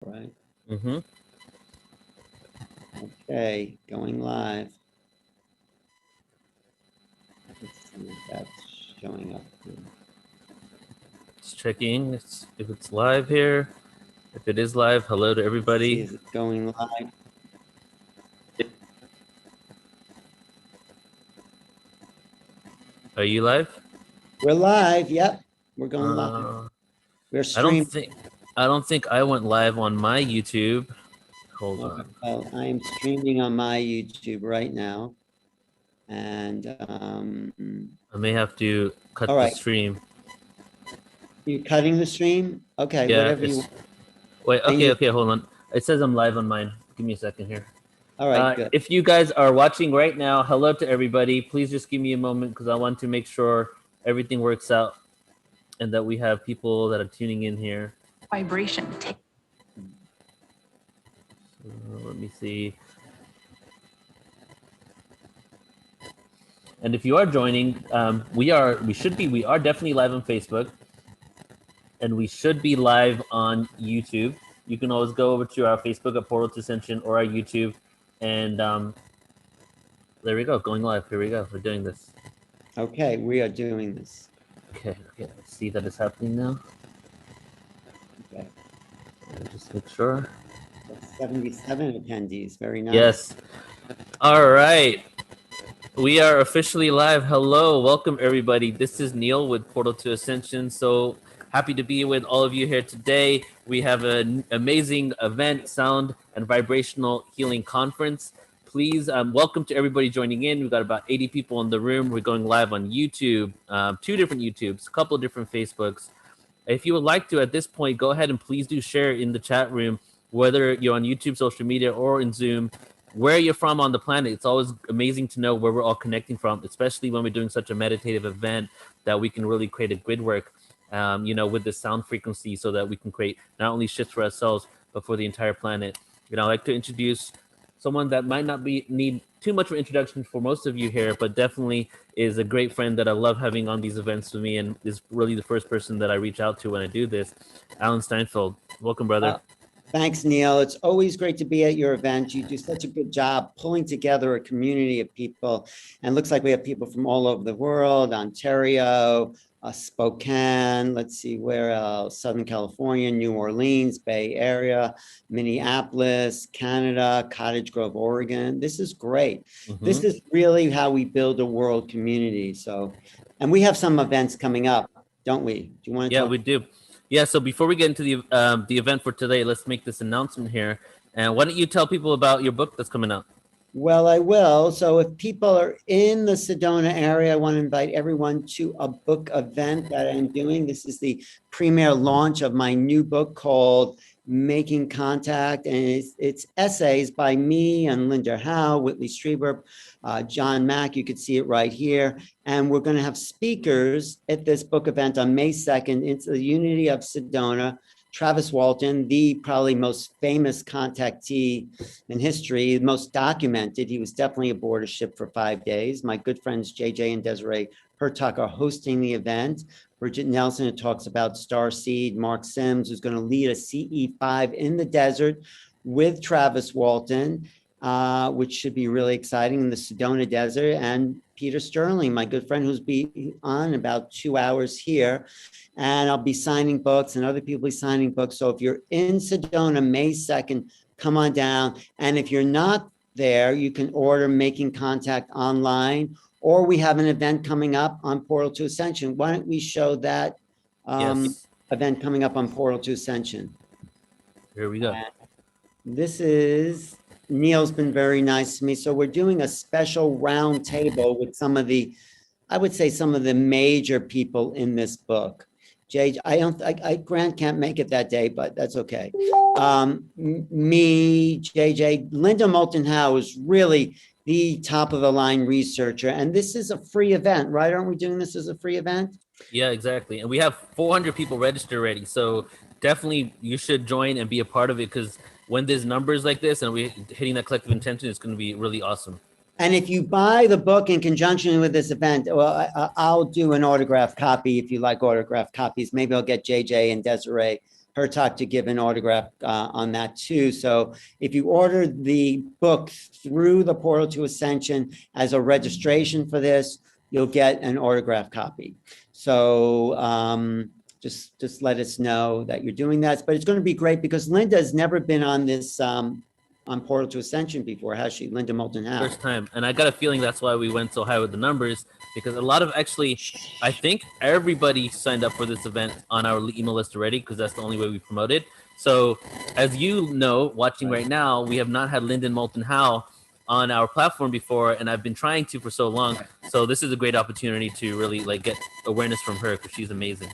Right. Mm-hmm. Okay, going live. Let's see if that's showing up here. Just checking if it's live here. If it is live, hello to Let's see, everybody. is it going live? Are you live? We're live. Yep, we're going live. We're I don't streaming. think I went live on my YouTube. Hold Okay, on. well, I am streaming on my YouTube right now. And I may have to cut all the right, stream. you're cutting the stream? Okay, Yeah, whatever you it's want. wait. And Okay, hold on. It says I'm live on mine. Give me a second here. all right, good. If you guys are watching right now, hello to everybody. Please just give me a moment because I want to make sure everything works out and that we have people that are tuning in here. Vibration. Let me see. And if you are joining, we are definitely live on Facebook, and we should be live on YouTube. You can always go over to our Facebook at Portal to Ascension or our YouTube, and there we go, going live. Here we go. We're doing this. Okay, we are doing this. Okay. Let's see that it's happening now. Okay. Just make sure. That's 77 attendees. Very nice. Yes. All right. We are officially live. Hello. Welcome, everybody. This is Neil with Portal to Ascension. So happy to be with all of you here today. We have an amazing event, sound and vibrational healing conference. Please, welcome to everybody joining in. We've got about 80 people in the room. We're going live on YouTube, 2 different YouTubes, a couple of different Facebooks. If you would like to, at this point, go ahead and please do share in the chat room, whether you're on YouTube, social media, or in Zoom, where you're from on the planet. It's always amazing to know where we're all connecting from, especially when we're doing such a meditative event that we can really create a grid work, with the sound frequency so that we can create not only shifts for ourselves, but for the entire planet. I'd like to introduce someone that might not need too much of an introduction for most of you here, but definitely is a great friend that I love having on these events with me, and is really the first person that I reach out to when I do this. Alan Steinfeld, welcome, brother. Thanks, Neil. It's always great to be at your event. You do such a good job pulling together a community of people. And it looks like we have people from all over the world, Ontario, Spokane, let's see, where else? Southern California, New Orleans, Bay Area, Minneapolis, Canada, Cottage Grove, Oregon. This is great. Mhm. This is really how we build a world community. So, and we have some events coming up, don't we? Do you want to Yeah, talk? we do. Yeah, so before we get into the event for today, let's make this announcement here. And why don't you tell people about your book that's coming out? Well, I will. So if people are in the Sedona area, I want to invite everyone to a book event that I'm doing. This is the premiere launch of my new book called Making Contact. And it's essays by me and Linda Howe, Whitley Strieber, John Mack. You could see it right here. And we're going to have speakers at this book event on May 2nd. It's the Unity of Sedona. Travis Walton, the probably most famous contactee in history, most documented. He was definitely aboard a ship for 5 days. My good friends JJ and Desiree Hertuck are hosting the event. Bridget Nelson, who talks about Starseed. Mark Sims, who's going to lead a CE5 in the desert with Travis Walton, which should be really exciting in the Sedona Desert. And Peter Sterling, my good friend, who's be on about 2 hours here. And I'll be signing books, and other people will be signing books. So if you're in Sedona, May 2nd, come on down. And if you're not there, you can order Making Contact online, or we have an event coming up on Portal to Ascension. Why don't we show that event coming up on Portal to Ascension? Here we go. This is, Neil's been very nice to me. So we're doing a special round table with some of the, I would say some of the major people in this book. Grant can't make it that day, but that's okay. Me, JJ, Linda Moulton Howe is really the top of the line researcher. And this is a free event, right? Aren't we doing this as a free event? Yeah, exactly. And we have 400 people registered already. So definitely you should join and be a part of it, because when there's numbers like this and we're hitting that collective intention, it's going to be really awesome. And if you buy the book in conjunction with this event, well, I'll do an autographed copy if you like autographed copies. Maybe I'll get JJ and Desiree her talk to give an autograph on that too. So if you order the book through the Portal to Ascension as a registration for this, you'll get an autograph copy. So just let us know that you're doing that. But it's going to be great because Linda has never been on this on Portal to Ascension before, has she? Linda Moulton Howe. First time. And I got a feeling that's why we went so high with the numbers, because a lot of I think everybody signed up for this event on our email list already, because that's the only way we promote it. So as you know, watching right now, we have not had Linda Moulton Howe on our platform before, and I've been trying to for so long. So this is a great opportunity to really like get awareness from her, because she's amazing.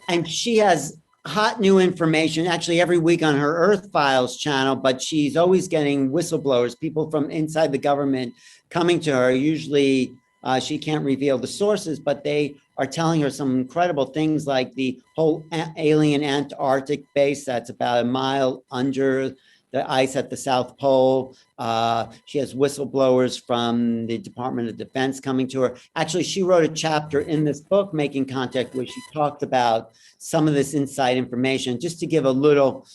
And she has hot new information actually every week on her Earth Files channel, but she's always getting whistleblowers, people from inside the government coming to her. Usually she can't reveal the sources, but they are telling her some incredible things like the whole alien Antarctic base that's about a mile under the ice at the South Pole. She has whistleblowers from the Department of Defense coming to her. Actually, she wrote a chapter in this book, Making Contact, where she talked about some of this inside information. Just to give a little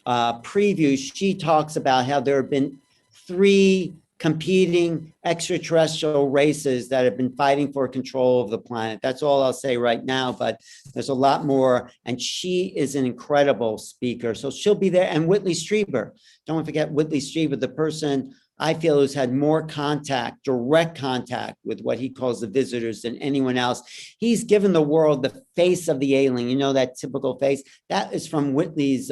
preview, she talks about how there have been 3 competing extraterrestrial races that have been fighting for control of the planet. That's all I'll say right now, but there's a lot more. And she is an incredible speaker. So she'll be there. And Whitley Strieber, don't forget Whitley Strieber, the person I feel who's had more contact, direct contact with what he calls the visitors than anyone else. He's given the world the face of the alien, you know, that typical face. That is from Whitley's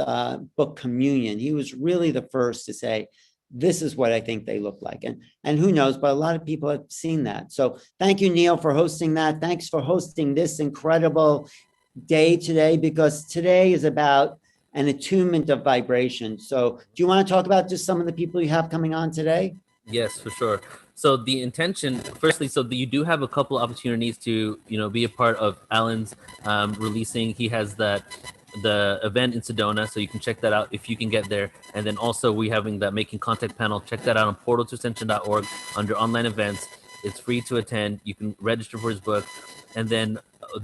book, Communion. He was really the first to say, this is what I think they look like. And who knows, but a lot of people have seen that. So thank you, Neil, for hosting that. Thanks for hosting this incredible day today, because today is about an attunement of vibration. So do you want to talk about just some of the people you have coming on today? Yes, for sure. So the intention, firstly, so you do have a couple opportunities to, be a part of Alan's releasing. He has the event in Sedona, so you can check that out if you can get there. And then also we having that Making Contact panel. Check that out on portaltoascension.org under online events. It's free to attend. You can register for his book. And then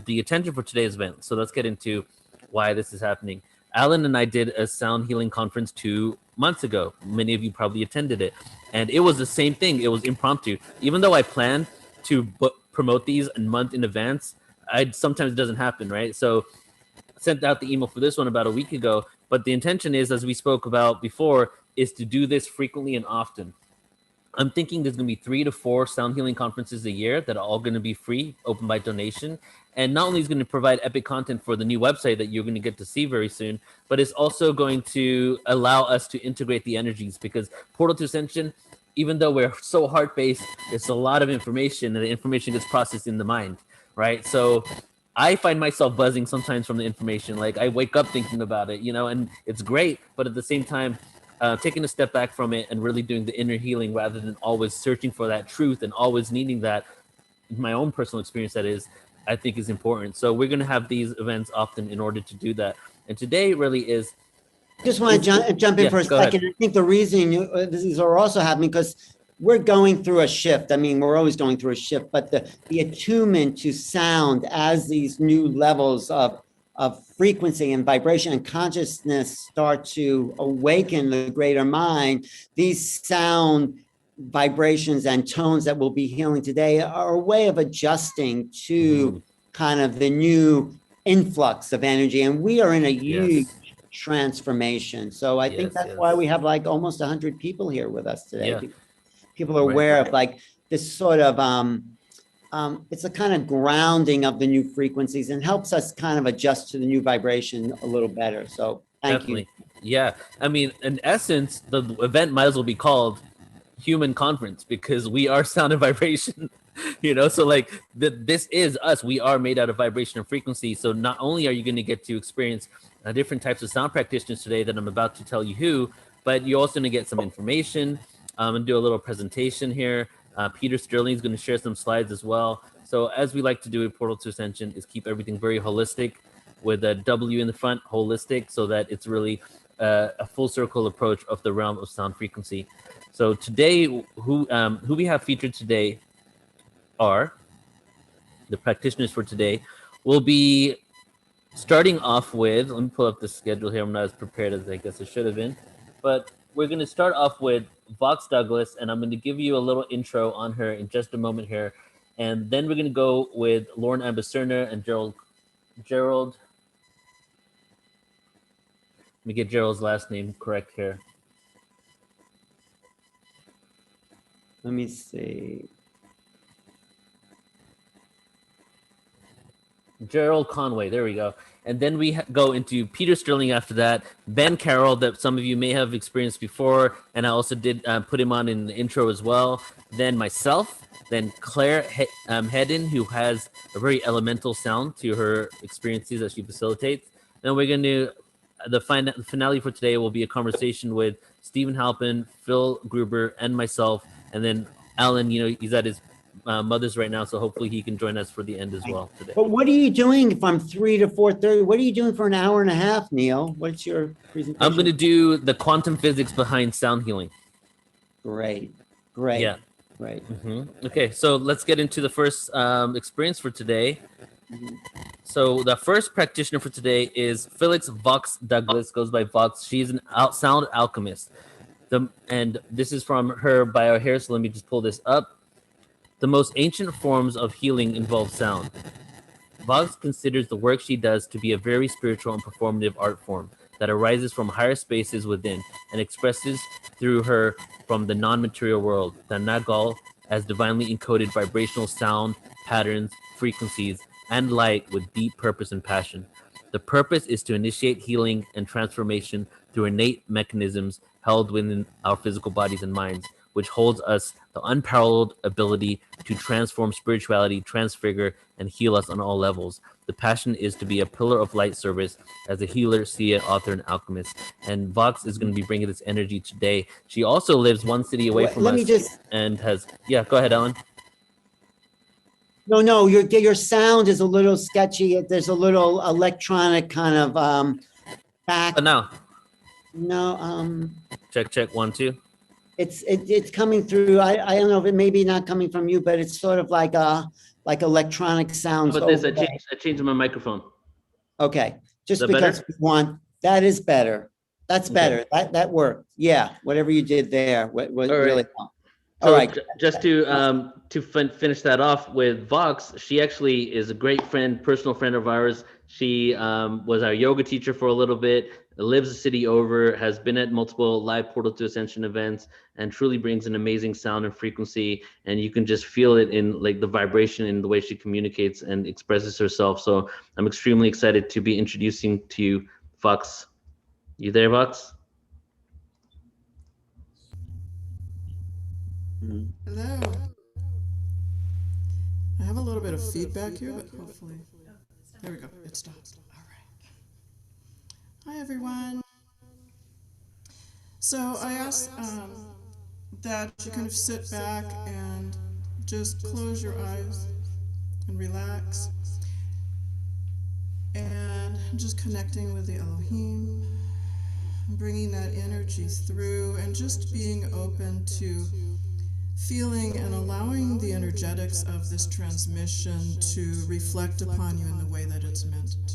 the attention for today's event. So let's get into why this is happening. Alan and I did a sound healing conference 2 months ago. Many of you probably attended it. And it was the same thing. It was impromptu. Even though I planned to promote these a month in advance, sometimes it doesn't happen, right? So sent out the email for this one about a week ago, but the intention is, as we spoke about before, is to do this frequently and often. I'm thinking there's going to be 3 to 4 sound healing conferences a year that are all going to be free, open by donation. And not only is going to provide epic content for the new website that you're going to get to see very soon, but it's also going to allow us to integrate the energies, because Portal to Ascension, even though we're so heart-based, it's a lot of information, and the information gets processed in the mind, right? So I find myself buzzing sometimes from the information. Like I wake up thinking about it, and it's great. But at the same time, taking a step back from it and really doing the inner healing rather than always searching for that truth and always needing that, my own personal experience, that is, I think is important. So we're going to have these events often in order to do that. And today really is. Just want to jump in for a second. I think the reason these are also happening because we're going through a shift. I mean, we're always going through a shift, but the attunement to sound as these new levels of frequency and vibration and consciousness start to awaken the greater mind, these sound vibrations and tones that we'll be healing today are a way of adjusting to kind of the new influx of energy. And we are in a huge transformation. So I think that's why we have like almost 100 people here with us today. Yeah. People are aware of like this sort of, it's a kind of grounding of the new frequencies and helps us kind of adjust to the new vibration a little better. So thank you. Yeah. I mean, in essence, the event might as well be called Human Conference, because we are sound and vibration, so like this is us. We are made out of vibration and frequency. So not only are you going to get to experience different types of sound practitioners today that I'm about to tell you who, but you're also going to get some information and do a little presentation here. Peter Sterling is going to share some slides as well. So as we like to do at Portal to Ascension is keep everything very holistic with a W in the front, holistic, so that it's really a full circle approach of the realm of sound frequency. So today, who we have featured today are the practitioners for today will be starting off with, let me pull up the schedule here. I'm not as prepared as I guess I should have been, but we're going to start off with Vox Douglas, and I'm going to give you a little intro on her in just a moment here, and then we're going to go with Lauren Ambacerna and Gerald. Let me get Gerald's last name correct here. Let me see. Gerald Conway, there we go. And then we go into Peter Sterling after that, Ben Carroll, that some of you may have experienced before, and I also did put him on in the intro as well. Then myself, then Clare Hedin, who has a very elemental sound to her experiences that she facilitates. Then we're going to, the finale for today will be a conversation with Stephen Halpern, Phil Gruber, and myself. And then Alan, he's at his mother's right now, so hopefully he can join us for the end as well today. But what are you doing from 3 to 4:30? What are you doing for an hour and a half, Neil? What's your presentation? I'm going to do the quantum physics behind sound healing. Great. Yeah. Great. Okay, so let's get into the first experience for today. So the first practitioner for today is Felix Vox Douglas, goes by Vox. She's an sound alchemist. And this is from her bio here, so let me just pull this up. The most ancient forms of healing involve sound. Vox considers the work she does to be a very spiritual and performative art form that arises from higher spaces within and expresses through her from the non-material world, the Nagal, as divinely encoded vibrational sound, patterns, frequencies, and light with deep purpose and passion. The purpose is to initiate healing and transformation through innate mechanisms held within our physical bodies and minds, which holds us the unparalleled ability to transform spirituality, transfigure, and heal us on all levels. The passion is to be a pillar of light service as a healer, seer, author, and alchemist. And Vox is going to be bringing this energy today. She also lives one city away from us and has... Yeah, go ahead, Ellen. No, your sound is a little sketchy. There's a little electronic kind of back. But now. No. Check 1 2. It's coming through. I don't know if it may be not coming from you, but it's sort of like electronic sounds. But this, I changed my microphone. Okay, just because we want, that is better. That's better. That worked. Yeah, whatever you did there was really fun. All right. Just to finish that off with Vox, she actually is a great friend, personal friend of ours. She was our yoga teacher for a little bit, lives a city over, has been at multiple live Portal to Ascension events, and truly brings an amazing sound and frequency. And you can just feel it in like the vibration in the way she communicates and expresses herself. So I'm extremely excited to be introducing to you, Vox. You there, Vox? Hello. I have a little bit of feedback here, but hopefully, there we go. It stopped. All right. Hi, everyone. So I asked that you kind of sit back and just close your eyes and relax, and just connecting with the Elohim, bringing that energy through, and just being open to feeling and allowing the energetics of this transmission to reflect upon you in the way that it's meant to.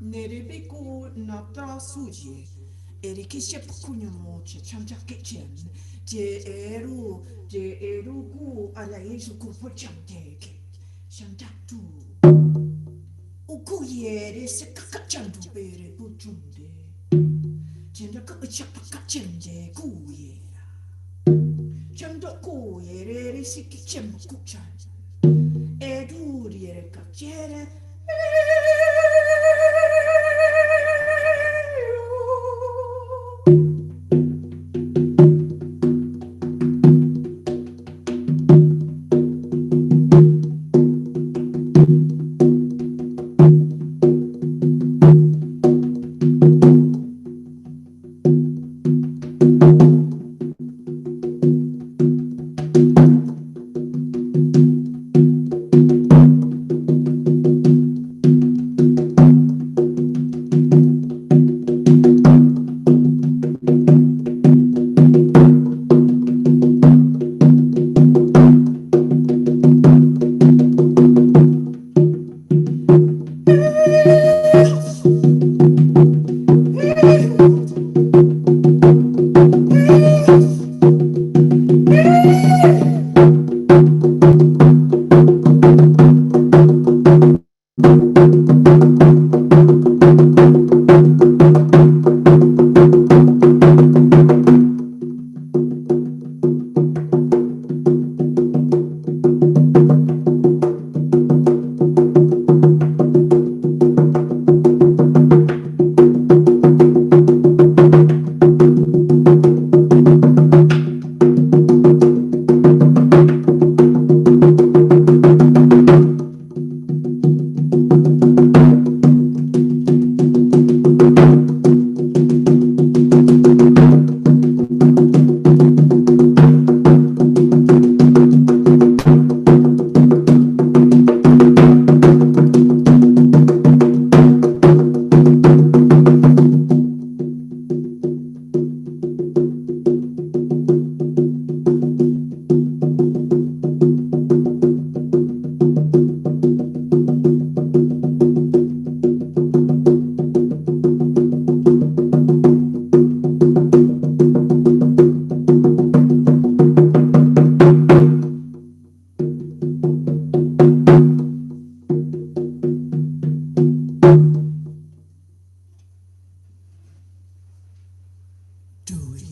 Nerebeku natra suje, erikishe pukunyomo che chamjakechen, je eruku ala yesu kupochamteke, shamjatu. Ukuyere se kakachandu bere puchunde, jenda kakachapakachenje kuyera. Chamdo kuyere sikichem kuchan, eduriere kachere.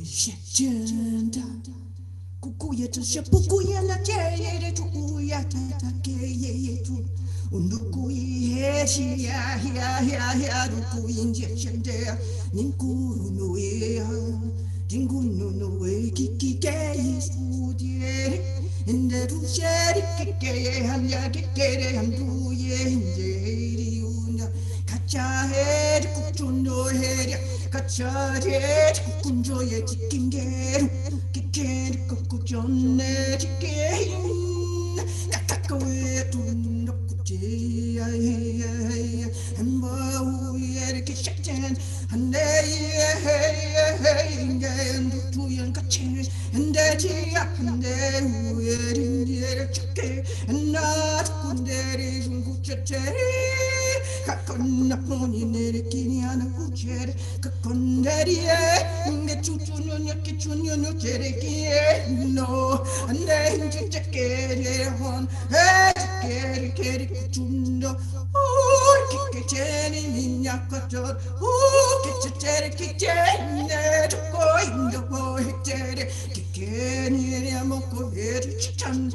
Shajanda. Kukuya to Shapukuya la Jay to Uya Tatake to Undukui Heshia Hia Ruku injection there Ninku no way Dingu no way Kiki is food and the Rushari Kike Hanya Kike and Duye Kacha head Kutundo head Kacha head Kukunjo Kingeru Kikeri Kukuchone Chikin Kakawe to Nokuchi and Bowie Kishan and they two young catches and they were in the chicken and not Kunderi Kucheteri Kakonaponi Nerikiniana Kucher Kakonderi and the Chuchunya Kichunya Cheriki no and then Chicken on Keri Kuchundo oh Kikacheni Nakator oh Kitcheteri Kitchen going the boy Kikeni Yamoko Chichan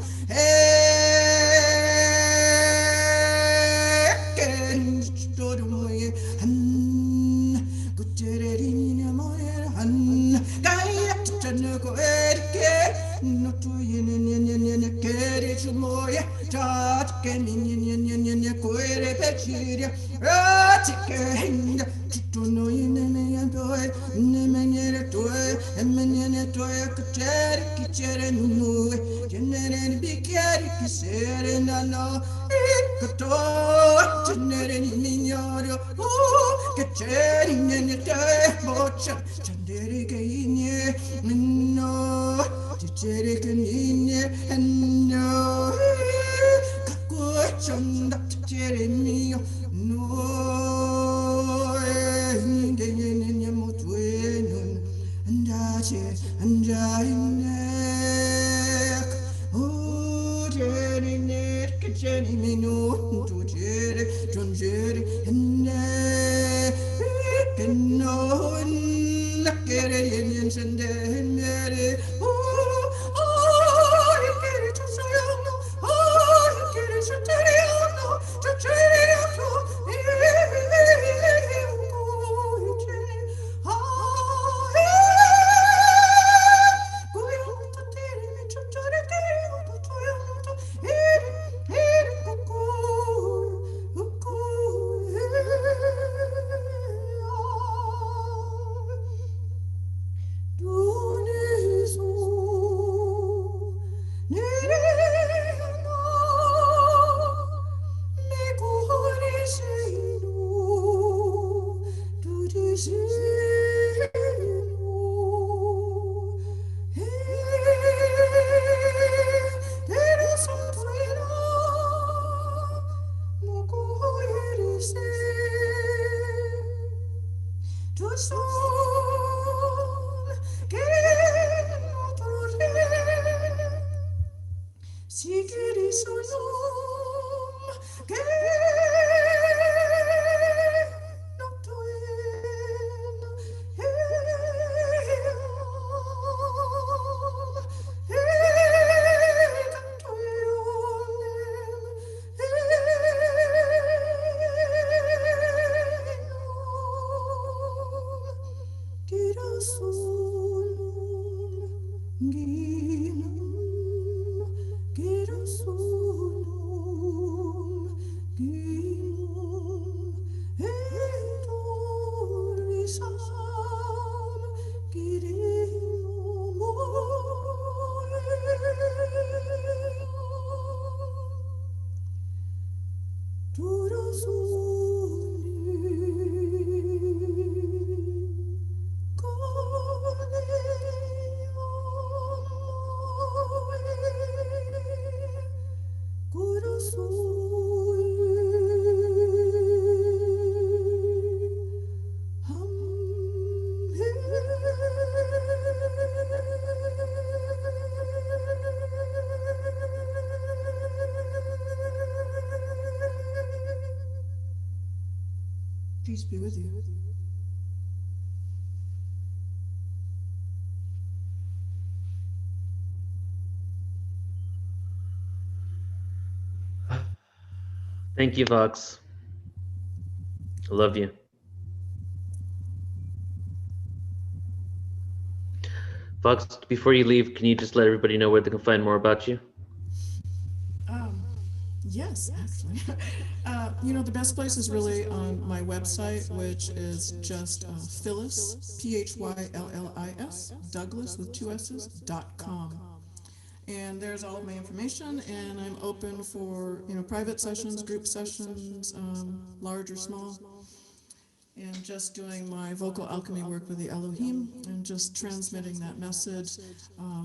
Peace be with you. Thank you, Vox. I love you. Vox, before you leave, can you just let everybody know where they can find more about you? Yes, actually. The best place is really on my website, which is just Phyllis, Phyllis, Douglas with two S's.com. And there's all of my information, and I'm open for private sessions, group sessions, large or small, and just doing my vocal alchemy work with the Elohim, and just transmitting that message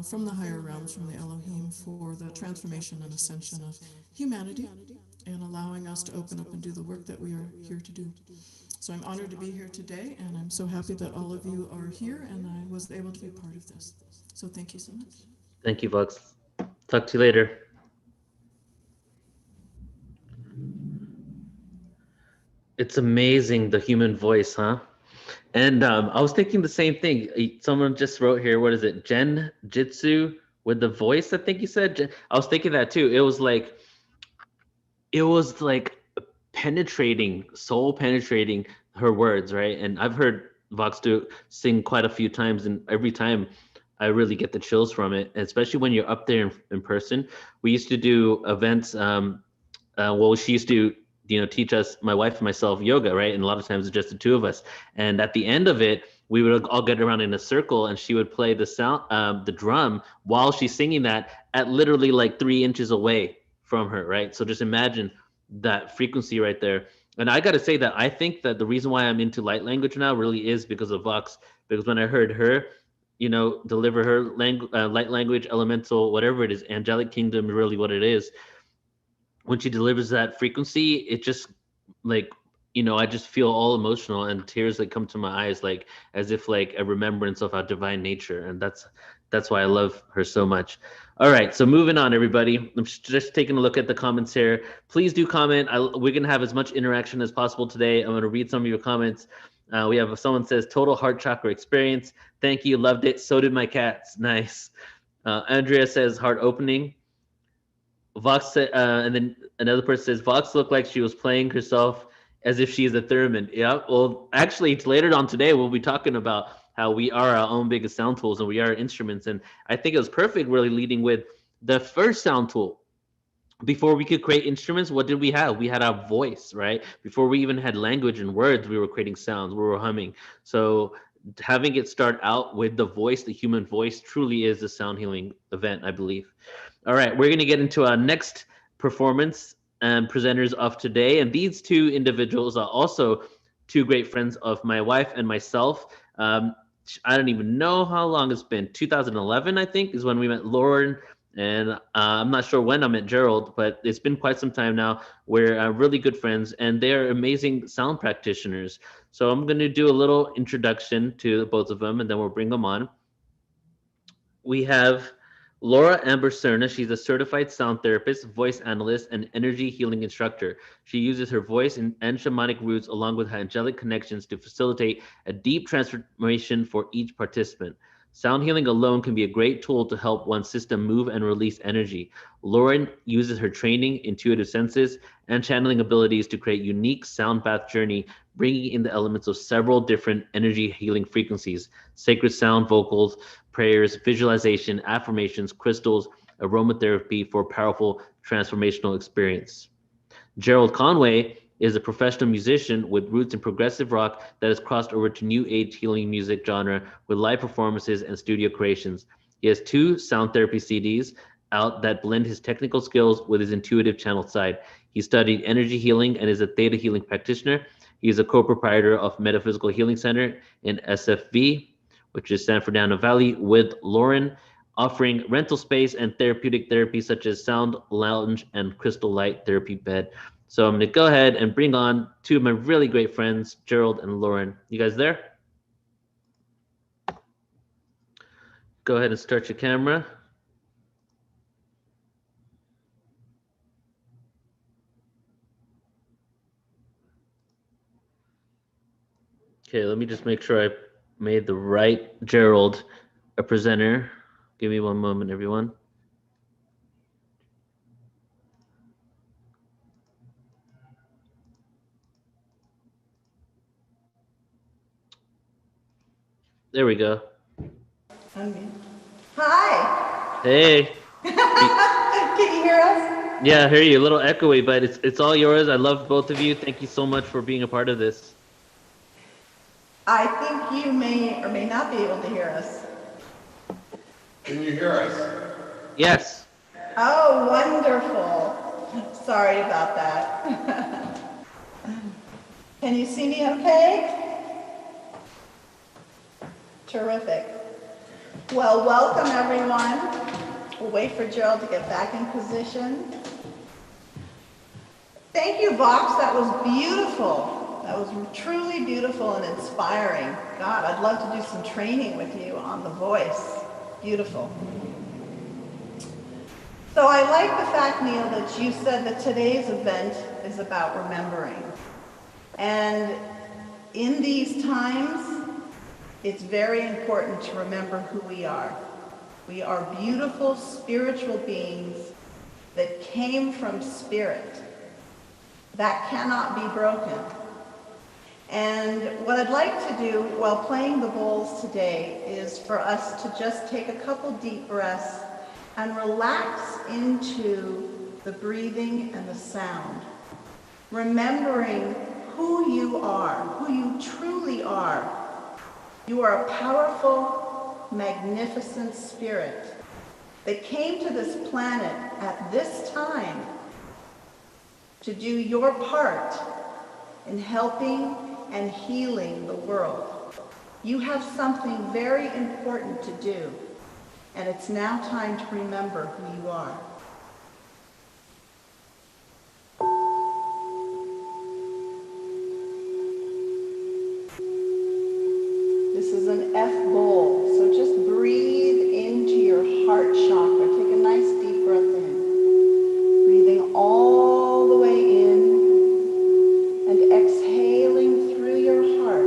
from the higher realms, from the Elohim, for the transformation and ascension of humanity, and allowing us to open up and do the work that we are here to do. So I'm honored to be here today, and I'm so happy that all of you are here, and I was able to be part of this. So thank you so much. Thank you, Vox. Talk to you later. It's amazing, the human voice, huh? And I was thinking the same thing. Someone just wrote here, what is it? Gen Jitsu with the voice, I think you said. I was thinking that too. It was like penetrating, soul penetrating her words, right? And I've heard Vox sing quite a few times, and every time I really get the chills from it, especially when you're up there in person. We used to do events. Well, she used to, teach us, my wife and myself, yoga, right? And a lot of times it's just the two of us. And at the end of it, we would all get around in a circle, and she would play the drum while she's singing that at literally like 3 inches away from her, right? So just imagine that frequency right there. And I got to say that I think that the reason why I'm into light language now really is because of Vox. Because when I heard her, deliver her light language, elemental, whatever it is, angelic kingdom, really what it is, when she delivers that frequency, it just like, I just feel all emotional, and tears that come to my eyes, like as if like a remembrance of our divine nature. And that's why I love her so much. All right, so moving on, everybody. I'm just taking a look at the comments here. Please do comment. We're gonna have as much interaction as possible today. I'm gonna read some of your comments. We have someone says total heart chakra experience. Thank you, loved it. So did my cats. Nice. Andrea says heart opening. Vox said, and then another person says Vox looked like she was playing herself as if she is a theremin. Yeah. Well, actually, later on today we'll be talking about how we are our own biggest sound tools and we are instruments. And I think it was perfect, really leading with the first sound tool. Before we could create instruments, what did we have? We had our voice, right? Before we even had language and words, we were creating sounds, we were humming. So having it start out with the voice, the human voice, truly is a sound healing event, I believe. All right, we're going to get into our next performance and presenters of today. And these two individuals are also two great friends of my wife and myself. I don't even know how long it's been. 2011, I think, is when we met Lauren. And I'm not sure when I met Gerald, but it's been quite some time now. We're really good friends, and they're amazing sound practitioners. So I'm going to do a little introduction to both of them, and then we'll bring them on. We have Laura Amber Cerna. She's a certified sound therapist, voice analyst, and energy healing instructor. She uses her voice and shamanic roots along with her angelic connections to facilitate a deep transformation for each participant. Sound healing alone can be a great tool to help one's system move and release energy. Lauren uses her training, intuitive senses, and channeling abilities to create unique sound bath journey, bringing in the elements of several different energy healing frequencies, sacred sound, vocals, prayers, visualization, affirmations, crystals, aromatherapy for powerful transformational experience. Gerald Conway is a professional musician with roots in progressive rock that has crossed over to new age healing music genre with live performances and studio creations. He has 2 sound therapy CDs out that blend his technical skills with his intuitive channel side. He studied energy healing and is a theta healing practitioner. He is a co-proprietor of Metaphysical Healing Center in SFV, which is San Fernando Valley, with Lauren, offering rental space and therapeutic therapy such as sound lounge and crystal light therapy bed. So I'm going to go ahead and bring on 2 of my really great friends, Gerald and Lauren. You guys there? Go ahead and start your camera. Okay, let me just make sure I made the right Gerald a presenter. Give me one moment, everyone. There we go. Unmute. Hi. Hey. Can you hear us? Yeah, I hear you. A little echoey, but it's all yours. I love both of you. Thank you so much for being a part of this. I think you may or may not be able to hear us. Can you hear us? Yes. Oh, wonderful. Sorry about that. Can you see me okay? Terrific. Well, welcome everyone. We'll wait for Gerald to get back in position. Thank you, Vox. That was beautiful. That was truly beautiful and inspiring. God, I'd love to do some training with you on the voice. Beautiful. So I like the fact, Neil, that you said that today's event is about remembering. And in these times, it's very important to remember who we are. We are beautiful spiritual beings that came from spirit. That cannot be broken. And what I'd like to do while playing the bowls today is for us to just take a couple deep breaths and relax into the breathing and the sound, remembering who you are, who you truly are. You are a powerful, magnificent spirit that came to this planet at this time to do your part in helping and healing the world. You have something very important to do, and it's now time to remember who you are. This is an F bowl, so just breathe into your heart chakra. Take a nice deep breath in, breathing all the way in and exhaling through your heart.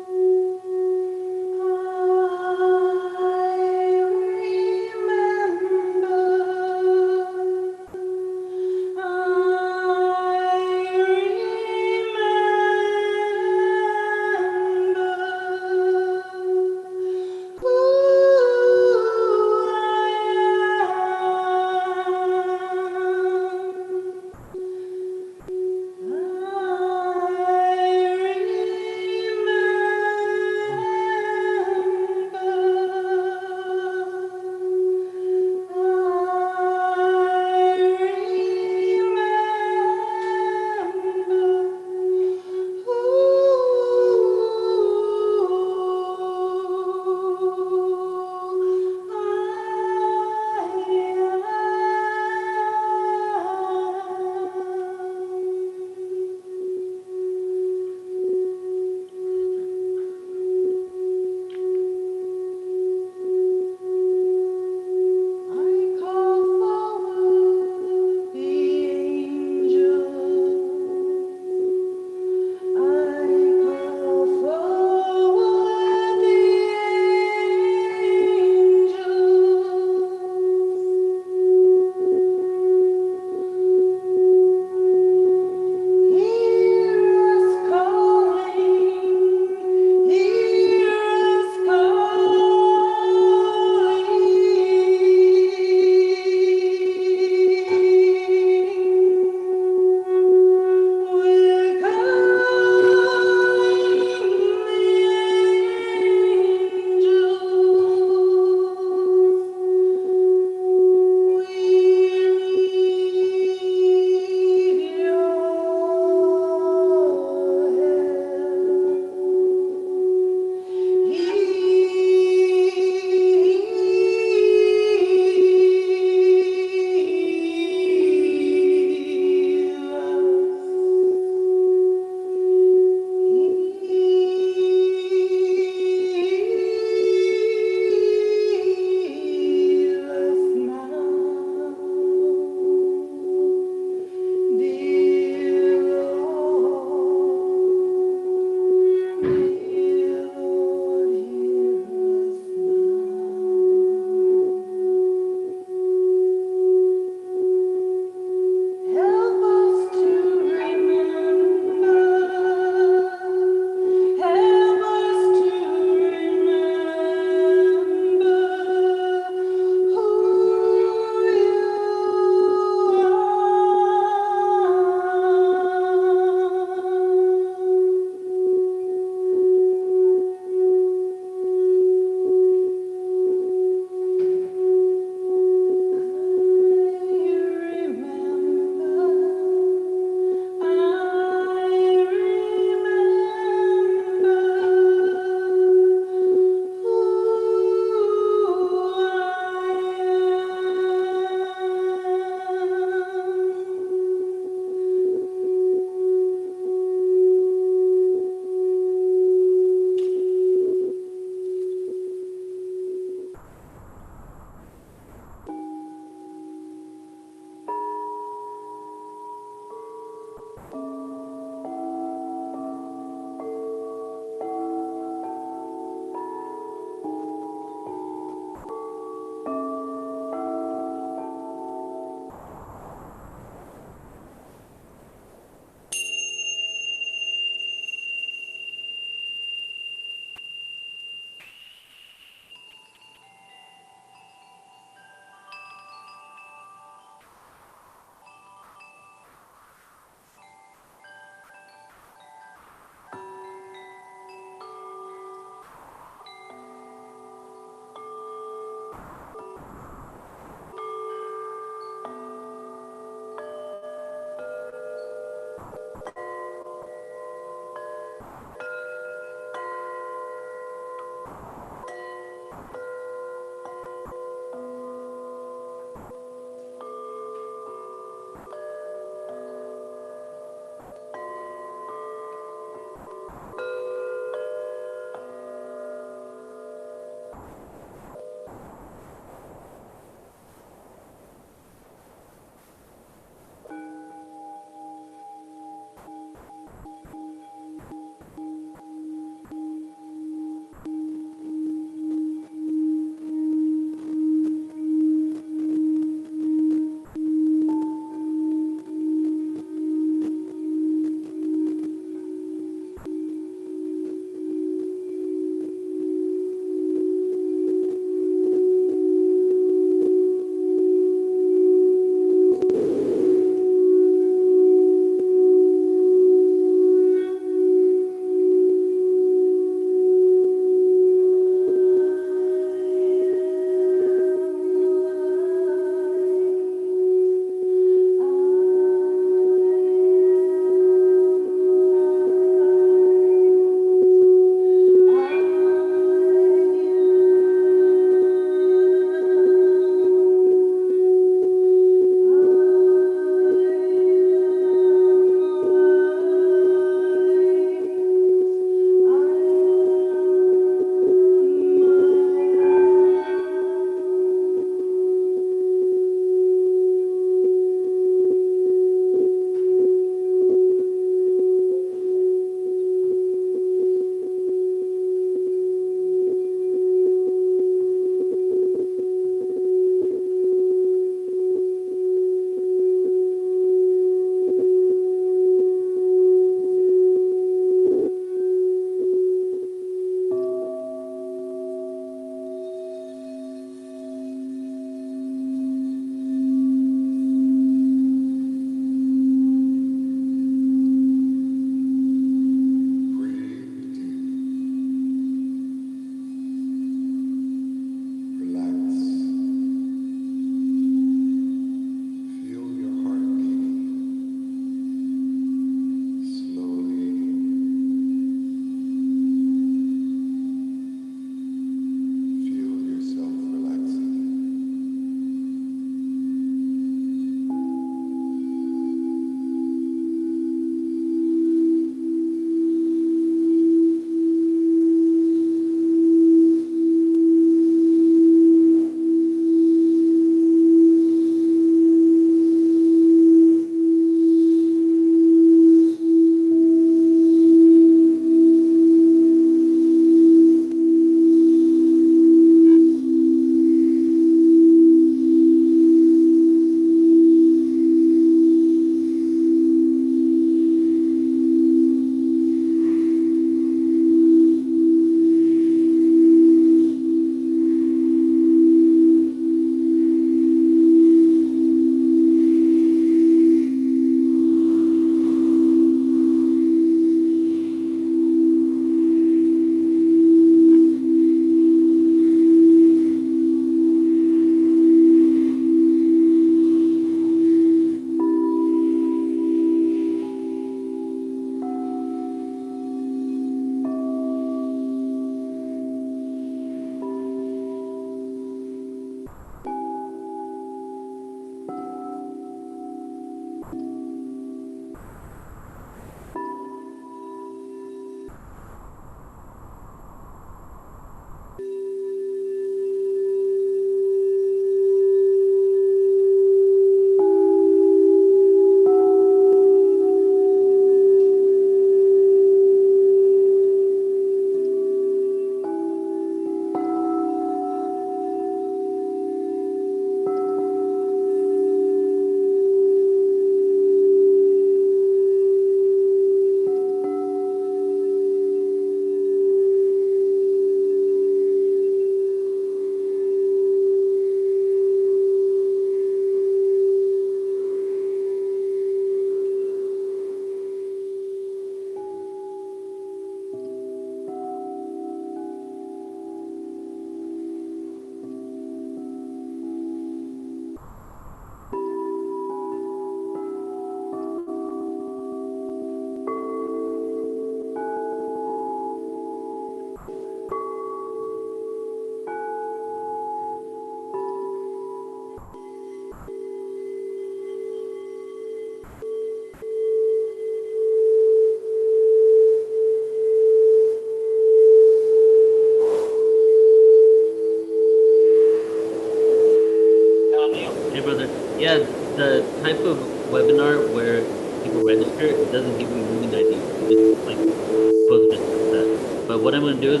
doesn't give you rooming ID. It's like both of us that. But what I'm gonna do is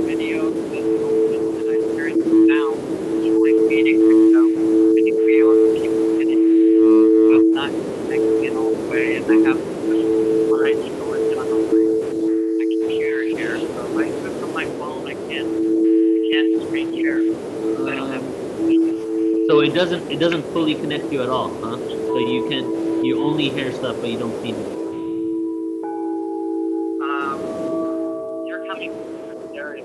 video and I heard the sound. It's like meeting so many people but not connecting in all the way, and I have lines going down on my computer here. So if I click on my phone, I can't screen share. I don't have. so it doesn't fully connect you at all, huh? So you only hear stuff but you don't see it. You're coming from this area.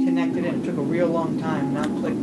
Connected it. It took a real long time. Now click.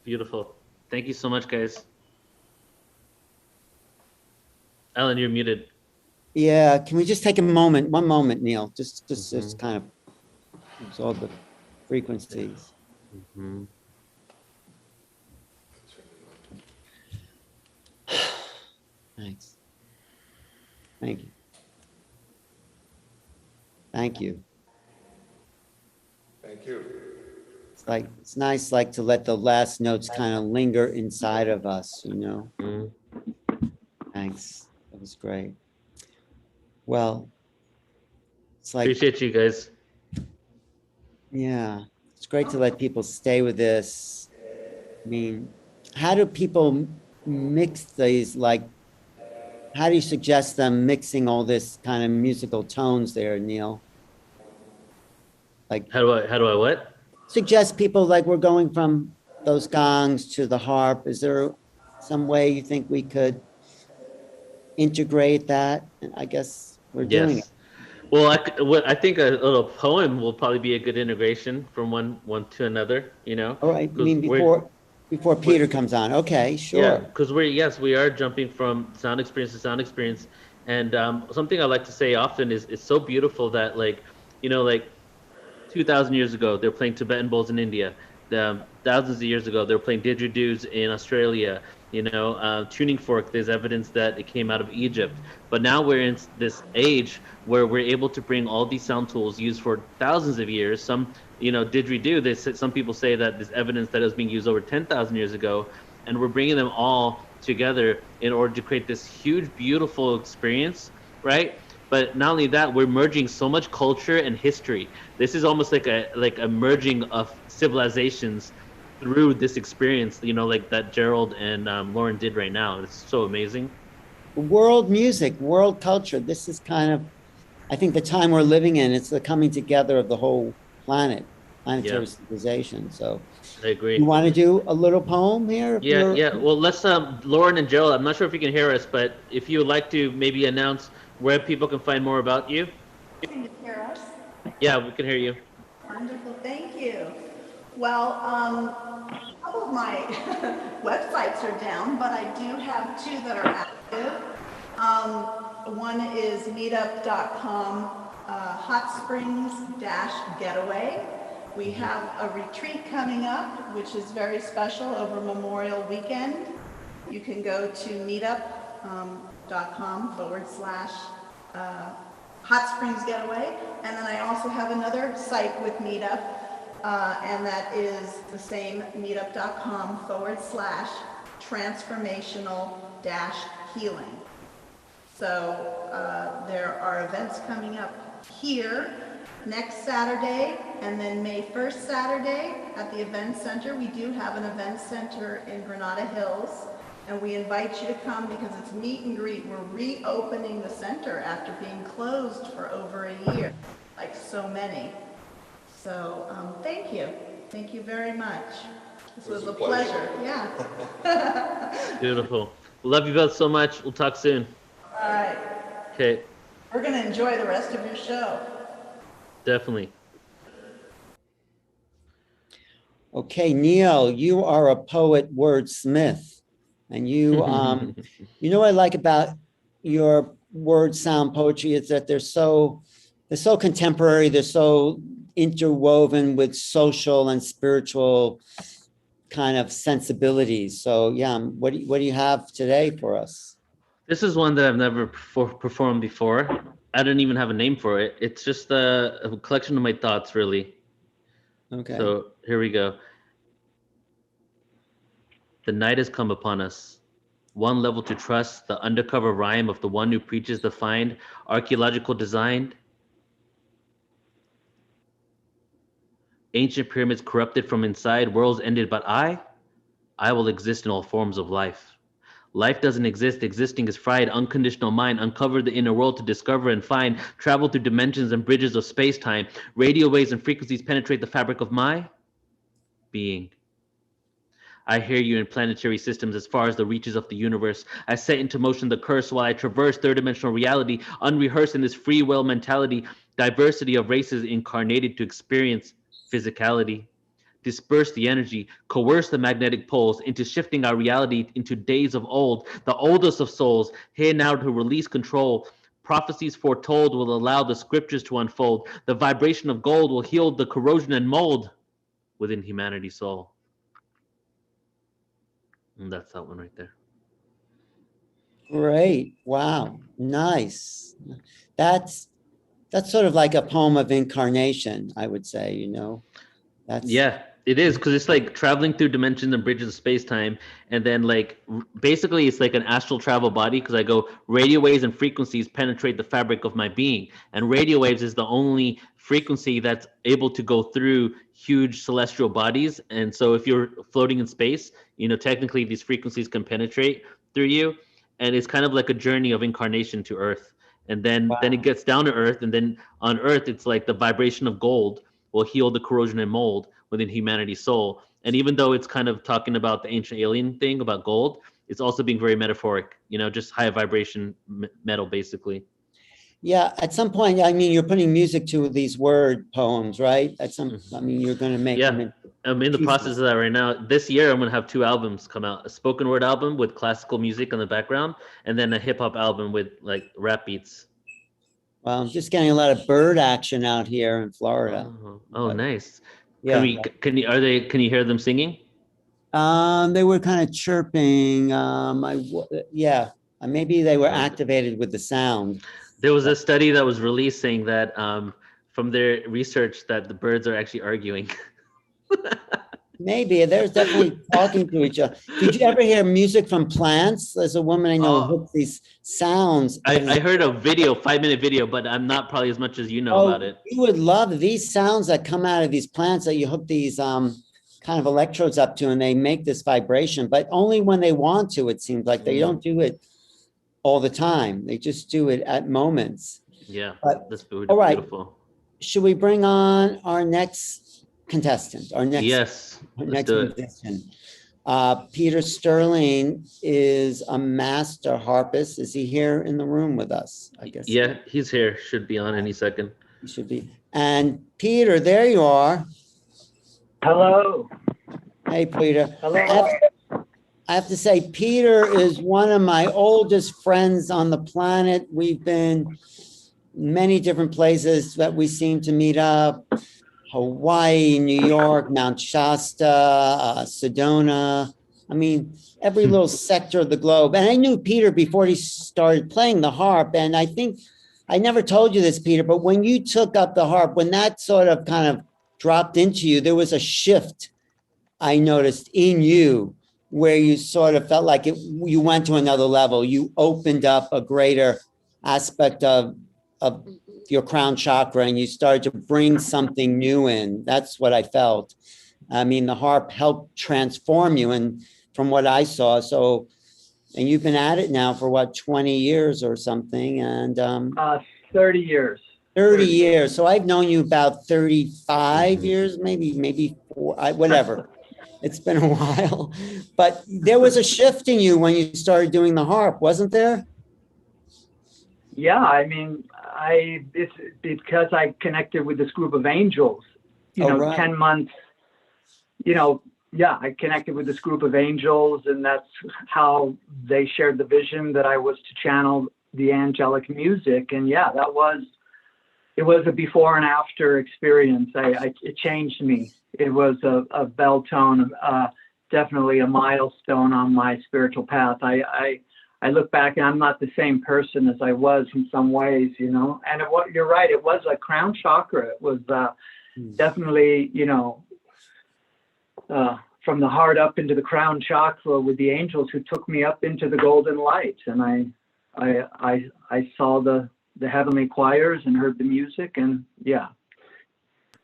Beautiful. Thank you so much, guys. Alan, you're muted. Yeah, can we just take a moment, one moment, Neil, just kind of absorb the frequencies. Mhm. Thanks. Thank you. Thank you. Thank you. It's nice, like, to let the last notes kind of linger inside of us, you know? Mhm. Thanks. That was great. Well, it's like, Appreciate you guys. yeah, it's great to let people stay with this. I mean, how do people mix these, like, how do you suggest them mixing all this kind of musical tones there, Neil? Like, How do I what? suggest people, like, we're going from those gongs to the harp. Is there some way you think we could integrate that? And I guess we're doing it. Yes. Well, I think a little poem will probably be a good integration from one to another. You know, All right, I because mean, before Peter comes on. Okay, yeah, sure. because we are jumping from sound experience to sound experience, and something I like to say often is it's so beautiful that, like, you know, like 2,000 years ago they're playing Tibetan bowls in India. thousands of years ago. They were playing didgeridoos in Australia. Tuning fork. There's evidence that it came out of Egypt. But now we're in this age where we're able to bring all these sound tools used for thousands of years. Some, didgeridoo. Some people say that there's evidence that it was being used over 10,000 years ago, and we're bringing them all together in order to create this huge, beautiful experience, right? But not only that, we're merging so much culture and history. This is almost like a merging of civilizations through this experience, like that Gerald and Lauren did right now. It's so amazing. World music, world culture. This is kind of, I think, the time we're living in. It's the coming together of the whole planetary civilization. So I agree. You want to do a little poem here? Yeah. Well, let's, Lauren and Gerald, I'm not sure if you can hear us, but if you would like to maybe announce where people can find more about you. Can you hear us? Yeah, we can hear you. Wonderful, thank you. Well, a couple of my websites are down, but I do have two that are active. One is meetup.com, hot springs-getaway. We have a retreat coming up, which is very special over Memorial Weekend. You can go to meetup.com/hot springs getaway. And then I also have another site with Meetup, and that is the same meetup.com/transformational-healing. So there are events coming up here next Saturday, and then May 1st Saturday at the Event Center. We do have an event center in Granada Hills, and we invite you to come because it's meet and greet. We're reopening the center after being closed for over a year, like so many. So thank you. Thank you very much. This was a pleasure. Yeah. Beautiful. Love you both so much. We'll talk soon. All right. Okay. We're going to enjoy the rest of your show. Definitely. Okay, Neil, you are a poet wordsmith, and you what I like about your word sound poetry is that they're so contemporary, they're so interwoven with social and spiritual kind of sensibilities. So yeah, what do you have today for us? This is one that I've never performed before. I don't even have a name for it. It's just a collection of my thoughts, really. Okay. So here we go. The night has come upon us. One level to trust, the undercover rhyme of the one who preaches the find, archaeological design. Ancient pyramids corrupted from inside, worlds ended, but I will exist in all forms of life. Life doesn't exist, existing is fried, unconditional mind, uncover the inner world to discover and find, travel through dimensions and bridges of space-time, radio waves and frequencies penetrate the fabric of my being. I hear you in planetary systems as far as the reaches of the universe. I set into motion the curse while I traverse third-dimensional reality, unrehearsed in this free will mentality, diversity of races incarnated to experience physicality. Disperse the energy, coerce the magnetic poles into shifting our reality into days of old, the oldest of souls, here now to release control. Prophecies foretold will allow the scriptures to unfold. The vibration of gold will heal the corrosion and mold within humanity's soul. And that's that one right there. Great. Wow. Nice. That's sort of like a poem of incarnation, I would say, That's Yeah, it is, because it's like traveling through dimensions and bridges of space-time, and then like basically it's like an astral travel body, because I go radio waves and frequencies penetrate the fabric of my being, and radio waves is the only frequency that's able to go through huge celestial bodies. And so if you're floating in space, technically these frequencies can penetrate through you, and it's kind of like a journey of incarnation to Earth. And then it gets down to Earth, and then on Earth it's like the vibration of gold will heal the corrosion and mold within humanity's soul. And even though it's kind of talking about the ancient alien thing about gold, it's also being very metaphoric, just high vibration metal, basically. Yeah, at some point, you're putting music to these word poems, right? You're going to make them. I'm in the process of that right now. This year, I'm going to have 2 albums come out: a spoken word album with classical music in the background, and then a hip hop album with like rap beats. Well, I'm just getting a lot of bird action out here in Florida. Oh, nice. Yeah. Can you hear them singing? They were kind of chirping. Yeah, maybe they were activated with the sound. There was a study that was released saying that from their research that the birds are actually arguing. Maybe there's definitely talking to each other. Did you ever hear music from plants? There's a woman I know who hooks these sounds. I heard a video, 5-minute video, but I'm not probably as much as you know about it. You would love these sounds that come out of these plants that you hook these kind of electrodes up to, and they make this vibration, but only when they want to. It seems like they don't do it all the time. They just do it at moments. Yeah, that's all right. Beautiful. Should we bring on our next contestant? Our next musician. Peter Sterling is a master harpist. Is he here in the room with us? I guess. Yeah, he's here. Should be on any second. He should be. And Peter, there you are. Hello. Hey, Peter. Hello. I have to say, Peter is one of my oldest friends on the planet. We've been many different places that we seem to meet up. Hawaii, New York, Mount Shasta, Sedona. I mean, every little sector of the globe. And I knew Peter before he started playing the harp. And I think I never told you this, Peter, but when you took up the harp, when that sort of kind of dropped into you, there was a shift I noticed in you where you sort of felt like you went to another level. You opened up a greater aspect of your crown chakra, and you started to bring something new in. That's what I felt. I mean, the harp helped transform you, and from what I saw. So, and you've been at it now for what, 20 years or something? And 30 years. 30 years. So I've known you about 35 years, maybe 4, whatever. It's been a while, but there was a shift in you when you started doing the harp, wasn't there? Yeah, I mean, it's because I connected with this group of angels, 10 months, I connected with this group of angels, and that's how they shared the vision that I was to channel the angelic music. And yeah, it was a before and after experience. It changed me. It was a bell tone, definitely a milestone on my spiritual path. I look back and I'm not the same person as I was in some ways, and you're right. It was a crown chakra. It was definitely, from the heart up into the crown chakra with the angels who took me up into the golden light. And I saw the heavenly choirs and heard the music, and yeah.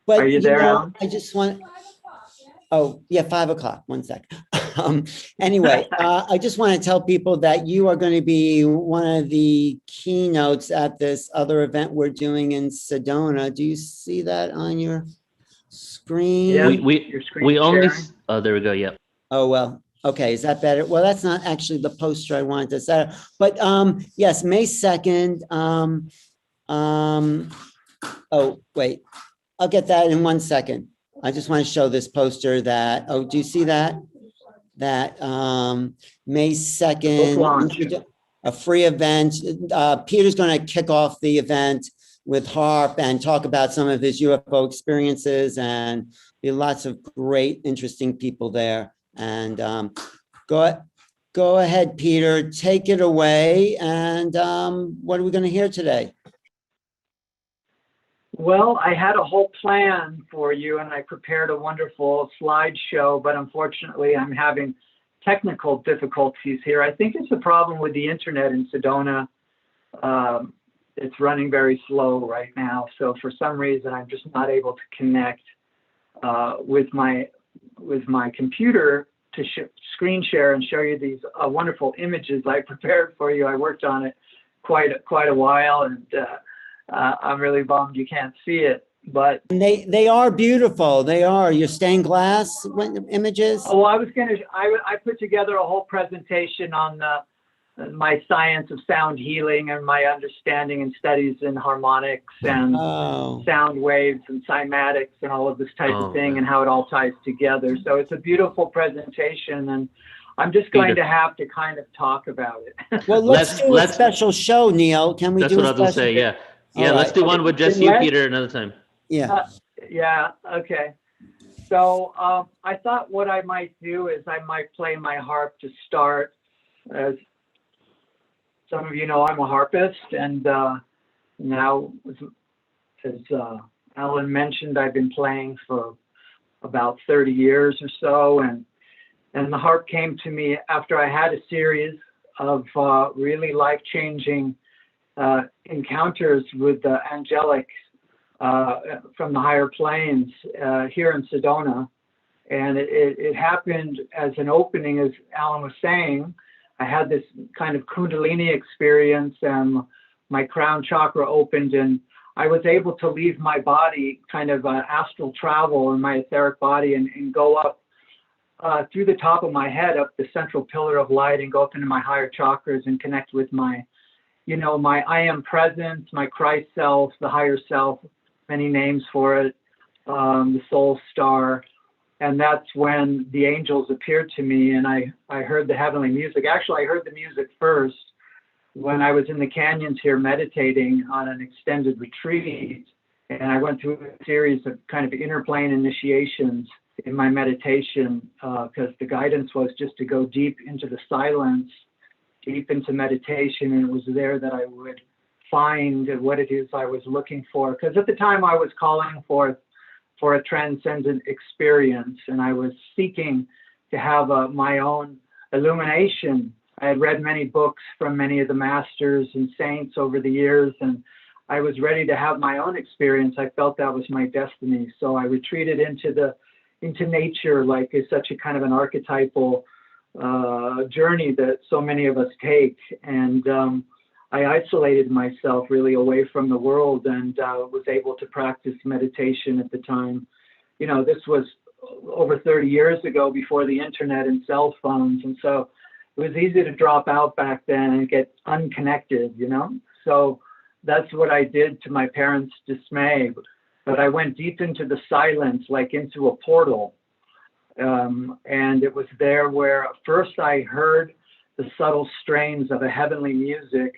But are you there, Alan? I just want, 5 o'clock, 1 sec. Anyway, I just want to tell people that you are going to be one of the keynotes at this other event we're doing in Sedona. Do you see that on your screen? Yeah, we only, there we go, yep. Oh, well, okay, is that better? Well, that's not actually the poster I wanted to set up, but yes, May 2nd. Oh, wait, I'll get that in 1 second. I just want to show this poster that, do you see that? That May 2nd, a free event. Peter's going to kick off the event with harp and talk about some of his UFO experiences, and be lots of great, interesting people there. And go ahead, Peter, take it away. And what are we going to hear today? Well, I had a whole plan for you, and I prepared a wonderful slideshow, but unfortunately I'm having technical difficulties here. I think it's a problem with the internet in Sedona. It's running very slow right now. So for some reason, I'm just not able to connect with my computer to screen share and show you these wonderful images I prepared for you. I worked on it quite a while, and I'm really bummed you can't see it, but they are beautiful. They are your stained glass images. Oh, I put together a whole presentation on my science of sound healing and my understanding and studies in harmonics and sound waves and cymatics and all of this type of thing, and how it all ties together. So it's a beautiful presentation, and I'm just going to have to kind of talk about it. Well, let's do a special show, Neil. Can we do a special? That's what I was going to say, yeah. Yeah, let's do one with just you, Peter, another time. Yeah. Yeah, okay. So I thought what I might do is I might play my harp to start. As some of you know, I'm a harpist, and now, as Alan mentioned, I've been playing for about 30 years or so, and the harp came to me after I had a series of really life-changing encounters with the angelic from the higher planes here in Sedona. And it happened as an opening, as Alan was saying. I had this kind of Kundalini experience, and my crown chakra opened, and I was able to leave my body, kind of astral travel in my etheric body, and go up through the top of my head, up the central pillar of light, and go up into my higher chakras and connect with my, my I am presence, my Christ self, the higher self, many names for it, the soul star. And that's when the angels appeared to me, and I heard the heavenly music. Actually, I heard the music first when I was in the canyons here meditating on an extended retreat. And I went through a series of kind of inner plane initiations in my meditation, because the guidance was just to go deep into the silence, deep into meditation. And it was there that I would find what it is I was looking for. Because at the time I was calling for a transcendent experience, and I was seeking to have my own illumination. I had read many books from many of the masters and saints over the years, and I was ready to have my own experience. I felt that was my destiny. So I retreated into nature, like it's such a kind of an archetypal journey that so many of us take. And I isolated myself really away from the world, and was able to practice meditation at the time. This was over 30 years ago, before the internet and cell phones. And so it was easy to drop out back then and get unconnected, So that's what I did, to my parents' dismay. But I went deep into the silence, like into a portal. And it was there where first I heard the subtle strains of a heavenly music.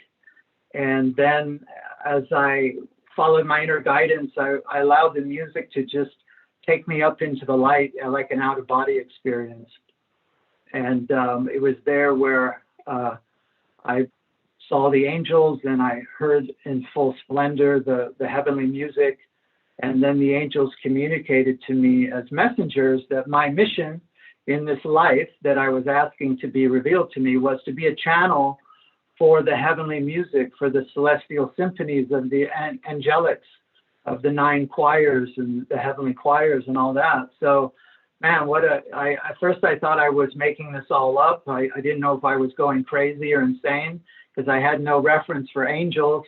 And then as I followed my inner guidance, I allowed the music to just take me up into the light, like an out-of-body experience. And it was there where I saw the angels, and I heard in full splendor the heavenly music. And then the angels communicated to me as messengers that my mission in this life that I was asking to be revealed to me was to be a channel for the heavenly music, for the celestial symphonies of the angelics, of the 9 choirs and the heavenly choirs and all that. So, man, at first I thought I was making this all up. I didn't know if I was going crazy or insane, because I had no reference for angels.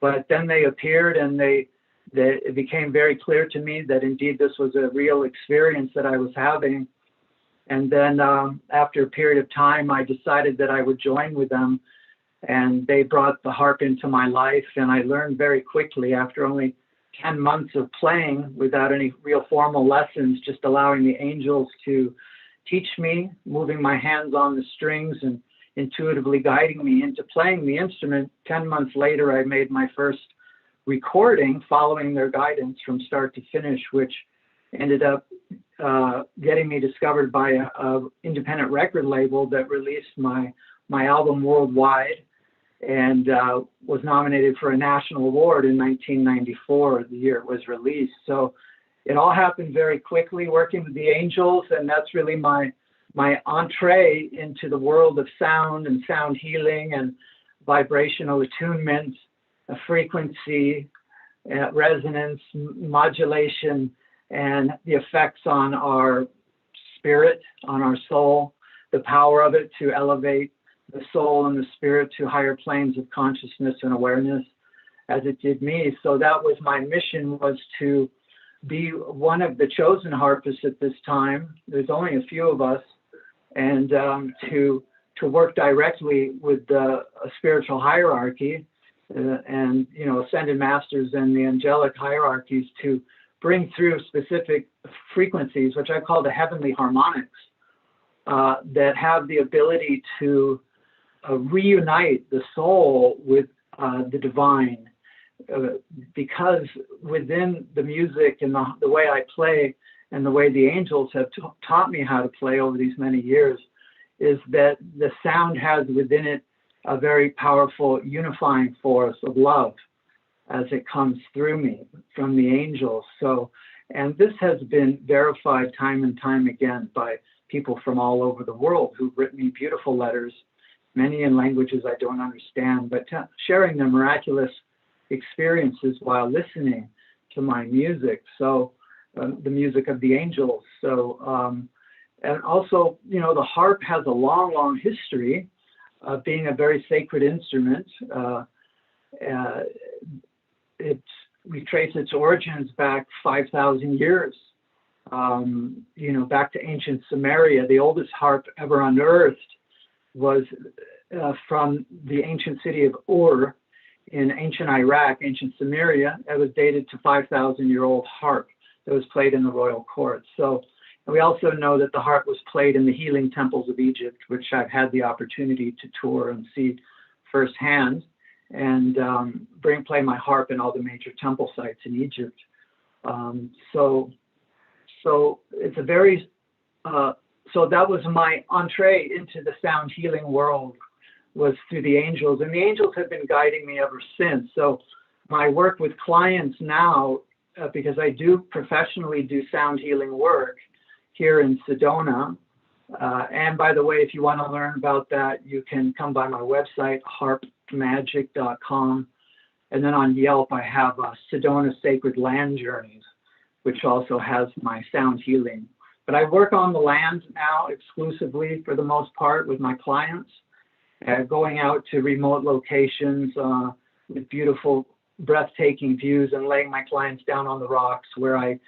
But then they appeared, and it became very clear to me that indeed this was a real experience that I was having. And then after a period of time, I decided that I would join with them. And they brought the harp into my life, and I learned very quickly, after only 10 months of playing without any real formal lessons, just allowing the angels to teach me, moving my hands on the strings and intuitively guiding me into playing the instrument. 10 months later, I made my first recording following their guidance from start to finish, which ended up getting me discovered by a independent record label that released my album worldwide, and was nominated for a national award in 1994, the year it was released. So it all happened very quickly, working with the angels, and that's really my entree into the world of sound and sound healing and vibrational attunement, frequency, resonance, modulation, and the effects on our spirit, on our soul, the power of it to elevate the soul and the spirit to higher planes of consciousness and awareness, as it did me. So that was my mission, was to be one of the chosen harpists at this time. There's only a few of us, and to work directly with the spiritual hierarchy and ascended masters and the angelic hierarchies, to bring through specific frequencies, which I call the heavenly harmonics, that have the ability to reunite the soul with the divine, because within the music and the way I play, and the way the angels have taught me how to play over these many years is that the sound has within it a very powerful unifying force of love as it comes through me from the angels. So, and this has been verified time and time again by people from all over the world who've written me beautiful letters, many in languages I don't understand, but sharing their miraculous experiences while listening to my music. So the music of the angels. So, and also, you know, the harp has a long, long history of being a very sacred instrument. We trace its origins back 5,000 years, you know, back to ancient Sumeria. The oldest harp ever unearthed was from the ancient city of Ur in ancient Iraq, ancient Sumeria. It was dated to 5,000-year-old harp that was played in the royal court. So, and we also know that the harp was played in the healing temples of Egypt, which I've had the opportunity to tour and see firsthand, and play my harp in all the major temple sites in Egypt. So it's a very, so that was my entree into the sound healing world, was through the angels, and the angels have been guiding me ever since. So my work with clients now, because I do professionally do sound healing work here in Sedona. And by the way, if you want to learn about that, you can come by my website, harpmagic.com. And then on Yelp, I have Sedona Sacred Land Journeys, which also has my sound healing. But I work on the land now exclusively for the most part with my clients, going out to remote locations with beautiful, breathtaking views and laying my clients down on the rocks where I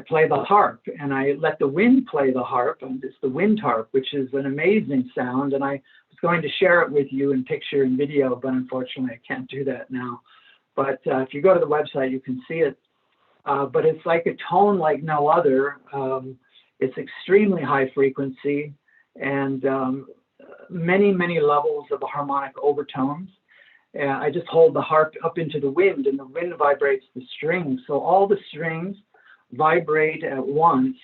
play the harp, and I let the wind play the harp, and it's the wind harp, which is an amazing sound. And I was going to share it with you in picture and video, but unfortunately I can't do that now. But if you go to the website, you can see it. But it's like a tone like no other. It's extremely high frequency and many, many levels of harmonic overtones. I just hold the harp up into the wind, and the wind vibrates the strings. So all the strings vibrate at once,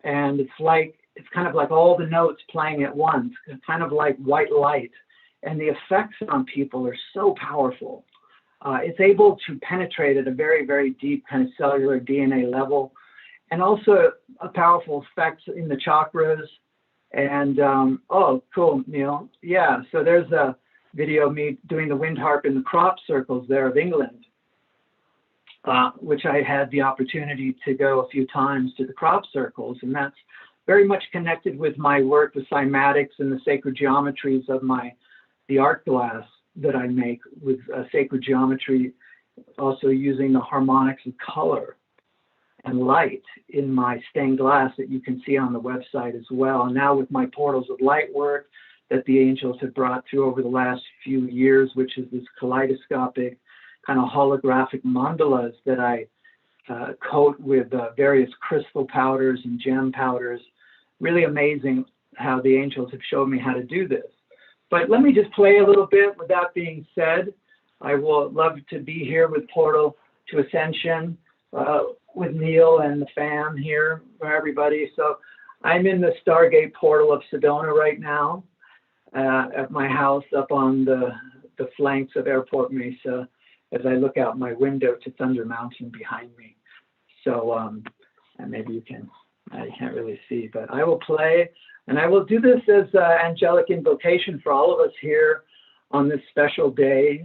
and it's kind of like all the notes playing at once. It's kind of like white light, and the effects on people are so powerful. It's able to penetrate at a very, very deep kind of cellular DNA level, and also a powerful effect in the chakras. And oh, cool, Neil. Yeah, so there's a video of me doing the wind harp in the crop circles there of England, which I had the opportunity to go a few times to the crop circles, and that's very much connected with my work with cymatics and the sacred geometries of the art glass that I make with sacred geometry, also using the harmonics of color and light in my stained glass that you can see on the website as well. And now with my portals of light work that the angels have brought through over the last few years, which is this kaleidoscopic kind of holographic mandalas that I coat with various crystal powders and gem powders. Really amazing how the angels have showed me how to do this. But let me just play a little bit. With that being said, I will love to be here with Portal to Ascension, with Neil and the fam here for everybody. So I'm in the Stargate portal of Sedona right now at my house up on the flanks of Airport Mesa as I look out my window to Thunder Mountain behind me. So, and maybe you can't really see, but I will play, and I will do this as angelic invocation for all of us here on this special day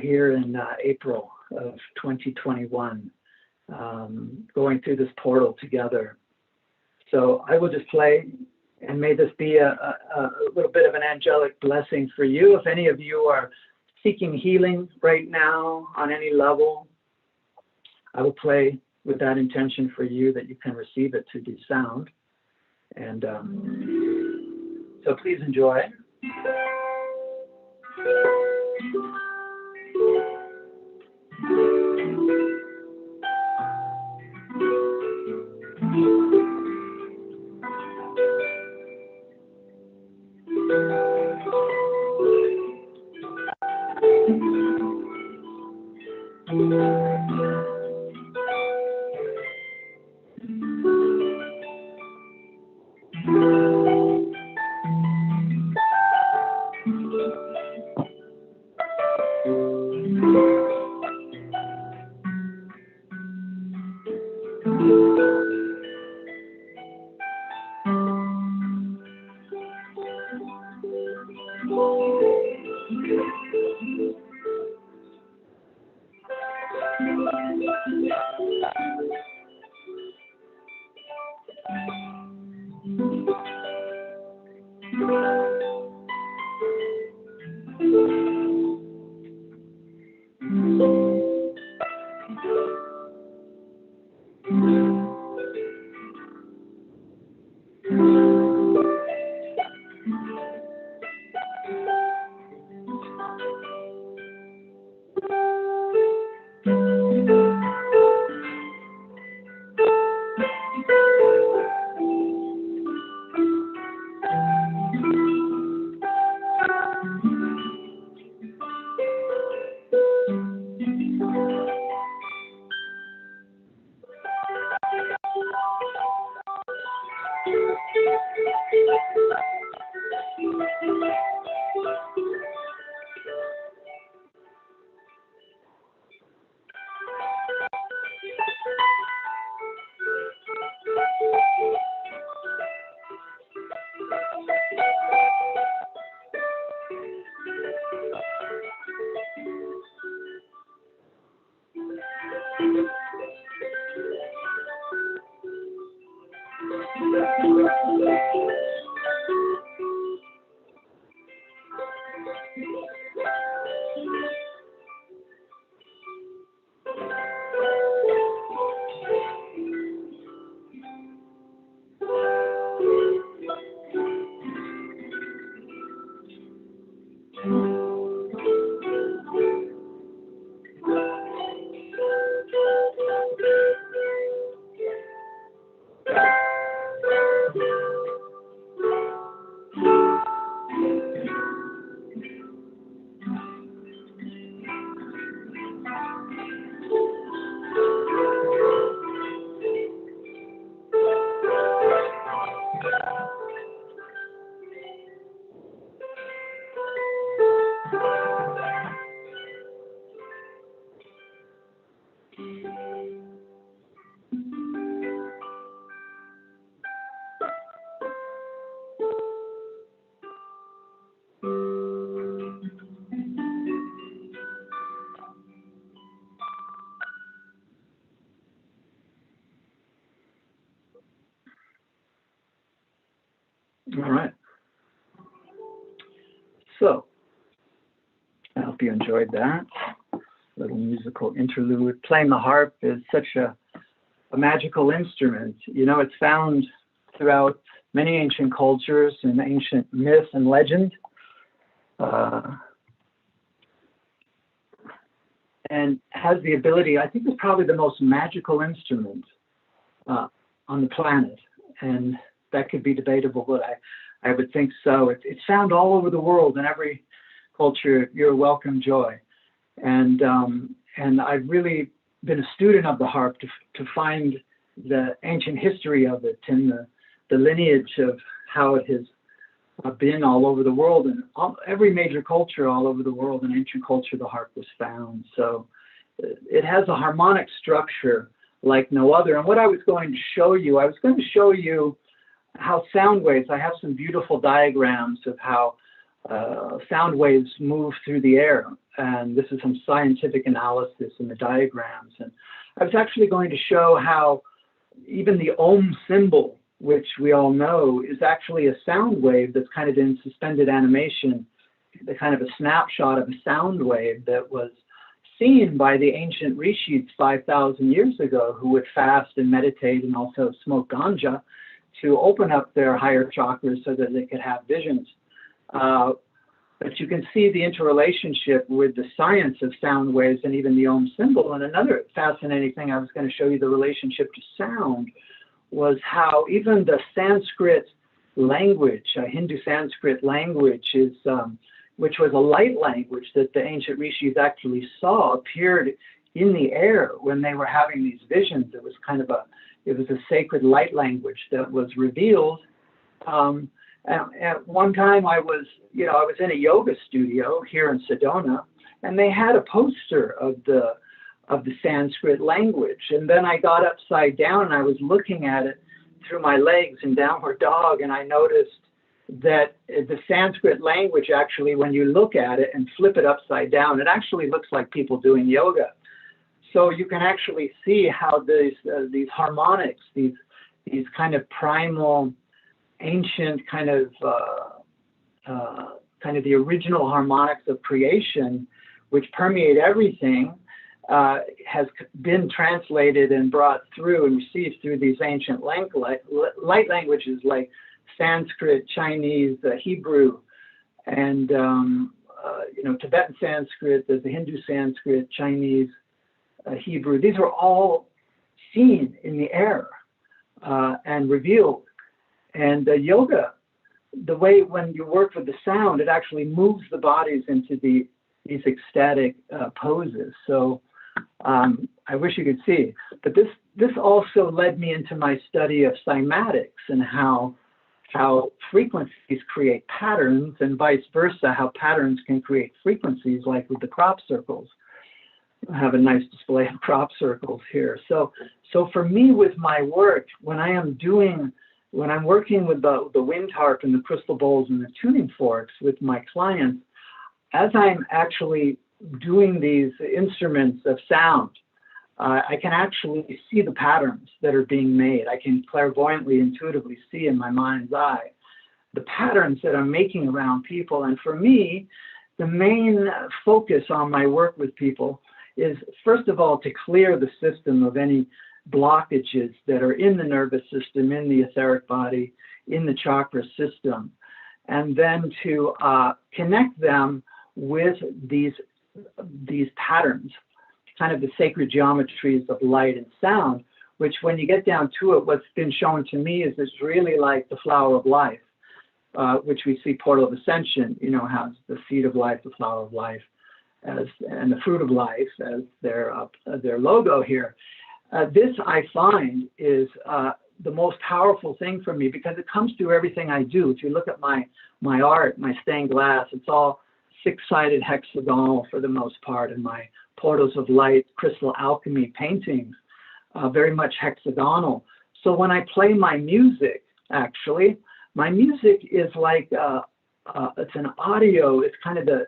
here in April of 2021, going through this portal together. So I will just play, and may this be a little bit of an angelic blessing for you. If any of you are seeking healing right now on any level, I will play with that intention for you that you can receive it through the sound. And so please enjoy. All right. So, I hope you enjoyed that little musical interlude. Playing the harp is such a magical instrument. You know, it's found throughout many ancient cultures and ancient myth and legend. And has the ability, I think it's probably the most magical instrument on the planet. And that could be debatable, but I would think so. It's found all over the world in every culture. You're a welcome joy. And I've really been a student of the harp to find the ancient history of it and the lineage of how it has been all over the world. And every major culture all over the world, in ancient culture, the harp was found. So it has a harmonic structure like no other. And what I was going to show you, how sound waves, I have some beautiful diagrams of how sound waves move through the air. And this is some scientific analysis in the diagrams. And I was actually going to show how even the Om symbol, which we all know, is actually a sound wave that's kind of in suspended animation, the kind of a snapshot of a sound wave that was seen by the ancient rishis 5,000 years ago, who would fast and meditate and also smoke ganja to open up their higher chakras so that they could have visions. But you can see the interrelationship with the science of sound waves and even the Om symbol. And another fascinating thing I was going to show you, the relationship to sound, was how even the Sanskrit language, Hindu Sanskrit language, which was a light language that the ancient rishis actually saw, appeared in the air when they were having these visions. It was kind of it was a sacred light language that was revealed. At one time I was in a yoga studio here in Sedona, and they had a poster of the Sanskrit language. And then I got upside down and I was looking at it through my legs in downward dog, and I noticed that the Sanskrit language actually, when you look at it and flip it upside down, it actually looks like people doing yoga. So you can actually see how these harmonics, these kind of primal, ancient kind of the original harmonics of creation, which permeate everything, has been translated and brought through and received through these ancient light languages like Sanskrit, Chinese, Hebrew, and Tibetan Sanskrit. There's the Hindu Sanskrit, Chinese, Hebrew. These are all seen in the air and revealed. And yoga, the way when you work with the sound, it actually moves the bodies into these ecstatic poses. So I wish you could see. But this also led me into my study of cymatics and how frequencies create patterns, and vice versa, how patterns can create frequencies, like with the crop circles. I have a nice display of crop circles here. So for me, with my work, when I'm working with the wind harp and the crystal bowls and the tuning forks with my clients, as I'm actually doing these instruments of sound, I can actually see the patterns that are being made. I can clairvoyantly, intuitively see in my mind's eye the patterns that I'm making around people. And for me, the main focus on my work with people is, first of all, to clear the system of any blockages that are in the nervous system, in the etheric body, in the chakra system, and then to connect them with these patterns, kind of the sacred geometries of light and sound, which when you get down to it, what's been shown to me is it's really like the flower of life, which we see Portal of Ascension, has the seed of life, the flower of life, and the fruit of life as their logo here. This I find is the most powerful thing for me, because it comes through everything I do. If you look at my art, my stained glass, it's all six-sided hexagonal for the most part, and my portals of light, crystal alchemy paintings, very much hexagonal. So when I play my music, actually, my music is like, it's an audio, it's kind of the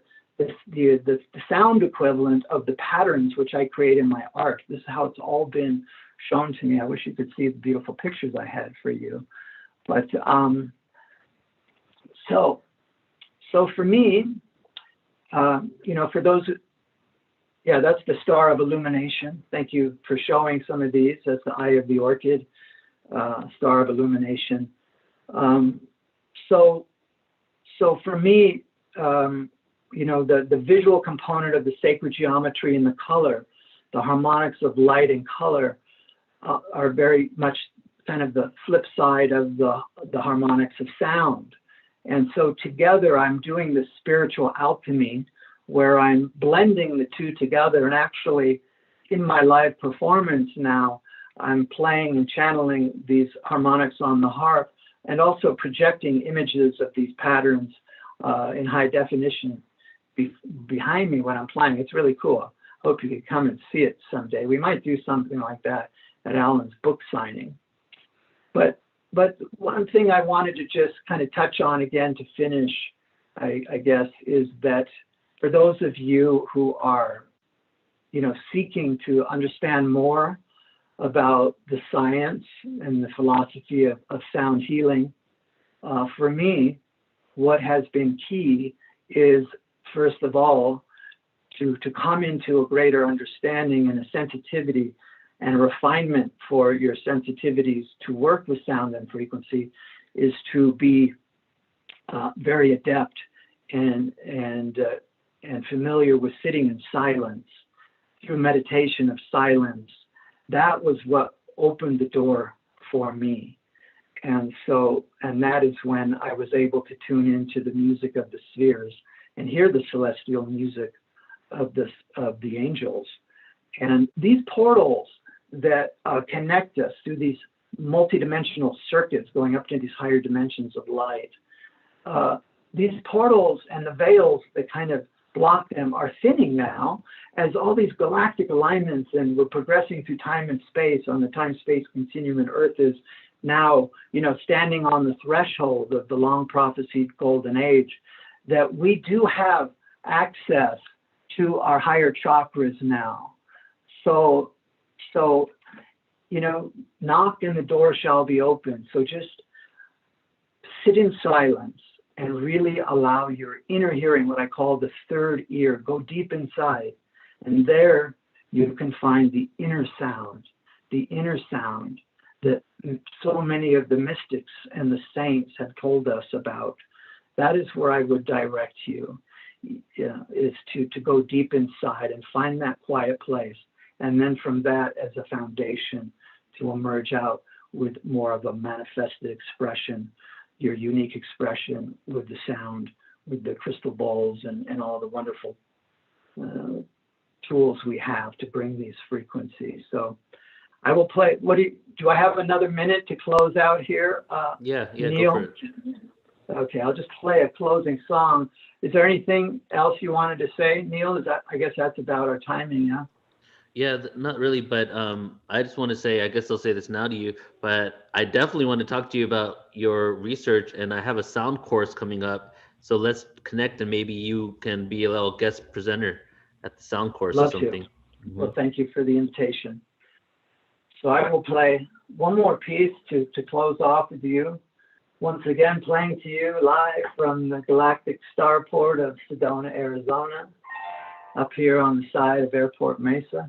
sound equivalent of the patterns which I create in my art. This is how it's all been shown to me. I wish you could see the beautiful pictures I had for you. But so for me, for those, that's the Star of Illumination. Thank you for showing some of these. That's the Eye of the Orchid, Star of Illumination. So for me, the visual component of the sacred geometry and the color, the harmonics of light and color, are very much kind of the flip side of the harmonics of sound. And so together I'm doing this spiritual alchemy where I'm blending the two together. And actually in my live performance now, I'm playing and channeling these harmonics on the harp and also projecting images of these patterns in high definition behind me when I'm playing. It's really cool. Hope you could come and see it someday. We might do something like that at Alan's book signing. But one thing I wanted to just kind of touch on again to finish, I guess, is that for those of you who are, seeking to understand more about the science and the philosophy of sound healing, for me, what has been key is, first of all, to come into a greater understanding and a sensitivity and a refinement for your sensitivities to work with sound and frequency, is to be very adept and familiar with sitting in silence, through meditation of silence. That was what opened the door for me. And that is when I was able to tune into the music of the spheres and hear the celestial music of the angels. And these portals that connect us through these multidimensional circuits going up to these higher dimensions of light, these portals and the veils that kind of block them are thinning now as all these galactic alignments, and we're progressing through time and space on the time-space continuum, and Earth is now, standing on the threshold of the long prophesied golden age, that we do have access to our higher chakras now. So, knock and the door shall be open. So just sit in silence and really allow your inner hearing, what I call the third ear, go deep inside. And there you can find the inner sound that so many of the mystics and the saints have told us about. That is where I would direct you, is to go deep inside and find that quiet place. And then from that as a foundation to emerge out with more of a manifested expression, your unique expression with the sound, with the crystal bowls and all the wonderful tools we have to bring these frequencies. So I will play. Do I have another minute to close out here? Yeah, Neil? go for it. Okay, I'll just play a closing song. Is there anything else you wanted to say, Neil? I guess that's about our timing, yeah? Yeah, not really, but I just want to say, I guess I'll say this now to you, but I definitely want to talk to you about your research, and I have a sound course coming up. So let's connect, and maybe you can be a little guest presenter at the sound course Love or something. to. Well, thank you for the invitation. So I will play one more piece to close off with you. Once again, playing to you live from the galactic starport of Sedona, Arizona, up here on the side of Airport Mesa.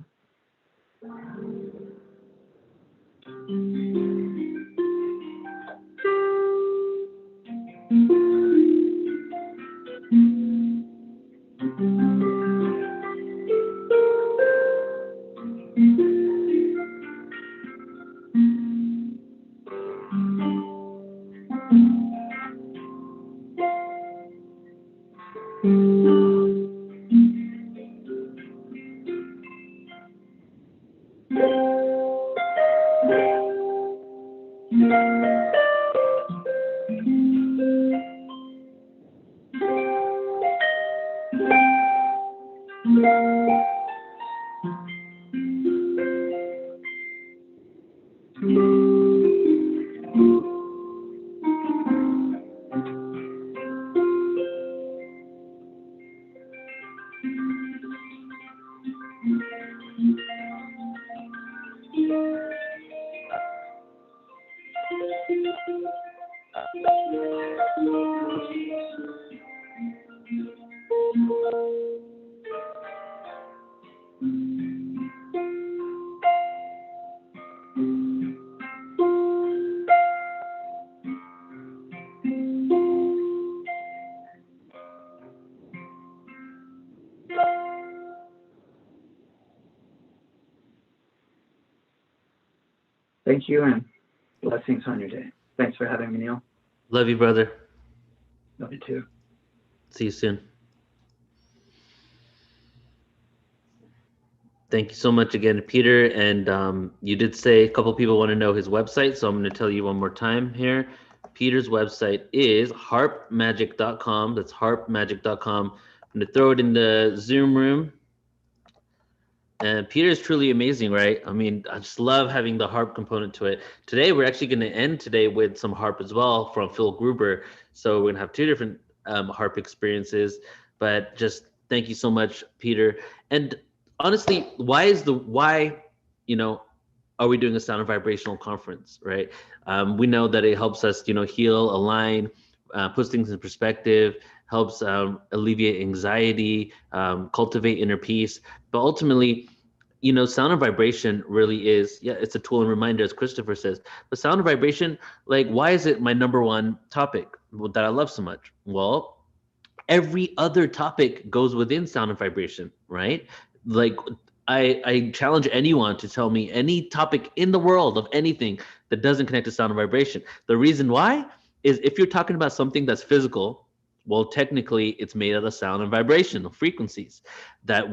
Thank you, and blessings on your day. Thanks for having me, Neil. Love you, brother. Love you too. See you soon. Thank you so much again, Peter. And you did say a couple people want to know his website, so I'm going to tell you one more time here. Peter's website is harpmagic.com. That's harpmagic.com. I'm going to throw it in the Zoom room. And Peter is truly amazing, right? I mean, I just love having the harp component to it. Today, we're actually going to end today with some harp as well from Phil Gruber. So we're going to have two different harp experiences. But just thank you so much, Peter. And honestly, why are we doing a sound and vibrational conference, right? We know that it helps us, heal, align, puts things in perspective, helps alleviate anxiety, cultivate inner peace. But ultimately, sound and vibration really is, it's a tool and reminder, as Christopher says. But sound and vibration, why is it my number one topic that I love so much? Well, every other topic goes within sound and vibration, right? I challenge anyone to tell me any topic in the world of anything that doesn't connect to sound and vibration. The reason why is if you're talking about something that's physical, well, technically it's made out of sound and vibration, of frequencies that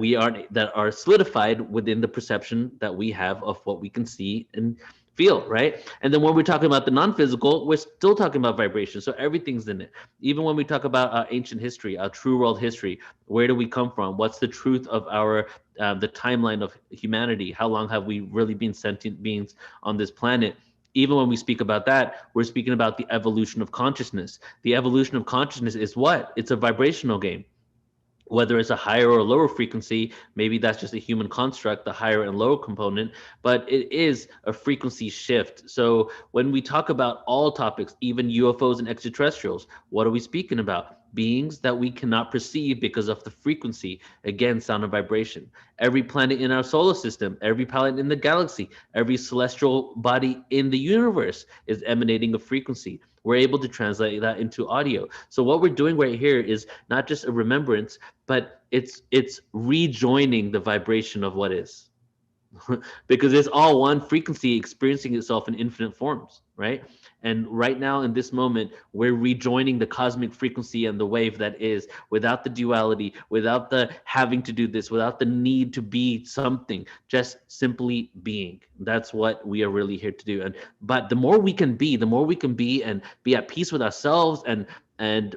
are solidified within the perception that we have of what we can see and feel, right? And then when we're talking about the non-physical, we're still talking about vibration. So everything's in it. Even when we talk about our ancient history, our true world history, where do we come from? What's the truth of our the timeline of humanity? How long have we really been sentient beings on this planet? Even when we speak about that, we're speaking about the evolution of consciousness. The evolution of consciousness is what? It's a vibrational game. Whether it's a higher or lower frequency, maybe that's just a human construct, the higher and lower component, but it is a frequency shift. So when we talk about all topics, even UFOs and extraterrestrials, what are we speaking about? Beings that we cannot perceive because of the frequency, again, sound and vibration. Every planet in our solar system, every planet in the galaxy, every celestial body in the universe is emanating a frequency. We're able to translate that into audio. So what we're doing right here is not just a remembrance, but it's rejoining the vibration of what is. Because it's all one frequency experiencing itself in infinite forms, right? And right now in this moment, we're rejoining the cosmic frequency and the wave that is, without the duality, without the having to do this, without the need to be something, just simply being. That's what we are really here to do. And but the more we can be, and be at peace with ourselves, and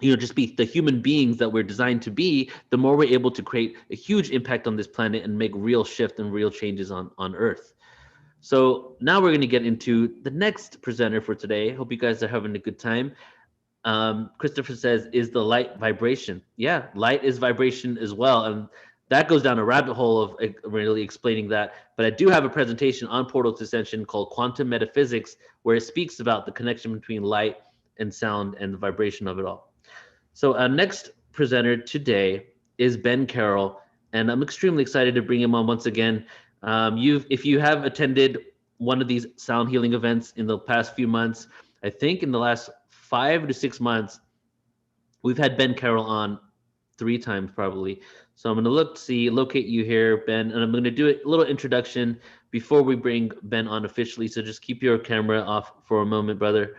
just be the human beings that we're designed to be, the more we're able to create a huge impact on this planet and make real shift and real changes on Earth. So now we're going to get into the next presenter for today. Hope you guys are having a good time. Christopher says, is the light vibration? Yeah, light is vibration as well. And that goes down a rabbit hole of really explaining that. But I do have a presentation on Portal to Ascension called Quantum Metaphysics, where it speaks about the connection between light and sound and the vibration of it all. So our next presenter today is Ben Carroll, and I'm extremely excited to bring him on once again. If you have attended one of these sound healing events in the past few months, I think in the last 5 to 6 months, we've had Ben Carroll on 3 times probably. So I'm going to locate you here, Ben, and I'm going to do a little introduction before we bring Ben on officially. So just keep your camera off for a moment, brother.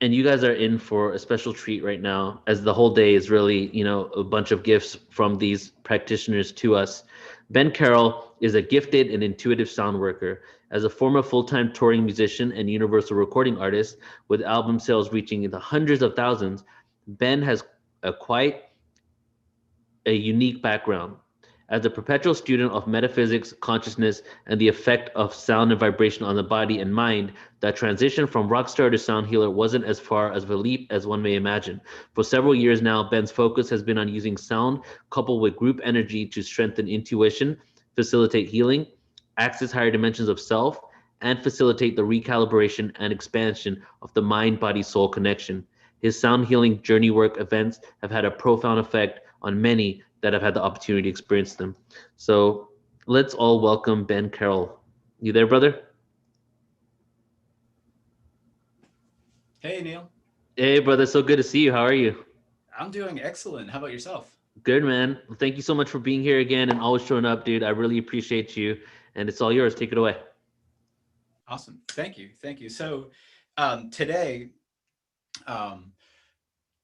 And you guys are in for a special treat right now, as the whole day is really, a bunch of gifts from these practitioners to us. Ben Carroll is a gifted and intuitive sound worker. As a former full-time touring musician and universal recording artist with album sales reaching into hundreds of thousands, Ben has quite a unique background. As a perpetual student of metaphysics, consciousness, and the effect of sound and vibration on the body and mind, that transition from rock star to sound healer wasn't as far as of a leap as one may imagine. For several years now, Ben's focus has been on using sound coupled with group energy to strengthen intuition, facilitate healing, access higher dimensions of self, and facilitate the recalibration and expansion of the mind-body-soul connection. His sound healing journey work events have had a profound effect on many that have had the opportunity to experience them. So let's all welcome Ben Carroll. You there, brother? Hey, Neil. Hey, brother. So good to see you. How are you? I'm doing excellent. How about yourself? Good, man. Thank you so much for being here again and always showing up, dude. I really appreciate you. And it's all yours. Take it away. Awesome. Thank you. Thank you. So today,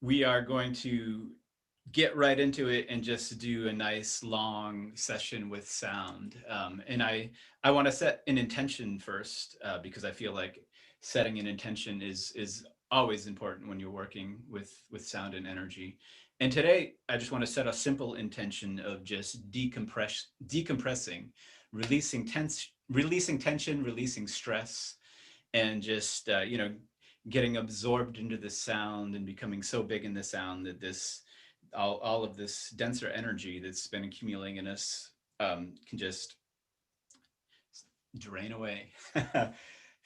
we are going to get right into it and just do a nice long session with sound. And I want to set an intention first because I feel like setting an intention is always important when you're working with sound and energy. And today, I just want to set a simple intention of just decompressing, releasing tension, releasing stress, and just getting absorbed into the sound and becoming so big in the sound that all of this denser energy that's been accumulating in us can just drain away.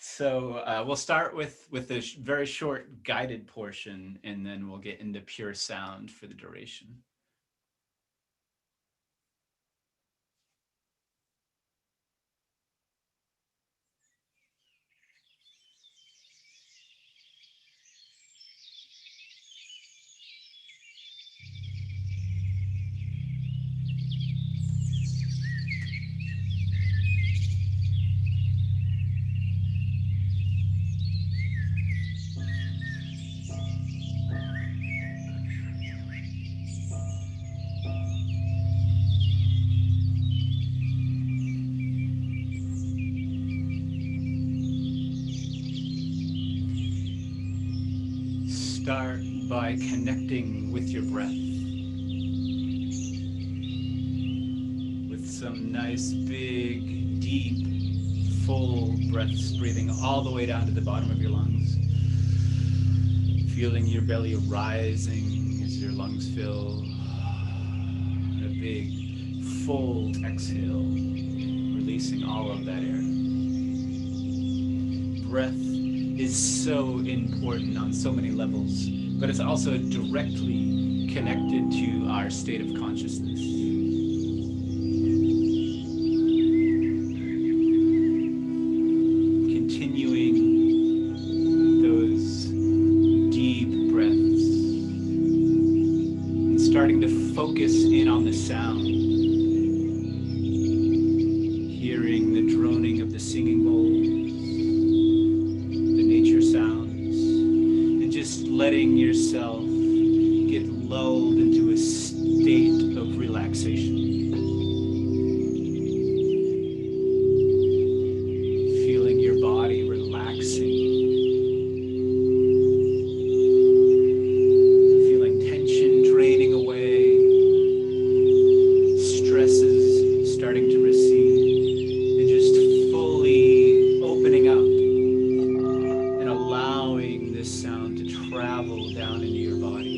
So we'll start with a very short guided portion, and then we'll get into pure sound for the duration. start by connecting with your breath. With some nice, big, deep, full breaths, breathing all the way down to the bottom of your lungs. Feeling your belly rising as your lungs fill. A big, full exhale, releasing all of that air. Breath is so important on so many levels, but it's also directly connected to our state of consciousness. Continuing those deep breaths and starting to focus in on the sound. Hearing the droning of the singing bowls, the nature sounds, and just letting yourself get lulled into a state of relaxation. Feeling your body relaxing. Feeling tension draining away. Stresses starting to recede. And just fully opening up and allowing this sound to travel down into your body.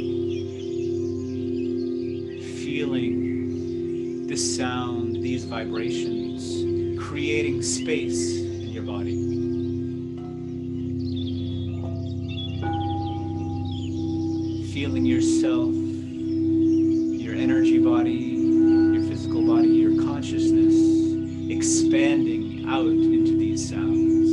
Feeling this sound, these vibrations, creating space in your body. Feeling yourself, your energy body, your physical body, your consciousness expanding out into these sounds.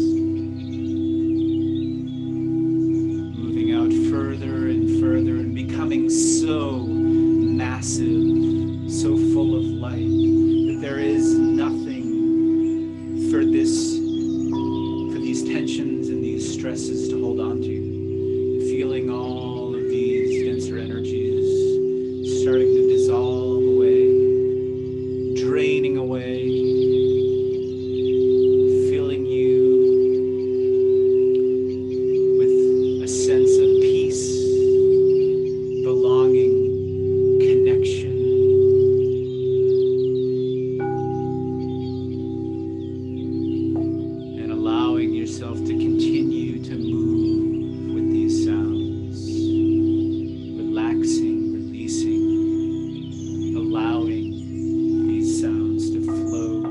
Moving out further and further and becoming so massive, so full of light, that there is nothing for these tensions and these stresses to hold on to. Feeling all of these denser energies starting to dissolve away, draining away, filling you with a sense of peace, belonging, connection. And allowing yourself to continue to move with these sounds, relaxing, releasing, allowing these sounds to flow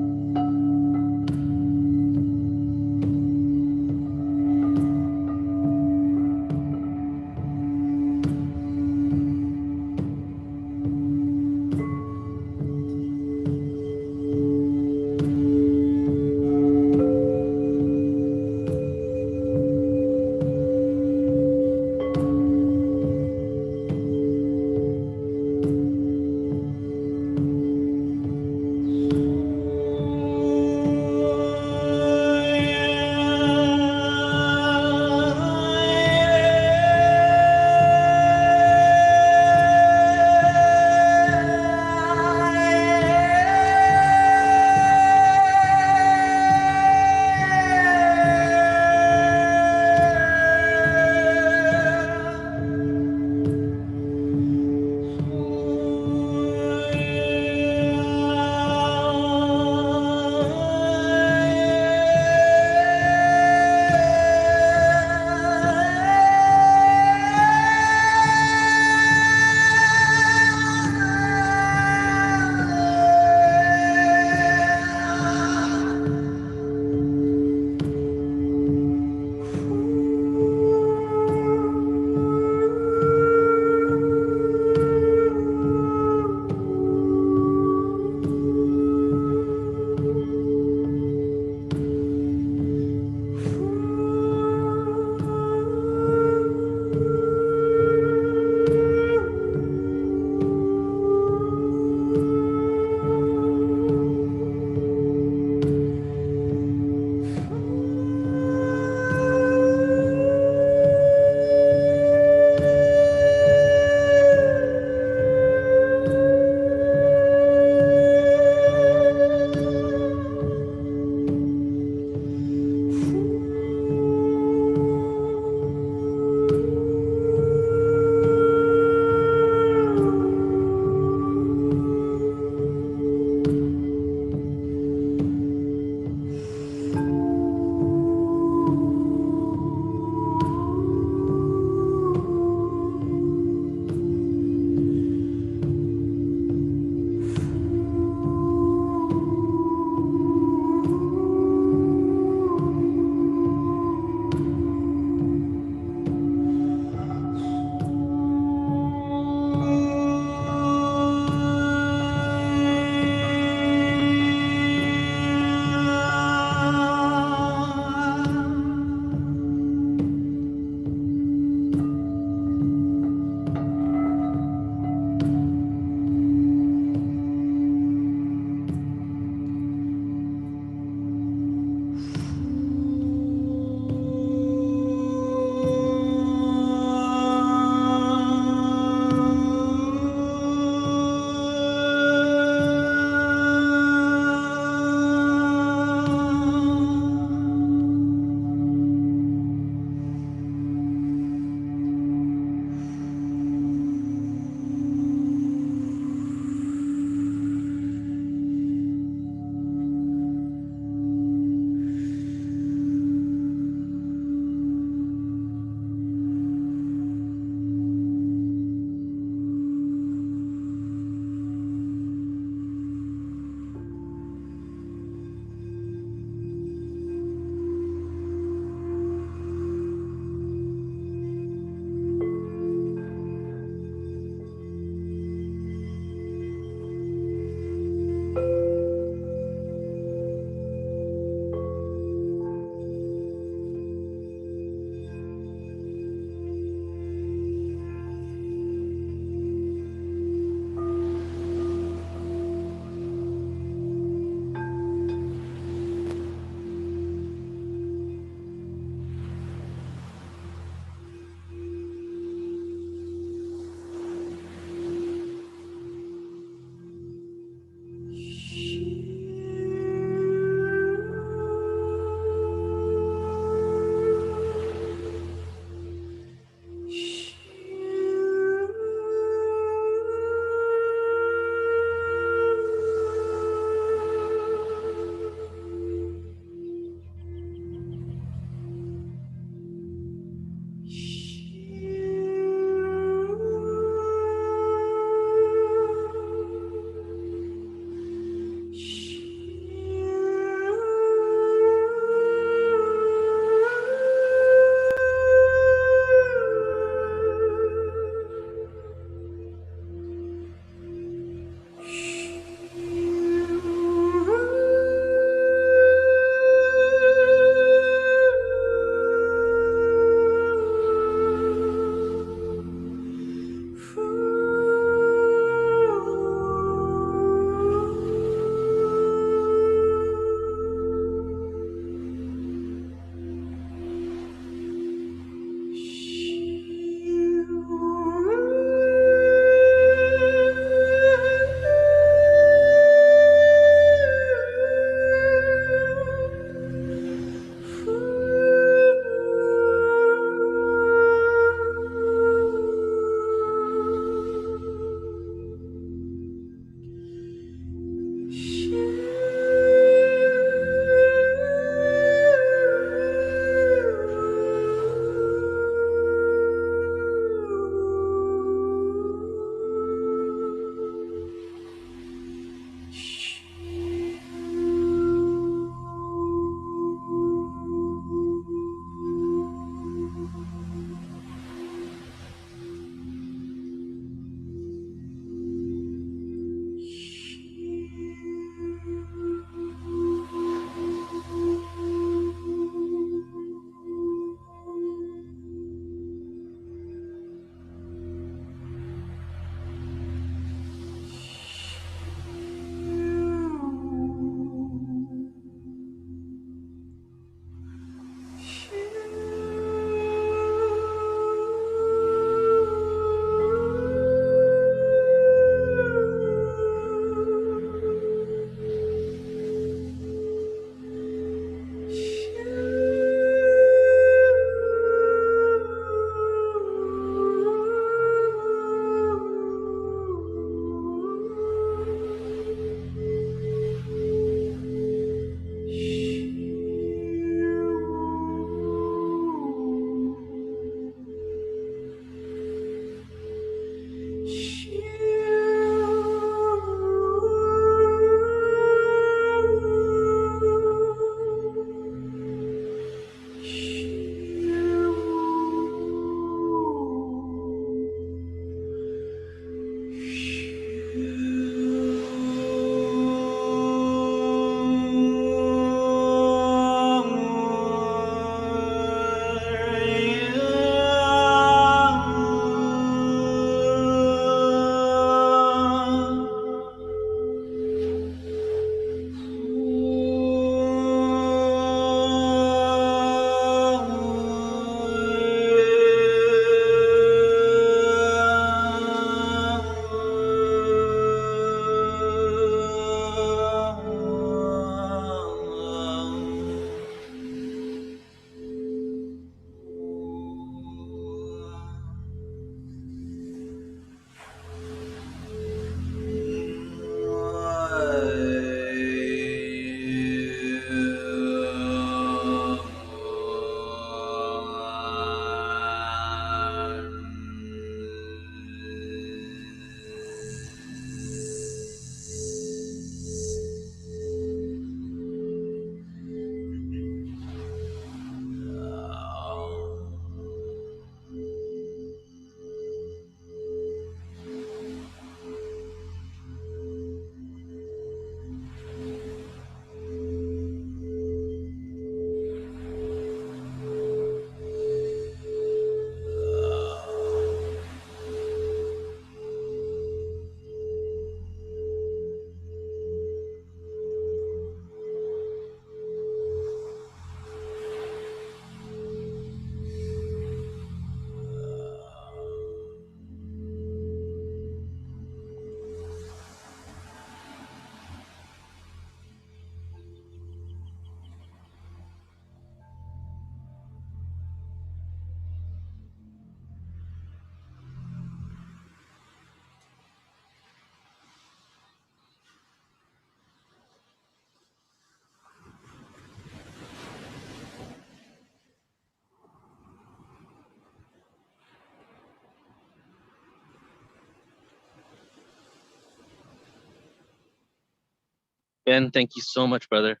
Ben, thank you so much, brother.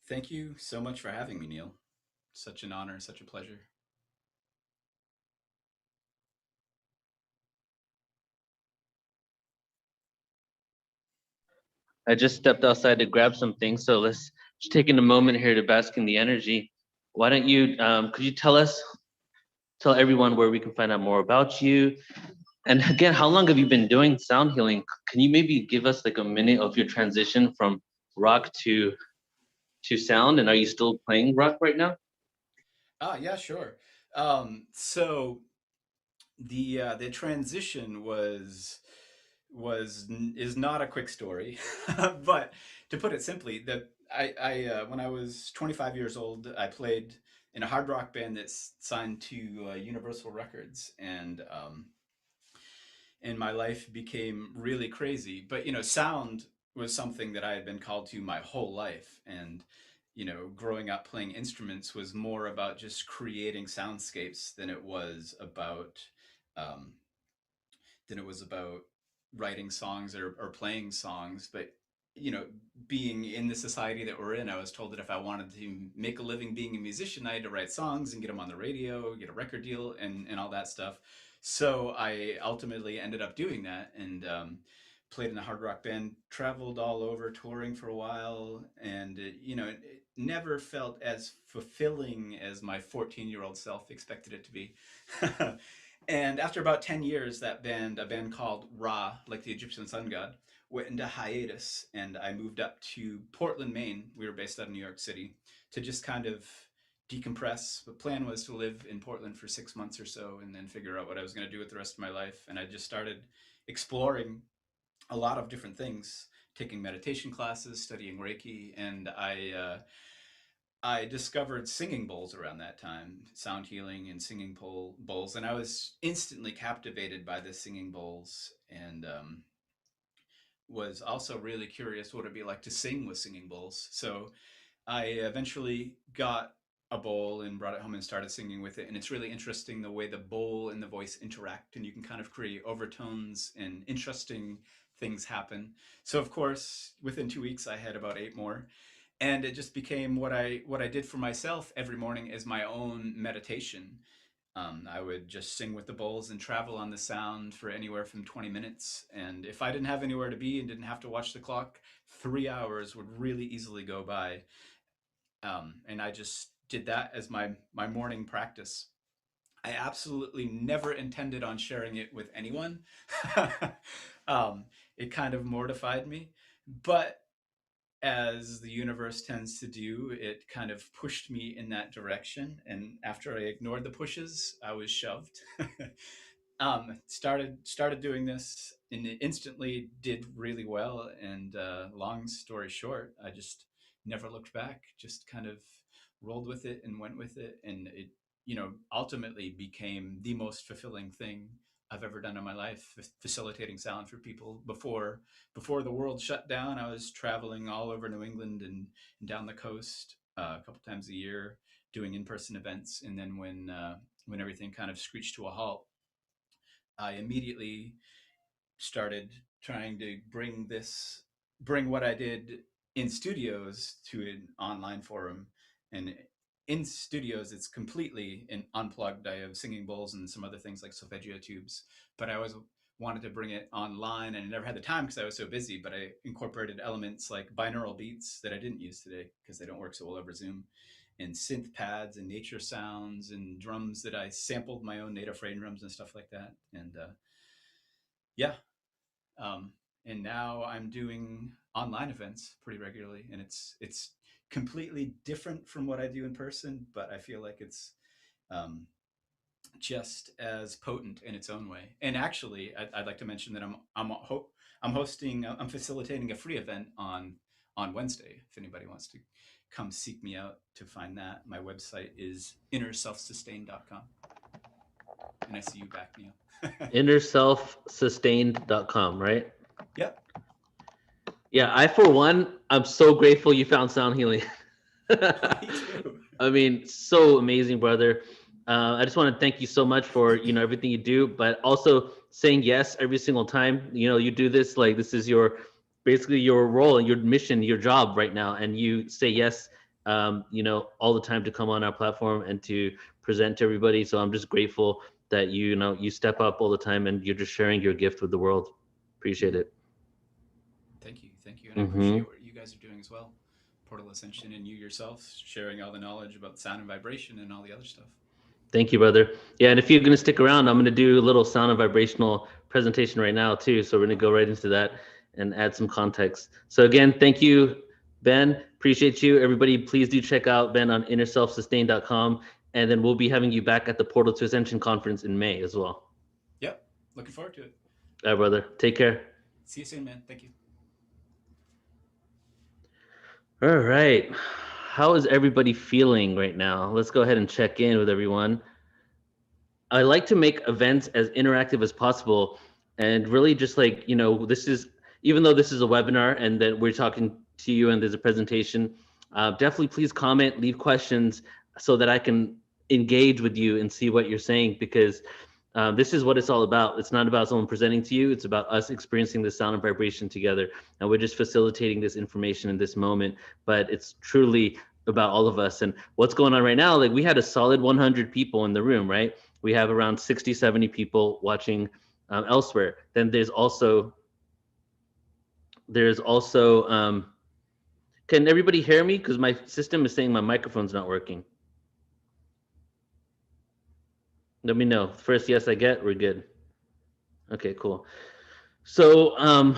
Thank you so much for having me, Neil. Such an honor, such a pleasure. I just stepped outside to grab some things, so let's just taking a moment here to bask in the energy. Why don't you, could you tell everyone where we can find out more about you? And again, how long have you been doing sound healing? Can you maybe give us like a minute of your transition from rock to sound? And are you still playing rock right now? Yeah, sure. So the transition is not a quick story, but to put it simply, that I when I was 25 years old, I played in a hard rock band that's signed to Universal Records, and my life became really crazy. But sound was something that I had been called to my whole life, and growing up playing instruments was more about just creating soundscapes than it was about um, writing songs or playing songs. But being in the society that we're in, I was told that if I wanted to make a living being a musician, I had to write songs and get them on the radio, get a record deal, and all that stuff. So I ultimately ended up doing that, and played in a hard rock band, traveled all over touring for a while, and it never felt as fulfilling as my 14-year-old self expected it to be. And after about 10 years, a band called Ra, like the Egyptian sun god, went into hiatus, and I moved up to Portland, Maine. We were based out of New York City, to just kind of decompress. The plan was to live in Portland for 6 months or so and then figure out what I was going to do with the rest of my life. And I just started exploring a lot of different things, taking meditation classes, studying Reiki, and I discovered singing bowls around that time, sound healing and singing bowls, and I was instantly captivated by the singing bowls, and was also really curious what it'd be like to sing with singing bowls. So I eventually got a bowl and brought it home and started singing with it. And it's really interesting the way the bowl and the voice interact, and you can kind of create overtones and interesting things happen. So of course, within 2 weeks, I had about 8 more. And it just became what I did for myself every morning as my own meditation. I would just sing with the bowls and travel on the sound for anywhere from 20 minutes. And if I didn't have anywhere to be and didn't have to watch the clock, 3 hours would really easily go by. And I just did that as my morning practice. I absolutely never intended on sharing it with anyone. It kind of mortified me, but as the universe tends to do, it kind of pushed me in that direction. And after I ignored the pushes, I was shoved. Started doing this, and it instantly did really well. And long story short, I just never looked back. Just kind of rolled with it and went with it, and it ultimately became the most fulfilling thing I've ever done in my life, facilitating sound for people. Before the world shut down, I was traveling all over New England and down the coast a couple times a year, doing in-person events. And then when everything kind of screeched to a halt, I immediately started trying to bring what I did in studios to an online forum. And in studios, it's completely unplugged. I have singing bowls and some other things like solfeggio tubes, but I always wanted to bring it online, and I never had the time because I was so busy. But I incorporated elements like binaural beats that I didn't use today because they don't work so well over Zoom, and synth pads and nature sounds and drums that I sampled my own native frame drums and stuff like that. And yeah, and now I'm doing online events pretty regularly, and it's completely different from what I do in person, but I feel like it's um, just as potent in its own way. And actually, I'd like to mention that I'm facilitating a free event on Wednesday. If anybody wants to come seek me out to find that, my website is innerselfsustain.com. And I see you back, Neil. Innerselfsustained.com, right? Yep. Yeah, I for one, I'm so grateful you found sound healing. Me too. I mean, so amazing, brother. I just want to thank you so much for everything you do, but also saying yes every single time. You know, you do this, like this is your basically your role and your mission, your job right now, and you say yes, you know, all the time to come on our platform and to present to everybody. So I'm just grateful that you know you step up all the time and you're just sharing your gift with the world. Appreciate it. Thank you, and I appreciate what you guys are doing as well. Portal Ascension and you yourself sharing all the knowledge about sound and vibration and all the other stuff. Thank you, brother. Yeah, and if you're gonna stick around, I'm gonna do a little sound and vibrational presentation right now too. So we're gonna go right into that and add some context. So again, thank you, Ben. Appreciate you. Everybody, please do check out Ben on innerselfsustain.com. And then we'll be having you back at the Portal to Ascension conference in May as well. Yep, looking forward to it. All right, brother. Take care. See you soon, man. Thank you. All right. How is everybody feeling right now? Let's go ahead and check in with everyone. I like to make events as interactive as possible, and really just like, you know, this is, even though this is a webinar and that we're talking to you and there's a presentation, definitely please comment, leave questions so that I can engage with you and see what you're saying, because this is what it's all about. It's not about someone presenting to you. It's about us experiencing the sound and vibration together. And we're just facilitating this information in this moment, but it's truly about all of us. And what's going on right now, like we had a solid 100 people in the room, right? We have around 60, 70 people watching elsewhere. Then there's also, can everybody hear me? Because my system is saying my microphone's not working. Let me know. First, yes, I get, we're good. Okay, cool. So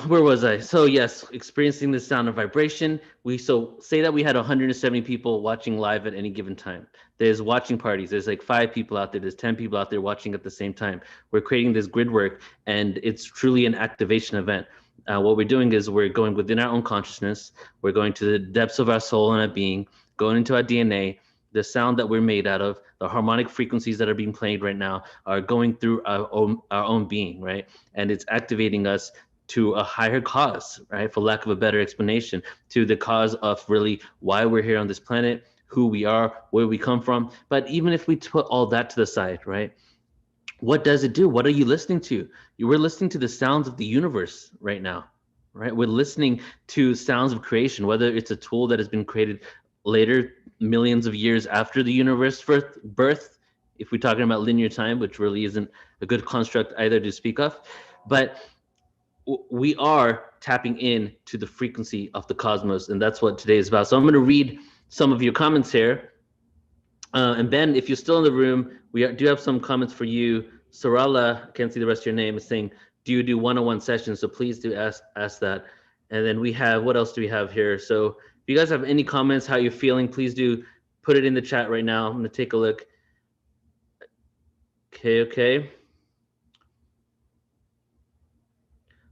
where was I? So yes, experiencing the sound of vibration. So say that we had 170 people watching live at any given time. There's watching parties. There's like 5 people out there. There's 10 people out there watching at the same time. We're creating this grid work, and it's truly an activation event. What we're doing is we're going within our own consciousness. We're going to the depths of our soul and our being, going into our DNA. The sound that we're made out of, the harmonic frequencies that are being played right now are going through our own being, right? And it's activating us to a higher cause, right? For lack of a better explanation, to the cause of really why we're here on this planet, who we are, where we come from. But even if we put all that to the side, right? What does it do? What are you listening to? You were listening to the sounds of the universe right now, right? We're listening to sounds of creation, whether it's a tool that has been created later, millions of years after the universe birth, if we're talking about linear time, which really isn't a good construct either to speak of, but we are tapping in to the frequency of the cosmos, and that's what today is about. So I'm going to read some of your comments here. And Ben, if you're still in the room, we do have some comments for you. Sarala, can't see the rest of your name, is saying, do you do one-on-one sessions? So please do ask that. And then we have, what else do we have here? So if you guys have any comments, how you're feeling, please do put it in the chat right now. I'm going to take a look. Okay.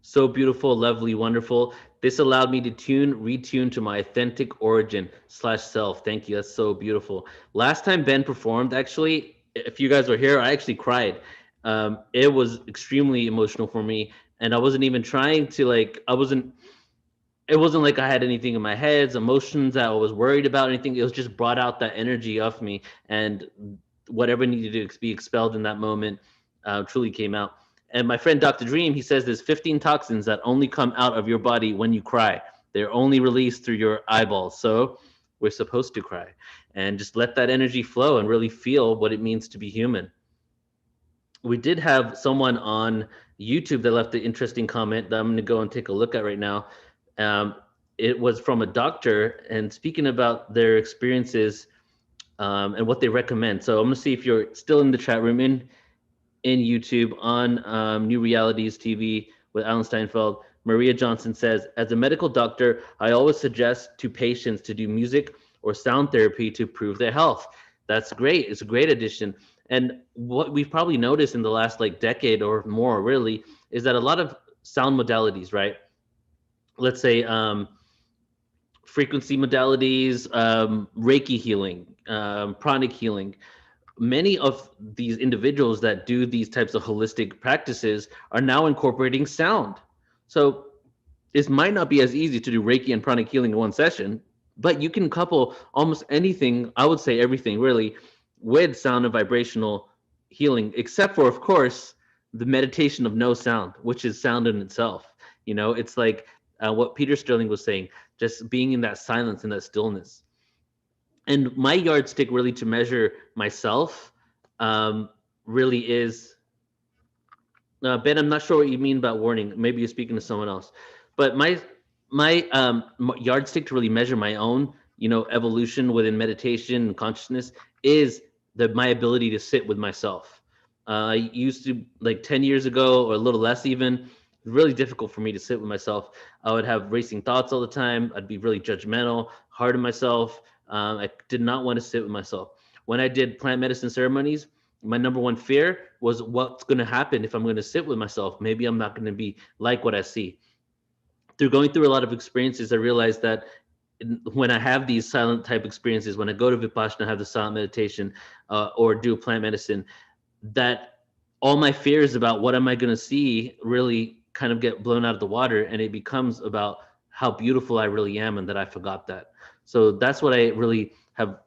So beautiful, lovely, wonderful. This allowed me to retune to my authentic origin / self. Thank you. That's so beautiful. Last time Ben performed, actually, if you guys were here, I actually cried. It was extremely emotional for me. And I wasn't even trying to it wasn't like I had anything in my head, emotions that I was worried about, anything. It was just brought out that energy of me, and whatever needed to be expelled in that moment truly came out. And my friend Dr. Dream, he says there's 15 toxins that only come out of your body when you cry. They're only released through your eyeballs. So we're supposed to cry and just let that energy flow and really feel what it means to be human. We did have someone on YouTube that left an interesting comment that I'm going to go and take a look at right now. It was from a doctor and speaking about their experiences and what they recommend. So I'm going to see if you're still in the chat room in YouTube on New Realities TV with Alan Steinfeld. Maria Johnson says, as a medical doctor, I always suggest to patients to do music or sound therapy to improve their health. That's great. It's a great addition. And what we've probably noticed in the last decade or more really is that a lot of sound modalities, right? Let's say frequency modalities, Reiki healing, pranic healing. Many of these individuals that do these types of holistic practices are now incorporating sound. So this might not be as easy to do Reiki and pranic healing in one session, but you can couple almost anything, I would say everything really, with sound and vibrational healing, except for, of course, the meditation of no sound, which is sound in itself. It's like what Peter Sterling was saying, just being in that silence and that stillness. And my yardstick really to measure myself really is, Ben, I'm not sure what you mean about warning. Maybe you're speaking to someone else. But my yardstick to really measure my own, evolution within meditation and consciousness is my ability to sit with myself. I used to, like 10 years ago or a little less even, really difficult for me to sit with myself. I would have racing thoughts all the time. I'd be really judgmental, hard on myself. I did not want to sit with myself. When I did plant medicine ceremonies, my number one fear was what's going to happen if I'm going to sit with myself. Maybe I'm not going to be like what I see. Through going through a lot of experiences, I realized that when I have these silent type experiences, when I go to Vipassana, have the silent meditation, or do plant medicine, that all my fears about what am I going to see really kind of get blown out of the water, and it becomes about how beautiful I really am, and that I forgot that. So that's what I really have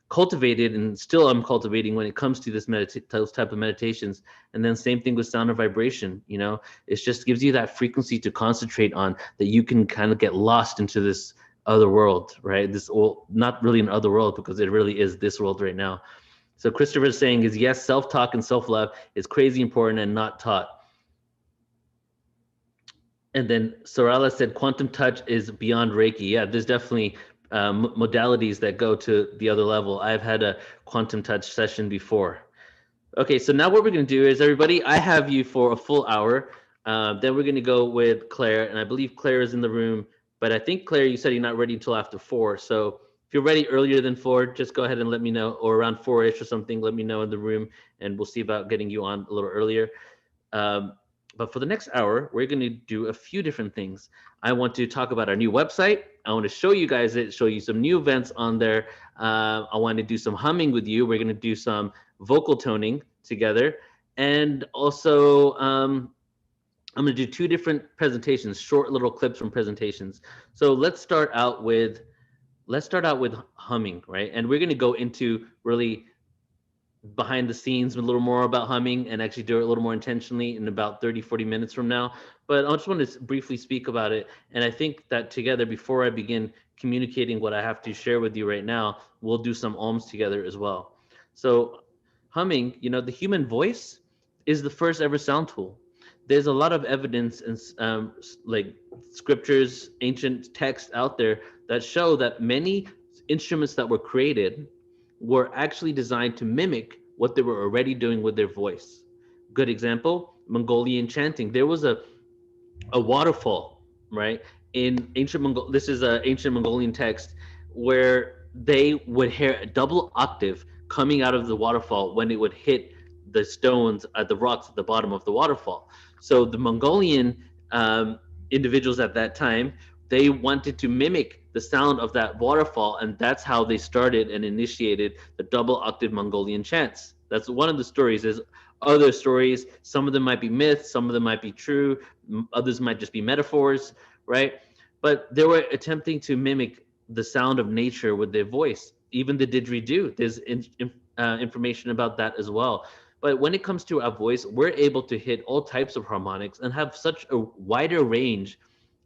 cultivated, and still I'm cultivating when it comes to those type of meditations. And then same thing with sound or vibration. It just gives you that frequency to concentrate on, that you can kind of get lost into this other world, right? Not really an other world, because it really is this world right now. So Christopher's saying is, yes, self-talk and self-love is crazy important and not taught. And then Sorala said quantum touch is beyond Reiki. Yeah, there's definitely modalities that go to the other level. I've had a quantum touch session before. Okay, so now what we're going to do is, everybody, I have you for a full hour. Then we're going to go with Claire, and I believe Claire is in the room. But I think, Claire, you said you're not ready until after 4. So if you're ready earlier than 4, just go ahead and let me know, or around 4-ish or something, let me know in the room, and we'll see about getting you on a little earlier. But for the next hour, we're going to do a few different things. I want to talk about our new website. I want to show you guys it, show you some new events on there. I want to do some humming with you. We're going to do some vocal toning together. And also, I'm going to do 2 different presentations, short little clips from presentations. So let's start out with humming, right? And we're going to go into really behind the scenes a little more about humming, and actually do it a little more intentionally in about 30-40 minutes from now. But I just want to briefly speak about it. And I think that together, before I begin communicating what I have to share with you right now, we'll do some ohms together as well. So humming, the human voice is the first ever sound tool. There's a lot of evidence and like scriptures, ancient texts out there that show that many instruments that were created were actually designed to mimic what they were already doing with their voice. Good example, Mongolian chanting. There was a waterfall, right? In ancient this is an ancient Mongolian text where they would hear a double octave coming out of the waterfall when it would hit the stones at the rocks at the bottom of the waterfall. So the Mongolian individuals at that time, they wanted to mimic the sound of that waterfall, and that's how they started and initiated the double octave Mongolian chants. That's one of the stories. There's other stories. Some of them might be myths, some of them might be true, others might just be metaphors, right? But they were attempting to mimic the sound of nature with their voice. Even the didgeridoo, there's information about that as well. But when it comes to our voice, we're able to hit all types of harmonics and have such a wider range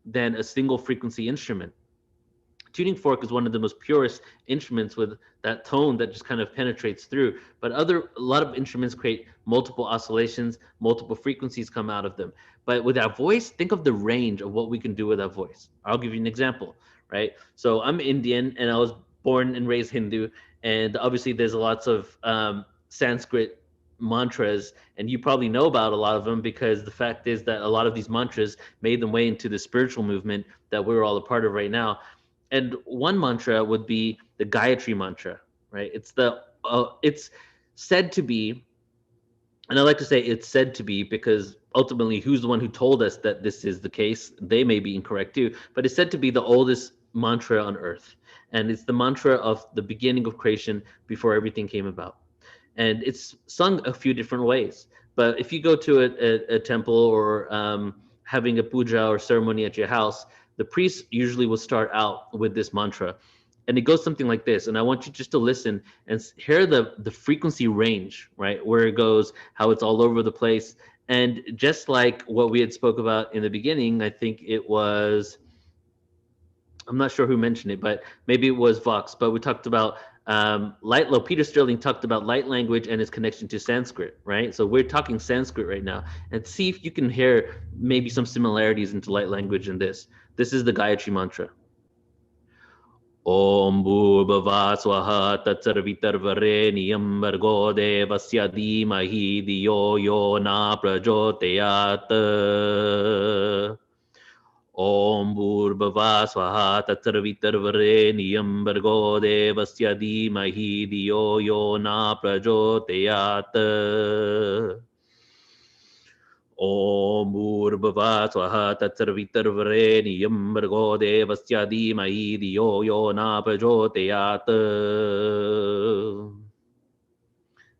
than a single frequency instrument. Tuning fork is one of the most purest instruments with that tone that just kind of penetrates through. But a lot of instruments create multiple oscillations, multiple frequencies come out of them. But with our voice, think of the range of what we can do with our voice. I'll give you an example, right? So I'm Indian, and I was born and raised Hindu. And obviously there's lots of Sanskrit mantras, and you probably know about a lot of them, because the fact is that a lot of these mantras made their way into the spiritual movement that we're all a part of right now. And one mantra would be the Gayatri mantra, right? It's said to be, and I like to say it's said to be, because ultimately, who's the one who told us that this is the case? They may be incorrect too, but it's said to be the oldest mantra on earth. And it's the mantra of the beginning of creation before everything came about. And it's sung a few different ways. But if you go to a temple, or having a puja or ceremony at your house, the priest usually will start out with this mantra. And it goes something like this. And I want you just to listen and hear the frequency range, right? Where it goes, how it's all over the place. And just like what we had spoke about in the beginning, I think it was, I'm not sure who mentioned it, but maybe it was Vox, but we talked about Peter Sterling talked about light language and its connection to Sanskrit, right? So we're talking Sanskrit right now, and see if you can hear maybe some similarities into light language in this. This is the Gayatri mantra. Om Bhurбhava Swaha Tatsarvitarvarenyam Bhargo Devasya Dhimahi Dhiyo Yo Na Prachodayat. Om Bhurбhava Swaha Tatsarvitarvarenyam Bhargo Devasya Dhimahi Dhiyo Yo Na Prachodayat. Om Bhurбhava Swaha Tatsarvitarvarenyam Bhargo Devasya Dhimahi Dhiyo Yo Na Prachodayat.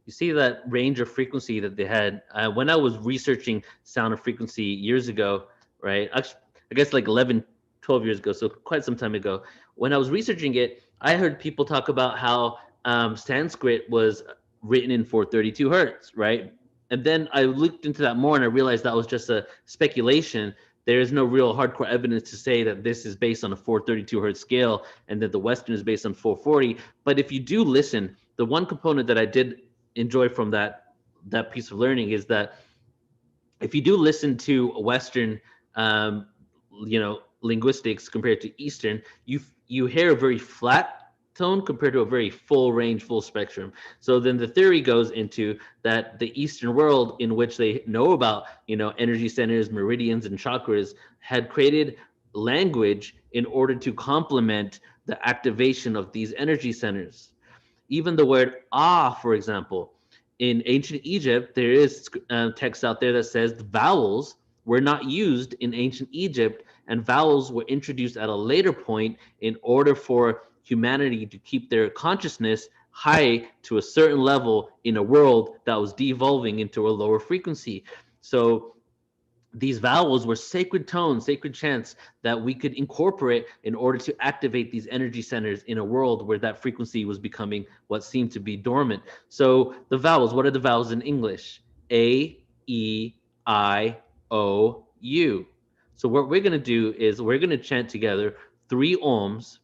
You see that range of frequency that they had. When I was researching sound and frequency years ago, right? Actually, I guess like 11, 12 years ago, so quite some time ago. When I was researching it, I heard people talk about how Sanskrit was written in 432 hertz, right? And then I looked into that more and I realized that was just a speculation. There is no real hardcore evidence to say that this is based on a 432 hertz scale and that the Western is based on 440. But if you do listen, the one component that I did enjoy from that piece of learning is that if you do listen to Western, linguistics compared to Eastern, you hear a very flat tone compared to a very full range, full spectrum. So then the theory goes into that the Eastern world, in which they know about, energy centers, meridians, and chakras, had created language in order to complement the activation of these energy centers. Even the word for example, in ancient Egypt, there is text out there that says the vowels were not used in ancient Egypt, and vowels were introduced at a later point in order for humanity to keep their consciousness high to a certain level in a world that was devolving into a lower frequency. So these vowels were sacred tones, sacred chants that we could incorporate in order to activate these energy centers in a world where that frequency was becoming what seemed to be dormant. So the vowels, what are the vowels in English? A, E, I, O, U. So what we're going to do is we're going to chant together 3 ohms,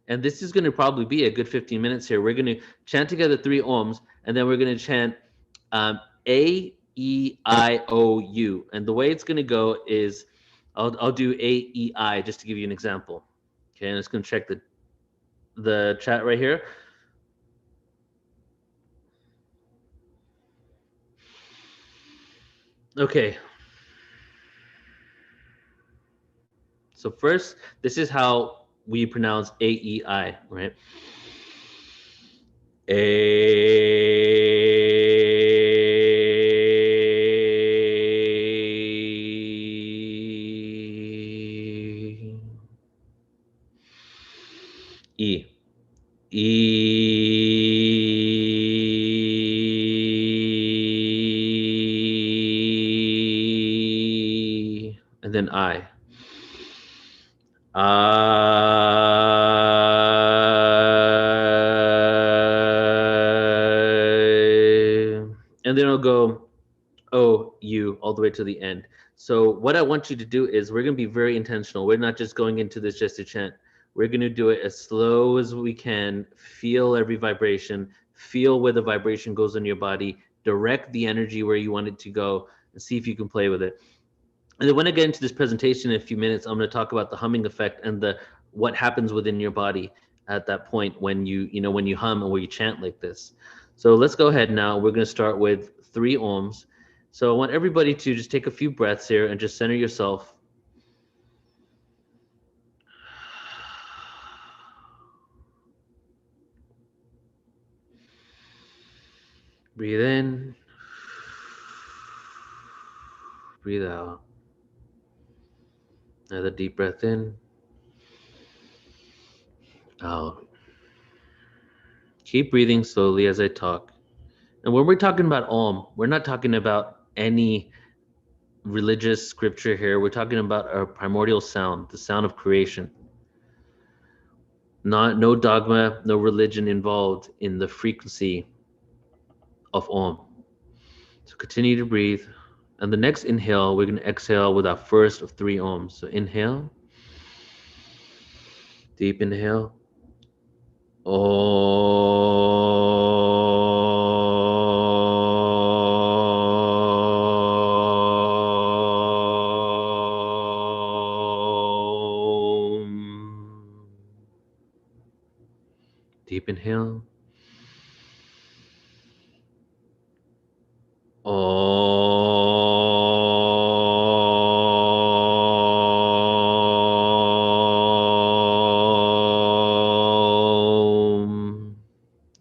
and this is going to probably be a good 15 minutes here. We're going to chant together 3 ohms, and then we're going to chant A, E, I, O, U. And the way it's going to go is I'll do A, E, I just to give you an example. Okay, and it's going to check the chat right here. Okay. So first, this is how we pronounce A, E, I, right? E. E. And then I. And then I'll go O, U, all the way to the end. So what I want you to do is we're going to be very intentional. We're not just going into this just to chant. We're going to do it as slow as we can. Feel every vibration. Feel where the vibration goes in your body. Direct the energy where you want it to go, and see if you can play with it. And then when I get into this presentation in a few minutes, I'm going to talk about the humming effect and what happens within your body at that point when you hum and when you chant like this. So let's go ahead now. We're going to start with 3 ohms. So I want everybody to just take a few breaths here and just center yourself. Breathe in. Breathe out. Another deep breath in. Out. Keep breathing slowly as I talk. And when we're talking about Om, we're not talking about any religious scripture here. We're talking about our primordial sound, the sound of creation. No dogma, no religion involved in the frequency of Om. So continue to breathe And the next inhale, we're going to exhale with our first of 3 ohms. So inhale, deep inhale. Deep inhale.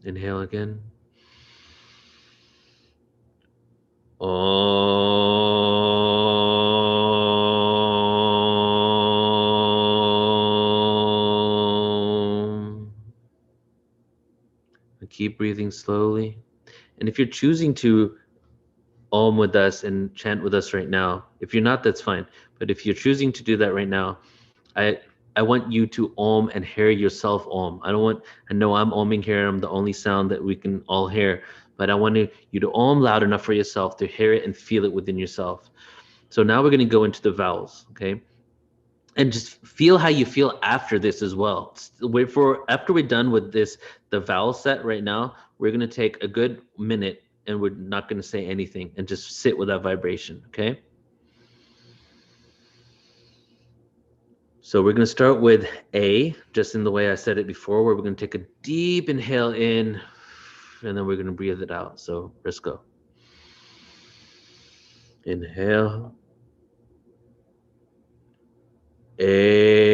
Inhale again. Keep breathing slowly. And if you're choosing to Om with us and chant with us right now, if you're not, that's fine. But if you're choosing to do that right now, I want you to Om and hear yourself Om. I know I'm Oming here. I'm the only sound that we can all hear. But I want you to Om loud enough for yourself to hear it and feel it within yourself. So now we're going to go into the vowels, okay? And just feel how you feel after this as well. After we're done with this, the vowel set right now, we're going to take a good minute and we're not going to say anything and just sit with that vibration, okay? So we're going to start with A, just in the way I said it before, where we're going to take a deep inhale in and then we're going to breathe it out. So let's go. Inhale. E.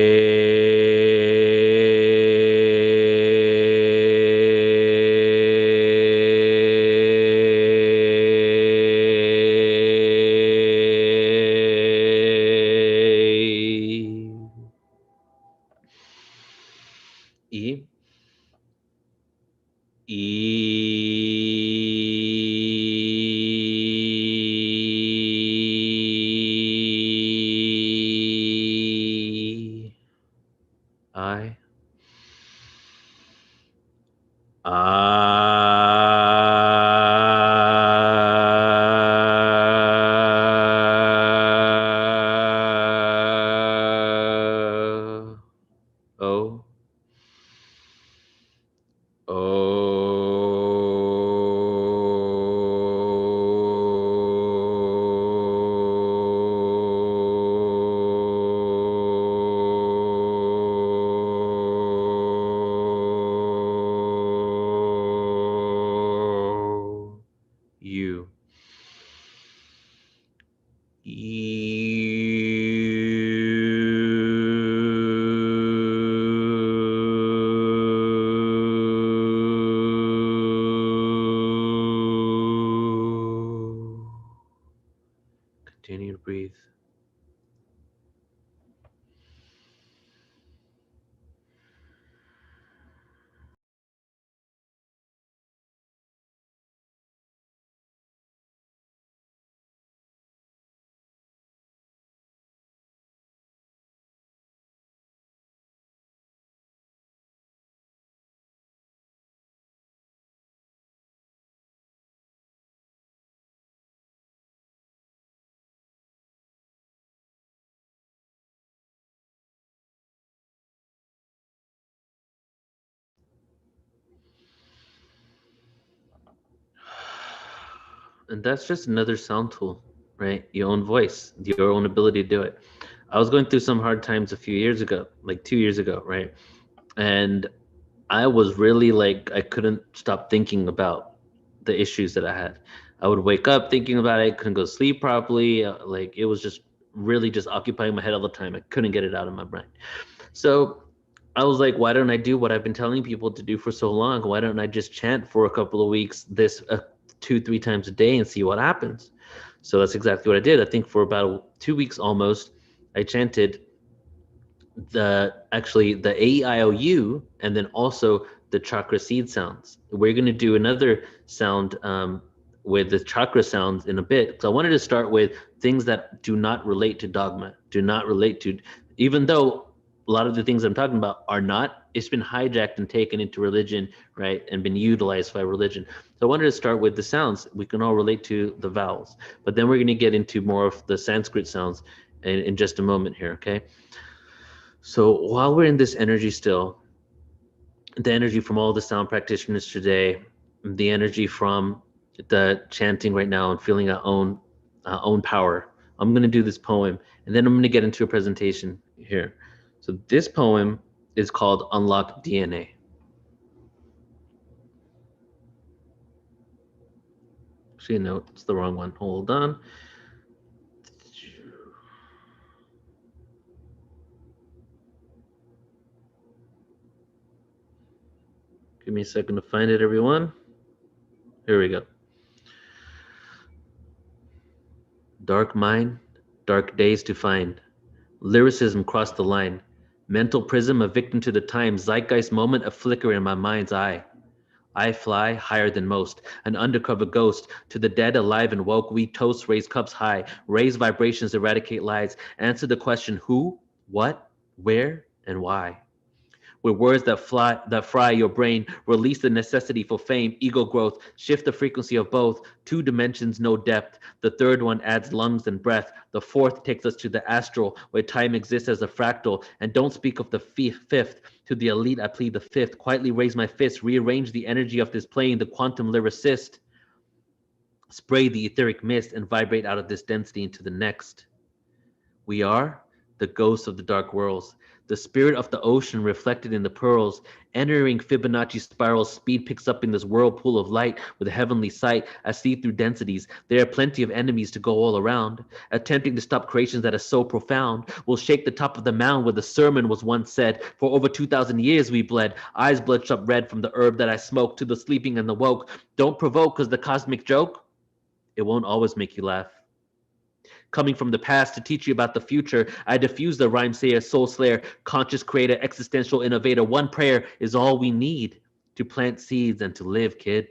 I. O. U. Continue to breathe. And that's just another sound tool, right? Your own voice, your own ability to do it. I was going through some hard times a few years ago, like 2 years ago, right? And I was really like, I couldn't stop thinking about the issues that I had. I would wake up thinking about it, couldn't go to sleep properly. Like it was just really just occupying my head all the time. I couldn't get it out of my brain. So I was like, why don't I do what I've been telling people to do for so long? Why don't I just chant for a couple of weeks, this 2-3 times a day, and see what happens? So that's exactly what I did. I think for about 2 weeks almost, I chanted the AEIOU and then also the chakra seed sounds. We're going to do another sound with the chakra sounds in a bit. So I wanted to start with things that do not relate to dogma, do not relate to, even though a lot of the things I'm talking about are not. It's been hijacked and taken into religion, right, and been utilized by religion. So I wanted to start with the sounds. We can all relate to the vowels, but then we're going to get into more of the Sanskrit sounds in just a moment here, okay? So while we're in this energy still, the energy from all the sound practitioners today, the energy from the chanting right now and feeling our own power, I'm going to do this poem, and then I'm going to get into a presentation here. So this poem is called Unlock DNA. Actually, no, it's the wrong one. Hold on. Give me a second to find it, everyone. Here we go. Dark mind, dark days to find. Lyricism crossed the line. Mental prism, a victim to the time. Zeitgeist moment, a flicker in my mind's eye. I fly higher than most, an undercover ghost. To the dead, alive and woke, we toast, raise cups high, raise vibrations, eradicate lies. Answer the question who, what, where, and why. With words that fry your brain, release the necessity for fame, ego growth, shift the frequency of both. 2 dimensions, no depth. The third one adds lungs and breath. The fourth takes us to the astral, where time exists as a fractal. And don't speak of the fifth. To the elite, I plead the fifth. Quietly raise my fist, rearrange the energy of this plane, the quantum lyricist. Spray the etheric mist and vibrate out of this density into the next. We are the ghosts of the dark worlds. The spirit of the ocean reflected in the pearls, entering Fibonacci spirals, speed picks up in this whirlpool of light with a heavenly sight. I see through densities. There are plenty of enemies to go all around, attempting to stop creations that are so profound. Will shake the top of the mound where the sermon was once said. For over 2,000 years we bled, eyes bloodshot red from the herb that I smoked to the sleeping and the woke. Don't provoke, cause the cosmic joke, it won't always make you laugh. Coming from the past to teach you about the future, I diffuse the rhyme sayer, soul slayer, conscious creator, existential innovator. One prayer is all we need to plant seeds and to live, kid.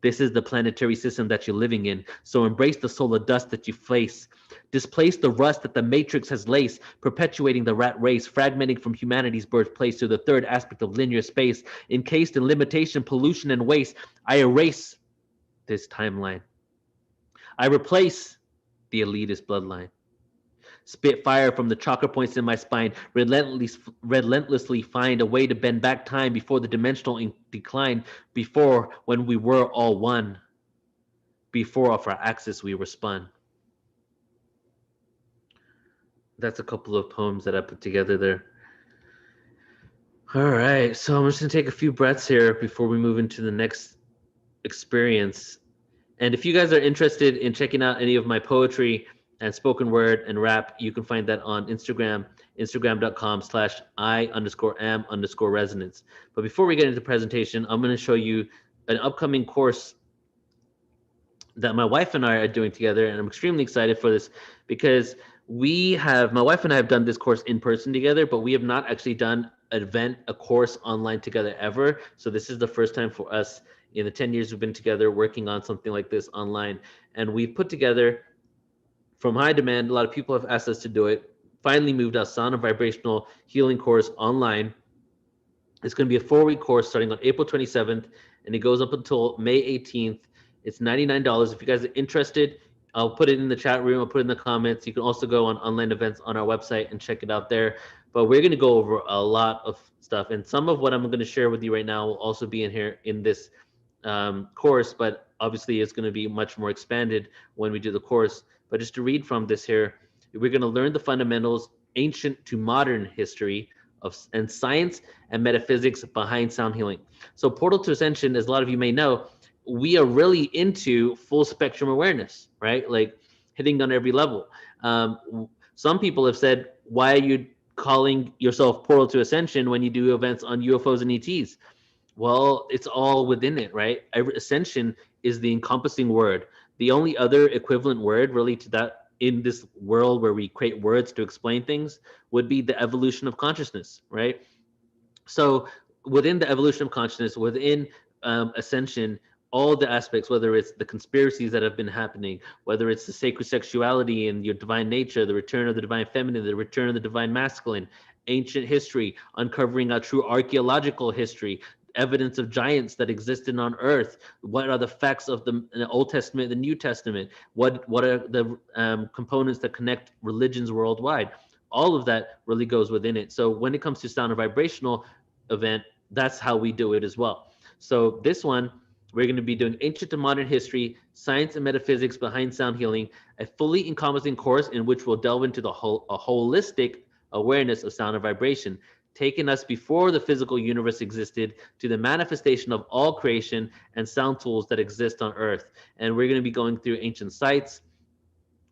This is the planetary system that you're living in, so embrace the solar dust that you face. Displace the rust that the matrix has laced, perpetuating the rat race, fragmenting from humanity's birthplace to the third aspect of linear space. Encased in limitation, pollution, and waste, I erase this timeline. I replace the elitist bloodline. Spit fire from the chakra points in my spine, relentlessly find a way to bend back time before the dimensional decline, before when we were all one, before off our axis we were spun. That's a couple of poems that I put together there. All right, so I'm just gonna take a few breaths here before we move into the next experience. And if you guys are interested in checking out any of my poetry and spoken word and rap, you can find that on Instagram, instagram.com/I_am_resonance. But before we get into the presentation, I'm going to show you an upcoming course that my wife and I are doing together. And I'm extremely excited for this because my wife and I have done this course in person together, but we have not actually done a course online together ever. So this is the first time for us in the 10 years we've been together working on something like this online. And we've put together, from high demand, a lot of people have asked us to do it, finally moved our sound and vibrational healing course online. It's going to be a 4-week course starting on April 27th, and it goes up until May 18th. It's $99. If you guys are interested, I'll put it in the chat room. I'll put it in the comments. You can also go on online events on our website and check it out there. But we're going to go over a lot of stuff, and some of what I'm going to share with you right now will also be in here in this course, but obviously it's going to be much more expanded when we do the course. But just to read from this here, we're going to learn the fundamentals, ancient to modern history and science and metaphysics behind sound healing. So Portal to Ascension, as a lot of you may know, we are really into full spectrum awareness, right? Like hitting on every level. Some people have said, why are you calling yourself Portal to Ascension when you do events on UFOs and ETs? Well, it's all within it, right? Ascension is the encompassing word. The only other equivalent word really to that in this world where we create words to explain things would be the evolution of consciousness, right? So within the evolution of consciousness, within ascension, all the aspects, whether it's the conspiracies that have been happening, whether it's the sacred sexuality and your divine nature, the return of the divine feminine, the return of the divine masculine, ancient history, uncovering a true archaeological history, evidence of giants that existed on Earth. What are the facts of the Old Testament, the New Testament? What are the components that connect religions worldwide? All of that really goes within it. So when it comes to sound and vibrational event, that's how we do it as well. So this one, we're going to be doing ancient to modern history, science and metaphysics behind sound healing, a fully encompassing course in which we'll delve into a holistic awareness of sound and vibration, taking us before the physical universe existed to the manifestation of all creation and sound tools that exist on Earth. And we're going to be going through ancient sites,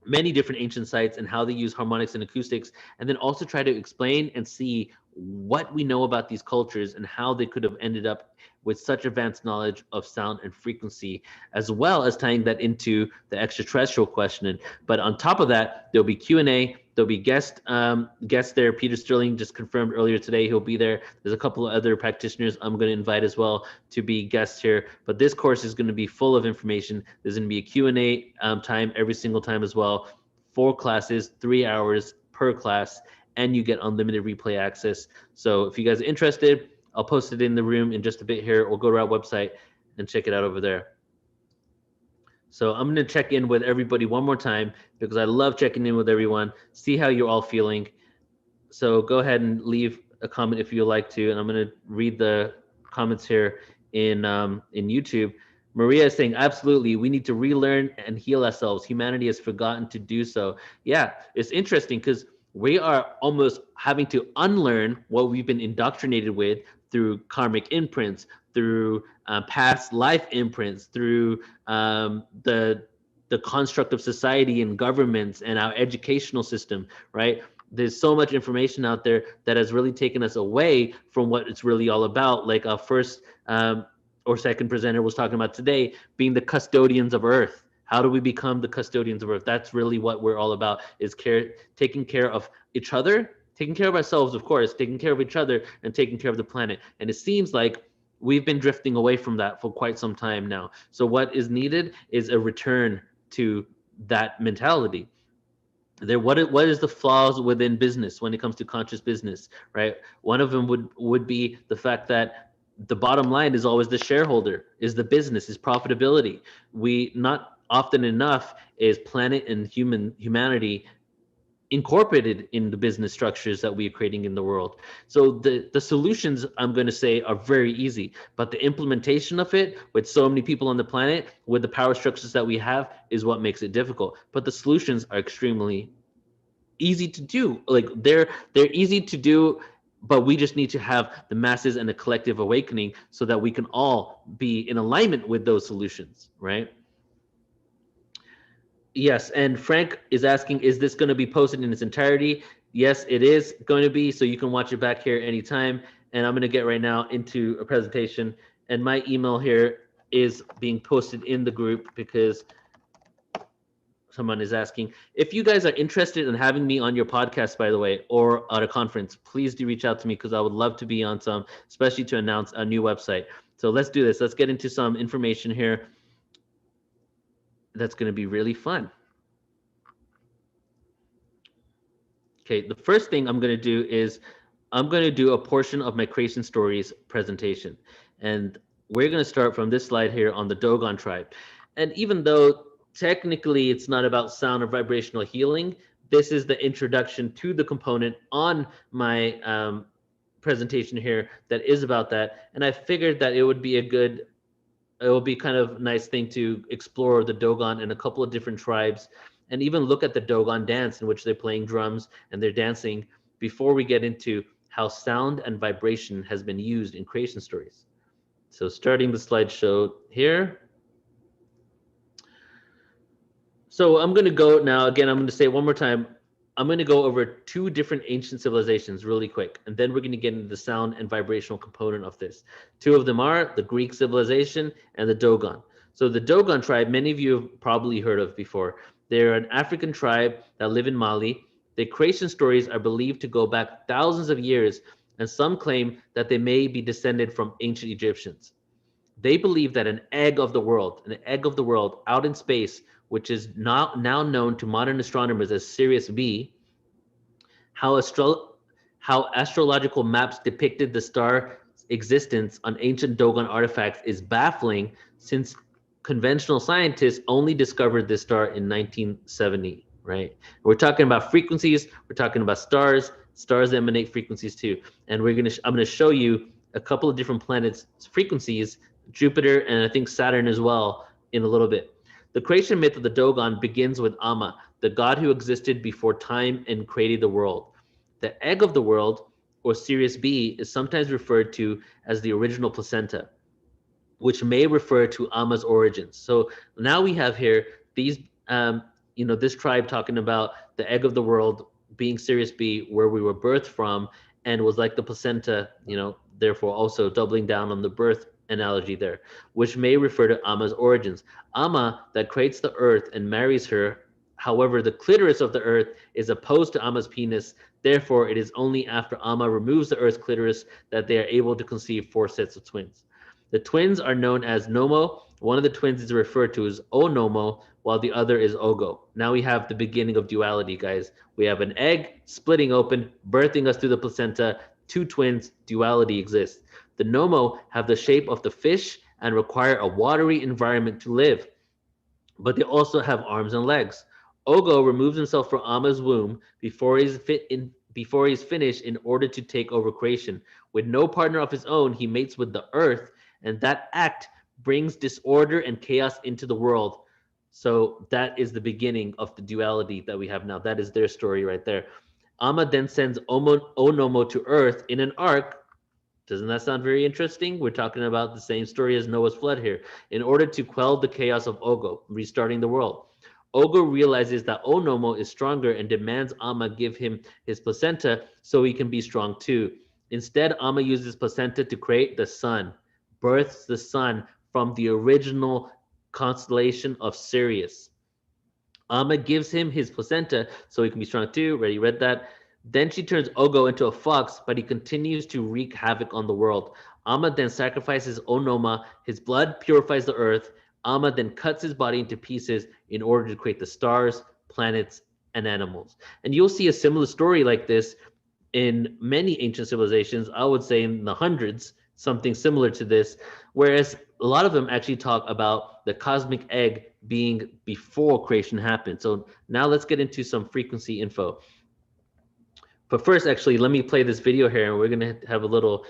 many different ancient sites, and how they use harmonics and acoustics, and then also try to explain and see what we know about these cultures and how they could have ended up with such advanced knowledge of sound and frequency, as well as tying that into the extraterrestrial question. But on top of that, there'll be Q&A. There'll be guests there. Peter Sterling just confirmed earlier today he'll be there. There's a couple of other practitioners I'm going to invite as well to be guests here. But this course is going to be full of information. There's going to be a Q&A time every single time as well. 4 classes, 3 hours per class, and you get unlimited replay access. So if you guys are interested, I'll post it in the room in just a bit here, or go to our website and check it out over there. So I'm going to check in with everybody one more time because I love checking in with everyone, see how you're all feeling. So go ahead and leave a comment if you'd like to, and I'm going to read the comments here in YouTube. Maria is saying, absolutely, we need to relearn and heal ourselves. Humanity has forgotten to do so. Yeah, it's interesting because we are almost having to unlearn what we've been indoctrinated with through karmic imprints, through past life imprints, through the construct of society and governments and our educational system, right? There's so much information out there that has really taken us away from what it's really all about. Like our first or second presenter was talking about today, being the custodians of Earth. How do we become the custodians of Earth? That's really what we're all about, is taking care of each other, taking care of ourselves, of course, taking care of each other, and taking care of the planet. And it seems like we've been drifting away from that for quite some time now. So what is needed is a return to that mentality. What is the flaws within business when it comes to conscious business, right? One of them would be the fact that the bottom line is always the shareholder, is the business, is profitability. We not often enough is planet and humanity incorporated in the business structures that we are creating in the world. So the solutions, I'm going to say, are very easy, but the implementation of it with so many people on the planet, with the power structures that we have, is what makes it difficult. But the solutions are extremely easy to do. Like they're easy to do, but we just need to have the masses and a collective awakening so that we can all be in alignment with those solutions, right? Yes, and Frank is asking, is this going to be posted in its entirety? Yes, it is going to be, so you can watch it back here anytime. And I'm going to get right now into a presentation. And my email here is being posted in the group because someone is asking. If you guys are interested in having me on your podcast, by the way, or at a conference, please do reach out to me because I would love to be on some, especially to announce a new website. So let's do this. Let's get into some information here. That's going to be really fun. Okay, the first thing I'm going to do is I'm going to do a portion of my Creation Stories presentation. And we're going to start from this slide here on the Dogon tribe. And even though technically it's not about sound or vibrational healing, this is the introduction to the component on my presentation here that is about that. And I figured that it would be kind of nice thing to explore the Dogon and a couple of different tribes, and even look at the Dogon dance in which they're playing drums and they're dancing, before we get into how sound and vibration has been used in Creation Stories. So starting the slideshow here. So I'm going to go now, again, I'm going to say it one more time. I'm going to go over 2 different ancient civilizations really quick, and then we're going to get into the sound and vibrational component of this. 2 of them are the Greek civilization and the Dogon. So the Dogon tribe, many of you have probably heard of before. They're an African tribe that live in Mali. Their creation stories are believed to go back thousands of years, and some claim that they may be descended from ancient Egyptians. They believe that an egg of the world out in space, which is now known to modern astronomers as Sirius B, how how astrological maps depicted the star existence on ancient Dogon artifacts is baffling, since conventional scientists only discovered this star in 1970, right? We're talking about frequencies, we're talking about stars. Stars emanate frequencies too. And I'm gonna show you a couple of different planets' frequencies, Jupiter and I think Saturn as well, in a little bit. The creation myth of the Dogon begins with Amma, the god who existed before time and created the world. The egg of the world, or Sirius B, is sometimes referred to as the original placenta, which may refer to Amma's origins. So now we have here these, this tribe talking about the egg of the world being Sirius B, where we were birthed from, and was like the placenta, therefore also doubling down on the birth analogy there, which may refer to Amma's origins. Amma, that creates the earth and marries her. However, the clitoris of the earth is opposed to Amma's penis. Therefore, it is only after Amma removes the earth's clitoris that they are able to conceive 4 sets of twins. The twins are known as Nomo. One of the twins is referred to as Onomo, while the other is Ogo. Now we have the beginning of duality, guys. We have an egg splitting open, birthing us through the placenta. 2 twins, duality exists. The Nomo have the shape of the fish and require a watery environment to live, but they also have arms and legs. Ogo removes himself from Amma's womb before he's finished in order to take over creation. With no partner of his own, he mates with the earth, and that act brings disorder and chaos into the world. So that is the beginning of the duality that we have now. That is their story right there. Amma then sends Onomo to earth in an ark. Doesn't that sound very interesting? We're talking about the same story as Noah's flood here, in order to quell the chaos of Ogo, restarting the world. Ogo realizes that Onomo is stronger and demands Amma give him his placenta so he can be strong too. Instead, Amma uses placenta to create the sun, births the sun from the original constellation of Sirius. Amma gives him his placenta so he can be strong too. Already read that. Then she turns Ogo into a fox, but he continues to wreak havoc on the world. Amma then sacrifices Onoma. His blood purifies the earth. Amma then cuts his body into pieces in order to create the stars, planets, and animals. And you'll see a similar story like this in many ancient civilizations. I would say in the hundreds, something similar to this, whereas a lot of them actually talk about the cosmic egg being before creation happened. So now let's get into some frequency info. But first, actually, let me play this video here, and we're going to have a little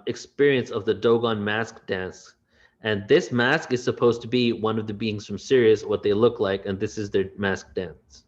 experience of the Dogon mask dance. And this mask is supposed to be one of the beings from Sirius, what they look like, and this is their mask dance.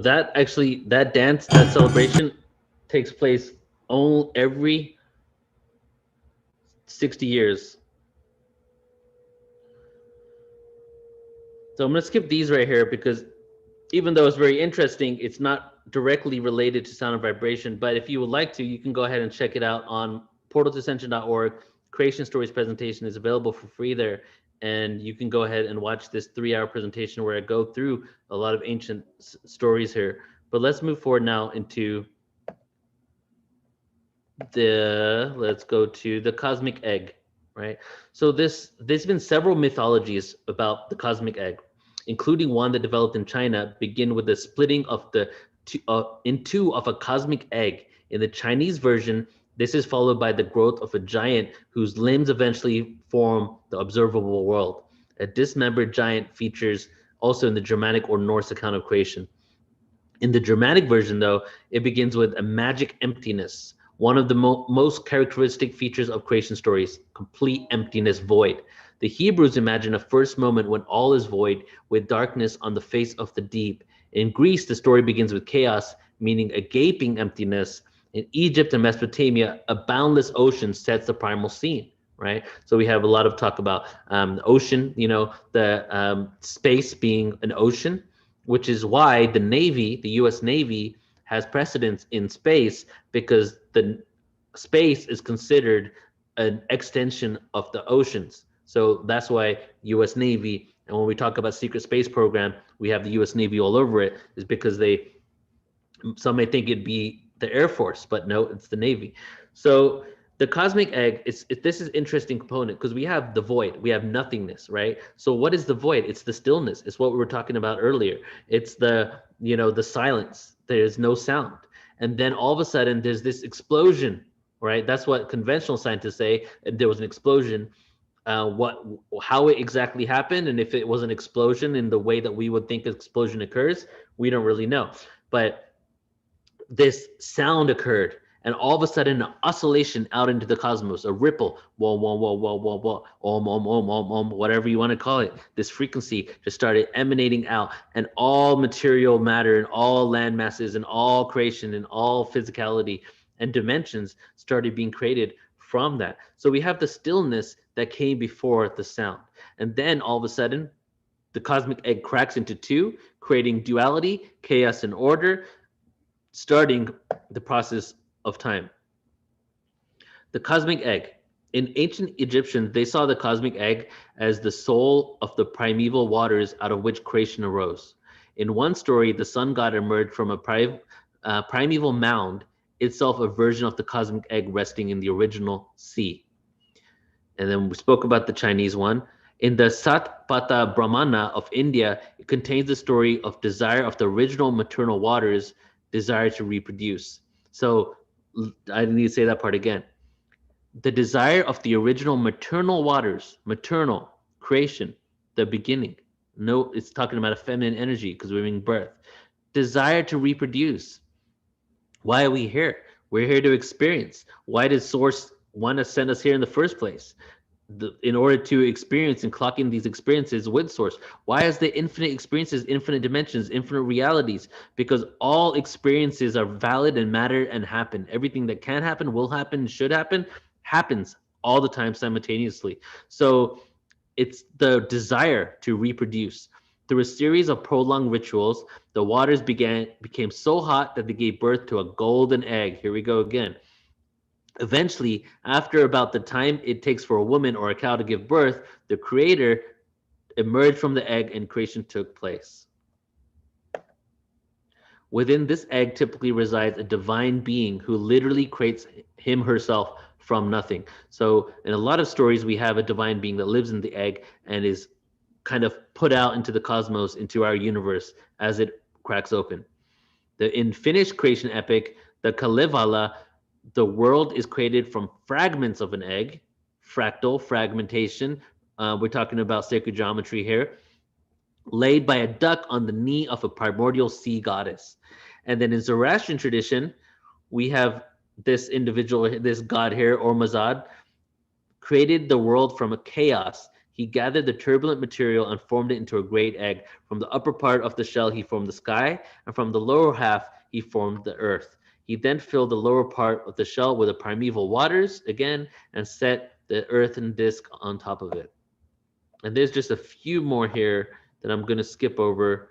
that actually, that dance, that celebration takes place only every 60 years. So I'm going to skip these right here because even though it's very interesting, it's not directly related to sound and vibration. But if you would like to, you can go ahead and check it out on portaltoascension.org. Creation Stories presentation is available for free there. And you can go ahead and watch this 3-hour presentation where I go through a lot of ancient stories here. But let's move forward now into let's go to the cosmic egg, right? So there's been several mythologies about the cosmic egg, including one that developed in China, begin with the splitting of in two of a cosmic egg. In the Chinese version, this is followed by the growth of a giant whose limbs eventually form the observable world. A dismembered giant features also in the Germanic or Norse account of creation. In the Germanic version, though, it begins with a magic emptiness, one of the most characteristic features of creation stories, complete emptiness, void. The Hebrews imagine a first moment when all is void, with darkness on the face of the deep. In Greece, the story begins with chaos, meaning a gaping emptiness. In Egypt and Mesopotamia, a boundless ocean sets the primal scene, right? So we have a lot of talk about the ocean, the space being an ocean, which is why the Navy, the US Navy, has precedence in space, because the space is considered an extension of the oceans. So that's why US Navy, and when we talk about secret space program, we have the US Navy all over it, is because some may think it'd be the Air Force, but no, it's the Navy. So the cosmic egg, this is interesting component because we have the void, we have nothingness, right? So what is the void? It's the stillness. It's what we were talking about earlier. It's the silence. There's no sound. And then all of a sudden there's this explosion, right? That's what conventional scientists say. There was an explosion. How it exactly happened, and if it was an explosion in the way that we would think an explosion occurs, we don't really know. But this sound occurred, and all of a sudden an oscillation out into the cosmos, a ripple, whoa, whoa, whoa, whoa, whoa, whoa, whatever you want to call it. This frequency just started emanating out, and all material matter and all land masses and all creation and all physicality and dimensions started being created from that. So we have the stillness that came before the sound. And then all of a sudden, the cosmic egg cracks into two, creating duality, chaos, and order, starting the process of time. The cosmic egg. In ancient Egyptians, they saw the cosmic egg as the soul of the primeval waters out of which creation arose. In one story, the sun god emerged from a primeval mound, itself a version of the cosmic egg resting in the original sea. And then we spoke about the Chinese one. In the Satpatha Brahmana of India, it contains the story of desire of the original maternal waters, desire to reproduce. So I need to say that part again. The desire of the original maternal waters, maternal creation, the beginning. No, it's talking about a feminine energy because we're giving birth. Desire to reproduce. Why are we here? We're here to experience. Why did Source want to send us here in the first place? In order to experience and clock in these experiences with Source. Why is there infinite experiences, infinite dimensions, infinite realities? Because all experiences are valid and matter and happen. Everything that can happen, will happen, should happen, happens all the time simultaneously. So it's the desire to reproduce. Through a series of prolonged rituals, the waters became so hot that they gave birth to a golden egg. Here we go again. Eventually, after about the time it takes for a woman or a cow to give birth, the creator emerged from the egg and creation took place. Within this egg typically resides a divine being who literally creates him herself from nothing. So in a lot of stories, we have a divine being that lives in the egg and is kind of put out into the cosmos, into our universe as it cracks open. In Finnish creation epic, the Kalevala, the world is created from fragments of an egg, fractal fragmentation. We're talking about sacred geometry here, laid by a duck on the knee of a primordial sea goddess. And then in Zoroastrian tradition, we have this individual, this god here, Ormazad, created the world from a chaos. He gathered the turbulent material and formed it into a great egg. From the upper part of the shell, he formed the sky, and from the lower half, he formed the earth. He then filled the lower part of the shell with the primeval waters again and set the earthen disk on top of it. And there's just a few more here that I'm going to skip over.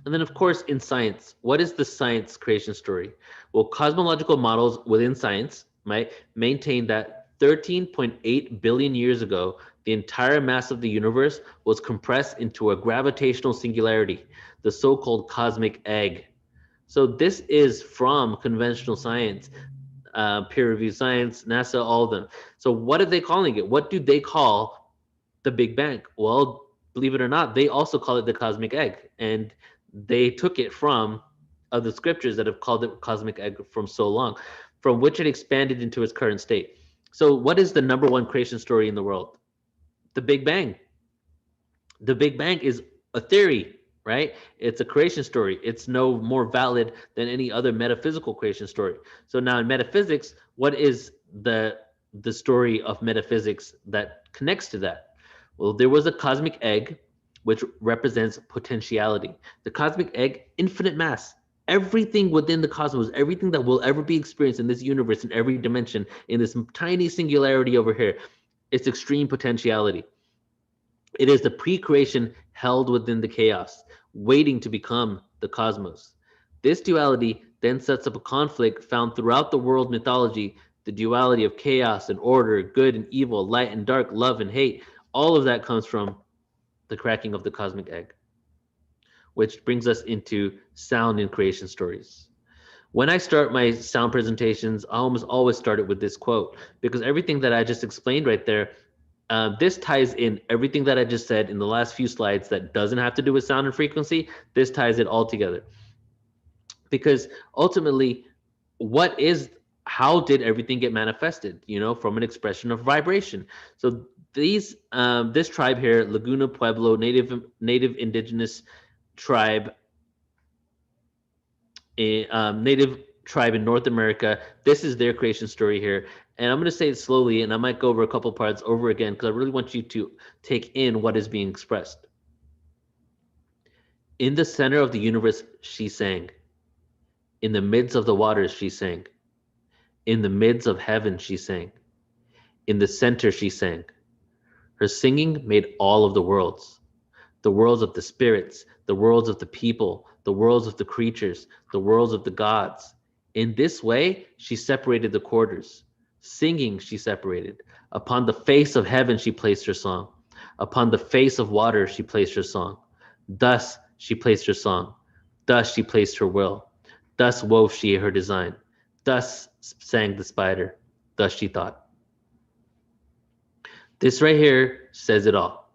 And then, of course, in science, what is the science creation story? Well, cosmological models within science might maintain that 13.8 billion years ago, the entire mass of the universe was compressed into a gravitational singularity, the so-called cosmic egg. So this is from conventional science, peer-reviewed science, NASA, all of them. So what are they calling it? What do they call the Big Bang? Well, believe it or not, they also call it the cosmic egg. And they took it from the scriptures that have called it cosmic egg from so long, from which it expanded into its current state. So what is the number one creation story in the world? The Big Bang. The Big Bang is a theory, right? It's a creation story. It's no more valid than any other metaphysical creation story. So now in metaphysics, what is the story of metaphysics that connects to that? Well, there was a cosmic egg, which represents potentiality. The cosmic egg, infinite mass. Everything within the cosmos, everything that will ever be experienced in this universe, in every dimension, in this tiny singularity over here, it's extreme potentiality. It is the pre-creation held within the chaos, waiting to become the cosmos. This duality then sets up a conflict found throughout the world mythology, the duality of chaos and order, good and evil, light and dark, love and hate. All of that comes from the cracking of the cosmic egg, which brings us into sound and creation stories. When I start my sound presentations, I almost always start it with this quote, because everything that I just explained right there, this ties in everything that I just said in the last few slides that doesn't have to do with sound and frequency. This ties it all together. Because ultimately, how did everything get manifested? From an expression of vibration. So this tribe here, Laguna Pueblo, native indigenous tribe, native tribe in North America. This is their creation story here. And I'm going to say it slowly, and I might go over a couple parts over again because I really want you to take in what is being expressed. In the center of the universe, she sang. In the midst of the waters, she sang. In the midst of heaven, she sang. In the center, she sang. Her singing made all of the worlds of the spirits, the worlds of the people, the worlds of the creatures, the worlds of the gods. In this way, she separated the quarters. Singing, she separated. Upon the face of heaven, she placed her song. Upon the face of water, she placed her song. Thus, she placed her song. Thus, she placed her will. Thus, wove she her design. Thus, sang the spider. Thus, she thought. This right here says it all.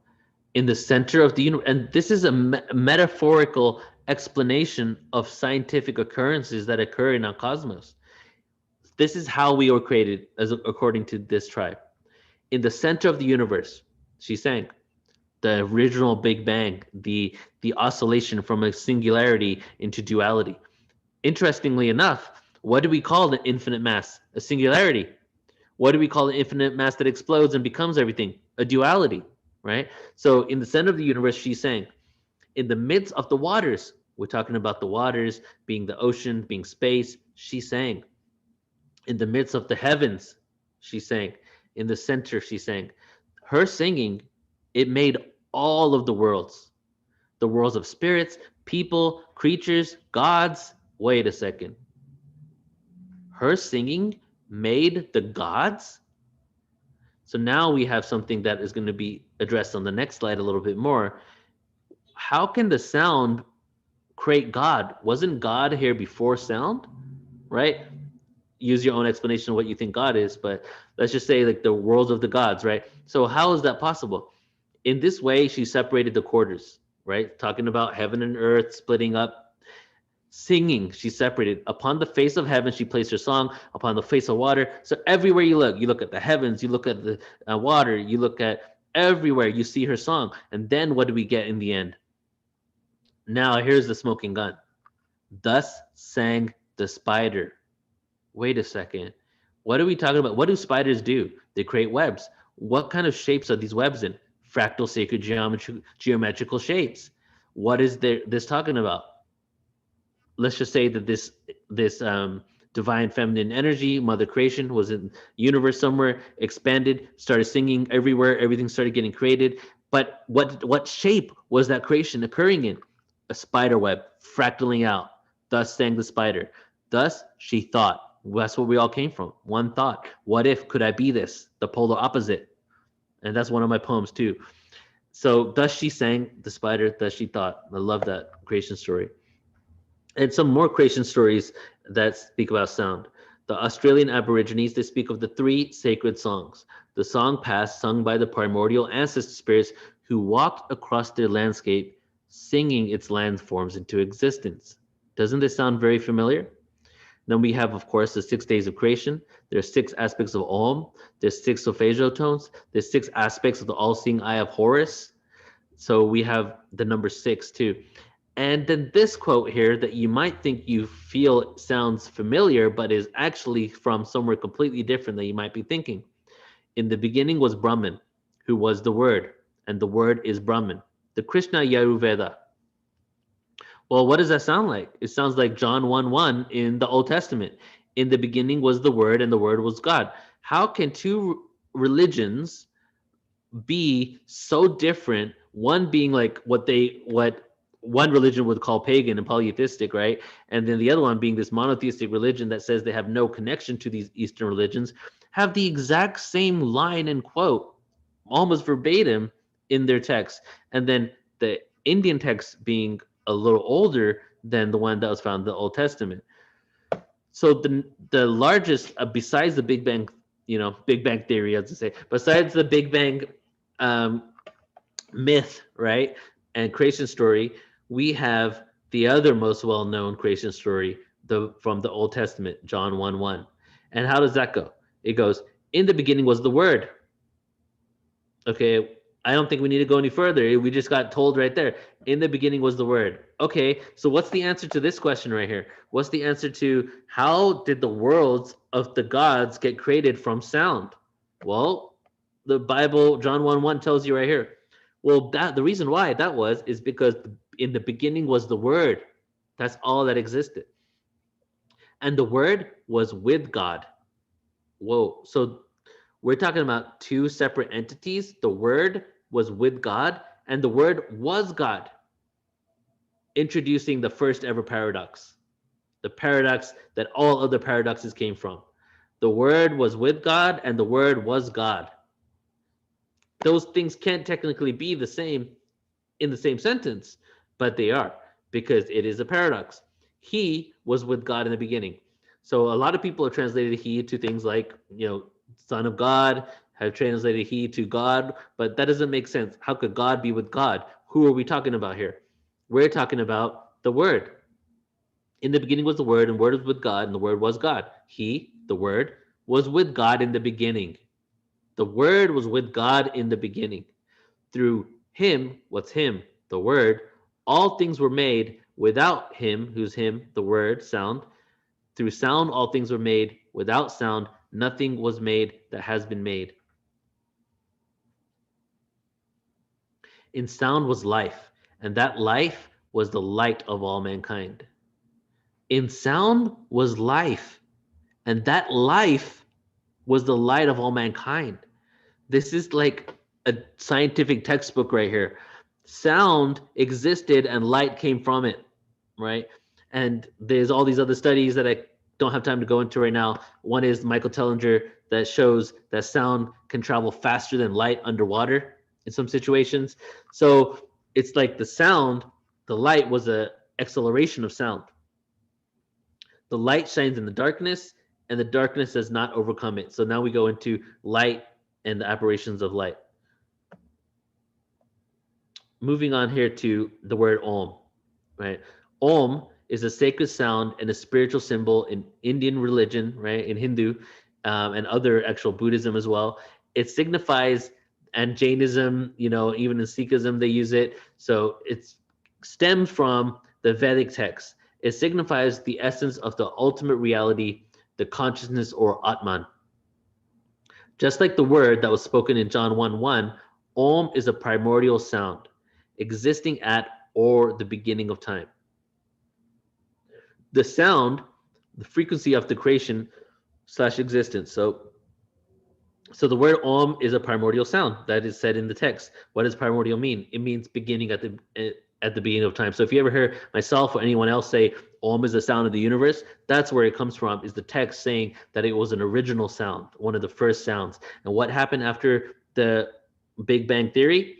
In the center of the universe, and this is a metaphorical explanation of scientific occurrences that occur in our cosmos. This is how we were created, according to this tribe. In the center of the universe, she sang. The original Big Bang, the oscillation from a singularity into duality. Interestingly enough, what do we call the infinite mass? A singularity. What do we call the infinite mass that explodes and becomes everything? A duality, right? So in the center of the universe, she sang. In the midst of the waters, we're talking about the waters being the ocean, being space, she sang. In the midst of the heavens, she sang. In the center, she sang. Her singing, it made all of the worlds of spirits, people, creatures, gods. Wait a second. Her singing made the gods? So now we have something that is going to be addressed on the next slide a little bit more. How can the sound create God? Wasn't God here before sound? Right? Use your own explanation of what you think God is, but let's just say like the worlds of the gods, right? So how is that possible? In this way, she separated the quarters, right? Talking about heaven and earth splitting up. Singing, she separated. Upon the face of heaven, she placed her song. Upon the face of water. So everywhere you look at the heavens, you look at the water, you look at everywhere, you see her song. And then what do we get in the end? Now here's the smoking gun. Thus sang the spider. Wait a second. What are we talking about? What do spiders do? They create webs. What kind of shapes are these webs in? Fractal sacred geometrical shapes. What is this talking about? Let's just say that this divine feminine energy, mother creation, was in universe somewhere, expanded, started singing everywhere, everything started getting created. But what shape was that creation occurring in? A spider web fractaling out. Thus sang the spider. Thus she thought. That's where we all came from. One thought. What if could I be this? The polar opposite. And that's one of my poems too. So thus she sang, the spider, thus she thought. I love that creation story. And some more creation stories that speak about sound. The Australian Aborigines, they speak of the 3 sacred songs. The song past, sung by the primordial ancestor spirits who walked across their landscape, singing its landforms into existence. Doesn't this sound very familiar? Then we have, of course, the 6 days of creation. There's 6 aspects of Om. There's 6 solfeggio tones. There's 6 aspects of the all-seeing eye of Horus. So we have the number 6 too. And then this quote here that you might think you feel sounds familiar, but is actually from somewhere completely different than you might be thinking. In the beginning was Brahman, who was the Word, and the Word is Brahman. The Krishna Yajurveda. Well, what does that sound like? It sounds like John 1:1 in the Old Testament. In the beginning was the Word, and the Word was God. How can 2 religions be so different? One being like what one religion would call pagan and polytheistic, right? And then the other one being this monotheistic religion that says they have no connection to these Eastern religions, have the exact same line and quote, almost verbatim, in their text. And then the Indian text being a little older than the one that was found in the Old Testament. So the largest, besides the Big Bang, Big Bang theory, as I say, besides the Big Bang myth, right, and creation story, we have the other most well-known creation story from the Old Testament, John 1:1. And how does that go? It goes, in the beginning was the Word. Okay, I don't think we need to go any further. We just got told right there, in the beginning was the Word. Okay, so what's the answer to this question right here? What's the answer to how did the worlds of the gods get created from sound? Well, the Bible, John 1:1 tells you right here. Well, the reason why that is because in the beginning was the Word. That's all that existed. And the Word was with God. Whoa. So we're talking about 2 separate entities. The Word was with God, and the Word was God. Introducing the first ever paradox. The paradox that all other paradoxes came from. The Word was with God, and the Word was God. Those things can't technically be the same in the same sentence, but they are, because it is a paradox. He was with God in the beginning. So a lot of people have translated he to things like, Son of God, have translated he to God, but that doesn't make sense. How could God be with God? Who are we talking about here? We're talking about the Word. In the beginning was the Word, and the Word was with God, and the Word was God. He, the Word, was with God in the beginning. The Word was with God in the beginning. Through him, what's him? The Word. All things were made. Without him, who's him? The Word, sound. Through sound, all things were made. Without sound, nothing was made that has been made. In sound was life, and that life was the light of all mankind. In sound was life, and that life was the light of all mankind. This is like a scientific textbook right here. Sound existed and light came from it, right? And there's all these other studies that I don't have time to go into right now. One is Michael Tellinger that shows that sound can travel faster than light underwater in some situations. So it's like the light was an acceleration of sound. The light shines in the darkness, and the darkness does not overcome it. So now we go into light and the apparitions of light. Moving on here to the word Om, right? Om is a sacred sound and a spiritual symbol in Indian religion, right? In Hindu and other actual Buddhism as well. It signifies, and Jainism, even in Sikhism, they use it. So it stems from the Vedic text. It signifies the essence of the ultimate reality, the consciousness or Atman. Just like the word that was spoken in John 1:1, Om is a primordial sound, existing at or the beginning of time. The sound, the frequency of the creation / existence. So the word Om is a primordial sound that is said in the text. What does primordial mean? It means beginning at the beginning of time. So if you ever hear myself or anyone else say Om is the sound of the universe, that's where it comes from, is the text saying that it was an original sound, one of the first sounds. And what happened after the Big Bang Theory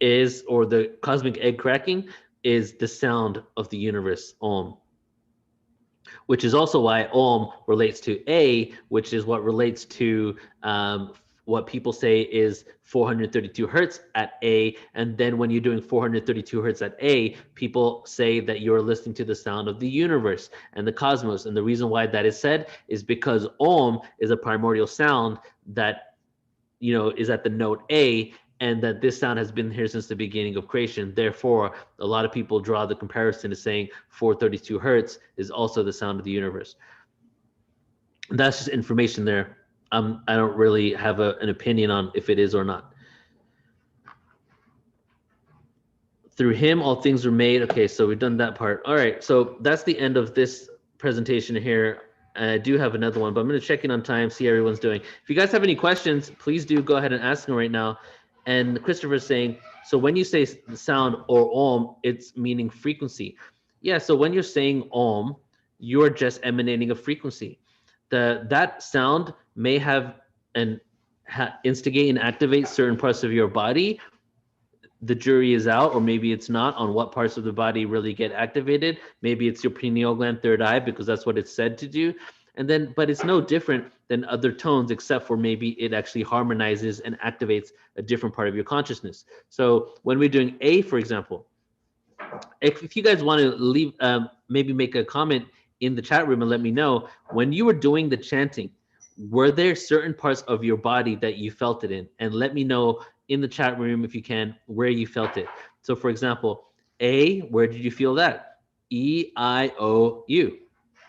is, or the cosmic egg cracking, is the sound of the universe, Om. Which is also why Om relates to A, which is what relates to what people say is 432 hertz at A. And then when you're doing 432 hertz at A, people say that you're listening to the sound of the universe and the cosmos. And the reason why that is said is because Om is a primordial sound that, you know, is at the note A, and that this sound has been here since the beginning of creation. Therefore, a lot of people draw the comparison to saying 432 hertz is also the sound of the universe. That's just information there. I don't really have an opinion on if it is or not. Through him, all things were made. Okay, so we've done that part. All right, so that's the end of this presentation here. I do have another one, but I'm going to check in on time, see how everyone's doing. If you guys have any questions, please do go ahead and ask them right now. And Christopher's saying, so when you say sound or Om, it's meaning frequency. Yeah, so when you're saying Om, you're just emanating a frequency. That sound may have instigate and activate certain parts of your body. The jury is out, or maybe it's not, on what parts of the body really get activated. Maybe it's your pineal gland, third eye, because that's what it's said to do. And then, but it's no different than other tones, except for maybe it actually harmonizes and activates a different part of your consciousness. So when we're doing A, for example, if you guys want to leave, maybe make a comment in the chat room and let me know, when you were doing the chanting, were there certain parts of your body that you felt it in? And let me know in the chat room, if you can, where you felt it. So for example, A, where did you feel that? E, I, O, U,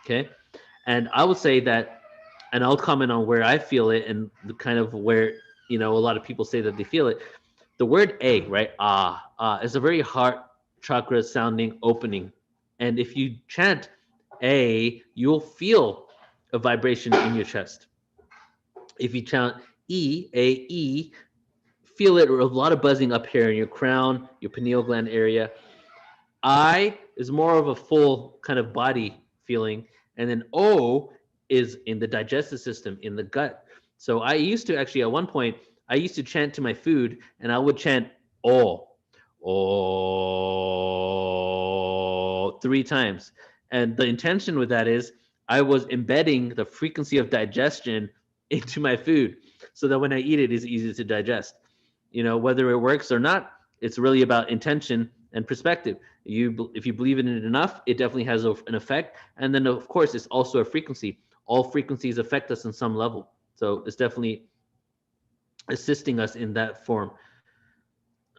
okay? And I would say that, and I'll comment on where I feel it and the kind of where, you know, a lot of people say that they feel it. The word A, right? Is a very heart chakra sounding opening. And if you chant A, you'll feel a vibration in your chest. If you chant E, A-E, feel it, or a lot of buzzing up here in your crown, your pineal gland area. I is more of a full kind of body feeling. And then O is in the digestive system, in the gut. So I used to actually, at one point, I used to chant to my food, and I would chant O, 3 times. And the intention with that is I was embedding the frequency of digestion into my food so that when I eat it, it's easy to digest. You know, whether it works or not, it's really about intention and perspective. If you believe in it enough, it definitely has an effect. And then, of course, it's also a frequency. All frequencies affect us on some level. So it's definitely assisting us in that form.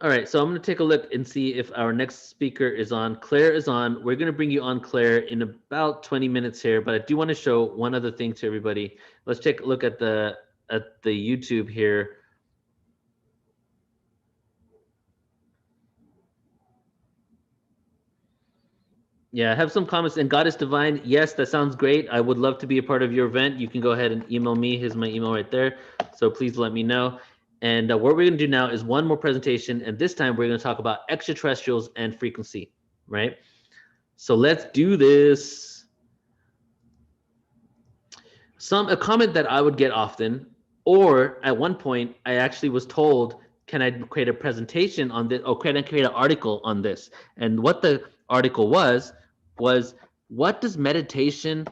All right, so I'm going to take a look and see if our next speaker is on. Claire is on. We're going to bring you on, Claire, in about 20 minutes here. But I do want to show one other thing to everybody. Let's take a look at the YouTube here. Yeah, I have some comments. And God is divine. Yes, that sounds great. I would love to be a part of your event. You can go ahead and email me. Here's my email right there. So please let me know. And what we're going to do now is one more presentation. And this time we're going to talk about extraterrestrials and frequency, right? So let's do this. A comment that I would get often, or at one point, I actually was told, can I create a presentation on this, or can I create an article on this? And what the article was what does meditation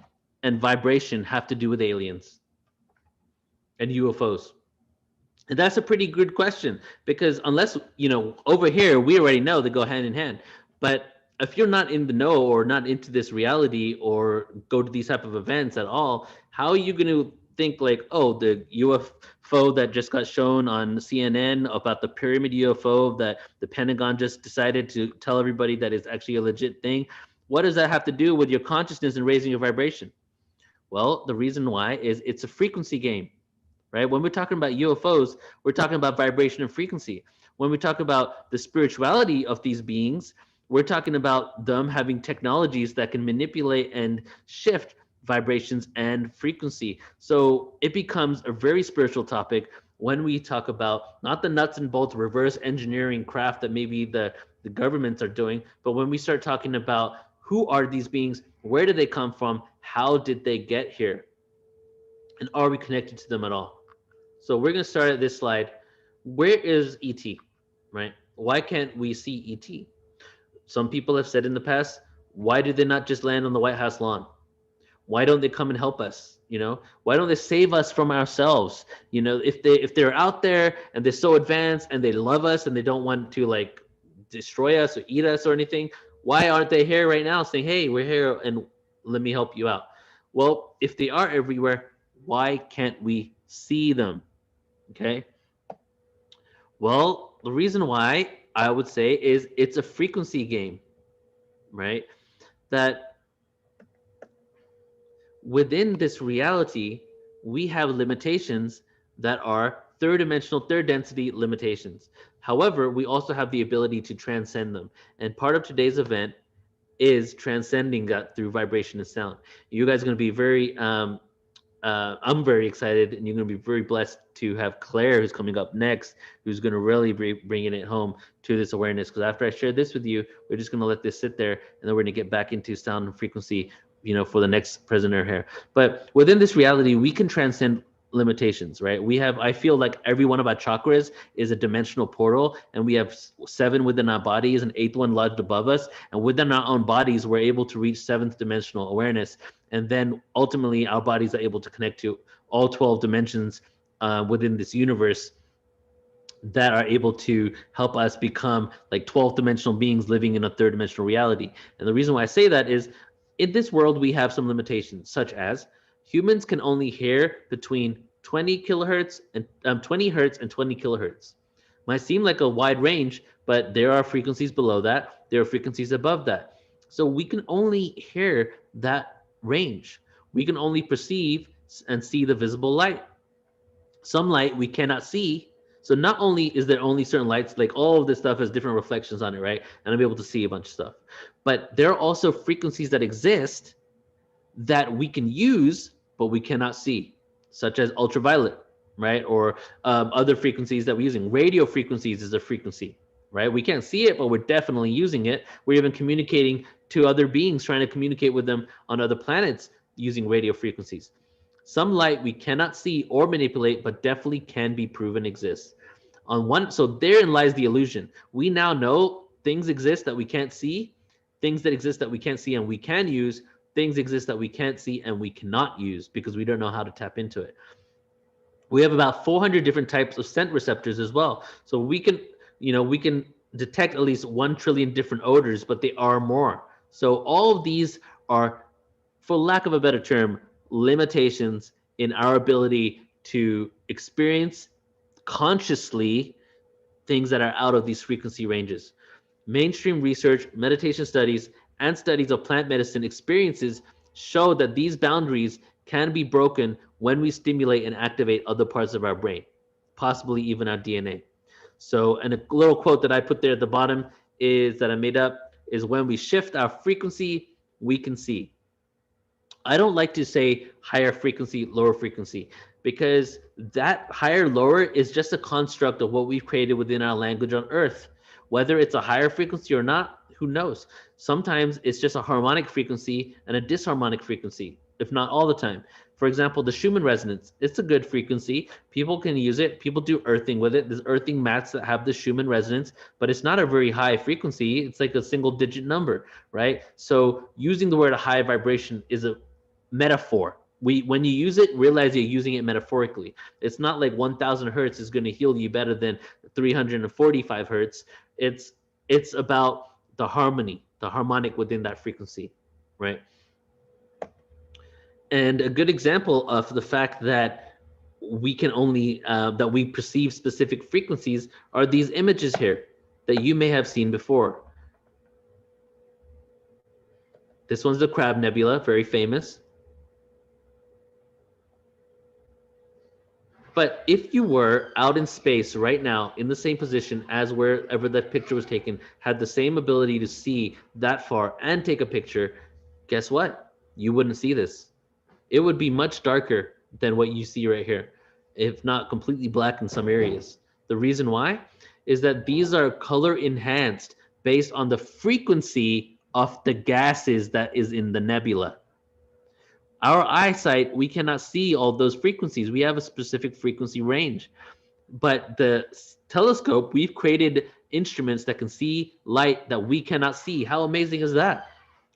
and vibration have to do with aliens and UFOs? And that's a pretty good question, because unless, you know, over here, we already know they go hand in hand. But if you're not in the know or not into this reality or go to these type of events at all, how are you going to think like, oh, the UFO that just got shown on CNN about the pyramid UFO that the Pentagon just decided to tell everybody that is actually a legit thing? What does that have to do with your consciousness and raising your vibration? Well, the reason why is it's a frequency game. right? When we're talking about UFOs, we're talking about vibration and frequency. When we talk about the spirituality of these beings, we're talking about them having technologies that can manipulate and shift vibrations and frequency. So it becomes a very spiritual topic when we talk about not the nuts and bolts reverse engineering craft that maybe the governments are doing, but when we start talking about who are these beings, where did they come from, how did they get here, and are we connected to them at all? So we're going to start at this slide. Where is ET, right? Why can't we see ET? Some people have said in the past, why did they not just land on the White House lawn? Why don't they come and help us? You know, why don't they save us from ourselves? You know, if they're out there and they're so advanced and they love us and they don't want to like destroy us or eat us or anything, why aren't they here right now saying, hey, we're here and let me help you out? Well, if they are everywhere, why can't we see them? Okay. Well, the reason why I would say is it's a frequency game, right? That within this reality, we have limitations that are third dimensional, third density limitations. However, we also have the ability to transcend them. And part of today's event is transcending that through vibration and sound. You guys are going to be very I'm very excited, and you're going to be very blessed to have Claire, who's coming up next, who's going to really be bringing it home to this awareness. Because after I share this with you, we're just going to let this sit there, and then we're going to get back into sound and frequency, you know, for the next prisoner here. But within this reality, we can transcend limitations, right? We have, I feel like every one of our chakras is a dimensional portal, and we have 7 within our bodies, an 8th one lodged above us, and within our own bodies, we're able to reach 7th dimensional awareness. And then ultimately our bodies are able to connect to all 12 dimensions within this universe that are able to help us become like 12th dimensional beings living in a third dimensional reality. And the reason why I say that is in this world, we have some limitations, such as humans can only hear between 20 kilohertz and 20 hertz and 20 kilohertz. Might seem like a wide range, but there are frequencies below that. There are frequencies above that. So we can only hear that range. We can only perceive and see the visible light. Some light we cannot see. So not only is there only certain lights, like all of this stuff has different reflections on it, right? And I'm able to see a bunch of stuff. But there are also frequencies that exist that we can use, but we cannot see, such as ultraviolet, right? Or other frequencies that we're using. Radio frequencies is a frequency, right? We can't see it, but we're definitely using it. We're even communicating to other beings, trying to communicate with them on other planets using radio frequencies. Some light we cannot see or manipulate, but definitely can be proven exists. So therein lies the illusion. We now know things exist that we can't see, things that exist that we can't see and we can use, things exist that we can't see and we cannot use because we don't know how to tap into it. We have about 400 different types of scent receptors as well. So we can detect at least 1 trillion different odors, but they are more. So all of these are, for lack of a better term, limitations in our ability to experience consciously things that are out of these frequency ranges. Mainstream research, meditation studies, and studies of plant medicine experiences show that these boundaries can be broken when we stimulate and activate other parts of our brain, possibly even our DNA. So, and a little quote that I put there at the bottom is that I made up is when we shift our frequency, we can see. I don't like to say higher frequency, lower frequency, because that higher, lower is just a construct of what we've created within our language on Earth. Whether it's a higher frequency or not, who knows? Sometimes it's just a harmonic frequency and a disharmonic frequency, if not all the time. For example, the Schumann resonance, it's a good frequency. People can use it. People do earthing with it. There's earthing mats that have the Schumann resonance, but it's not a very high frequency. It's like a single digit number, right? So using the word high vibration is a metaphor. When you use it, realize you're using it metaphorically. It's not like 1000 hertz is going to heal you better than 345 hertz. It's about the harmony, the harmonic within that frequency, right? And a good example of the fact that we can only that we perceive specific frequencies are these images here that you may have seen before. This one's the Crab Nebula, very famous. But if you were out in space right now in the same position as wherever that picture was taken, had the same ability to see that far and take a picture, guess what? You wouldn't see this. It would be much darker than what you see right here, if not completely black in some areas. The reason why is that these are color enhanced based on the frequency of the gases that is in the nebula. Our eyesight, we cannot see all those frequencies. We have a specific frequency range. But the telescope, we've created instruments that can see light that we cannot see. How amazing is that?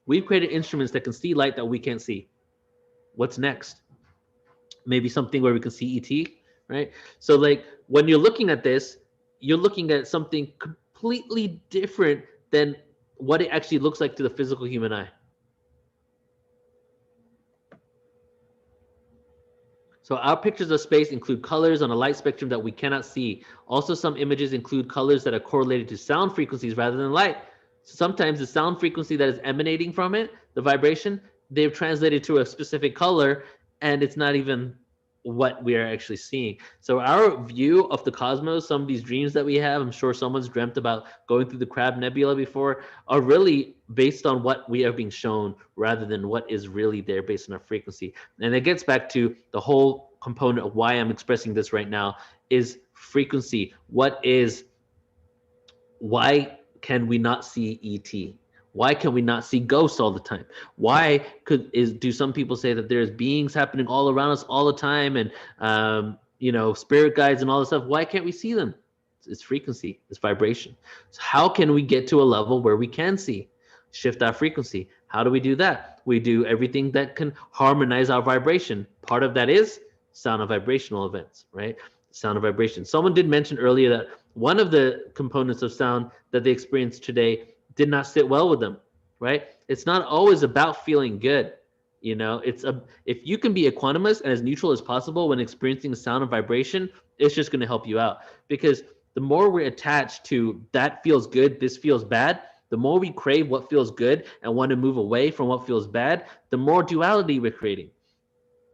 We've created instruments that can see light that we can't see. What's next? Maybe something where we can see ET, right? So like when you're looking at this, you're looking at something completely different than what it actually looks like to the physical human eye. So our pictures of space include colors on a light spectrum that we cannot see. Also, some images include colors that are correlated to sound frequencies rather than light. Sometimes the sound frequency that is emanating from it, the vibration, they've translated to a specific color, and it's not even what we are actually seeing. So our view of the cosmos, some of these dreams that we have, I'm sure someone's dreamt about going through the Crab Nebula before, are really based on what we are being shown rather than what is really there based on our frequency. And it gets back to the whole component of why I'm expressing this right now is frequency. Why can we not see ET? Why can we not see ghosts all the time? Why do some people say that there's beings happening all around us all the time and spirit guides and all this stuff? Why can't we see them? It's frequency, it's vibration. So how can we get to a level where we can see? Shift our frequency. How do we do that? We do everything that can harmonize our vibration. Part of that is sound and vibrational events, right? Sound and vibration. Someone did mention earlier that one of the components of sound that they experienced today did not sit well with them, right? It's not always about feeling good. If you can be equanimous and as neutral as possible when experiencing sound and vibration, it's just going to help you out. Because the more we're attached to that feels good, this feels bad, the more we crave what feels good and want to move away from what feels bad, the more duality we're creating.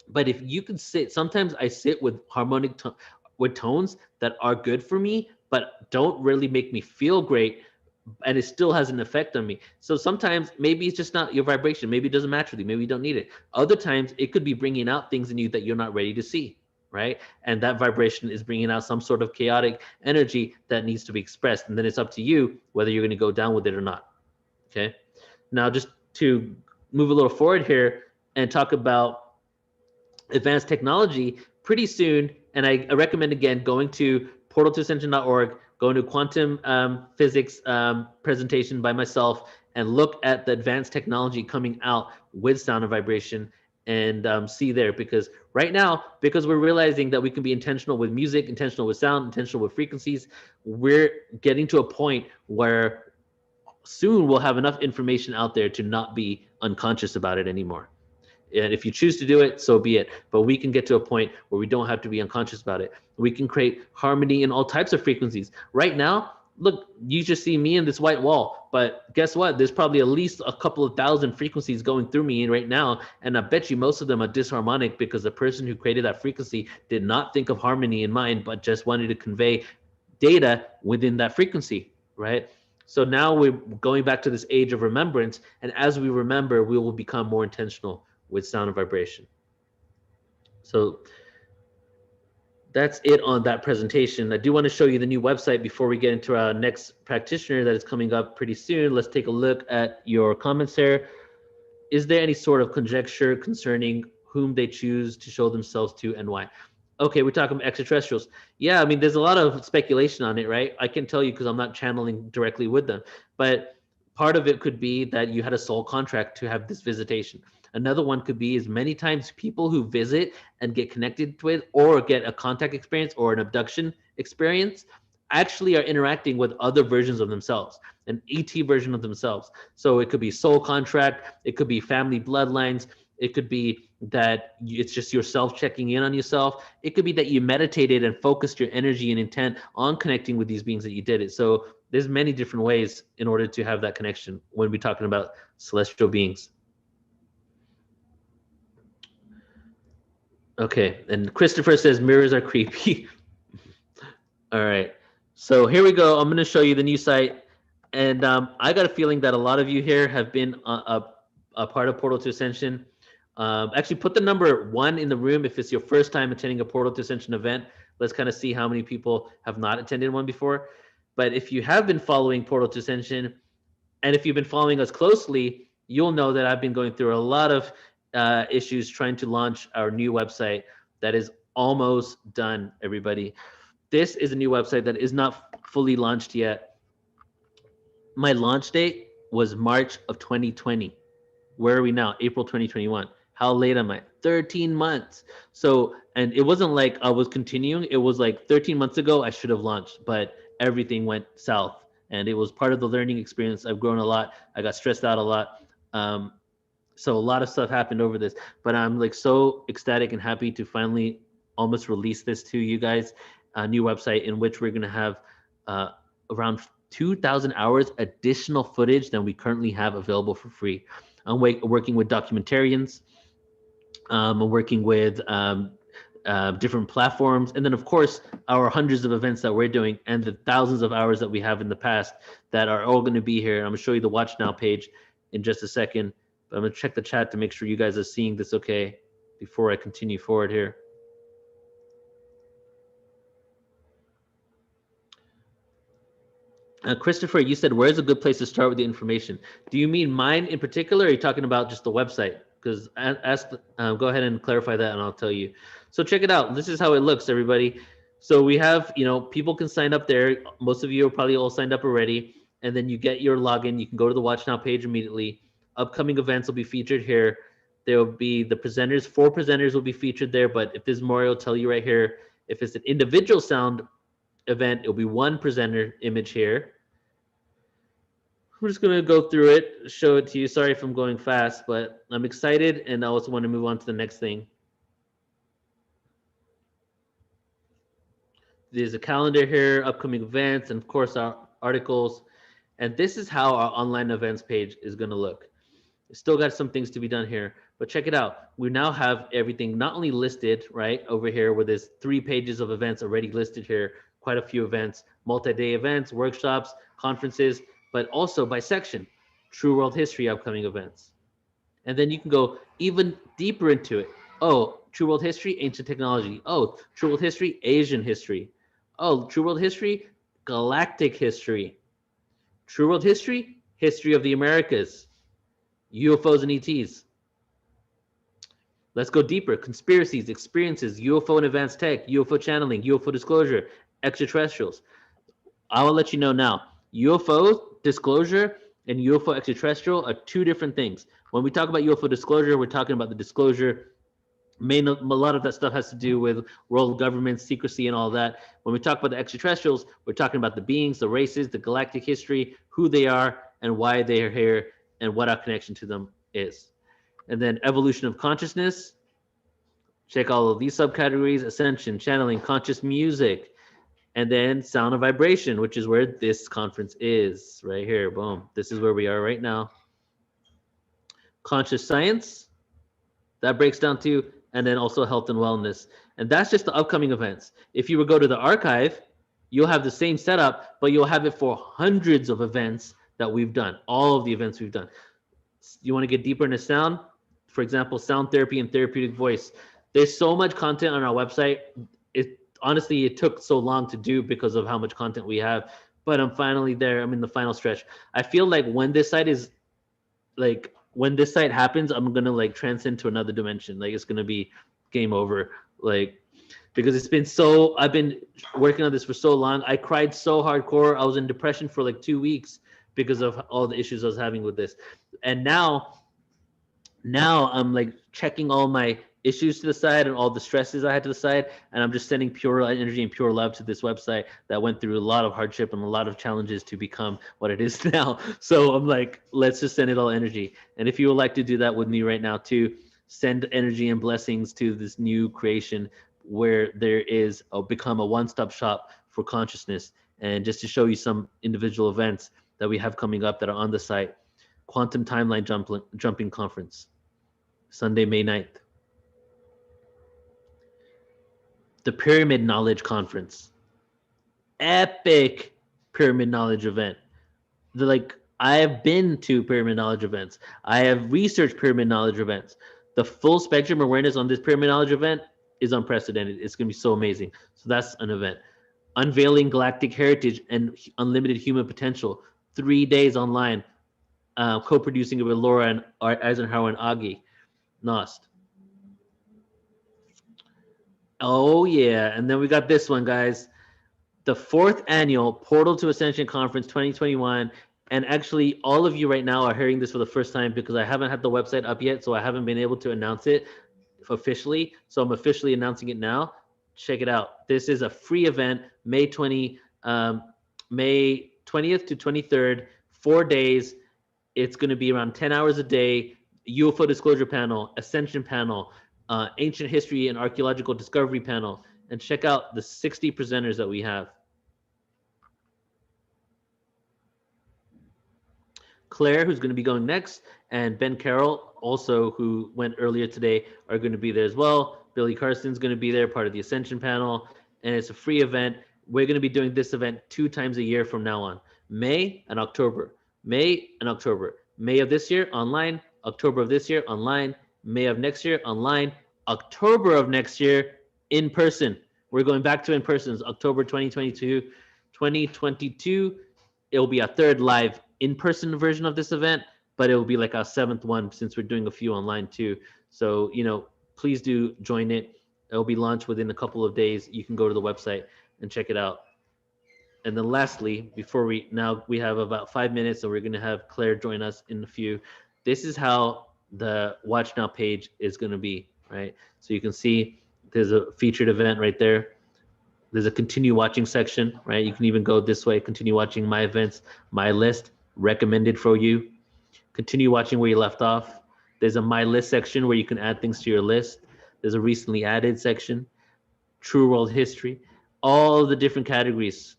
But if you can sit, sometimes I sit with harmonic with tones that are good for me, but don't really make me feel great, and it still has an effect on me. So sometimes maybe it's just not your vibration. Maybe it doesn't match with you. Maybe you don't need it. Other times it could be bringing out things in you that you're not ready to see, right? And that vibration is bringing out some sort of chaotic energy that needs to be expressed. And then it's up to you whether you're going to go down with it or not. Okay. Now, just to move a little forward here and talk about advanced technology, pretty soon, and I recommend again going to portaltoascension.org, going to quantum physics presentation by myself, and look at the advanced technology coming out with sound and vibration, and see there. Because right now, because we're realizing that we can be intentional with music, intentional with sound, intentional with frequencies, we're getting to a point where soon we'll have enough information out there to not be unconscious about it anymore. And if you choose to do it, so be it. But we can get to a point where we don't have to be unconscious about it. We can create harmony in all types of frequencies. Right now, look, you just see me in this white wall. But guess what? There's probably at least a couple of thousand frequencies going through me right now. And I bet you most of them are disharmonic because the person who created that frequency did not think of harmony in mind, but just wanted to convey data within that frequency, right? So now we're going back to this age of remembrance. And as we remember, we will become more intentional with sound and vibration. So that's it on that presentation. I do want to show you the new website before we get into our next practitioner that is coming up pretty soon. Let's take a look at your comments here. Is there any sort of conjecture concerning whom they choose to show themselves to and why? Okay, we're talking about extraterrestrials. Yeah, I mean, there's a lot of speculation on it, right? I can tell you because I'm not channeling directly with them. But part of it could be that you had a soul contract to have this visitation. Another one could be is many times people who visit and get connected with or get a contact experience or an abduction experience actually are interacting with other versions of themselves, an ET version of themselves. So it could be soul contract, it could be family bloodlines, it could be that it's just yourself checking in on yourself. It could be that you meditated and focused your energy and intent on connecting with these beings that you did it. So there's many different ways in order to have that connection when we're talking about celestial beings. Okay, and Christopher says mirrors are creepy. All right, so here we go. I'm going to show you the new site, and I got a feeling that a lot of you here have been a part of Portal to Ascension. Actually, put the number 1 in the room if it's your first time attending a Portal to Ascension event. Let's kind of see how many people have not attended one before. But if you have been following Portal to Ascension, and if you've been following us closely, you'll know that I've been going through a lot of issues trying to launch our new website that is almost done, everybody. This is a new website that is not fully launched yet. My launch date was March of 2020. Where are we now? April 2021. How late am I? 13 months. So, and it wasn't like I was continuing. It was like 13 months ago, I should have launched, but everything went south. And it was part of the learning experience. I've grown a lot. I got stressed out a lot. So a lot of stuff happened over this, but I'm like so ecstatic and happy to finally almost release this to you guys. A new website in which we're going to have around 2,000 hours additional footage than we currently have available for free. I'm working with documentarians. I'm working with different platforms. And then, of course, our hundreds of events that we're doing and the thousands of hours that we have in the past that are all going to be here. I'm going to show you the Watch Now page in just a second. But I'm going to check the chat to make sure you guys are seeing this okay before I continue forward here. Christopher, you said, where's a good place to start with the information? Do you mean mine in particular, or are you talking about just the website? Because go ahead and clarify that and I'll tell you. So check it out. This is how it looks, everybody. So we have, people can sign up there. Most of you are probably all signed up already. And then you get your login. You can go to the Watch Now page immediately. Upcoming events will be featured here. There will be the presenters. 4 presenters will be featured there. But if there's more, I'll tell you right here. If it's an individual sound event, it'll be 1 presenter image here. I'm just going to go through it, show it to you. Sorry if I'm going fast, but I'm excited, and I also want to move on to the next thing. There's a calendar here, upcoming events, and of course our articles. And this is how our online events page is going to look. Still got some things to be done here, but check it out. We now have everything not only listed right over here where there's 3 pages of events already listed here, quite a few events, multi-day events, workshops, conferences, but also by section, True World History upcoming events. And then you can go even deeper into it. Oh, True World History, Ancient Technology. Oh, True World History, Asian History. Oh, True World History, Galactic History. True World History, History of the Americas. UFOs and ETs. Let's go deeper. Conspiracies, experiences, UFO and advanced tech, UFO channeling, UFO disclosure, extraterrestrials. I will let you know now. UFO disclosure and UFO extraterrestrial are 2 different things. When we talk about UFO disclosure, we're talking about the disclosure. A lot of that stuff has to do with world government, secrecy, and all that. When we talk about the extraterrestrials, we're talking about the beings, the races, the galactic history, who they are, and why they are here, and what our connection to them is. And then evolution of consciousness. Check all of these subcategories: ascension, channeling, conscious music, and then sound and vibration, which is where this conference is right here. Boom. This is where we are right now. Conscious science, that breaks down to, and then also health and wellness. And that's just the upcoming events. If you would go to the archive, you'll have the same setup, but you'll have it for hundreds of events that we've done, all of the events we've done. You want to get deeper into sound? For example, sound therapy and therapeutic voice. There's so much content on our website. Honestly, it took so long to do because of how much content we have, but I'm finally there. I'm in the final stretch. I feel like when this site happens, I'm going to transcend to another dimension. Like it's going to be game over. Because I've been working on this for so long. I cried so hardcore. I was in depression for 2 weeks because of all the issues I was having with this. And now I'm checking all my issues to the side and all the stresses I had to the side, and I'm just sending pure energy and pure love to this website that went through a lot of hardship and a lot of challenges to become what it is now. So I'm let's just send it all energy. And if you would like to do that with me right now too, send energy and blessings to this new creation where there is become a one-stop shop for consciousness. And just to show you some individual events that we have coming up that are on the site: Quantum Timeline Jumping Conference, Sunday, May 9th. the Pyramid Knowledge Conference. Epic pyramid knowledge event. I have been to pyramid knowledge events. I have researched pyramid knowledge events. The full spectrum awareness on this pyramid knowledge event is unprecedented. It's going to be so amazing. So that's an event. Unveiling Galactic Heritage and Unlimited Human Potential. 3 days online. Co-producing it with Laura and Eisenhower and Augie Nost. Oh yeah, and then we got this one, guys. The 4th annual Portal to Ascension Conference 2021. And actually, all of you right now are hearing this for the first time because I haven't had the website up yet, so I haven't been able to announce it officially. So I'm officially announcing it now. Check it out. This is a free event, May 20th to 23rd, 4 days. It's going to be around 10 hours a day. UFO disclosure panel, ascension panel, ancient history and archaeological discovery panel, and check out the 60 presenters that we have. Claire, who's going to be going next, and Ben Carroll, also who went earlier today, are going to be there as well. Billy Carson's going to be there, part of the Ascension panel, and it's a free event. We're going to be doing this event 2 times a year from now on, May and October. May and October. May of this year, online. October of this year, online. May of next year, online. October of next year, in person. We're going back to in persons. October 2022. 2022, it will be a 3rd live in-person version of this event, but it will be like our 7th one since we're doing a few online too. So, please do join it. It'll be launched within a couple of days. You can go to the website and check it out. And then lastly, we have about 5 minutes, so we're going to have Claire join us in a few. This is how the Watch Now page is going to be, right? So you can see there's a featured event right there. There's a continue watching section, right? You can even go this way, continue watching my events, my list, recommended for you. Continue watching where you left off. There's a my list section where you can add things to your list. There's a recently added section, true world history, all the different categories.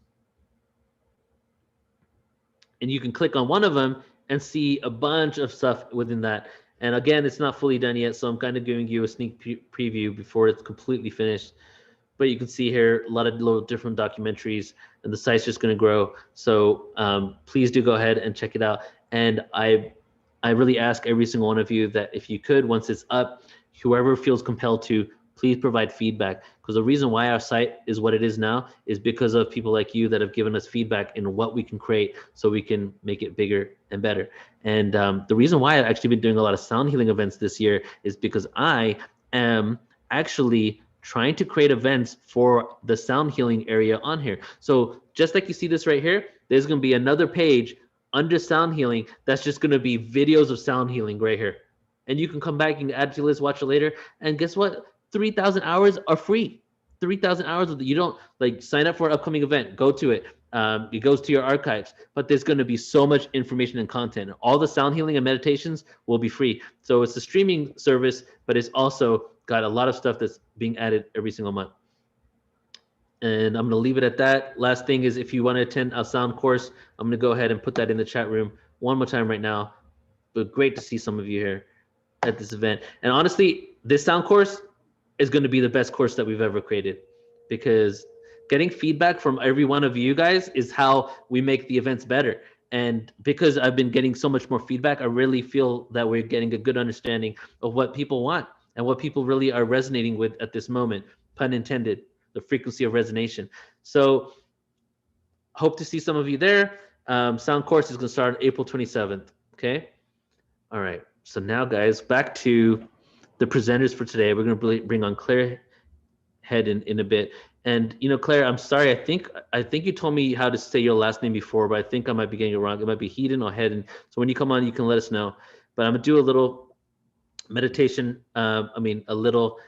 And you can click on one of them and see a bunch of stuff within that. And again, it's not fully done yet, so I'm kind of giving you a sneak preview before it's completely finished. But you can see here a lot of little different documentaries, and the site's just going to grow. So please do go ahead and check it out. And I really ask every single one of you that if you could, once it's up, whoever feels compelled to, please provide feedback. Because the reason why our site is what it is now is because of people like you that have given us feedback in what we can create so we can make it bigger and better. And the reason why I've actually been doing a lot of sound healing events this year is because I am actually trying to create events for the sound healing area on here. So just like you see this right here, there's going to be another page under sound healing that's just going to be videos of sound healing right here. And you can come back and add to your list, watch it later. And guess what? 3,000 hours are free. 3,000 hours. You don't sign up for an upcoming event, go to it. It goes to your archives, but there's going to be so much information and content. All the sound healing and meditations will be free. So it's a streaming service, but it's also got a lot of stuff that's being added every single month. And I'm going to leave it at that. Last thing is, if you want to attend a sound course, I'm going to go ahead and put that in the chat room one more time right now. But great to see some of you here at this event. And honestly, this sound course is going to be the best course that we've ever created, because getting feedback from every one of you guys is how we make the events better. And because I've been getting so much more feedback, I really feel that we're getting a good understanding of what people want and what people really are resonating with at this moment, pun intended, the frequency of resonation. So hope to see some of you there. Sound course is going to start on April 27th. Okay. All right. So now, guys, back to the presenters for today. We're going to bring on Clare Hedin in a bit. And Claire, I'm sorry. I think you told me how to say your last name before, but I think I might be getting it wrong. It might be Hedin or Hedin. So when you come on, you can let us know. But I'm gonna do a little meditation. A little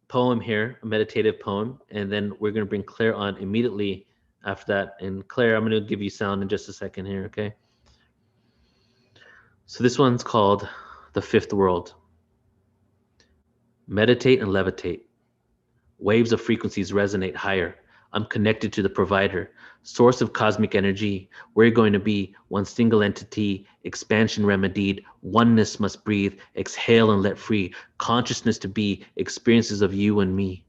poem here, a meditative poem, and then we're gonna bring Claire on immediately after that. And Claire, I'm gonna give you sound in just a second here, okay? So this one's called The Fifth World. Meditate and levitate. Waves of frequencies resonate higher. I'm connected to the provider, source of cosmic energy. We're going to be one single entity, expansion remedied, oneness must breathe, exhale and let free, consciousness to be, experiences of you and me.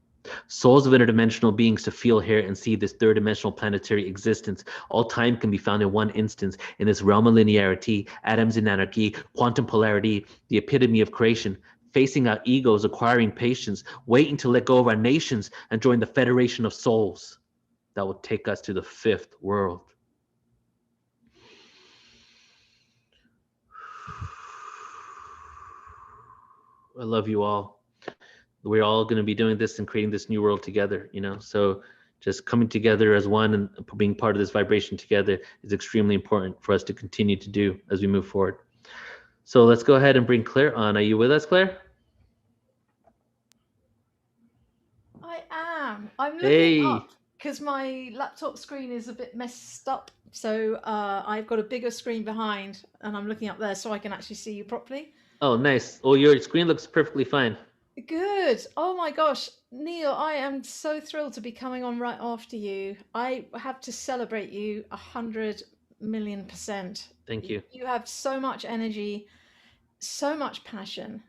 souls of interdimensional beings to feel, hear, and see this third dimensional planetary existence. All time can be found in one instance, in this realm of linearity, atoms in anarchy, quantum polarity, the epitome of creation, facing our egos, acquiring patience, waiting to let go of our nations and join the federation of souls that will take us to the fifth world. I love you all. We're all going to be doing this and creating this new world together, you know? So just coming together as one and being part of this vibration together is extremely important for us to continue to do as we move forward. So let's go ahead and bring Claire on. Are you with us, Claire? I am. I'm looking Hey. up because my laptop screen is a bit messed up. So I've got a bigger screen behind and I'm looking up there so I can actually see you properly. Oh, nice. Oh, your screen looks perfectly fine. Good. Oh my gosh. Neil, I am so thrilled to be coming on right after you. I have to celebrate you 100,000,000%. Thank you. You have so much energy, so much passion,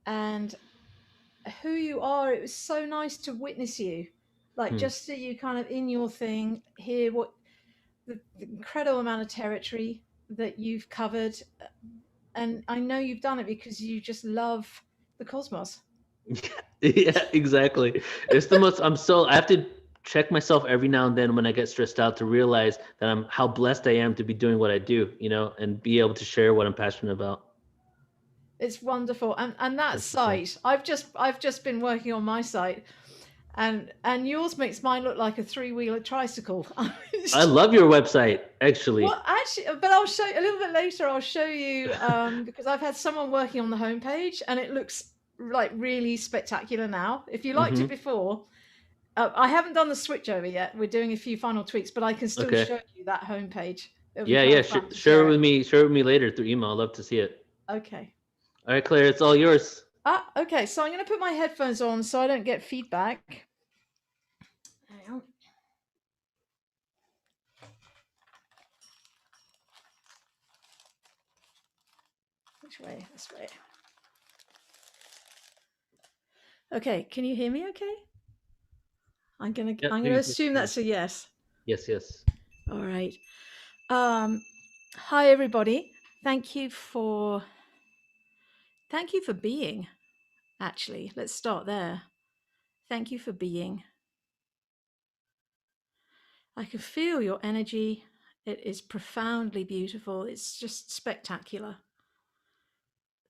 and who you are. It was so nice to witness you, like just see you kind of in your thing, hear what the incredible amount of territory that you've covered, and I know you've done it because you just love the cosmos. Yeah, exactly. It's the most, I have to check myself every now and then when I get stressed out to realize that how blessed I am to be doing what I do, you know, and be able to share what I'm passionate about. It's wonderful. And that site, I've just been working on my site, and yours makes mine look like a 3-wheeler tricycle. I love your website, actually. Well, actually, but I'll show you a little bit later. I'll show you because I've had someone working on the homepage, and it looks like really spectacular now. If you liked it before, I haven't done the switch over yet. We're doing a few final tweaks, but I can still show you that homepage. Yeah. Share it with me. Share it with me later through email. I'd love to see it. Okay. All right, Claire, it's all yours. Okay. So I'm going to put my headphones on so I don't get feedback. Hang on. Which way? This way. Okay. Can you hear me? Okay. I'm gonna assume that's a yes. Yes. All right. Hi everybody. Thank you for being. Actually, let's start there. Thank you for being. I can feel your energy. It is profoundly beautiful. It's just spectacular.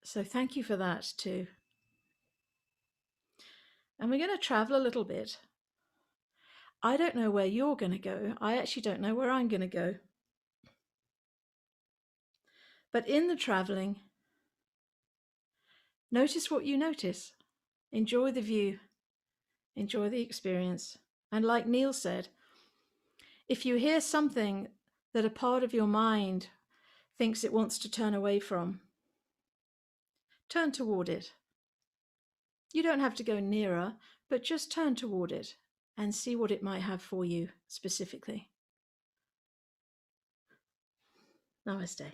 So thank you for that too. And we're going to travel a little bit. I don't know where you're going to go. I actually don't know where I'm going to go. But in the traveling, notice what you notice. Enjoy the view. Enjoy the experience. And like Neil said, if you hear something that a part of your mind thinks it wants to turn away from, turn toward it. You don't have to go nearer, but just turn toward it and see what it might have for you specifically. Namaste.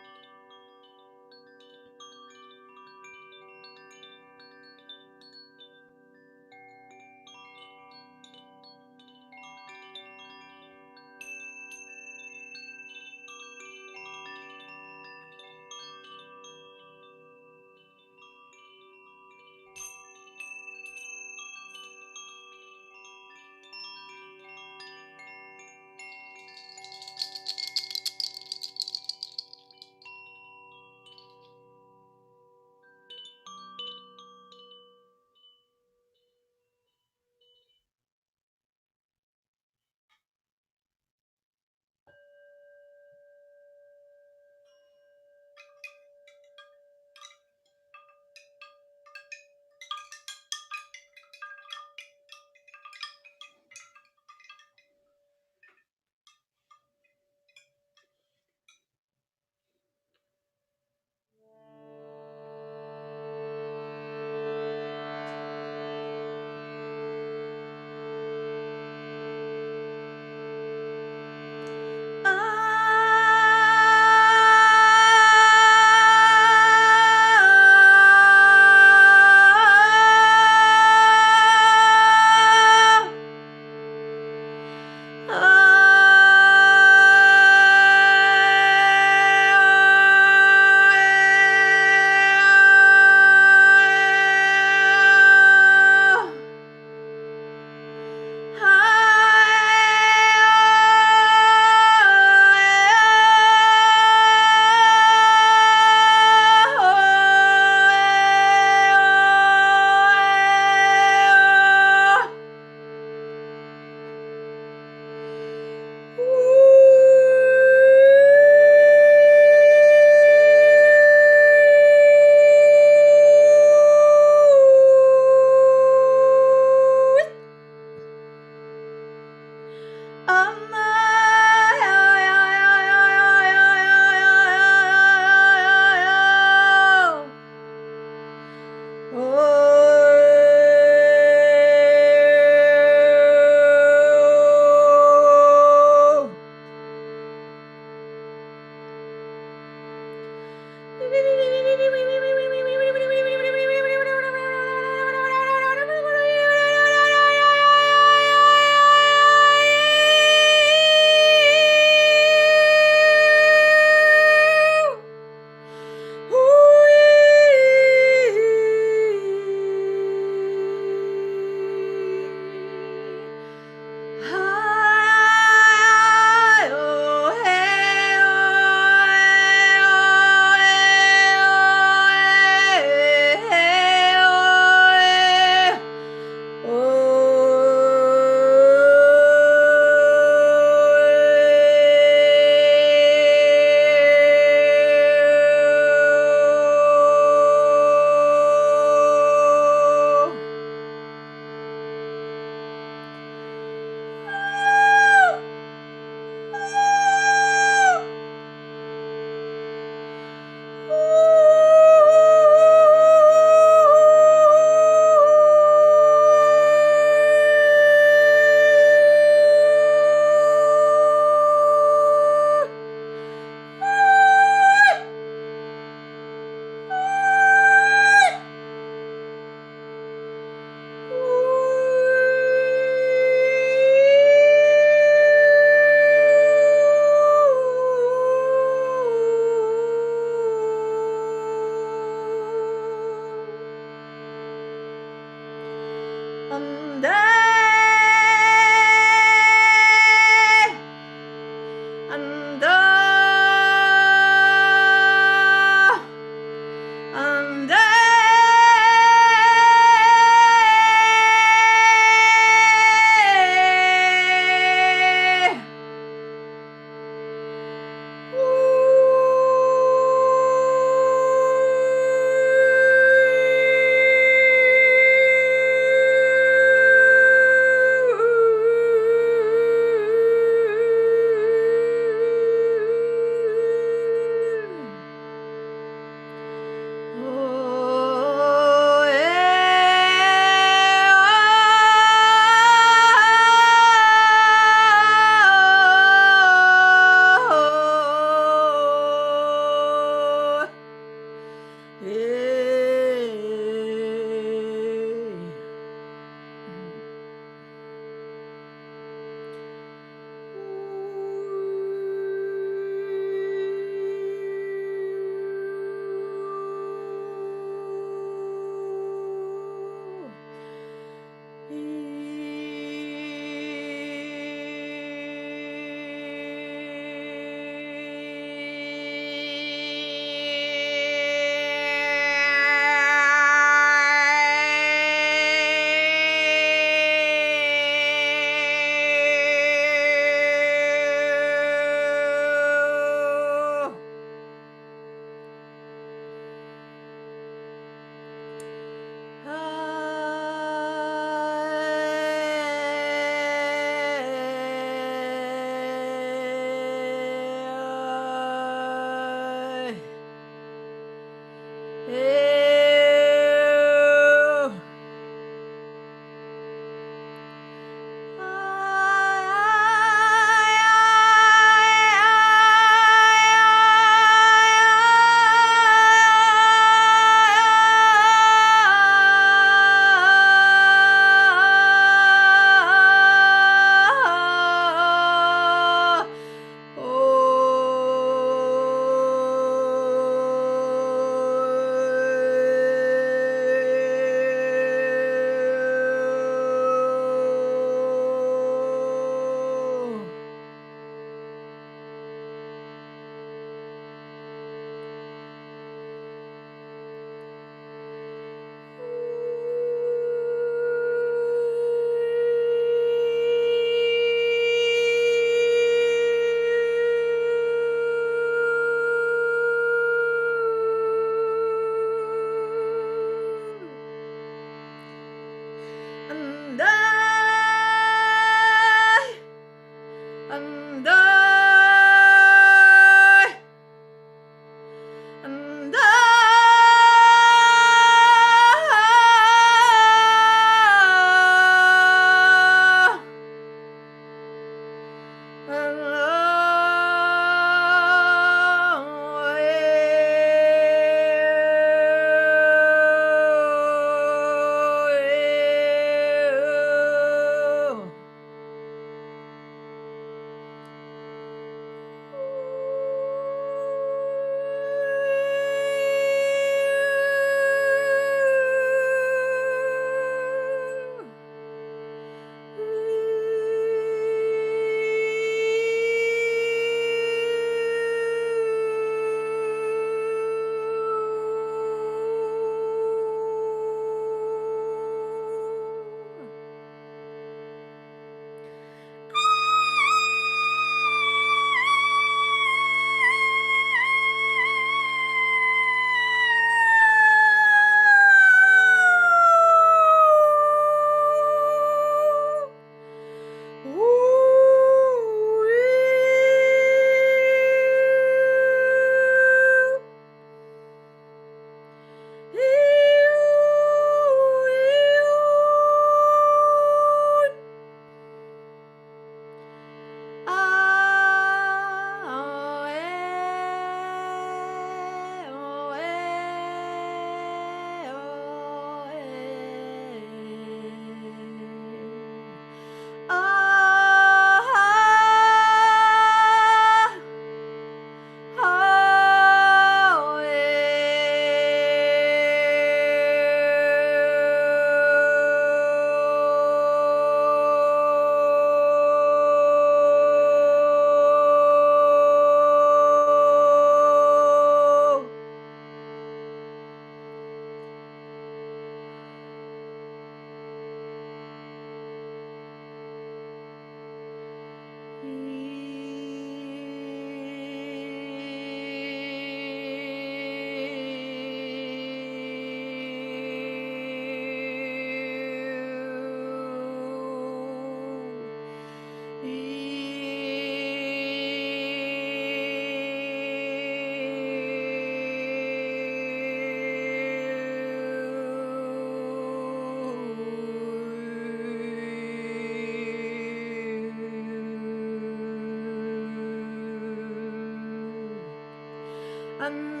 and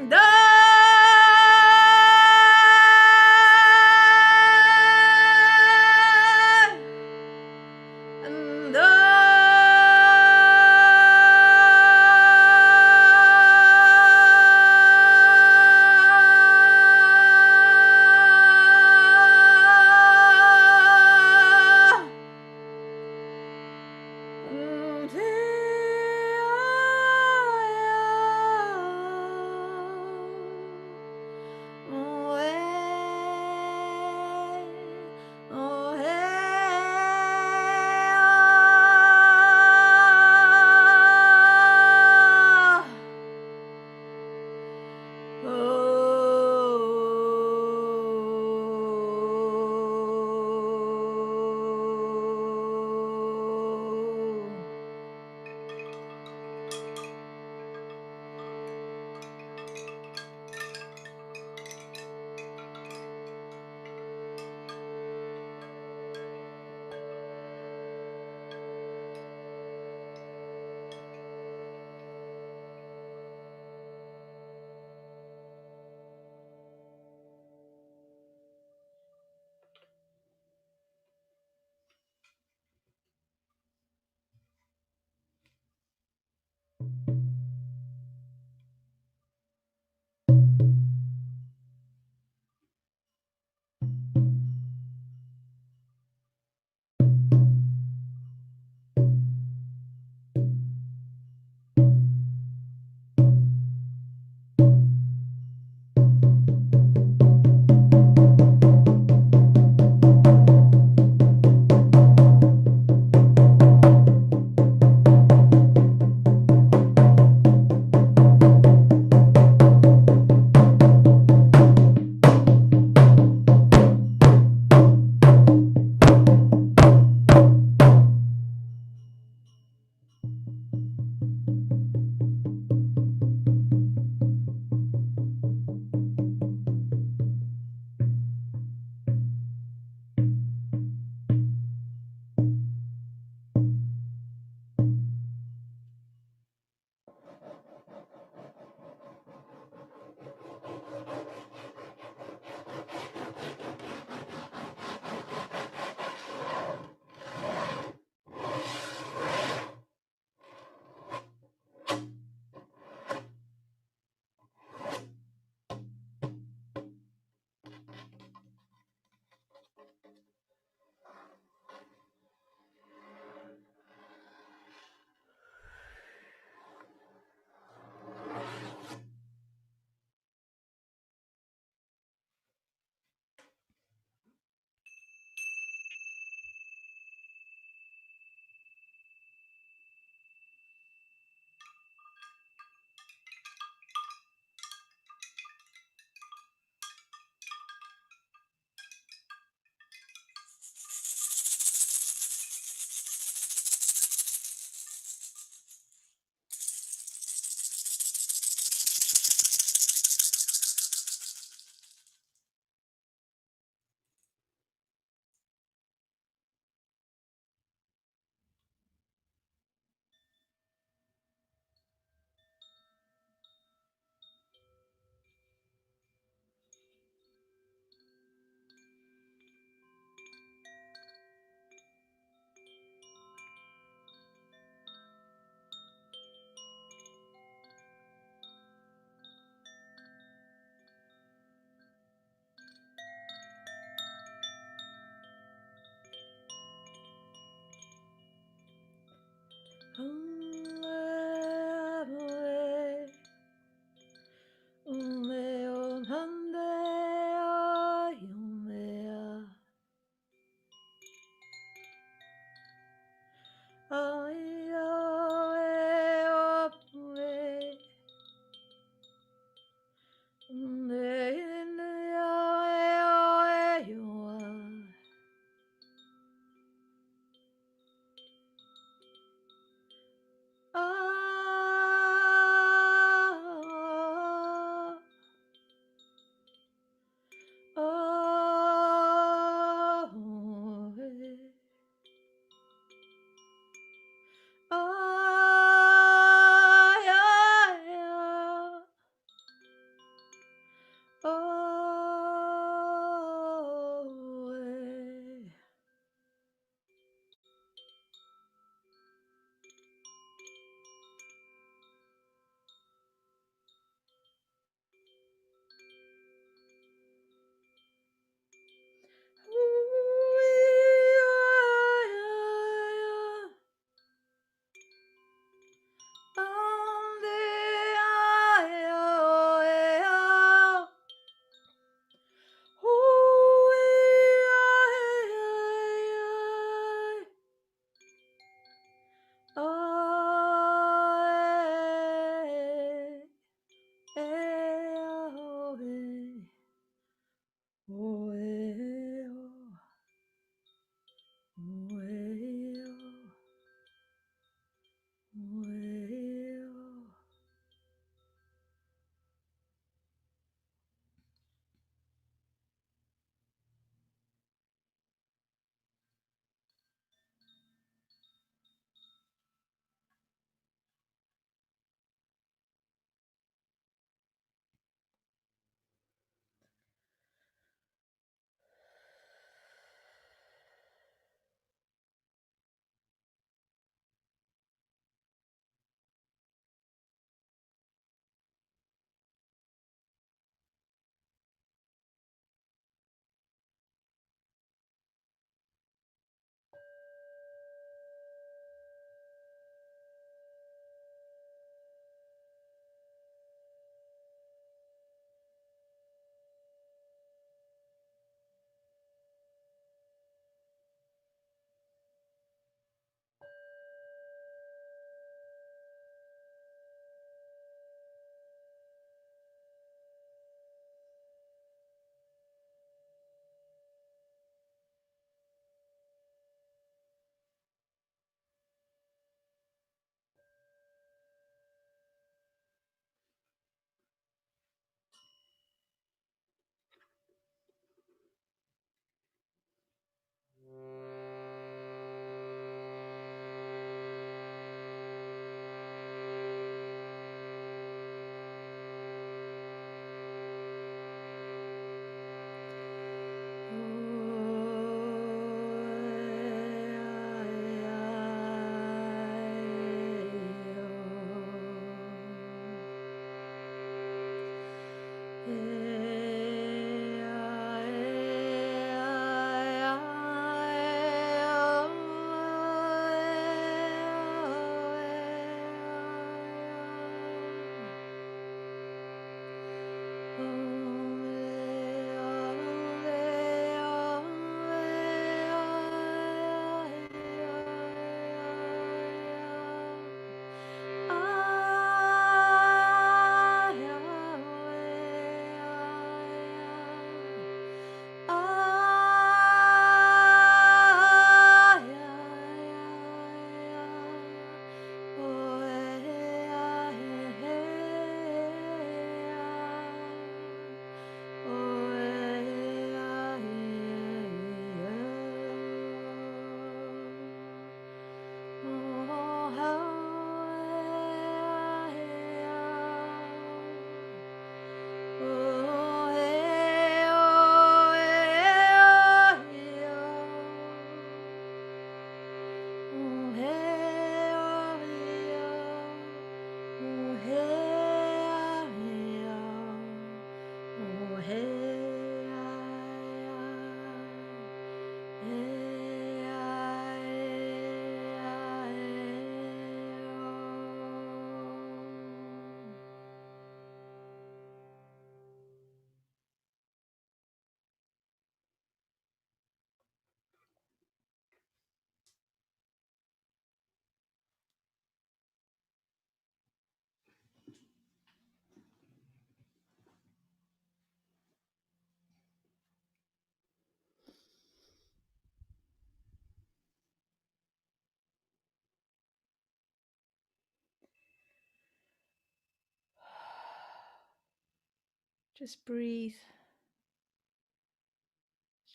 Just breathe.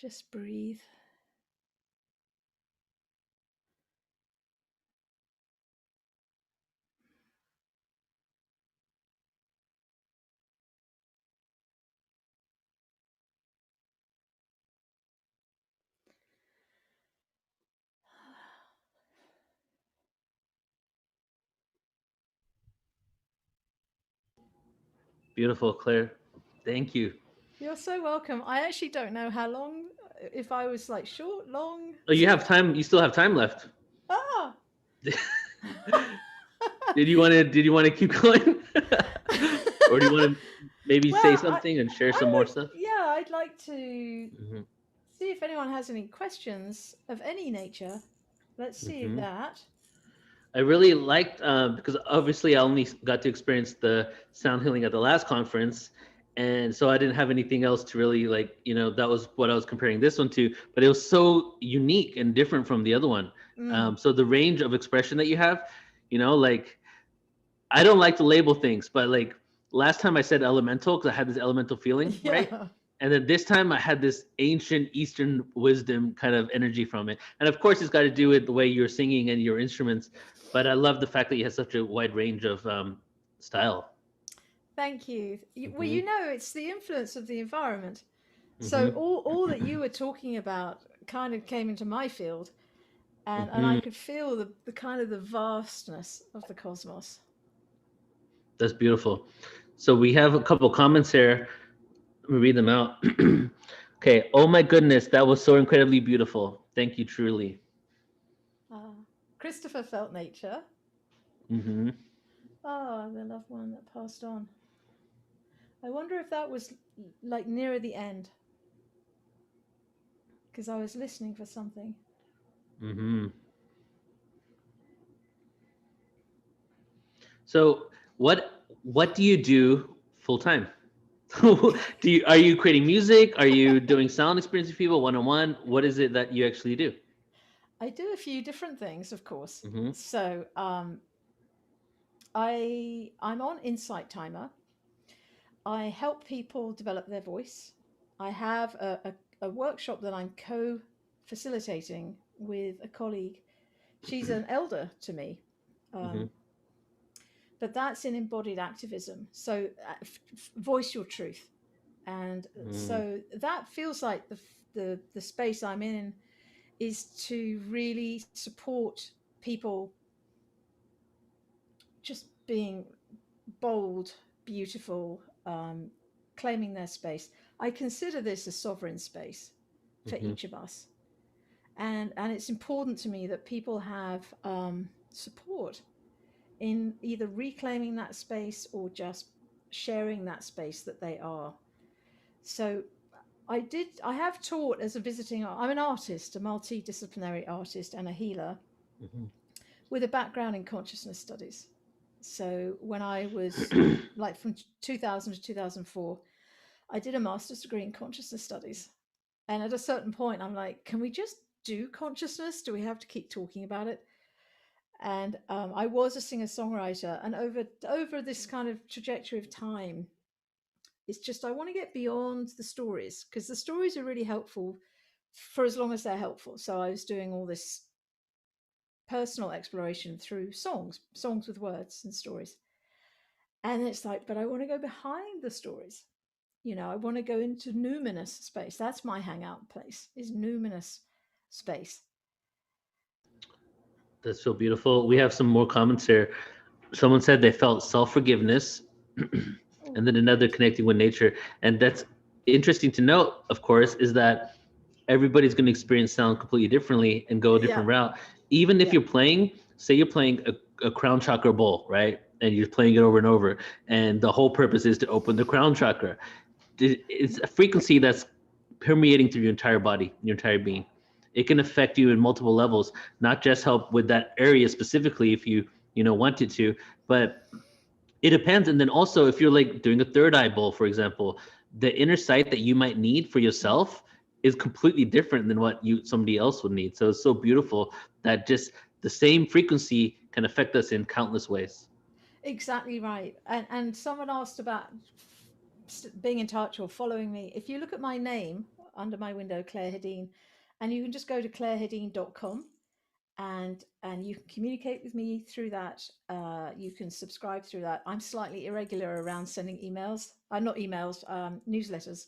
Just breathe. Beautiful, Claire. Thank you. You're so welcome. I actually don't know how long, if I was like short, long. Oh, you have time. You still have time left. Ah! Did you want to keep going, or do you want to maybe say Well, something and share I some more would- stuff? Yeah, I'd like to Mhm. see if anyone has any questions of any nature. Let's see Mhm. that. I really liked because obviously I only got to experience the sound healing at the last conference, and so I didn't have anything else to really like, that was what I was comparing this one to, but it was so unique and different from the other one. So the range of expression that you have, like, I don't like to label things, but like last time I said elemental because I had this elemental feeling, right? Yeah. And then this time I had this ancient Eastern wisdom kind of energy from it. And of course, it's got to do with the way you're singing and your instruments. But I love the fact that you have such a wide range of style. Thank you. Well, Hmm. it's the influence of the environment. So Hmm. all that you were talking about kind of came into my field, and I Hmm. could feel the kind of the vastness of the cosmos. That's beautiful. So we have a couple comments here. Let me read them out. Okay. Oh my goodness, that was so incredibly beautiful. Thank you, truly. Uh, Christopher felt nature. Hmm. Oh, the loved one that passed on. I wonder if that was like nearer the end because I was listening for something. Hmm. So what do you do full time? Are you creating music? Are you doing sound experience with people one on one? What is it that you actually do? I do a few different things, of course. Hmm. So I'm on Insight Timer. I help people develop their voice. I have a workshop that I'm co-facilitating with a colleague. She's an elder to me, Hmm. um, but that's in embodied activism. So voice your truth, and Mm. so that feels like the space I'm in is to really support people just being bold, beautiful, claiming their space. I consider this a sovereign space for Hmm. each of us, and it's important to me that people have support in either reclaiming that space or just sharing that space that they are. So I have taught as a visiting. I'm an artist, a multidisciplinary artist, and a healer Hmm. with a background in consciousness studies. So when I was like from 2000 to 2004, I did a master's degree in consciousness studies. And at a certain point, I'm like, can we just do consciousness? Do we have to keep talking about it? And I was a singer songwriter, and over this kind of trajectory of time, it's just I want to get beyond the stories because the stories are really helpful for as long as they're helpful. So I was doing all this personal exploration through songs with words and stories. And it's like, but I want to go behind the stories. I want to go into numinous space. That's my hangout place, is numinous space. That's so beautiful. We have some more comments here. Someone said they felt self forgiveness, Oh, and then another connecting with nature. And that's interesting to note, of course, is that everybody's going to experience sound completely differently and go a yeah, different route. Even if yeah, you're playing, say you're playing a crown chakra bowl, right? And you're playing it over and over, and the whole purpose is to open the crown chakra. It's a frequency that's permeating through your entire body, your entire being. It can affect you in multiple levels, not just help with that area specifically if you wanted to, but it depends. And then also if you're like doing a third eye bowl, for example, the inner sight that you might need for yourself is completely different than what somebody else would need. So it's so beautiful that just the same frequency can affect us in countless ways. exactly right. And someone asked about being in touch or following me. If you look at my name under my window, Clare Hedin, and you can just go to clarehedin.com and you can communicate with me through that. You can subscribe through that. I'm slightly irregular around sending emails. Not emails, newsletters.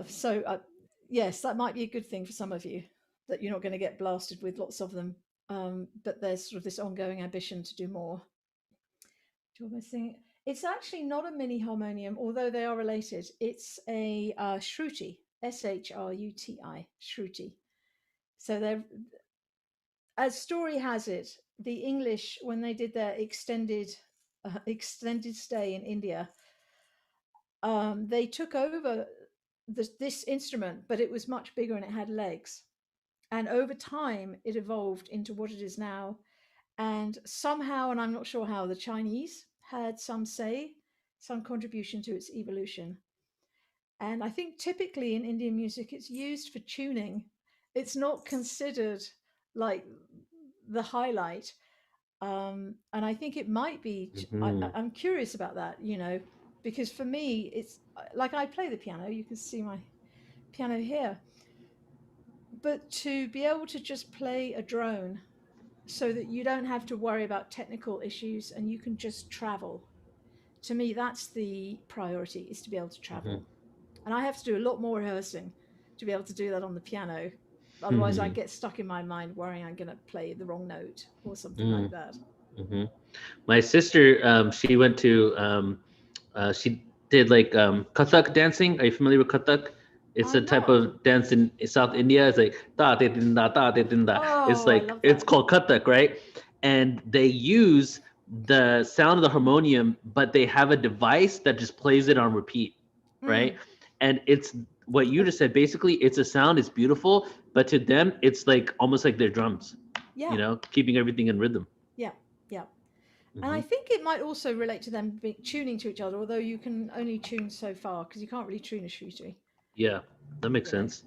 So yes, that might be a good thing for some of you that you're not going to get blasted with lots of them. But there's sort of this ongoing ambition to do more. Do you want me to sing? It's actually not a mini harmonium, although they are related. It's a shruti, shruti, shruti. So they're, as story has it, the English, when they did their extended stay in India, they took over this instrument, but it was much bigger and it had legs. And over time, it evolved into what it is now. And somehow, and I'm not sure how, the Chinese had some say some contribution to its evolution. And I think typically in Indian music, it's used for tuning. It's not considered like the highlight. And I think it might be, I'm curious about that, because for me, it's like I play the piano, you can see my piano here. But to be able to just play a drone so that you don't have to worry about technical issues and you can just travel, to me, that's the priority, is to be able to travel. And I have to do a lot more rehearsing to be able to do that on the piano. Otherwise, I get stuck in my mind worrying I'm going to play the wrong note or something like that. My sister, she went to, she did like Kathak dancing. Are you familiar with Kathak? It's a type of dance in South India. It's like da da da da da da. It's like it's called Kathak, right? And they use the sound of the harmonium, but they have a device that just plays it on repeat, right? And it's what you just said. Basically, it's a sound. It's beautiful, but to them, it's like almost like their drums. Yeah. You know, keeping everything in rhythm. Yeah, yeah. And I think it might also relate to them tuning to each other, although you can only tune so far because you can't really tune a shruti. Yeah, that makes sense.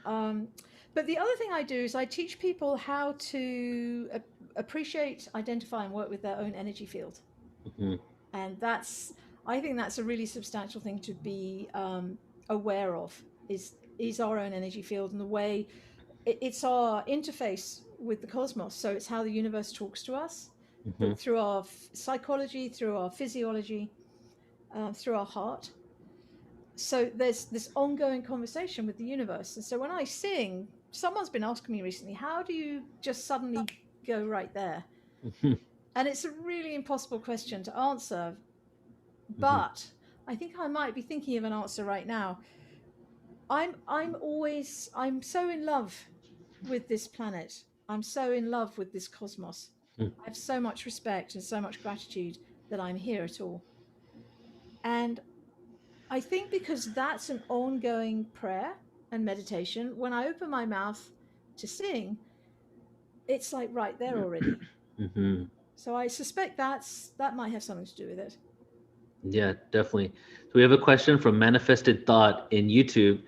But the other thing I do is I teach people how to appreciate, identify, and work with their own energy field. And I think that's a really substantial thing to be aware of, is our own energy field and the way it's our interface with the cosmos. So it's how the universe talks to us, but through our psychology, through our physiology, through our heart. So there's this ongoing conversation with the universe. And so when I sing, someone's been asking me recently, how do you just suddenly go right there? And it's a really impossible question to answer, but I think I might be thinking of an answer right now. I'm so in love with this planet. I'm so in love with this cosmos. I have so much respect and so much gratitude that I'm here at all. And I think because that's an ongoing prayer and meditation, when I open my mouth to sing, it's like right there already. So I suspect that might have something to do with it. Yeah, definitely. So we have a question from Manifested Thought in YouTube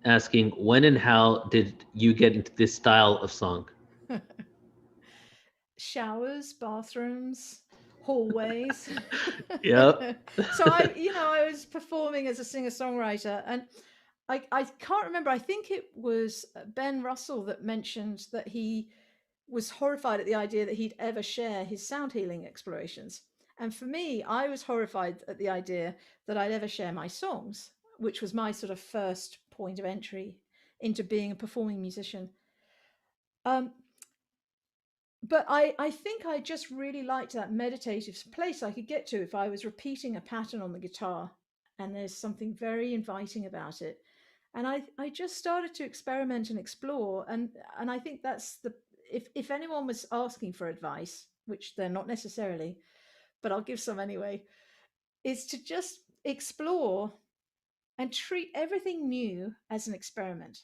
asking, when and how did you get into this style of song? Showers, bathrooms, hallways. Yep. So I was performing as a singer-songwriter, and I can't remember. I think it was Ben Russell that mentioned that he was horrified at the idea that he'd ever share his sound healing explorations. And for me, I was horrified at the idea that I'd ever share my songs, which was my sort of first point of entry into being a performing musician. But I think I just really liked that meditative place I could get to if I was repeating a pattern on the guitar, and there's something very inviting about it. And I just started to experiment and explore, and I think that's if anyone was asking for advice, which they're not necessarily, but I'll give some anyway, is to just explore and treat everything new as an experiment.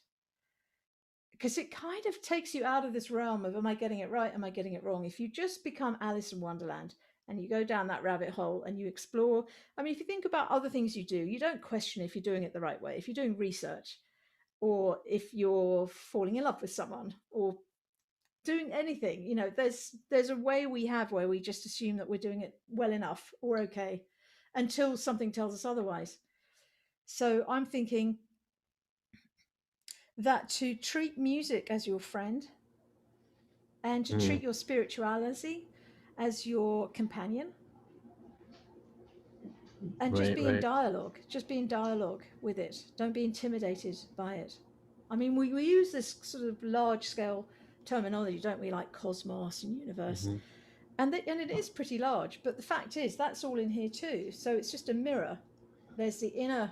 Because it kind of takes you out of this realm of, am I getting it right? Am I getting it wrong? If you just become Alice in Wonderland and you go down that rabbit hole and you explore, I mean, if you think about other things you do, you don't question if you're doing it the right way. If you're doing research, or if you're falling in love with someone, or doing anything, there's a way we have where we just assume that we're doing it well enough or okay until something tells us otherwise. So I'm thinking that to treat music as your friend and to treat your spirituality as your companion, and just be in dialogue with it. Don't be intimidated by it. I mean, we use this sort of large scale terminology, don't we, like cosmos and universe, and it is pretty large, but the fact is that's all in here too. So it's just a mirror. There's the inner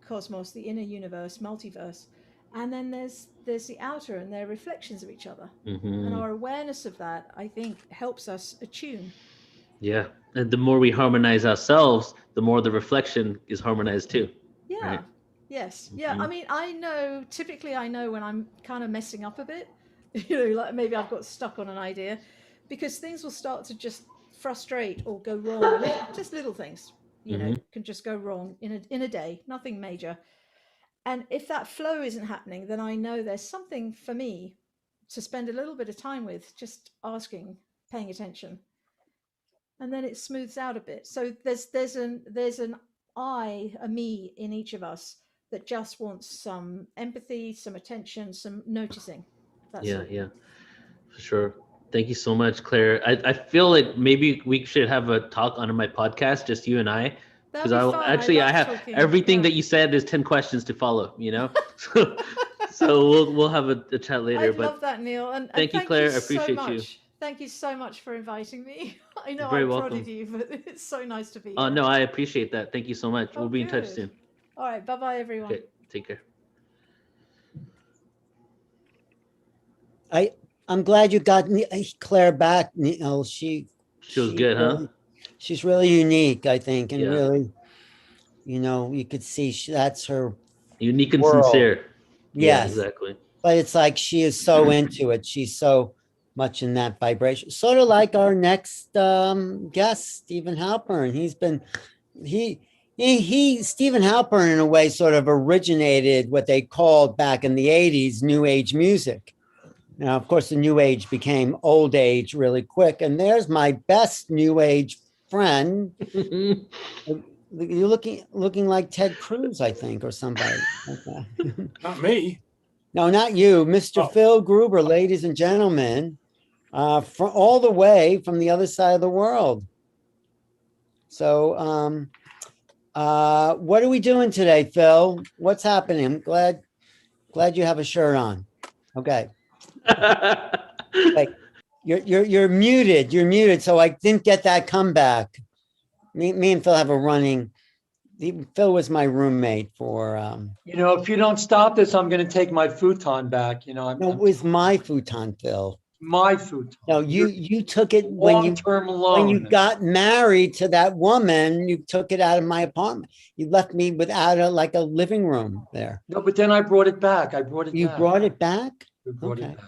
cosmos, the inner universe, multiverse, and then there's the outer, and they're reflections of each other. And our awareness of that, I think, helps us attune. Yeah, and the more we harmonize ourselves, the more the reflection is harmonized too. Yeah. Right? Yes. Yeah. I mean, typically I know when I'm kind of messing up a bit, like maybe I've got stuck on an idea, because things will start to just frustrate or go wrong, just little things, can just go wrong in a day, nothing major. And if that flow isn't happening, then I know there's something for me to spend a little bit of time with, just asking, paying attention. And then it smooths out a bit. So there's an I, a me in each of us that just wants some empathy, some attention, some noticing. That's all. Yeah, for sure. Thank you so much, Claire. I feel like maybe we should have a talk on my podcast, just you and I, because That'd be fun. I have talking. everything that you said. There's 10 questions to follow. So we'll have a chat later. I'd love that, Neil. And thank you, Claire. I appreciate so much. you. Thank you so much for inviting me. I know You're very I welcome. prodded you, but it's so nice to be Oh here. no, I appreciate that. Thank you so much. Oh, We'll be in touch good. soon. All right, bye-bye, everyone. Okay, take care. I'm glad you got Claire back, Neil. She was good, huh? She's really unique, I think, and Yeah. really, you could see that's her Unique and world. sincere. Yes, Yeah, exactly. But it's like she is so into it. She's so much in that vibration. Sort of like our next guest, Stephen Halpern. Stephen Halpern, in a way, sort of originated what they called back in the 80s New Age music. Now, of course, the New Age became old age really quick. And there's my best New Age friend. You're looking like Ted Cruz, I think, or somebody like that. Not me. No, not you, Mr. Phil Gruber, ladies and gentlemen, from all the way from the other side of the world. So, what are we doing today, Phil? What's happening? I'm glad you have a shirt on. Okay. Like, you're muted. You're muted. So I didn't get that comeback. Me and Phil have a running. Phil was my roommate for. If you don't stop this, I'm going to take my futon back. No, it was my futon, Phil. My futon. No, you took it when you got married to that woman. You took it out of my apartment. You left me without a living room there. No, but then I brought it back. You brought it back? We brought it back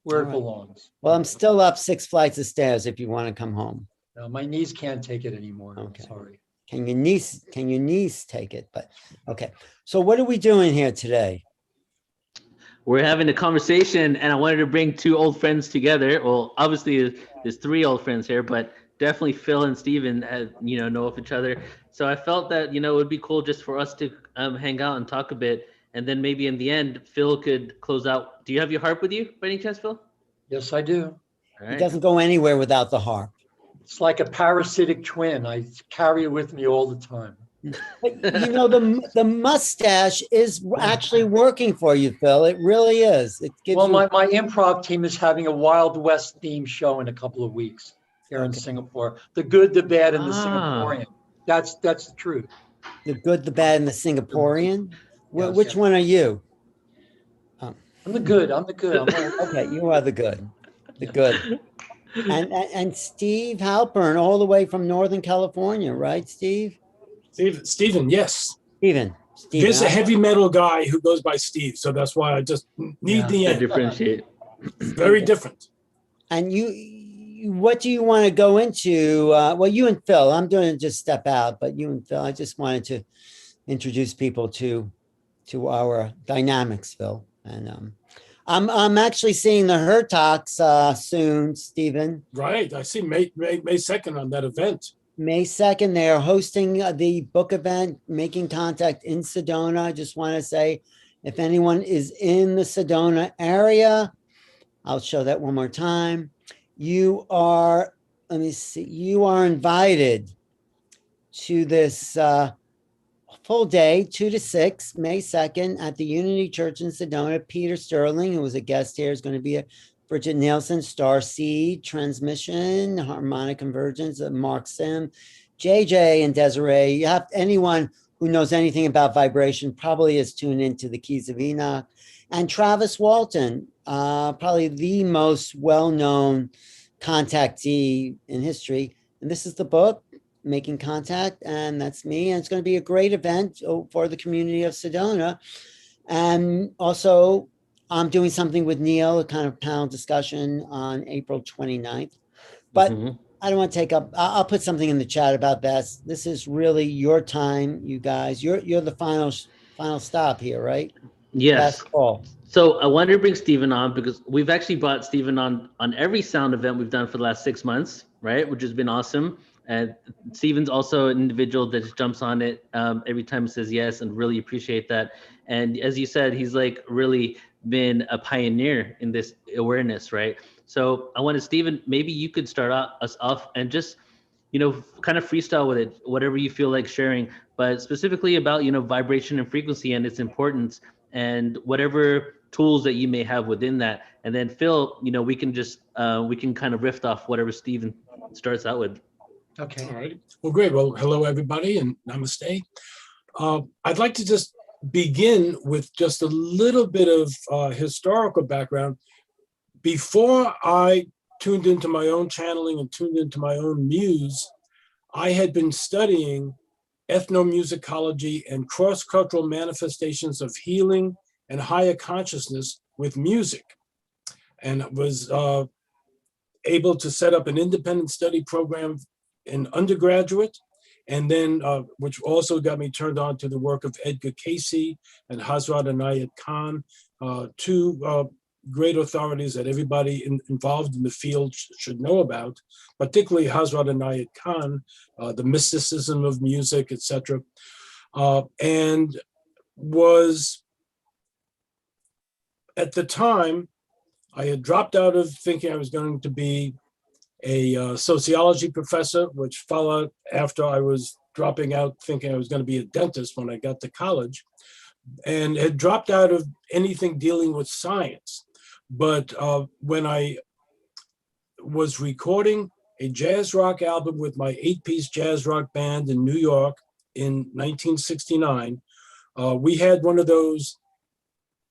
where it belongs. Well, I'm still up 6 flights of stairs if you want to come home. No, my knees can't take it anymore. Okay. I'm sorry. Can your niece take it? But okay. So what are we doing here today? We're having a conversation, and I wanted to bring two old friends together. Well, obviously there's three old friends here, but definitely Phil and Stephen, know of each other. So I felt that, it would be cool just for us to hang out and talk a bit. And then maybe in the end, Phil could close out. Do you have your harp with you by any chance, Phil? Yes, I do. All right. It doesn't go anywhere without the harp. It's like a parasitic twin. I carry it with me all the time. But, the mustache is actually working for you, Phil. It really is. It gives my improv team is having a Wild West theme show in a couple of weeks here in Singapore. The good, the bad, and the Singaporean. That's the truth. The good, the bad, and the Singaporean? Yes, which one are you? I'm the good. Okay, you are the good. The good. And Steve Halpern, all the way from Northern California, right, Steve? Stephen, yes. Stephen. There's a heavy metal guy who goes by Steve, so that's why I just need the end. Differentiate. Very different. And what do you want to go into? Well, you and Phil, I'm doing just step out, but you and Phil, I just wanted to introduce people to our dynamics, Phil. And I'm actually seeing the Hertox soon, Stephen. Right. I see May 2nd on that event. May 2nd, they're hosting the book event, Making Contact in Sedona. I just want to say, if anyone is in the Sedona area, I'll show that one more time. You are invited to this full day, 2 to 6, May 2nd, at the Unity Church in Sedona. Peter Sterling, who was a guest here, is going to be a Bridget Nielsen, Star Seed, Transmission, Harmonic Convergence, Mark Sim, JJ, and Desiree. You have anyone who knows anything about vibration probably is tuned into the Keys of Enoch. And Travis Walton, probably the most well-known contactee in history. And this is the book, Making Contact, and that's me. And it's going to be a great event for the community of Sedona. And also, I'm doing something with Neil, a kind of panel discussion on April 29th. But I don't want to take up, I'll put something in the chat about that. This is really your time, you guys. You're the final stop here, right? Yes. Last call. So I wanted to bring Stephen on because we've actually brought Stephen on every sound event we've done for the last 6 months, right? Which has been awesome. And Stephen's also an individual that just jumps on it every time and says yes, and really appreciate that. And as you said, he's like really been a pioneer in this awareness, right? So I wanted Stephen, maybe you could start us off and just, you know, kind of freestyle with it, whatever you feel like sharing, but specifically about, you know, vibration and frequency and its importance and whatever tools that you may have within that. And then Phil, you know, we can just, we can kind of riff off whatever Stephen starts out with. Okay. All right. Well, great. Well, hello, everybody, and namaste. I'd like to just begin with just a little bit of historical background. Before I tuned into my own channeling and tuned into my own muse, I had been studying ethnomusicology and cross-cultural manifestations of healing and higher consciousness with music, and was able to set up an independent study program in undergraduate, and then which also got me turned on to the work of Edgar Casey and Hazrat Inayat Khan, two great authorities that everybody involved in the field should know about, particularly Hazrat Inayat Khan, the mysticism of music, etc. And was, at the time, I had dropped out of thinking I was going to be a sociology professor, which followed after I was dropping out thinking I was going to be a dentist when I got to college, and had dropped out of anything dealing with science. But when I was recording a jazz rock album with my 8-piece jazz rock band in New York in 1969, we had one of those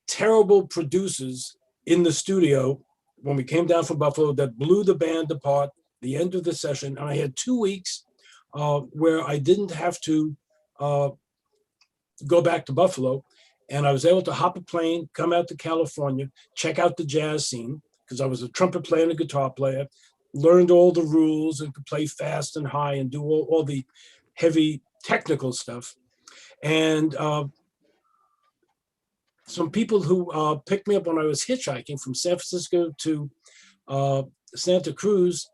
terrible producers in the studio when we came down from Buffalo that blew the band apart the end of the session. And I had 2 weeks where I didn't have to go back to Buffalo. And I was able to hop a plane, come out to California, check out the jazz scene, because I was a trumpet player and a guitar player, learned all the rules and could play fast and high and do all the heavy technical stuff. And some people who picked me up when I was hitchhiking from San Francisco to Santa Cruz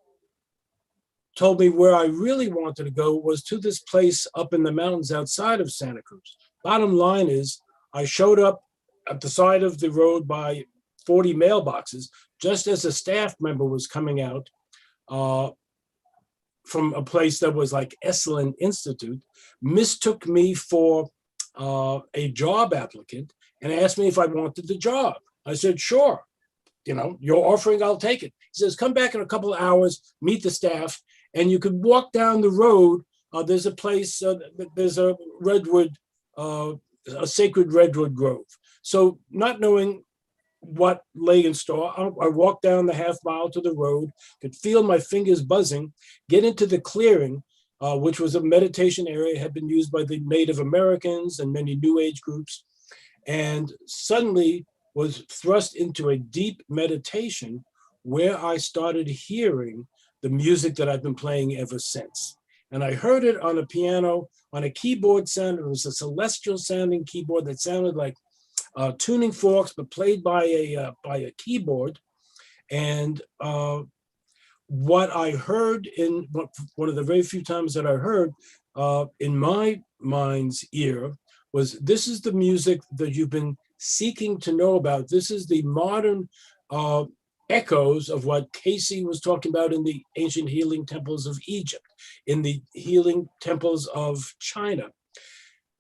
told me where I really wanted to go was to this place up in the mountains outside of Santa Cruz. Bottom line is, I showed up at the side of the road by 40 mailboxes, just as a staff member was coming out from a place that was like Esalen Institute, mistook me for a job applicant and asked me if I wanted the job. I said, sure. You know, you're offering, I'll take it. He says, come back in a couple of hours, meet the staff, and you could walk down the road. There's a place, there's a redwood, a sacred redwood grove. So not knowing what lay in store, I walked down the half mile to the road, could feel my fingers buzzing, get into the clearing, which was a meditation area, had been used by the Native Americans and many New Age groups, and suddenly was thrust into a deep meditation where I started hearing the music that I've been playing ever since. And I heard it on a piano, on a keyboard sound. It was a celestial sounding keyboard that sounded like tuning forks, but played by a keyboard. And what I heard in one of the very few times that I heard in my mind's ear was, this is the music that you've been seeking to know about. This is the modern echoes of what Casey was talking about in the ancient healing temples of Egypt, in the healing temples of China.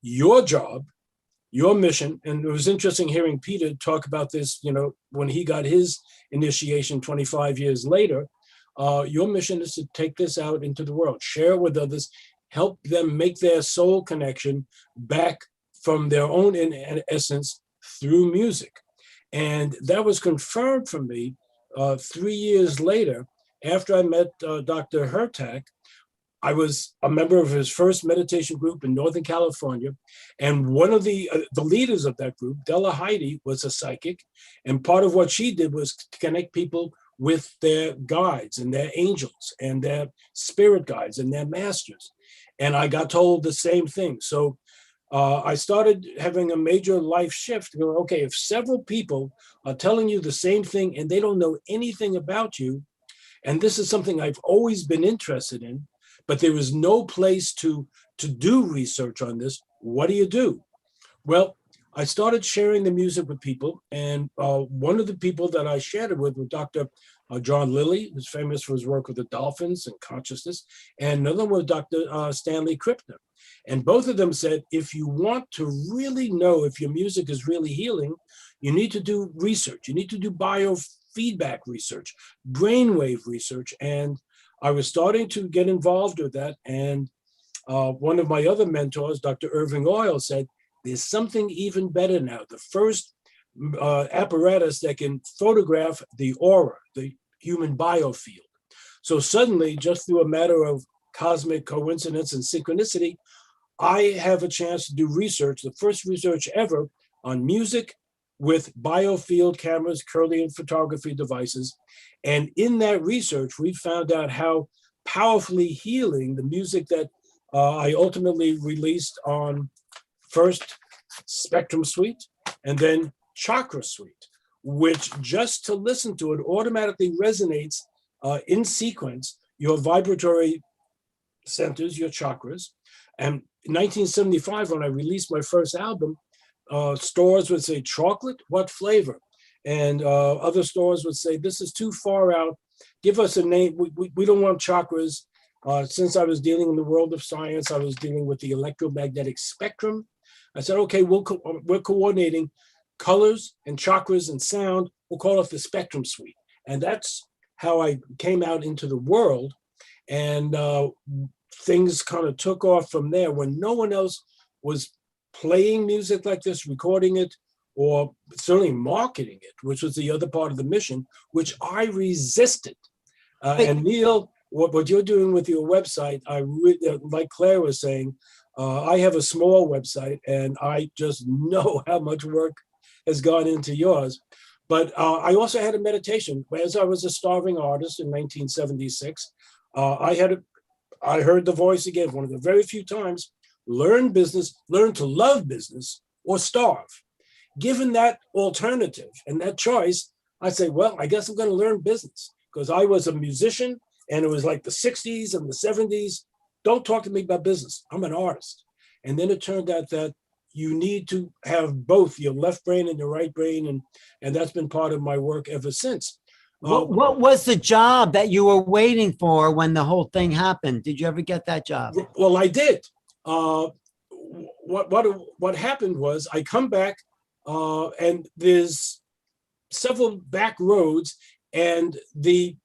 Your job, your mission, and it was interesting hearing Peter talk about this, you know, when he got his initiation 25 years later, your mission is to take this out into the world, share it with others, help them make their soul connection back from their own in essence through music. And that was confirmed for me 3 years later, after I met Dr. Hertak. I was a member of his first meditation group in Northern California. And one of the leaders of that group, Della Heidi, was a psychic. And part of what she did was to connect people with their guides and their angels and their spirit guides and their masters. And I got told the same thing. So I started having a major life shift. Going, okay, if several people are telling you the same thing and they don't know anything about you, and this is something I've always been interested in, but there is no place to do research on this, what do? Well, I started sharing the music with people, and one of the people that I shared it with was Dr. John Lilly, who's famous for his work with the dolphins and consciousness, and another one was Dr. Stanley Krippner. And both of them said, if you want to really know if your music is really healing, you need to do research. You need to do biofeedback research, brainwave research. And I was starting to get involved with that. And one of my other mentors, Dr. Irving Oil, said, there's something even better now. The first apparatus that can photograph the aura, the human biofield. So suddenly, just through a matter of cosmic coincidence and synchronicity, I have a chance to do research, the first research ever on music with biofield cameras, Curlian photography devices. And in that research, we found out how powerfully healing the music that I ultimately released on first Spectrum Suite and then Chakra Suite, which just to listen to it automatically resonates in sequence your vibratory centers, your chakras. And in 1975, when I released my first album, stores would say, chocolate, what flavor? And other stores would say, this is too far out. Give us a name. We don't want chakras. Since I was dealing in the world of science, I was dealing with the electromagnetic spectrum. I said, okay, we're coordinating colors and chakras and sound. We'll call it the Spectrum Suite. And that's how I came out into the world. And things kind of took off from there when no one else was playing music like this, recording it, or certainly marketing it, which was the other part of the mission, which I resisted. And Neil, what you're doing with your website, like Claire was saying, I have a small website and I just know how much work has gone into yours. But I also had a meditation. As I was a starving artist in 1976, I heard the voice again, one of the very few times, learn business, learn to love business, or starve. Given that alternative and that choice, I say, well, I guess I'm going to learn business, because I was a musician and it was like the 60s and the 70s. Don't talk to me about business. I'm an artist. And then it turned out that you need to have both your left brain and your right brain. And that's been part of my work ever since. What was the job that you were waiting for when the whole thing happened? Did you ever get that job? Well, I did. What happened was I come back and there's several back roads, and the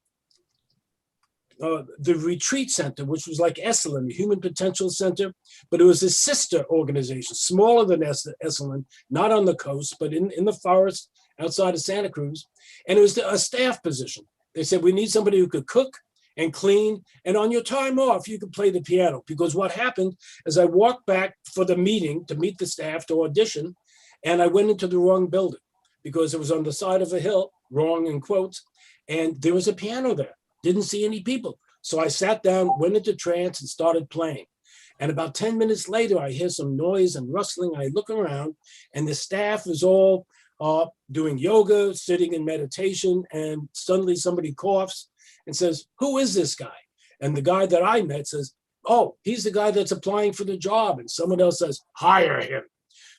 retreat center, which was like Esalen, the Human Potential Center, but it was a sister organization, smaller than Esalen, not on the coast, but in the forest outside of Santa Cruz. And it was a staff position. They said, we need somebody who could cook and clean, and on your time off, you could play the piano. Because what happened is I walked back for the meeting to meet the staff to audition, and I went into the wrong building because it was on the side of a hill, wrong in quotes, and there was a piano there. Didn't see any people. So I sat down, went into trance and started playing. And about 10 minutes later, I hear some noise and rustling. I look around and the staff is all doing yoga, sitting in meditation. And suddenly somebody coughs and says, who is this guy? And the guy that I met says, oh, he's the guy that's applying for the job. And someone else says, hire him.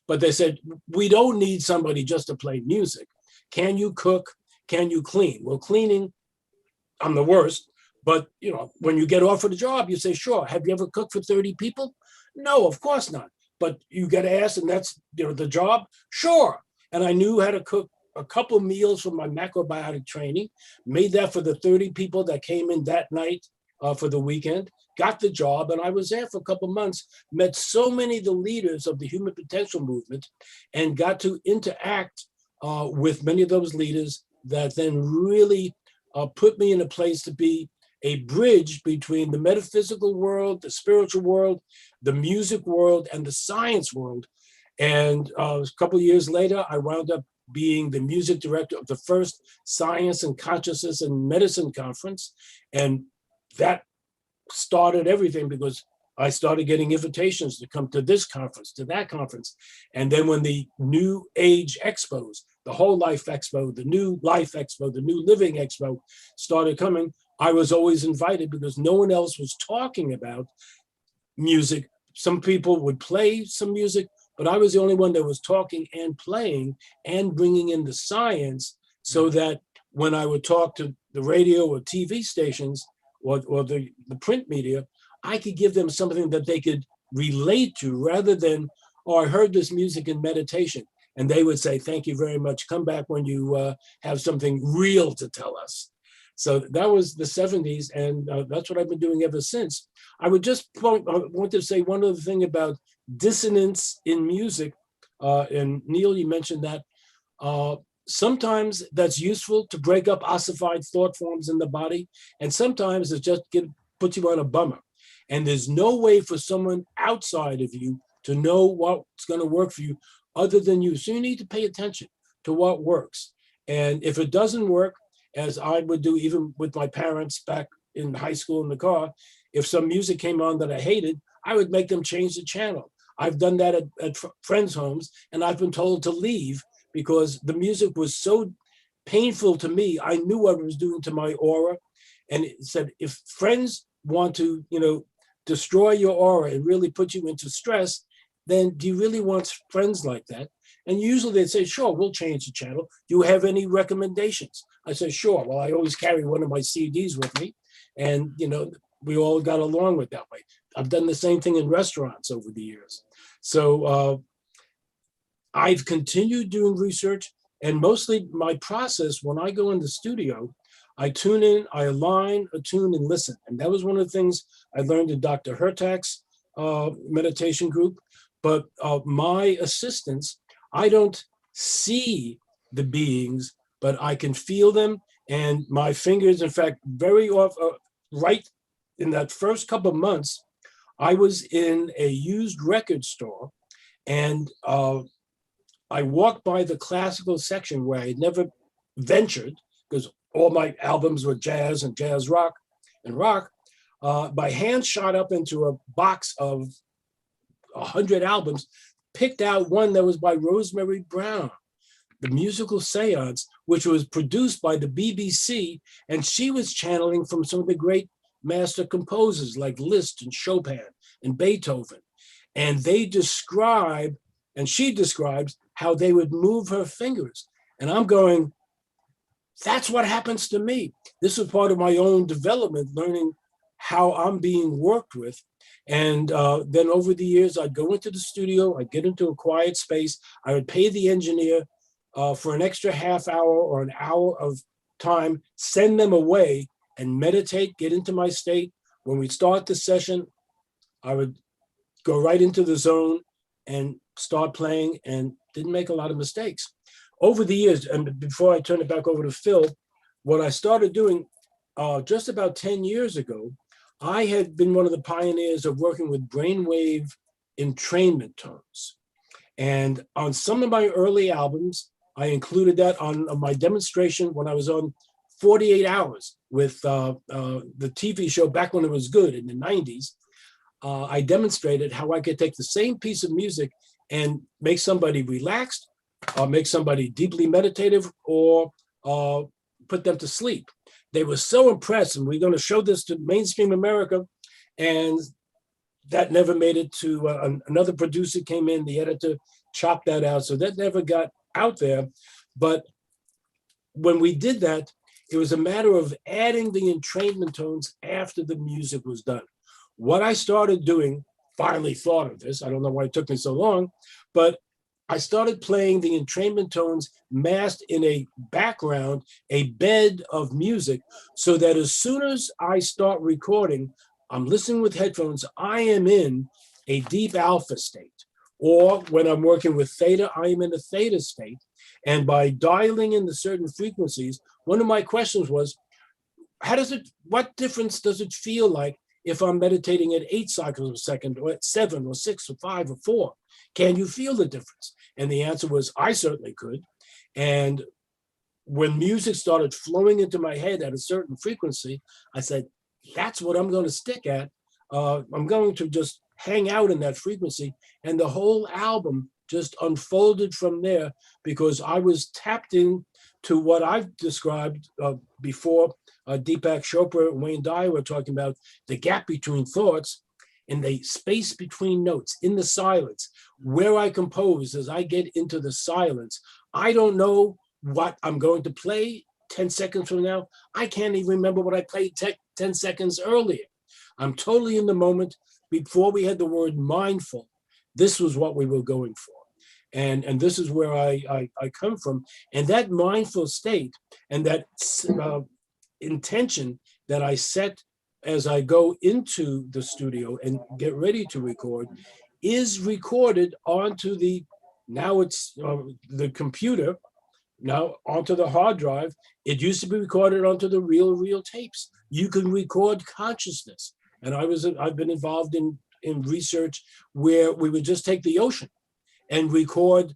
But they said, we don't need somebody just to play music. Can you cook? Can you clean? Well, cleaning, I'm the worst, but when you get offered a job, you say, sure. Have you ever cooked for 30 people? No, of course not. But you get asked, and that's the job? Sure. And I knew how to cook a couple meals from my macrobiotic training, made that for the 30 people that came in that night for the weekend, got the job, and I was there for a couple months, met so many of the leaders of the human potential movement, and got to interact with many of those leaders that then really put me in a place to be a bridge between the metaphysical world, the spiritual world, the music world, and the science world. And a couple of years later, I wound up being the music director of the first Science and Consciousness and Medicine Conference. And that started everything because I started getting invitations to come to this conference, to that conference. And then when the New Age Expos, the Whole Life Expo, the New Life Expo, the New Living Expo started coming, I was always invited because no one else was talking about music. Some people would play some music, but I was the only one that was talking and playing and bringing in the science so that when I would talk to the radio or TV stations or the print media, I could give them something that they could relate to rather than, oh, I heard this music in meditation. And they would say, thank you very much. Come back when you have something real to tell us. So that was the 70s. And that's what I've been doing ever since. I would just want to say one other thing about dissonance in music. And Neil, you mentioned that. Sometimes that's useful to break up ossified thought forms in the body. And sometimes it just puts you on a bummer. And there's no way for someone outside of you to know what's going to work for you other than you. So you need to pay attention to what works. And if it doesn't work, as I would do even with my parents back in high school in the car, if some music came on that I hated, I would make them change the channel. I've done that at friends' homes, and I've been told to leave because the music was so painful to me. I knew what it was doing to my aura. And it said, if friends want to, destroy your aura and really put you into stress, then do you really want friends like that? And usually they'd say, sure, we'll change the channel. Do you have any recommendations? I say, sure. Well, I always carry one of my CDs with me. And, we all got along with that way. I've done the same thing in restaurants over the years. So I've continued doing research, and mostly my process when I go in the studio, I tune in, I align, attune, and listen. And that was one of the things I learned in Dr. Hertak's meditation group. But my assistants, I don't see the beings, but I can feel them. And my fingers, in fact, very often, right in that first couple of months, I was in a used record store, and I walked by the classical section where I had never ventured because all my albums were jazz and jazz rock and rock. My hand shot up into a box of 100 albums, picked out one that was by Rosemary Brown, The Musical Seance, which was produced by the BBC. And she was channeling from some of the great master composers like Liszt and Chopin and Beethoven. And they describe, and she describes how they would move her fingers. And I'm going, that's what happens to me. This was part of my own development, learning how I'm being worked with. And then over the years, I'd go into the studio, I'd get into a quiet space, I would pay the engineer for an extra half hour or an hour of time, send them away and meditate, get into my state. When we start the session, I would go right into the zone and start playing and didn't make a lot of mistakes. Over the years, and before I turn it back over to Phil, what I started doing just about 10 years ago, I had been one of the pioneers of working with brainwave entrainment tones. And on some of my early albums, I included that on my demonstration when I was on 48 Hours with the TV show back when it was good in the 90s. I demonstrated how I could take the same piece of music and make somebody relaxed, make somebody deeply meditative, or put them to sleep. They were so impressed, and we're going to show this to mainstream America, and that never made it to another producer came in, the editor chopped that out, so that never got out there. But when we did that, it was a matter of adding the entrainment tones after the music was done. What I started doing, finally thought of this, I don't know why it took me so long, but I started playing the entrainment tones masked in a background, a bed of music, so that as soon as I start recording, I'm listening with headphones, I am in a deep alpha state. Or when I'm working with theta, I am in a theta state. And by dialing in the certain frequencies, one of my questions was, what difference does it feel like if I'm meditating at 8 cycles a second, or at 7 or 6 or 5 or 4? Can you feel the difference? And the answer was, I certainly could. And when music started flowing into my head at a certain frequency, I said, that's what I'm going to stick at. I'm going to just hang out in that frequency. And the whole album just unfolded from there, because I was tapped in to what I've described before. Deepak Chopra and Wayne Dyer were talking about the gap between thoughts and the space between notes, in the silence, where I compose as I get into the silence. I don't know what I'm going to play 10 seconds from now. I can't even remember what I played 10 seconds earlier. I'm totally in the moment. Before we had the word mindful, this was what we were going for. And this is where I come from. And that mindful state and that intention that I set as I go into the studio and get ready to record is recorded onto the, now it's the computer, now onto the hard drive. It used to be recorded onto the reel tapes. You can record consciousness. And I've been involved in research where we would just take the ocean and record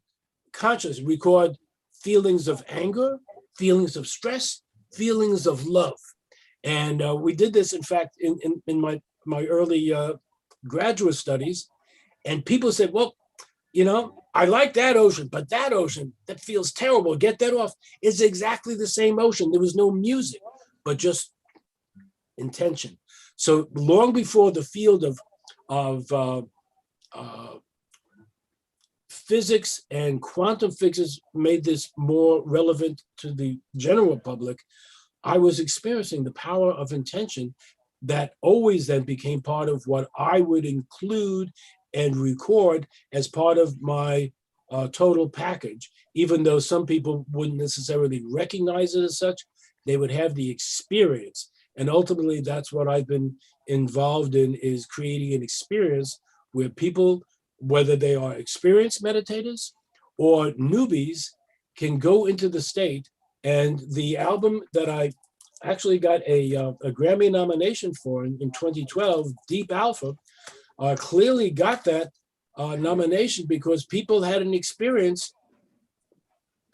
consciousness, record feelings of anger, feelings of stress, feelings of love. And we did this, in fact, in my early graduate studies. And people said, well, you know, I like that ocean, but that ocean, that feels terrible. Get that off. It's exactly the same ocean. There was no music, but just intention. So long before the field of physics and quantum physics made this more relevant to the general public, I was experiencing the power of intention that always then became part of what I would include and record as part of my total package. Even though some people wouldn't necessarily recognize it as such, they would have the experience. And ultimately, that's what I've been involved in, is creating an experience where people, whether they are experienced meditators or newbies, can go into the state. And the album that I actually got a Grammy nomination for in 2012, Deep Alpha, clearly got that nomination because people had an experience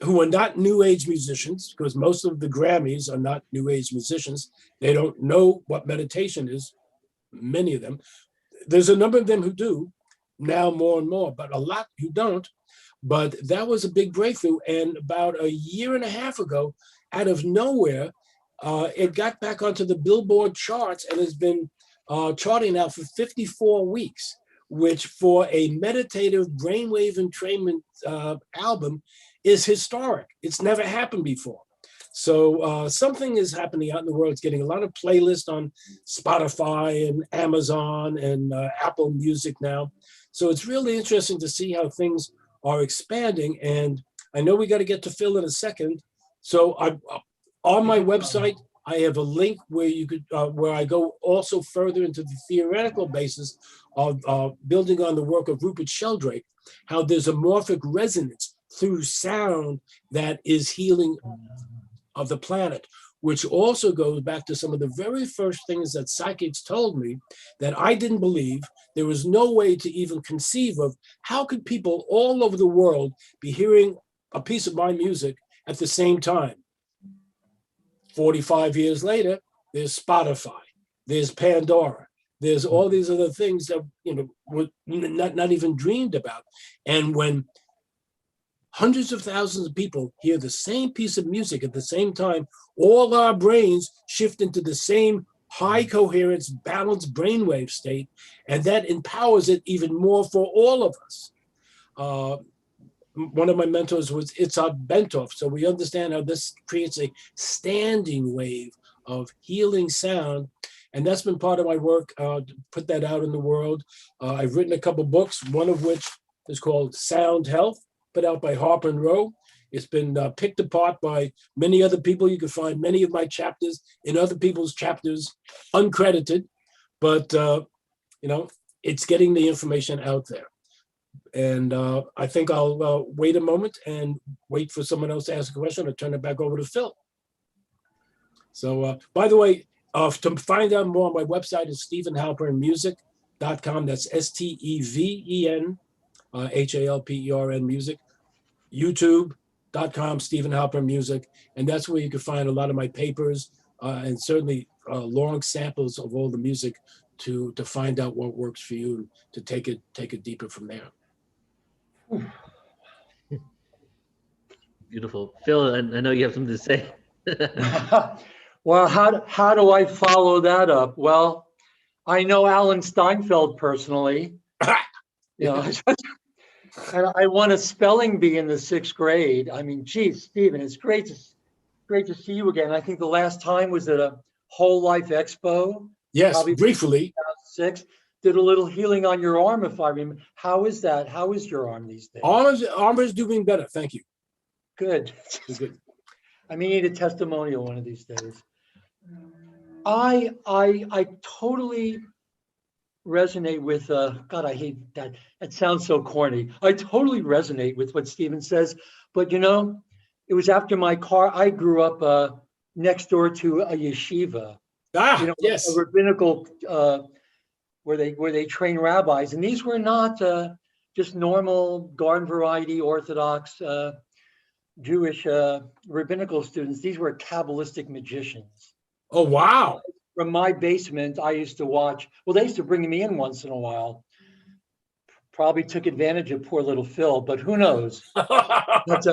who are not New Age musicians, because most of the Grammys are not New Age musicians. They don't know what meditation is, many of them. There's a number of them who do, now more and more, but a lot who don't. But that was a big breakthrough. And about a year and a half ago, out of nowhere, it got back onto the Billboard charts and has been charting now for 54 weeks, which for a meditative brainwave entrainment album is historic. It's never happened before. So something is happening out in the world. It's getting a lot of playlists on Spotify and Amazon and Apple Music now. So it's really interesting to see how things are expanding. And I know we got to get to Phil in a second. So on my website, I have a link where you could, where I go also further into the theoretical basis of building on the work of Rupert Sheldrake, how there's a morphic resonance through sound that is healing of the planet, which also goes back to some of the very first things that psychics told me that I didn't believe. There was no way to even conceive of how could people all over the world be hearing a piece of my music at the same time. 45 years later, there's Spotify, there's Pandora, there's all these other things that, you know, were not even dreamed about. And when hundreds of thousands of people hear the same piece of music at the same time, all our brains shift into the same high coherence, balanced brainwave state, and that empowers it even more for all of us. One of my mentors was Itzhak Bentov, so we understand how this creates a standing wave of healing sound, and that's been part of my work to put that out in the world. I've written a couple books, one of which is called Sound Health, put out by Halpern. It's been picked apart by many other people. You can find many of my chapters in other people's chapters, uncredited, but you know, it's getting the information out there. And I think I'll wait a moment and wait for someone else to ask a question or turn it back over to Phil. So, by the way, to find out more, my website is stephenhalpernmusic.com. That's STEVEN HALPERN music. YouTube, Stephen Halpern Music, and that's where you can find a lot of my papers and certainly long samples of all the music to find out what works for you and to take it deeper from there. Beautiful. Phil, I know you have something to say. Well, how do I follow that up? Well, I know Alan Steinfeld personally. You know, and I won a spelling bee in the 6th grade. I mean, geez, Stephen, it's great to see you again. I think the last time was at a Whole Life Expo. Yes, probably briefly. 2006. Did a little healing on your arm, if I remember. How is that? How is your arm these days? Arm is doing better. Thank you. Good. Good. I may need a testimonial one of these days. I totally resonate with God, I hate that. That sounds so corny. I totally resonate with what Stephen says, but you know, it was after my car. I grew up next door to a yeshiva. You know, yes. a rabbinical where they train rabbis, and these were not just normal garden variety Orthodox Jewish rabbinical students. These were Kabbalistic magicians. Oh, wow. From my basement, I used to watch, well, they used to bring me in once in a while. Probably took advantage of poor little Phil, but who knows? But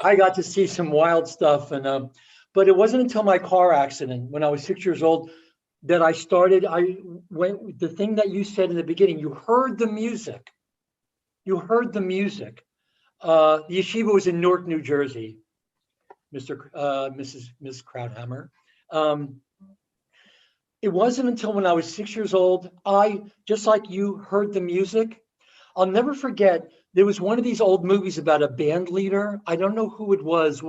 I got to see some wild stuff. And but it wasn't until my car accident when I was 6 years old that I started, the thing that you said in the beginning, you heard the music. You heard the music. The yeshiva was in Newark, New Jersey, Miss Krauthammer. It wasn't until when I was 6 years old, just like you heard the music. I'll never forget, there was one of these old movies about a band leader. I don't know who it was,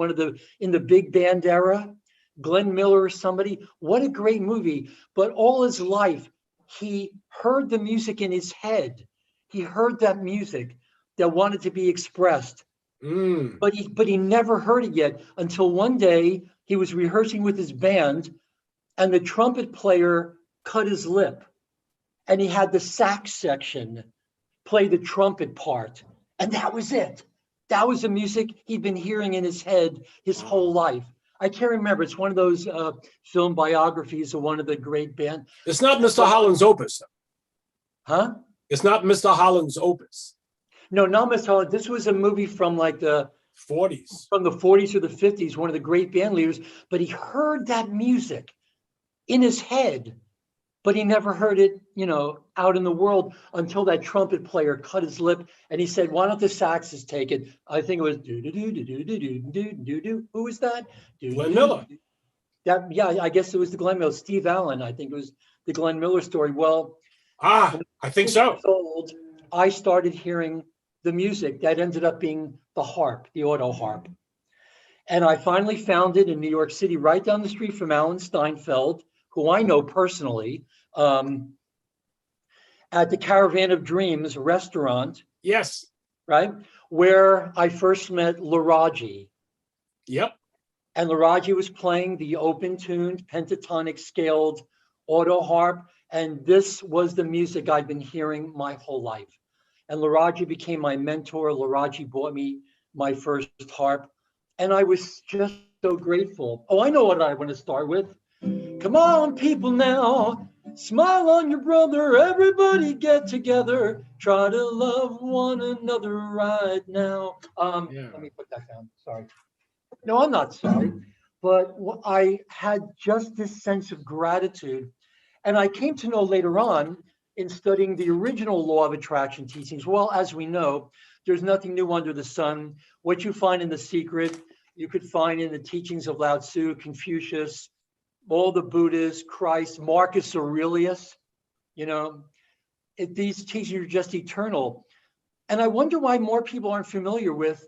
in the big band era, Glenn Miller or somebody. What a great movie. But all his life, he heard the music in his head. He heard that music that wanted to be expressed. But he never heard it yet until one day he was rehearsing with his band and the trumpet player cut his lip and he had the sax section play the trumpet part. And that was it. That was the music he'd been hearing in his head his whole life. I can't remember. It's one of those film biographies of one of the great band. It's not Mr. Holland's opus. Huh? It's not Mr. Holland's opus. No, not Mr. Holland. This was a movie from like the 40s. From the 40s or the 50s, one of the great band leaders. But he heard that music in his head, but he never heard it, you know, out in the world until that trumpet player cut his lip and he said, why don't the saxes take it? I think it was do-do-do-do-do-do-do-do-do. Who was that? Glenn Miller. Yeah, I guess it was the Glenn Miller. Steve Allen, I think it was the Glenn Miller story. Well, I think so. Old, I started hearing the music that ended up being the harp, the auto harp. And I finally found it in New York City, right down the street from Alan Steinfeld, who I know personally, at the Caravan of Dreams restaurant. Yes. Right? Where I first met Laraji. Yep. And Laraji was playing the open-tuned, pentatonic scaled auto harp. And this was the music I'd been hearing my whole life. And Laraji became my mentor. Laraji bought me my first harp. And I was just so grateful. Oh, I know what I want to start with. Come on, people now, smile on your brother, everybody get together, try to love one another right now. Let me put that down, sorry. No, I'm not sorry, but I had just this sense of gratitude. And I came to know later on in studying the original law of attraction teachings, well, as we know, there's nothing new under the sun. What you find in The Secret, you could find in the teachings of Lao Tzu, Confucius, all the Buddhists, Christ, Marcus Aurelius, you know, these teachings are just eternal. And I wonder why more people aren't familiar with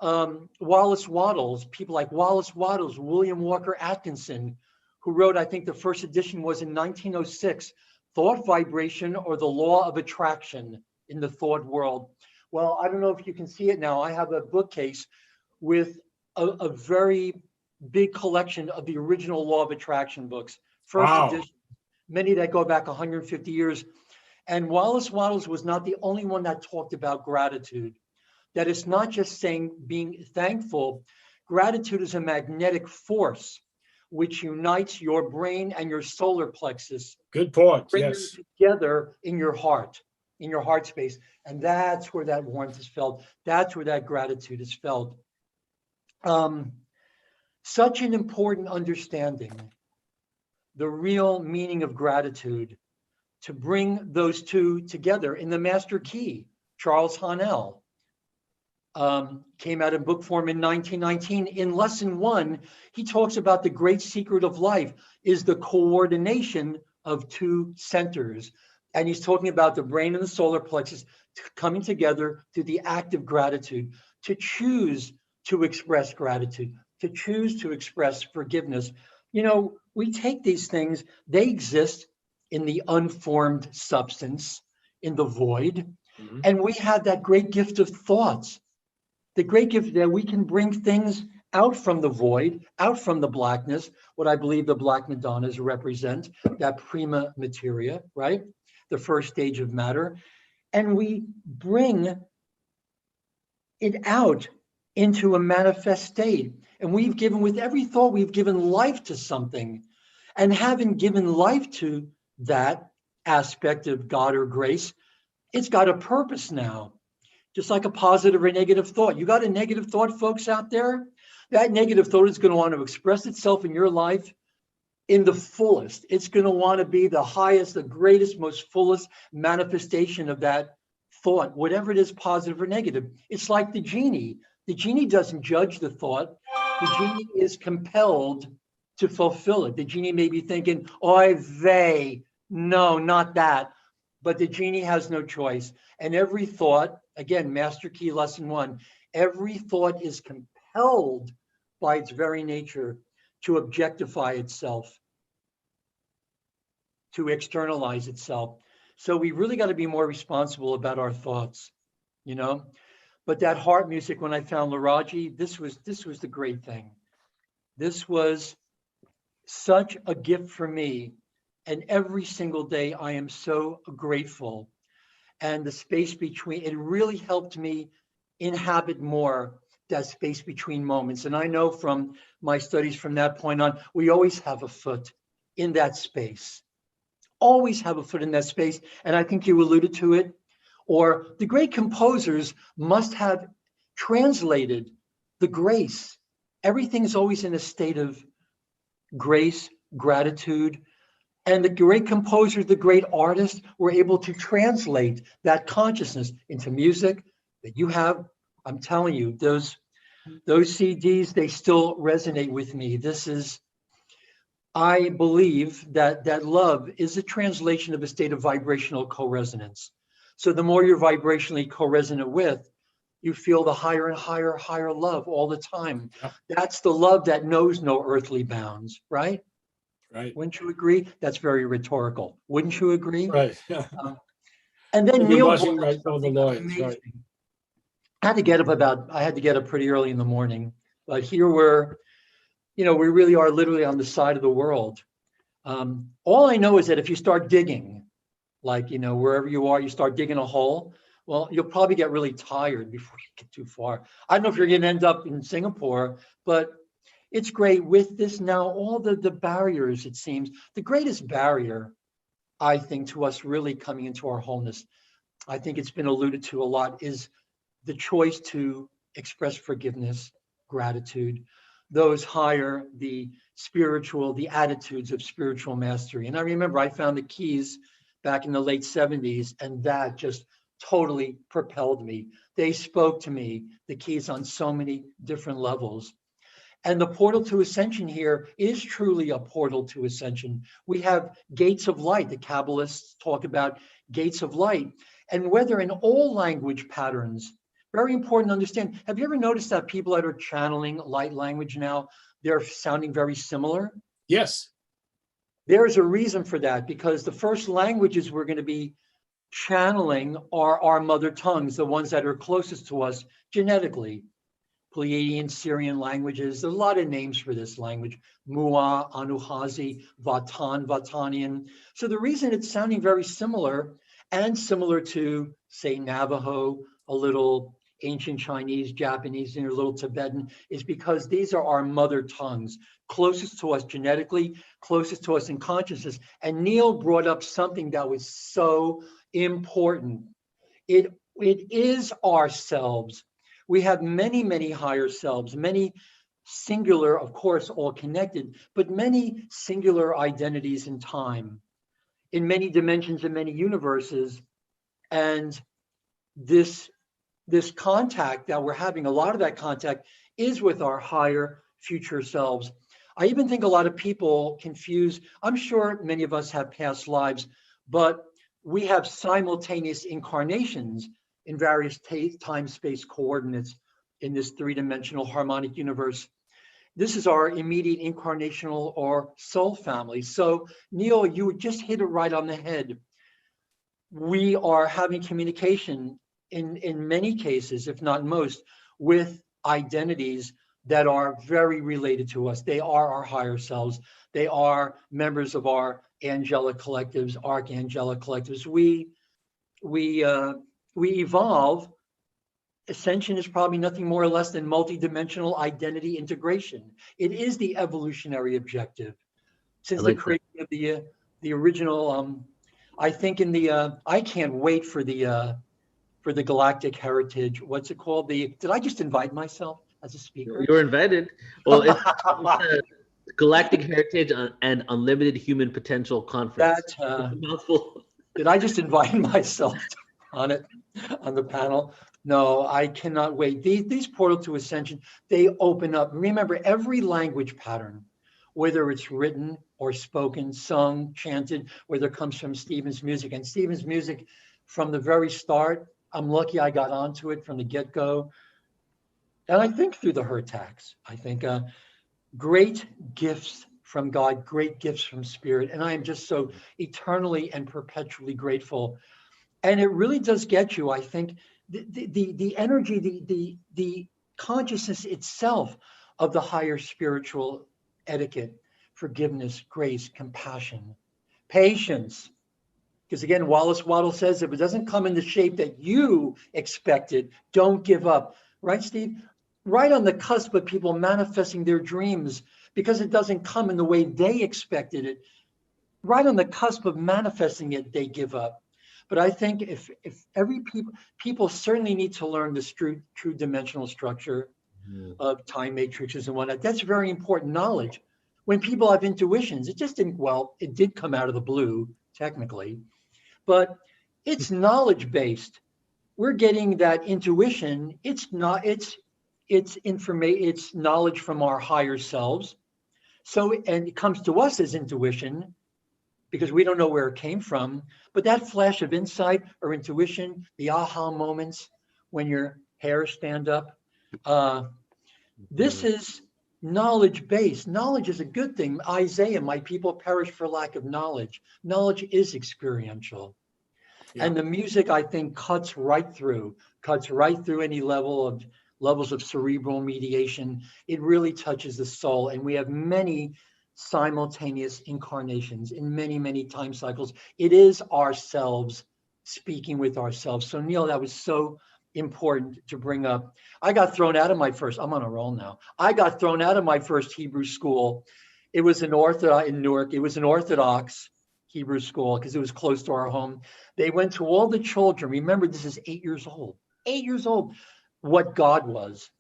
Wallace Wattles, people like Wallace Wattles, William Walker Atkinson, who wrote, I think the first edition was in 1906, Thought Vibration or the Law of Attraction in the Thought World. Well, I don't know if you can see it now. I have a bookcase with a very big collection of the original Law of Attraction books. First edition, many that go back 150 years. And Wallace Wattles was not the only one that talked about gratitude. That it's not just saying being thankful, Gratitude is a magnetic force which unites your brain and your solar plexus. Good point. Bring Yes. them together in your heart space. And that's where that warmth is felt. That's where that gratitude is felt. Such an important understanding, the real meaning of gratitude, to bring those two together in the Master Key. Charles Haanel came out in book form in 1919. In lesson 1, he talks about the great secret of life is the coordination of two centers. And he's talking about the brain and the solar plexus coming together through the act of gratitude, to choose to express gratitude, to choose to express forgiveness. You know, we take these things, they exist in the unformed substance, in the void, and we have that great gift of thoughts, the great gift that we can bring things out from the void, out from the blackness, what I believe the Black Madonnas represent, that prima materia, right? The first stage of matter. And we bring it out into a manifest state. And we've given, with every thought, we've given life to something. And having given life to that aspect of God or grace, it's got a purpose now. Just like a positive or negative thought. You got a negative thought, folks out there? That negative thought is going to want to express itself in your life in the fullest. It's going to want to be the highest, the greatest, most fullest manifestation of that thought, whatever it is, positive or negative. It's like the genie. The genie doesn't judge the thought. The genie is compelled to fulfill it. The genie may be thinking, oy vey, no, not that. But the genie has no choice. And every thought, again, Master Key Lesson 1, every thought is compelled by its very nature to objectify itself, to externalize itself. So we really got to be more responsible about our thoughts, you know? But that heart music, when I found Laraji, this was the great thing. This was such a gift for me. And every single day, I am so grateful. And the space between, it really helped me inhabit more that space between moments. And I know from my studies from that point on, we always have a foot in that space. Always have a foot in that space. And I think you alluded to it. Or the great composers must have translated the grace. Everything's always in a state of grace, gratitude. And the great composers, the great artists were able to translate that consciousness into music that you have. I'm telling you, those CDs, they still resonate with me. This is, I believe that love is a translation of a state of vibrational co-resonance. So the more you're vibrationally co-resonant with, you feel the higher and higher, higher love all the time. That's the love that knows no earthly bounds, right? Right. Wouldn't you agree? That's very rhetorical. Wouldn't you agree? Right. And then You're Neil buzzing brought up right over something Lloyd's, amazing. right. I had to get up pretty early in the morning, but here we're, we really are literally on the side of the world. All I know is that if you start digging, like, wherever you are, you start digging a hole, well, you'll probably get really tired before you get too far. I don't know if you're going to end up in Singapore, but it's great with this now, all the barriers, it seems. The greatest barrier, I think, to us really coming into our wholeness, I think it's been alluded to a lot, is the choice to express forgiveness, gratitude, those higher, the spiritual, the attitudes of spiritual mastery. And I remember I found the keys back in the late 70s, and that just totally propelled me. They spoke to me, the keys, on so many different levels. And the portal to ascension here is truly a portal to ascension. We have gates of light. The Kabbalists talk about gates of light. And whether in all language patterns, very important to understand. Have you ever noticed that people that are channeling light language now, they're sounding very similar? Yes. There's a reason for that, because the first languages we're going to be channeling are our mother tongues, the ones that are closest to us genetically. Pleiadian, Syrian languages. There's a lot of names for this language. Mua, Anuhazi, Vatan, Vatanian. So the reason it's sounding very similar, and similar to, say, Navajo, a little ancient Chinese, Japanese, and a little Tibetan, is because these are our mother tongues, closest to us genetically, closest to us in consciousness. And Neil brought up something that was so important. It is ourselves. We have many, many higher selves, many singular, of course, all connected, but many singular identities in time, in many dimensions, in many universes. And this contact that we're having, a lot of that contact is with our higher future selves. I even think a lot of people confuse, I'm sure many of us have past lives, but we have simultaneous incarnations in various time space coordinates in this three-dimensional harmonic universe. This is our immediate incarnational or soul family. So Neil, you just hit it right on the head. We are having communication in many cases, if not most, with identities that are very related to us. They are our higher selves. They are members of our angelic collectives, archangelic collectives. We evolve. Ascension is probably nothing more or less than multidimensional identity integration. It is the evolutionary objective. Since the creation of the original, I think in the I can't wait for the galactic heritage. What's it called? Did I just invite myself as a speaker? You were invited. Well, it's a Galactic Heritage and Unlimited Human Potential Conference. Did I just invite myself on it, on the panel? No, I cannot wait. These portal to ascension, they open up. Remember, every language pattern, whether it's written or spoken, sung, chanted, whether it comes from Stephen's music. And Stephen's music, from the very start, I'm lucky I got onto it from the get-go. And I think through the Hurtax, I think great gifts from God, great gifts from Spirit. And I am just so eternally and perpetually grateful. And it really does get you, I think, the energy, the consciousness itself of the higher spiritual etiquette, forgiveness, grace, compassion, patience. Because again, Wallace Waddle says, if it doesn't come in the shape that you expected, don't give up. Right, Steve? Right on the cusp of people manifesting their dreams because it doesn't come in the way they expected it. Right on the cusp of manifesting it, they give up. But I think if every people certainly need to learn this true dimensional structure of time matrices and whatnot. That's very important knowledge. When people have intuitions, it just didn't, well, it did come out of the blue, technically, but it's knowledge based. We're getting that intuition. It's not, it's information, it's knowledge from our higher selves. So, and it comes to us as intuition, because we don't know where it came from, but that flash of insight or intuition, the aha moments when your hairs stand up, this is knowledge based. Knowledge is a good thing. Isaiah, my people perish for lack of knowledge. Knowledge is experiential. Yeah. And the music, I think, cuts right through any levels of cerebral mediation. It really touches the soul. And we have many simultaneous incarnations in many, many time cycles. It is ourselves speaking with ourselves. So Neil, that was so important to bring up. I got thrown out of my first, I'm on a roll now. I got thrown out of my first Hebrew school. It was in Newark. It was an Orthodox Hebrew school because it was close to our home. They went to all the children. Remember, this is 8 years old, what God was.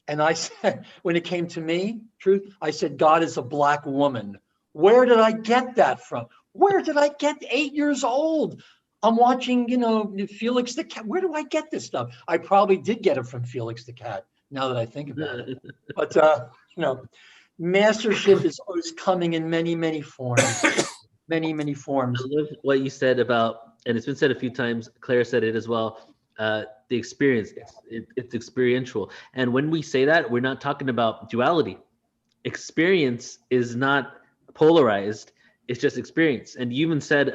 And I said, when it came to me, truth, I said, God is a black woman. Where did I get that from? Where did I get 8 years old? I'm watching, Felix the Cat. Where do I get this stuff? I probably did get it from Felix the Cat, now that I think about it. But, mastership is always coming in many, many forms. Many, many forms. I love what you said about, and it's been said a few times, Claire said it as well, the experience, it's experiential. And when we say that, we're not talking about duality. Experience is not polarized, it's just experience. And you even said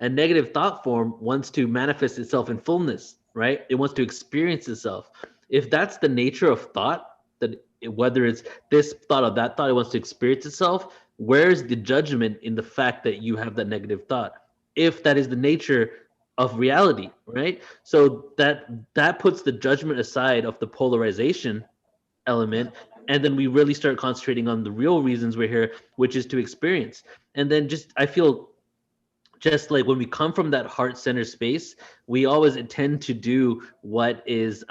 a negative thought form wants to manifest itself in fullness, right? It wants to experience itself. If that's the nature of thought, that whether it's this thought or that thought, it wants to experience itself, where's the judgment in the fact that you have that negative thought? If that is the nature of reality, right? So that puts the judgment aside of the polarization element, and then we really start concentrating on the real reasons we're here, which is to experience. And then just I feel just like when we come from that heart-centered space, we always intend to do what is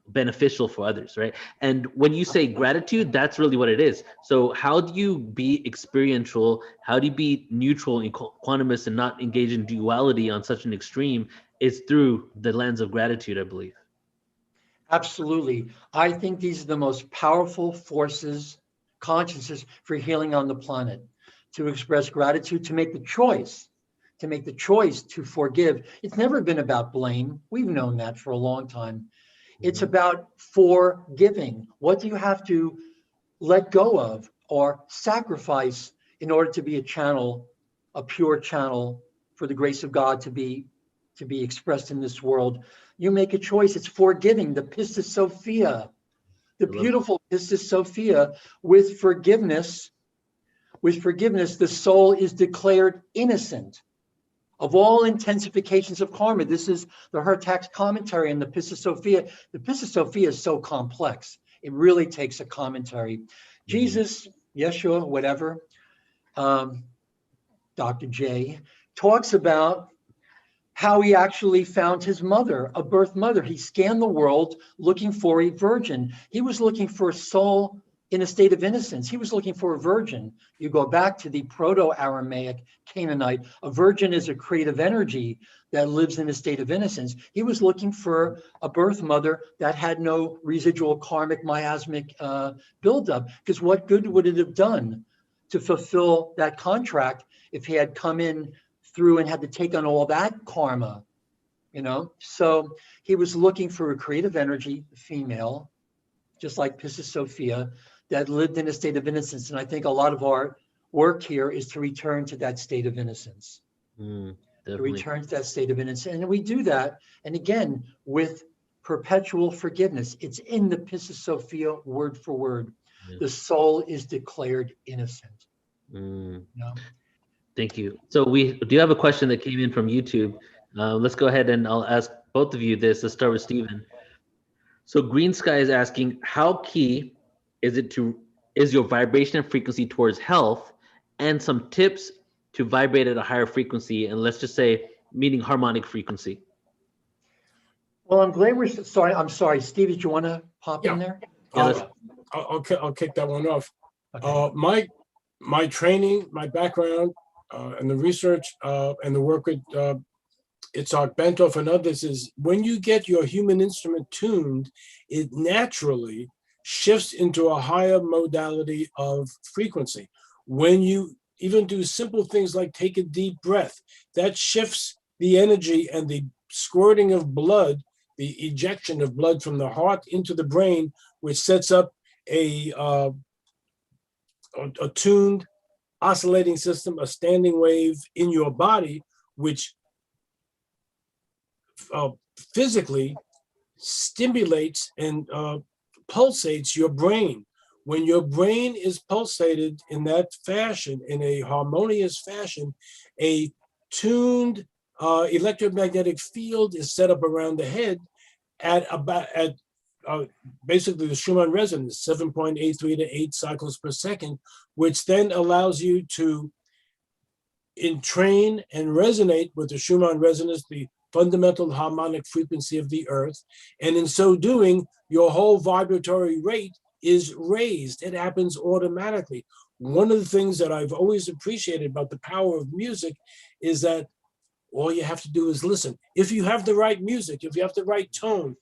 beneficial for others, right? And when you say gratitude, that's really what it is. So how do you be experiential? How do you be neutral and quantumous and not engage in duality on such an extreme? Is through the lens of gratitude, I believe. Absolutely. I think these are the most powerful forces, consciousness for healing on the planet. To express gratitude, to make the choice to forgive. It's never been about blame. We've known that for a long time. It's about forgiving. What do you have to let go of or sacrifice in order to be a channel, a pure channel for the grace of God to be expressed in this world? You make a choice. It's forgiving, the Pistis Sophia, the beautiful Pistis Sophia. With forgiveness, the soul is declared innocent of all intensifications of karma. This is the Hertax commentary on the Pistis Sophia. The Pistis Sophia is so complex. It really takes a commentary. Jesus, Yeshua, whatever, Dr. J, talks about how he actually found his mother, a birth mother. He scanned the world looking for a virgin. He was looking for a soul in a state of innocence. He was looking for a virgin. You go back to the Proto-Aramaic Canaanite. A virgin is a creative energy that lives in a state of innocence. He was looking for a birth mother that had no residual karmic miasmic buildup, because what good would it have done to fulfill that contract if he had come in through and had to take on all that karma, So he was looking for a creative energy, female, just like Pistis Sophia, that lived in a state of innocence. And I think a lot of our work here is to return to that state of innocence. To return to that state of innocence. And we do that, and again, with perpetual forgiveness. It's in the Pistis Sophia word for word. Yeah. The soul is declared innocent. Thank you. So we do have a question that came in from YouTube. Let's go ahead and I'll ask both of you this. Let's start with Stephen. So Green Sky is asking, how key is your vibration and frequency towards health, and some tips to vibrate at a higher frequency, and let's just say meaning harmonic frequency. Well, I'm glad we're sorry. I'm sorry, Steve, did you want to pop in there? I'll kick that one off. Okay. My training, my background, and the research and the work with Itzhak Bentov and others is when you get your human instrument tuned, it naturally shifts into a higher modality of frequency. When you even do simple things like take a deep breath, that shifts the energy and the squirting of blood, the ejection of blood from the heart into the brain, which sets up a tuned oscillating system, a standing wave in your body, which physically stimulates and pulsates your brain. When your brain is pulsated in that fashion, in a harmonious fashion, a tuned electromagnetic field is set up around the head at basically the Schumann resonance, 7.83 to 8 cycles per second, which then allows you to entrain and resonate with the Schumann resonance, the fundamental harmonic frequency of the earth. And in so doing, your whole vibratory rate is raised. It happens automatically. One of the things that I've always appreciated about the power of music is that all you have to do is listen. If you have the right music, if you have the right tone,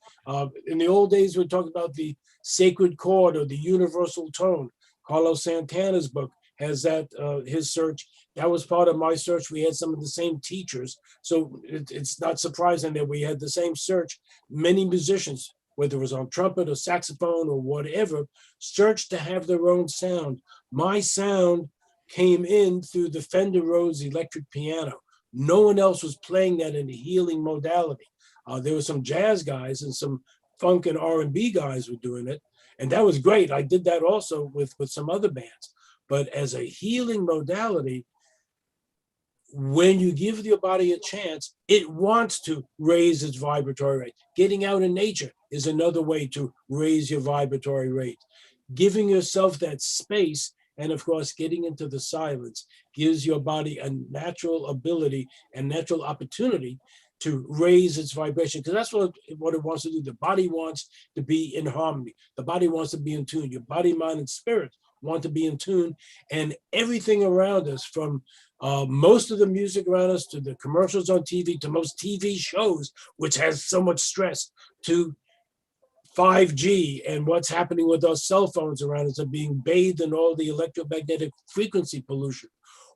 in the old days, we talked about the sacred chord or the universal tone. Carlos Santana's book has that, his search. That was part of my search. We had some of the same teachers. So it's not surprising that we had the same search. Many musicians, whether it was on trumpet or saxophone or whatever, searched to have their own sound. My sound came in through the Fender Rhodes electric piano. No one else was playing that in a healing modality. There were some jazz guys and some funk and R&B guys were doing it. And that was great. I did that also with some other bands. But as a healing modality, when you give your body a chance, it wants to raise its vibratory rate. Getting out in nature is another way to raise your vibratory rate. Giving yourself that space, and of course, getting into the silence gives your body a natural ability and natural opportunity to raise its vibration, because that's what it wants to do. The body wants to be in harmony. The body wants to be in tune. Your body, mind, and spirit want to be in tune, and everything around us, from most of the music around us to the commercials on TV to most TV shows, which has so much stress, to 5G and what's happening with our cell phones around us, are being bathed in all the electromagnetic frequency pollution.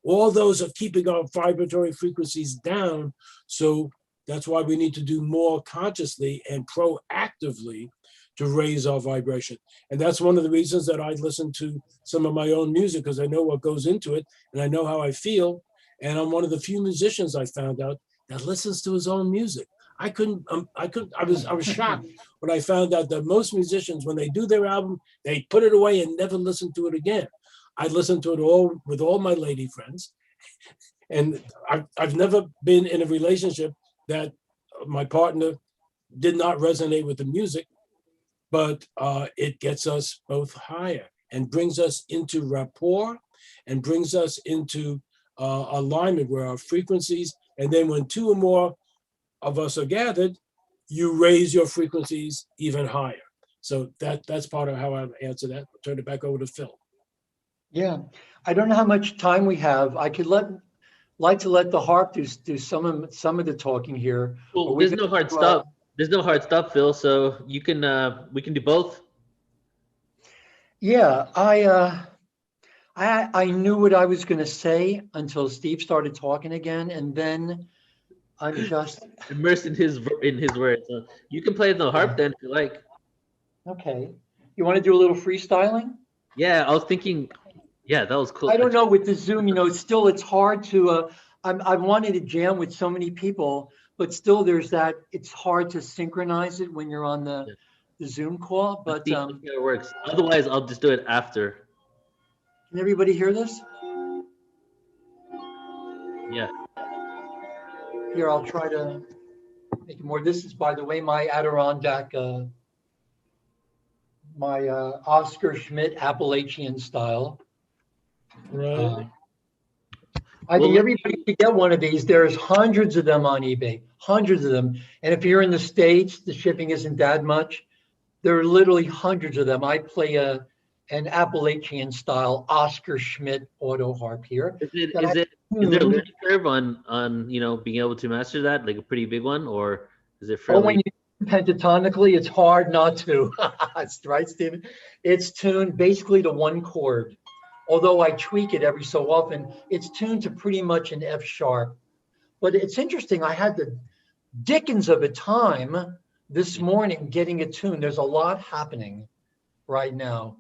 All those are keeping our vibratory frequencies down. So that's why we need to do more consciously and proactively to raise our vibration. And that's one of the reasons that I listen to some of my own music, because I know what goes into it and I know how I feel. And I'm one of the few musicians I found out that listens to his own music. I was shocked when I found out that most musicians, when they do their album, they put it away and never listen to it again. I listen to it all with all my lady friends. And I've never been in a relationship that my partner did not resonate with the music, but it gets us both higher and brings us into rapport and brings us into alignment where our frequencies, and then when two or more of us are gathered, you raise your frequencies even higher. So that's part of how I answer that. I'll turn it back over to Phil. Yeah, I don't know how much time we have. I could like to let the harp do some of the talking here. Well, there's no hard stop. There's no hard stop, Phil. So you can we can do both. Yeah, I knew what I was going to say until Steve started talking again, and then I'm just immersed in his words. So you can play the harp then if you like. Okay. You want to do a little freestyling? Yeah, I was thinking. Yeah, that was cool. I don't know with the Zoom, it's hard to. I wanted to jam with so many people, but still, there's that. It's hard to synchronize it when you're on the Zoom call. But let's see how it works. Otherwise, I'll just do it after. Can everybody hear this? Yeah. Here, I'll try to make it more. This is, by the way, my Adirondack, my Oscar Schmidt Appalachian style. Right. I think everybody should get one of these. There's hundreds of them on eBay, hundreds of them. And if you're in the States, the shipping isn't that much. There are literally hundreds of them. I play an Appalachian style Oscar Schmidt auto harp here. Is there a learning curve on being able to master that, like a pretty big one, or is it fairly? Oh, when you pentatonically, it's hard not to. That's right, Stephen. It's tuned basically to one chord. Although I tweak it every so often, it's tuned to pretty much an F sharp. But it's interesting, I had the dickens of a time this morning getting it tuned. There's a lot happening right now.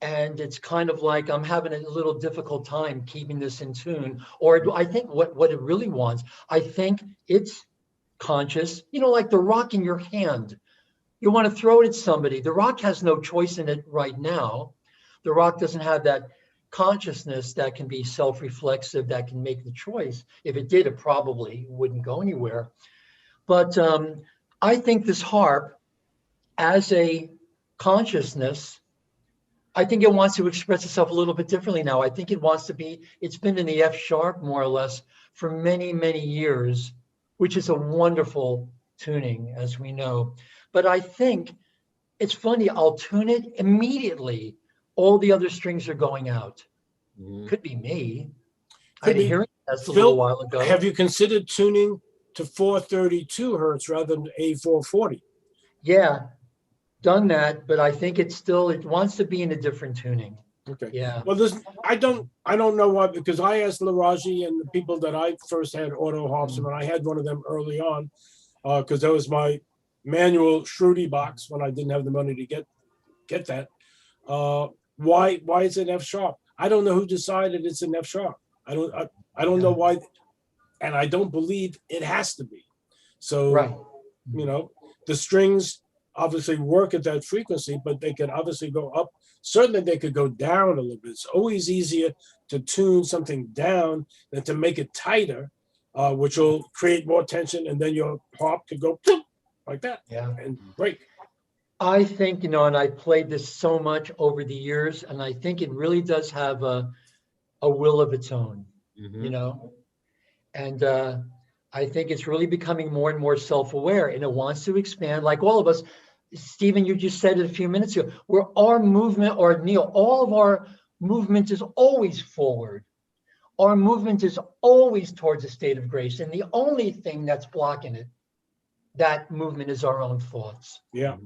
And it's kind of like I'm having a little difficult time keeping this in tune. Or I think what it really wants, I think it's conscious, like the rock in your hand. You want to throw it at somebody. The rock has no choice in it right now. The rock doesn't have that consciousness that can be self-reflexive, that can make the choice. If it did, it probably wouldn't go anywhere. But I think this harp, as a consciousness, I think it wants to express itself a little bit differently now. I think it wants to be, it's been in the F sharp more or less for many, many years, which is a wonderful tuning, as we know. But I think it's funny, I'll tune it immediately. All the other strings are going out. Could be me. I had a hearing test a little while ago. Have you considered tuning to 432 hertz rather than A440? Yeah, done that, but I think it wants to be in a different tuning. Okay. Yeah. Well, I don't know why, because I asked Laraji and the people that I first had auto harps, and I had one of them early on, because that was my manual Shruti box when I didn't have the money to get that. Why is it F sharp? I don't know who decided it's an F sharp. I don't know why, and I don't believe it has to be. So, right. The strings obviously work at that frequency, but they can obviously go up. Certainly they could go down a little bit. It's always easier to tune something down than to make it tighter, which will create more tension, and then your harp could go like that and break. I think, and I played this so much over the years, and I think it really does have a will of its own, and I think it's really becoming more and more self-aware, and it wants to expand like all of us. Stephen, you just said it a few minutes ago, where our movement, or Neil, all of our movement is always forward. Our movement is always towards a state of grace, and the only thing that's blocking it, that movement, is our own thoughts. Yeah.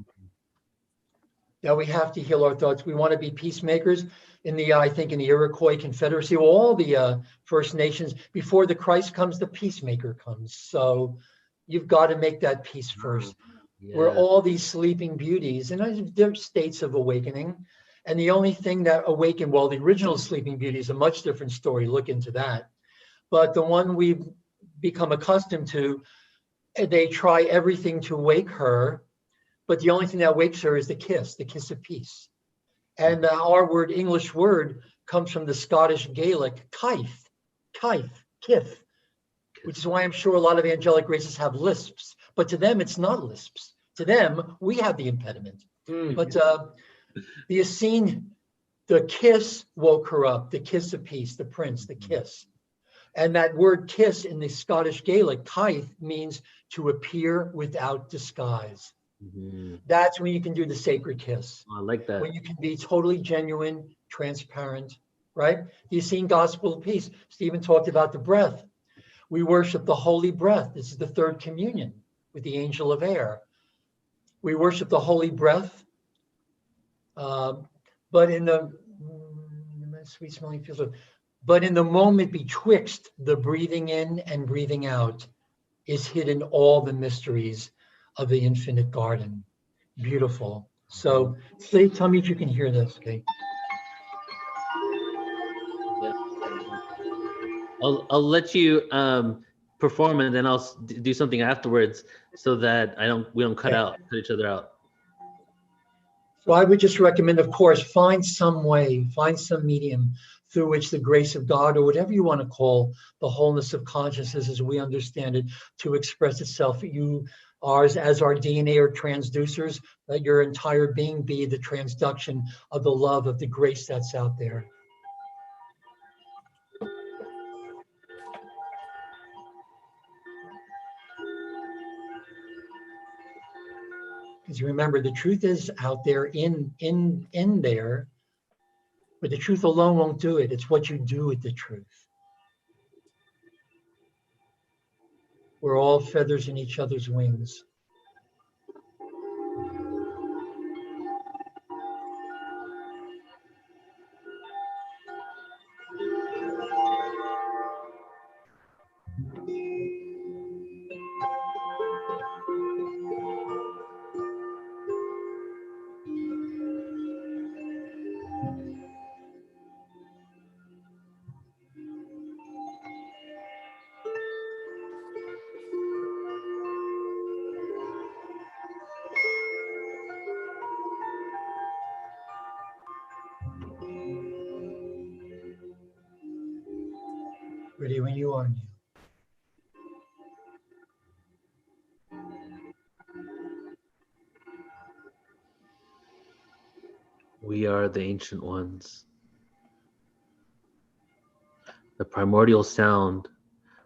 Now we have to heal our thoughts. We want to be peacemakers I think in the Iroquois Confederacy, all the First Nations, before the Christ comes, the peacemaker comes. So you've got to make that peace first. We're all these sleeping beauties, and there are states of awakening. And the only thing that awakened, well, the original Sleeping Beauty is a much different story. Look into that. But the one we've become accustomed to, they try everything to wake her, but the only thing that wakes her is the kiss of peace. And our word, English word, comes from the Scottish Gaelic, kith, which is why I'm sure a lot of angelic races have lisps. But to them, it's not lisps. To them, we have the impediment. But the Essene, the kiss woke her up, the kiss of peace, the prince, the kiss. And that word kiss in the Scottish Gaelic, kith, means to appear without disguise. That's when you can do the sacred kiss. I like that. When you can be totally genuine, transparent, right? The Essene gospel of peace. Stephen talked about the breath. We worship the holy breath. This is the third communion with the angel of air. We worship the holy breath, but in the sweet smelling feels. But in the moment betwixt the breathing in and breathing out is hidden all the mysteries of the infinite garden. Beautiful. So tell me if you can hear this, okay? I'll let you perform, and then I'll do something afterwards so that we don't cut each other out. So I would just recommend, of course, find some way, find some medium through which the grace of God, or whatever you want to call the wholeness of consciousness as we understand it, to express itself. You are, as our DNA or transducers, let your entire being be the transduction of the love of the grace that's out there. Because remember, the truth is out there in there, but the truth alone won't do it. It's what you do with the truth. We're all feathers in each other's wings. Ready when you are, Neil. We are the ancient ones. The primordial sound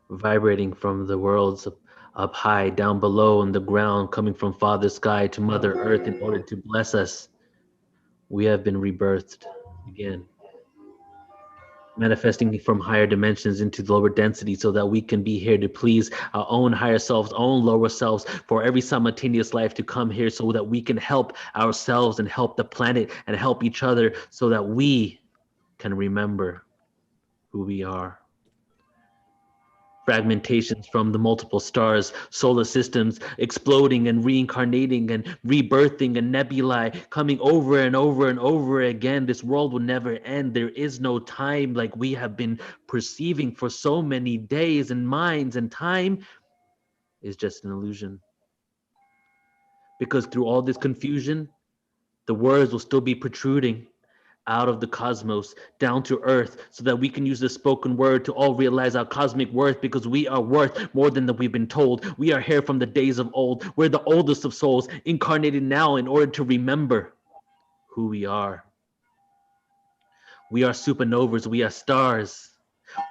vibrating from the worlds up high, down below in the ground, coming from Father Sky to Mother Earth in order to bless us. We have been rebirthed again, manifesting from higher dimensions into lower density so that we can be here to please our own higher selves, own lower selves, for every simultaneous life to come here so that we can help ourselves and help the planet and help each other so that we can remember who we are. Fragmentations from the multiple stars, solar systems exploding and reincarnating and rebirthing, and nebulae coming over and over and over again. This world will never end. There is no time like we have been perceiving for so many days and minds, and time is just an illusion. because through all this confusion, the words will still be protruding out of the cosmos down to earth, so that we can use the spoken word to all realize our cosmic worth, because we are worth more than that we've been told. We are here from the days of old. We're the oldest of souls, incarnated now in order to remember who we are. We are supernovas, we are stars.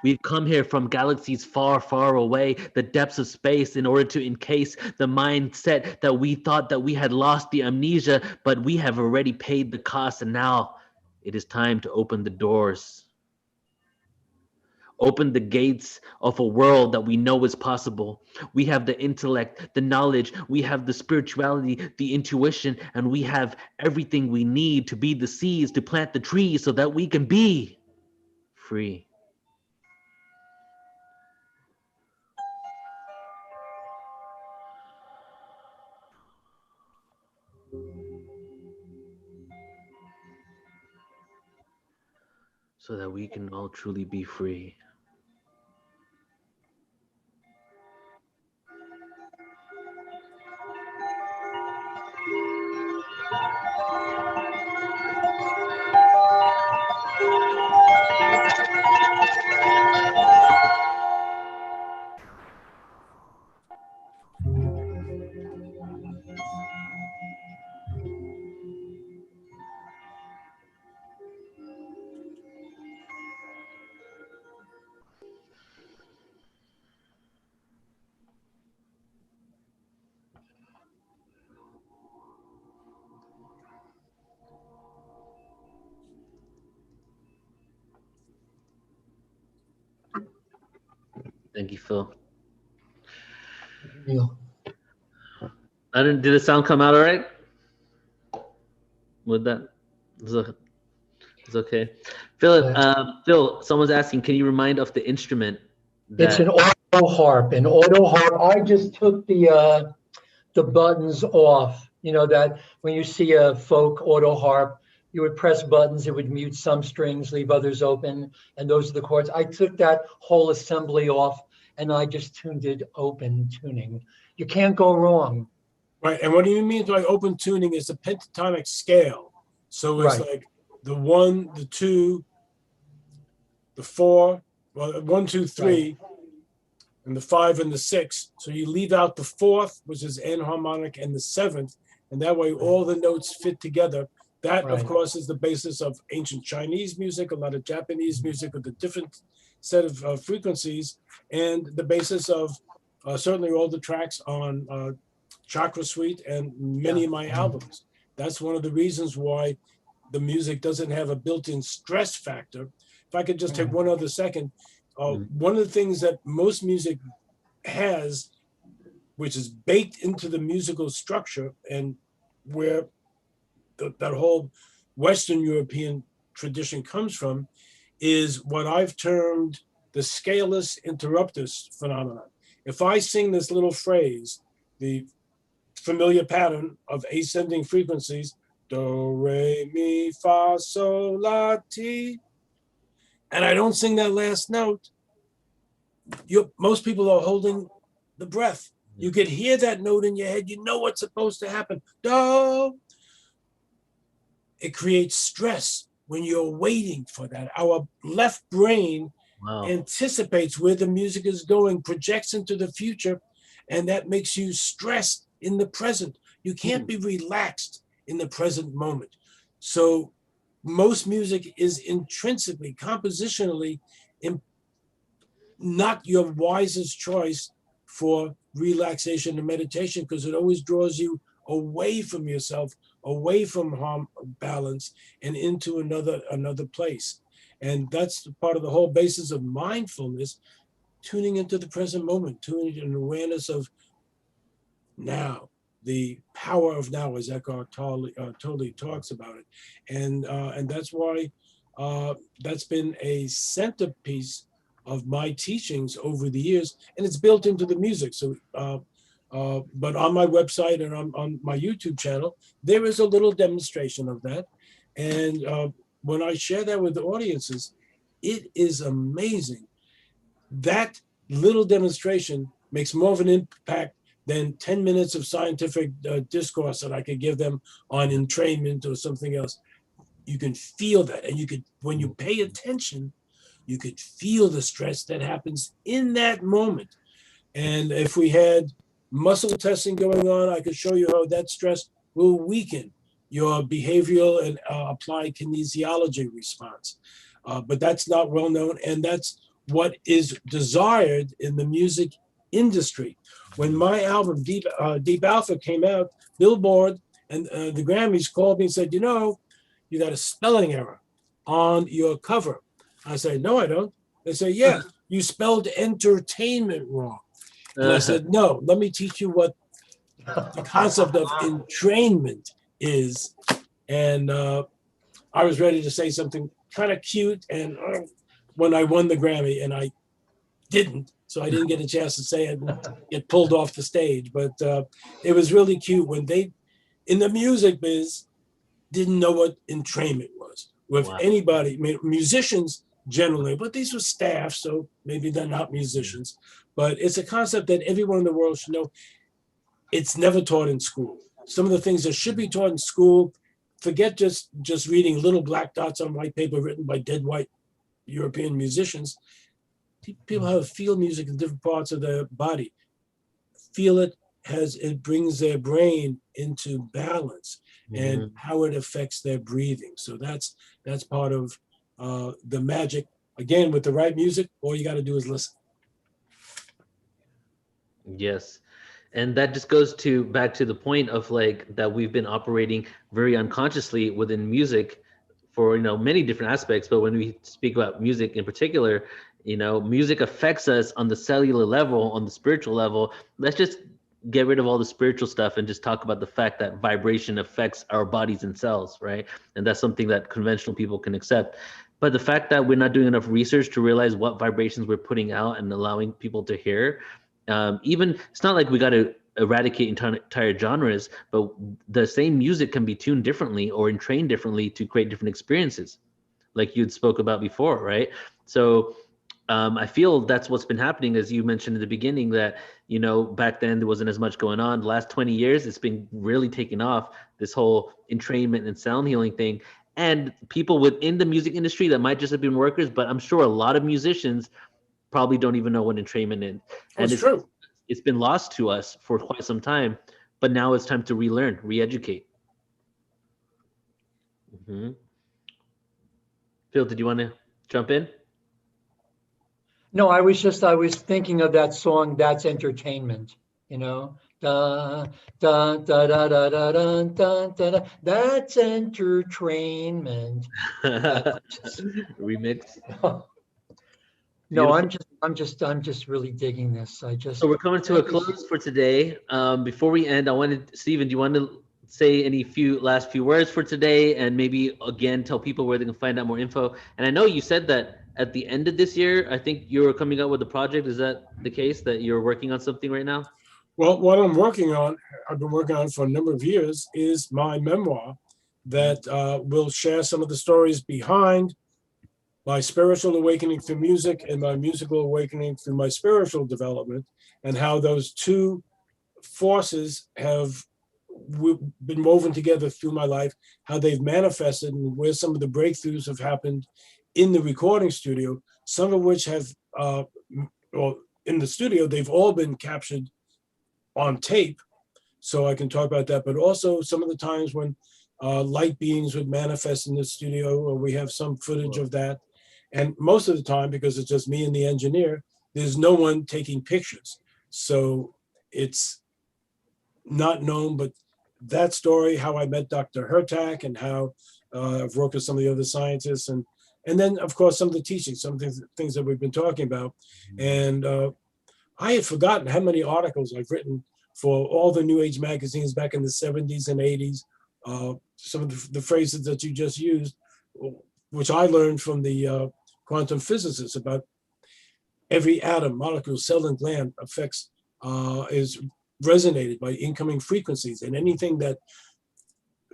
We've come here from galaxies far, far away, the depths of space, in order to encase the mindset that we thought that we had lost the amnesia, but we have already paid the cost, and now it is time to open the doors. Open the gates of a world that we know is possible. We have the intellect, the knowledge, we have the spirituality, the intuition, and we have everything we need to be the seeds, to plant the trees, so that we can be free. So that we can all truly be free. Thank you, Phil. Neil. Did the sound come out all right? With that? It's okay. Phil, someone's asking, can you remind of the instrument? It's an auto harp. An auto harp. I just took the buttons off. You know that when you see a folk auto harp, you would press buttons, it would mute some strings, leave others open, and those are the chords. I took that whole assembly off and I just tuned it open tuning. You can't go wrong. Right, and what do you mean by open tuning? Is a pentatonic scale. So it's like the 1, the 2, the 4, well, 1, 2, 3, and the 5 and the 6. So you leave out the 4th, which is enharmonic, and the 7th, and that way all the notes fit together. That, of course, is the basis of ancient Chinese music, a lot of Japanese music with a different set of frequencies, and the basis of certainly all the tracks on Chakra Suite and many of my albums. That's one of the reasons why the music doesn't have a built-in stress factor. If I could just take one other second, one of the things that most music has, which is baked into the musical structure, and where that whole Western European tradition comes from, is what I've termed the scaleless interruptus phenomenon. If I sing this little phrase, the familiar pattern of ascending frequencies, do, re, mi, fa, sol, la, ti, and I don't sing that last note, most people are holding the breath. You could hear that note in your head. You know what's supposed to happen. Do. It creates stress when you're waiting for that. Our left brain anticipates where the music is going, projects into the future, and that makes you stressed in the present. You can't be relaxed in the present moment. So most music is intrinsically, compositionally, not your wisest choice for relaxation and meditation, because it always draws you away from yourself, away from balance, and into another place. And that's part of the whole basis of mindfulness, tuning into the present moment, tuning into an awareness of now, the power of now, as Eckhart Tolle talks about it. And that's why that's been a centerpiece of my teachings over the years, and it's built into the music. So, but on my website and on my YouTube channel, there is a little demonstration of that. And when I share that with the audiences, it is amazing. That little demonstration makes more of an impact than 10 minutes of scientific discourse that I could give them on entrainment or something else. You can feel that. And you could, when you pay attention, you could feel the stress that happens in that moment. And if we had muscle testing going on, I could show you how that stress will weaken your behavioral and applied kinesiology response. But that's not well known. And that's what is desired in the music industry. When my album, Deep Alpha, came out, Billboard and the Grammys called me and said, you know, you got a spelling error on your cover. I said, no, I don't. They say, yeah, you spelled entertainment wrong. And I said, no, let me teach you what the concept of entrainment is. And I was ready to say something kind of cute. And when I won the Grammy, and I didn't, so I didn't get a chance to say it and get pulled off the stage. But it was really cute when they, in the music biz, didn't know what entrainment was. With anybody, musicians generally, but these were staff, so maybe they're not musicians. But it's a concept that everyone in the world should know. It's never taught in school. Some of the things that should be taught in school, forget just reading little black dots on white paper written by dead white European musicians. People have feel music in different parts of their body. Feel it as it brings their brain into balance and how it affects their breathing. So that's part of the magic. Again, with the right music, all you got to do is listen. Yes. And that just goes back to the point of like that we've been operating very unconsciously within music for, many different aspects. But when we speak about music in particular, music affects us on the cellular level, on the spiritual level. Let's just get rid of all the spiritual stuff and just talk about the fact that vibration affects our bodies and cells, right? And that's something that conventional people can accept. But the fact that we're not doing enough research to realize what vibrations we're putting out and allowing people to hear, even it's not like we got to eradicate entire genres, but the same music can be tuned differently or entrained differently to create different experiences, like you'd spoke about before, right? So I feel that's what's been happening, as you mentioned in the beginning, that, back then there wasn't as much going on. The last 20 years, it's been really taking off, this whole entrainment and sound healing thing. And people within the music industry that might just have been workers, but I'm sure a lot of musicians probably don't even know what entrainment is. And That's true. It's been lost to us for quite some time, but now it's time to relearn, re-educate. Phil, did you want to jump in? No, I was thinking of that song, That's Entertainment, Da, da, da, da, da, da, da, da, da, that's entertainment. Remix. No, I'm just really digging this. So we're coming to a close for today. Before we end, Stephen, do you want to say any last few words for today, and maybe again tell people where they can find out more info? And I know you said that at the end of this year, I think you were coming up with a project. Is that the case, that you're working on something right now? Well, what I've been working on for a number of years, is my memoir that will share some of the stories behind my spiritual awakening through music and my musical awakening through my spiritual development, and how those two forces have been woven together through my life, how they've manifested, and where some of the breakthroughs have happened in the recording studio, some of which have, in the studio, they've all been captured on tape, so I can talk about that, but also some of the times when light beings would manifest in the studio, or we have some footage of that. And most of the time, because it's just me and the engineer, there's no one taking pictures. So it's not known, but that story, how I met Dr. Hertak, and how I've worked with some of the other scientists, and then, of course, some of the teachings, some things that we've been talking about. And I had forgotten how many articles I've written for all the New Age magazines back in the 70s and 80s. Some of the phrases that you just used, which I learned from the quantum physicists, about every atom, molecule, cell, and gland is resonated by incoming frequencies, and anything that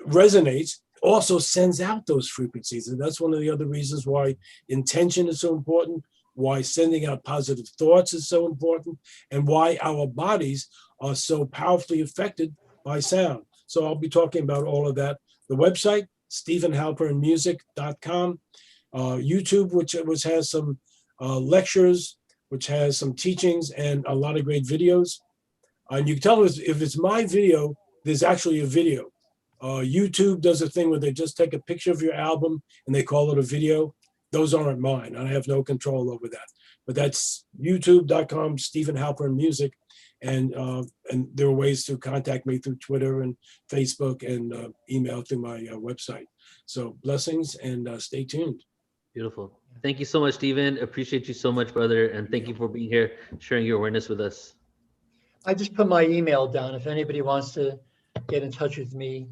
resonates also sends out those frequencies. And that's one of the other reasons why intention is so important. why sending out positive thoughts is so important, and why our bodies are so powerfully affected by sound. So I'll be talking about all of that. The website, stephenhalpernmusic.com, YouTube, which has some lectures, which has some teachings and a lot of great videos. And you can tell if it's my video, there's actually a video. YouTube does a thing where they just take a picture of your album and they call it a video. Those aren't mine. I have no control over that. But that's youtube.com, Stephen Halpern Music. And there are ways to contact me through Twitter and Facebook and email through my website. So blessings and stay tuned. Beautiful. Thank you so much, Stephen. Appreciate you so much, brother. And thank you for being here, sharing your awareness with us. I just put my email down if anybody wants to get in touch with me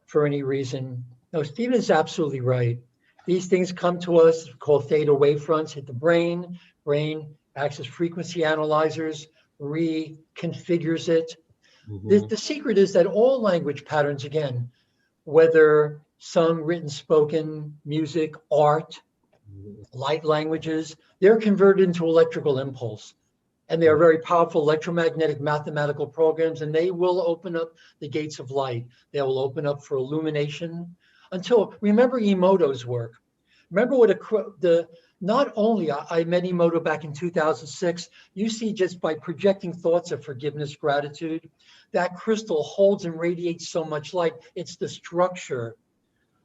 for any reason. No, Stephen is absolutely right. These things come to us called theta wavefronts, hit the brain. Brain acts as frequency analyzers, reconfigures it. The secret is that all language patterns, again, whether sung, written, spoken, music, art, light languages, they're converted into electrical impulse. And they are very powerful electromagnetic mathematical programs, and they will open up the gates of light. They will open up for illumination until, remember Emoto's work. Remember what not only, I met Emoto back in 2006, you see just by projecting thoughts of forgiveness, gratitude, that crystal holds and radiates so much light. It's the structure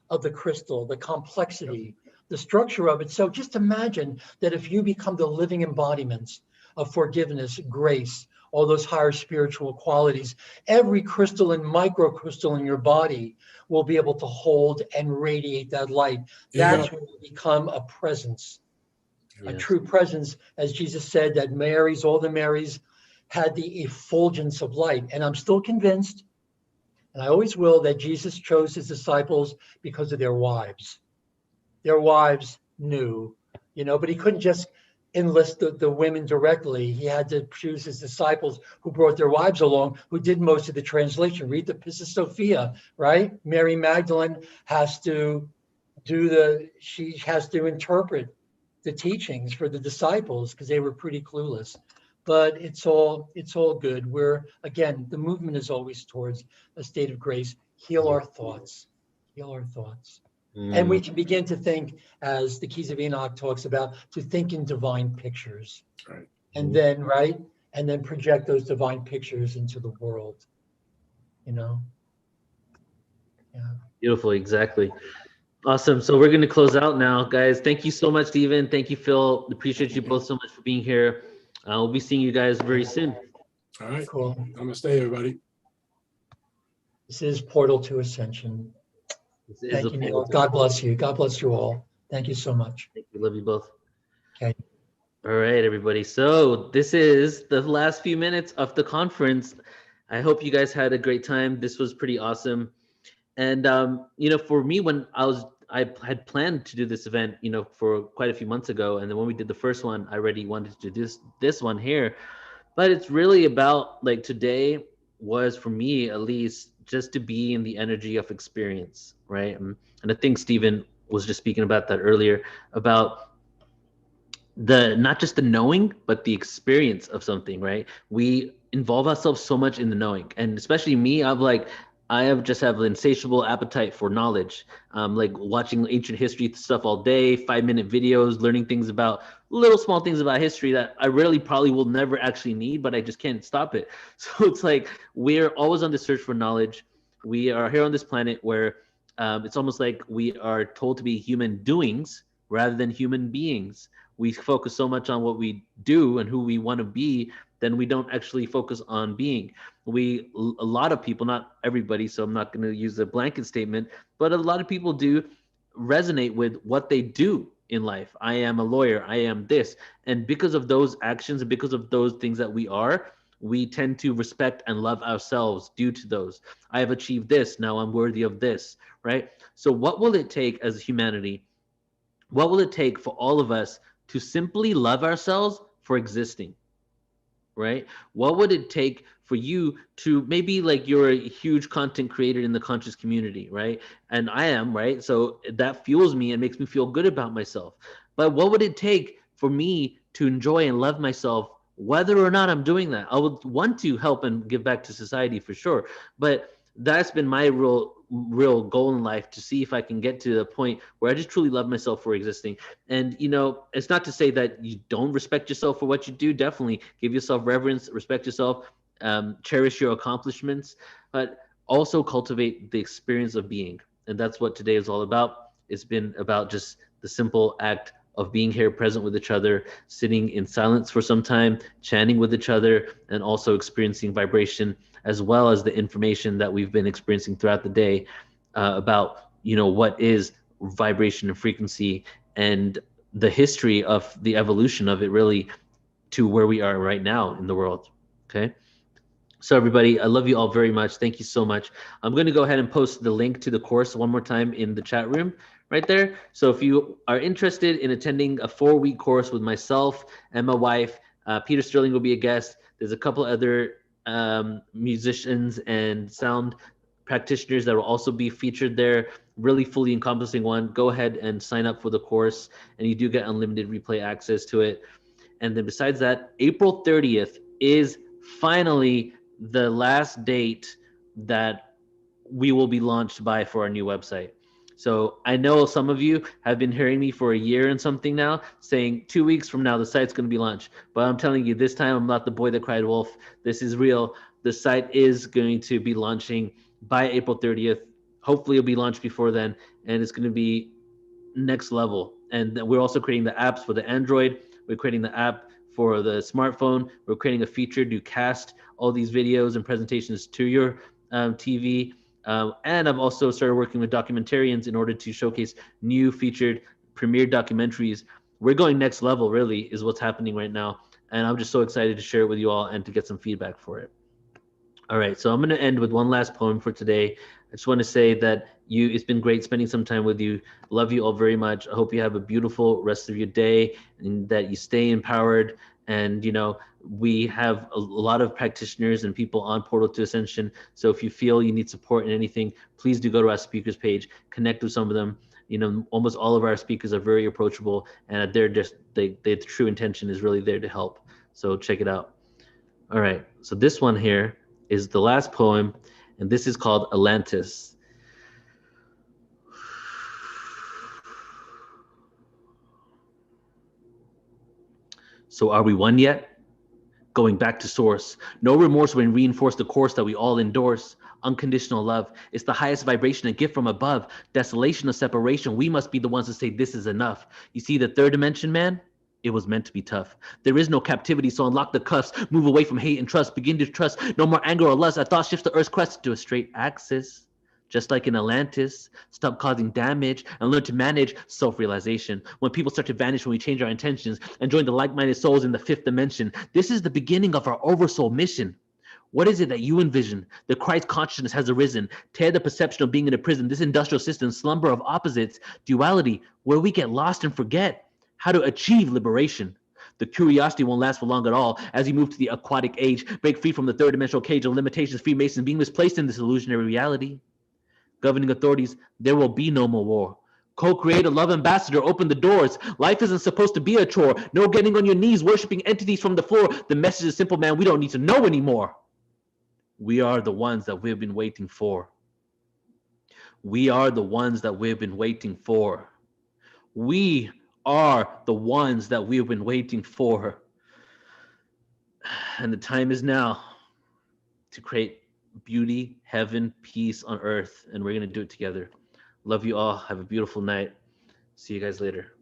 of the crystal, the complexity, the structure of it. So just imagine that if you become the living embodiments of forgiveness, grace, all those higher spiritual qualities, every crystal and microcrystal in your body will be able to hold and radiate that light. That's when you become a presence, a true presence, as Jesus said, that Marys, all the Marys, had the effulgence of light. And I'm still convinced, and I always will, that Jesus chose his disciples because of their wives. Their wives knew, but he couldn't just enlist the women directly. He had to choose his disciples who brought their wives along, who did most of the translation. Read the Pisa Sophia, right? Mary Magdalene has to she has to interpret the teachings for the disciples because they were pretty clueless. But it's all good. Again, the movement is always towards a state of grace. Heal our thoughts. And we can begin to think, as the Keys of Enoch talks about, to think in divine pictures. Right. And then, and then project those divine pictures into the world, Yeah. Beautiful, exactly. Awesome. So we're going to close out now, guys. Thank you so much, Stephen. Thank you, Phil. Appreciate you both so much for being here. We'll be seeing you guys very soon. All right. Cool. Namaste, everybody. This is Portal to Ascension. Thank you, Neil. God bless you. God bless you all. Thank you so much. Thank you. Love you both. Okay. All right, everybody. So this is the last few minutes of the conference. I hope you guys had a great time. This was pretty awesome. And, for me, when I had planned to do this event, for quite a few months ago. And then when we did the first one, I already wanted to do this one here. But it's really about, like, today was, for me at least, just to be in the energy of experience, right? And I think Stephen was just speaking about that earlier, about not just the knowing, but the experience of something, right? We involve ourselves so much in the knowing. And especially me, I have an insatiable appetite for knowledge. Like watching ancient history stuff all day, 5-minute videos, learning things about little small things about history that I probably will never actually need, but I just can't stop it. So it's like, we're always on the search for knowledge. We are here on this planet where it's almost like we are told to be human doings rather than human beings. We focus so much on what we do and who we want to be, then we don't actually focus on being. A lot of people, not everybody, so I'm not going to use a blanket statement, but a lot of people do resonate with what they do in life. I am a lawyer, I am this. And because of those actions and because of those things that we tend to respect and love ourselves due to those. I have achieved this, now I'm worthy of this, right? So what will it take as humanity? What will it take for all of us to simply love ourselves for existing? Right? What would it take for you to, maybe like you're a huge content creator in the conscious community, right? And I am, right? So that fuels me and makes me feel good about myself. But what would it take for me to enjoy and love myself, whether or not I'm doing that. I would want to help and give back to society for sure, but that's been my real goal in life, to see if I can get to the point where I just truly love myself for existing. And it's not to say that you don't respect yourself for what you do. Definitely give yourself reverence, respect yourself, cherish your accomplishments, but also cultivate the experience of being. And that's what today is all about. It's been about just the simple act of being here present with each other, sitting in silence for some time, chanting with each other, and also experiencing vibration, as well as the information that we've been experiencing throughout the day about what is vibration and frequency, and the history of the evolution of it, really, to where we are right now in the world. Okay. So everybody, I love you all very much. Thank you so much. I'm going to go ahead and post the link to the course one more time in the chat room right there. So if you are interested in attending a 4-week course with myself and my wife, Peter Sterling will be a guest. There's a couple other musicians and sound practitioners that will also be featured there. Really fully encompassing one. Go ahead and sign up for the course, and you do get unlimited replay access to it. And then besides that, April 30th is finally the last date that we will be launched by for our new website. So I know some of you have been hearing me for a year and something now, saying 2 weeks from now the site's going to be launched. But I'm telling you, this time I'm not the boy that cried wolf. This is real. The site is going to be launching by April 30th. Hopefully it'll be launched before then, and it's going to be next level. And we're also creating the apps for the Android. We're creating the app for the smartphone. We're creating a feature to cast all these videos and presentations to your TV. And I've also started working with documentarians in order to showcase new featured premiere documentaries. We're going next level, really, is what's happening right now. And I'm just so excited to share it with you all and to get some feedback for it. All right, so I'm going to end with one last poem for today. I just want to say that it's been great spending some time with you. Love you all very much. I hope you have a beautiful rest of your day and that you stay empowered. And, we have a lot of practitioners and people on Portal to Ascension. So if you feel you need support in anything, please do go to our speakers page, connect with some of them. Almost all of our speakers are very approachable, and their true intention is really there to help. So check it out. All right, so this one here is the last poem, and this is called Atlantis. So are we one yet? Going back to source. No remorse when reinforce the course that we all endorse. Unconditional love. It's the highest vibration, a gift from above. Desolation of separation. We must be the ones to say this is enough. You see the third dimension, man? It was meant to be tough. There is no captivity, so unlock the cuffs. Move away from hate and trust. Begin to trust. No more anger or lust. Our thought shifts the Earth's crest to a straight axis. Just like in Atlantis, stop causing damage and learn to manage self-realization. When people start to vanish when we change our intentions and join the like-minded souls in the fifth dimension, this is the beginning of our oversoul mission. What is it that you envision? The Christ consciousness has arisen. Tear the perception of being in a prison, this industrial system, slumber of opposites, duality, where we get lost and forget how to achieve liberation. The curiosity won't last for long at all as you move to the aquatic age, break free from the third dimensional cage of limitations, Freemasons being misplaced in this illusionary reality. Governing authorities, there will be no more war. Co-create a love ambassador, open the doors. Life isn't supposed to be a chore. No getting on your knees, worshiping entities from the floor. The message is simple, man, we don't need to know anymore. We are the ones that we've been waiting for. We are the ones that we've been waiting for. We are the ones that we've been waiting for. And the time is now to create beauty, heaven, peace on earth, and we're going to do it together. Love you all. Have a beautiful night. See you guys later.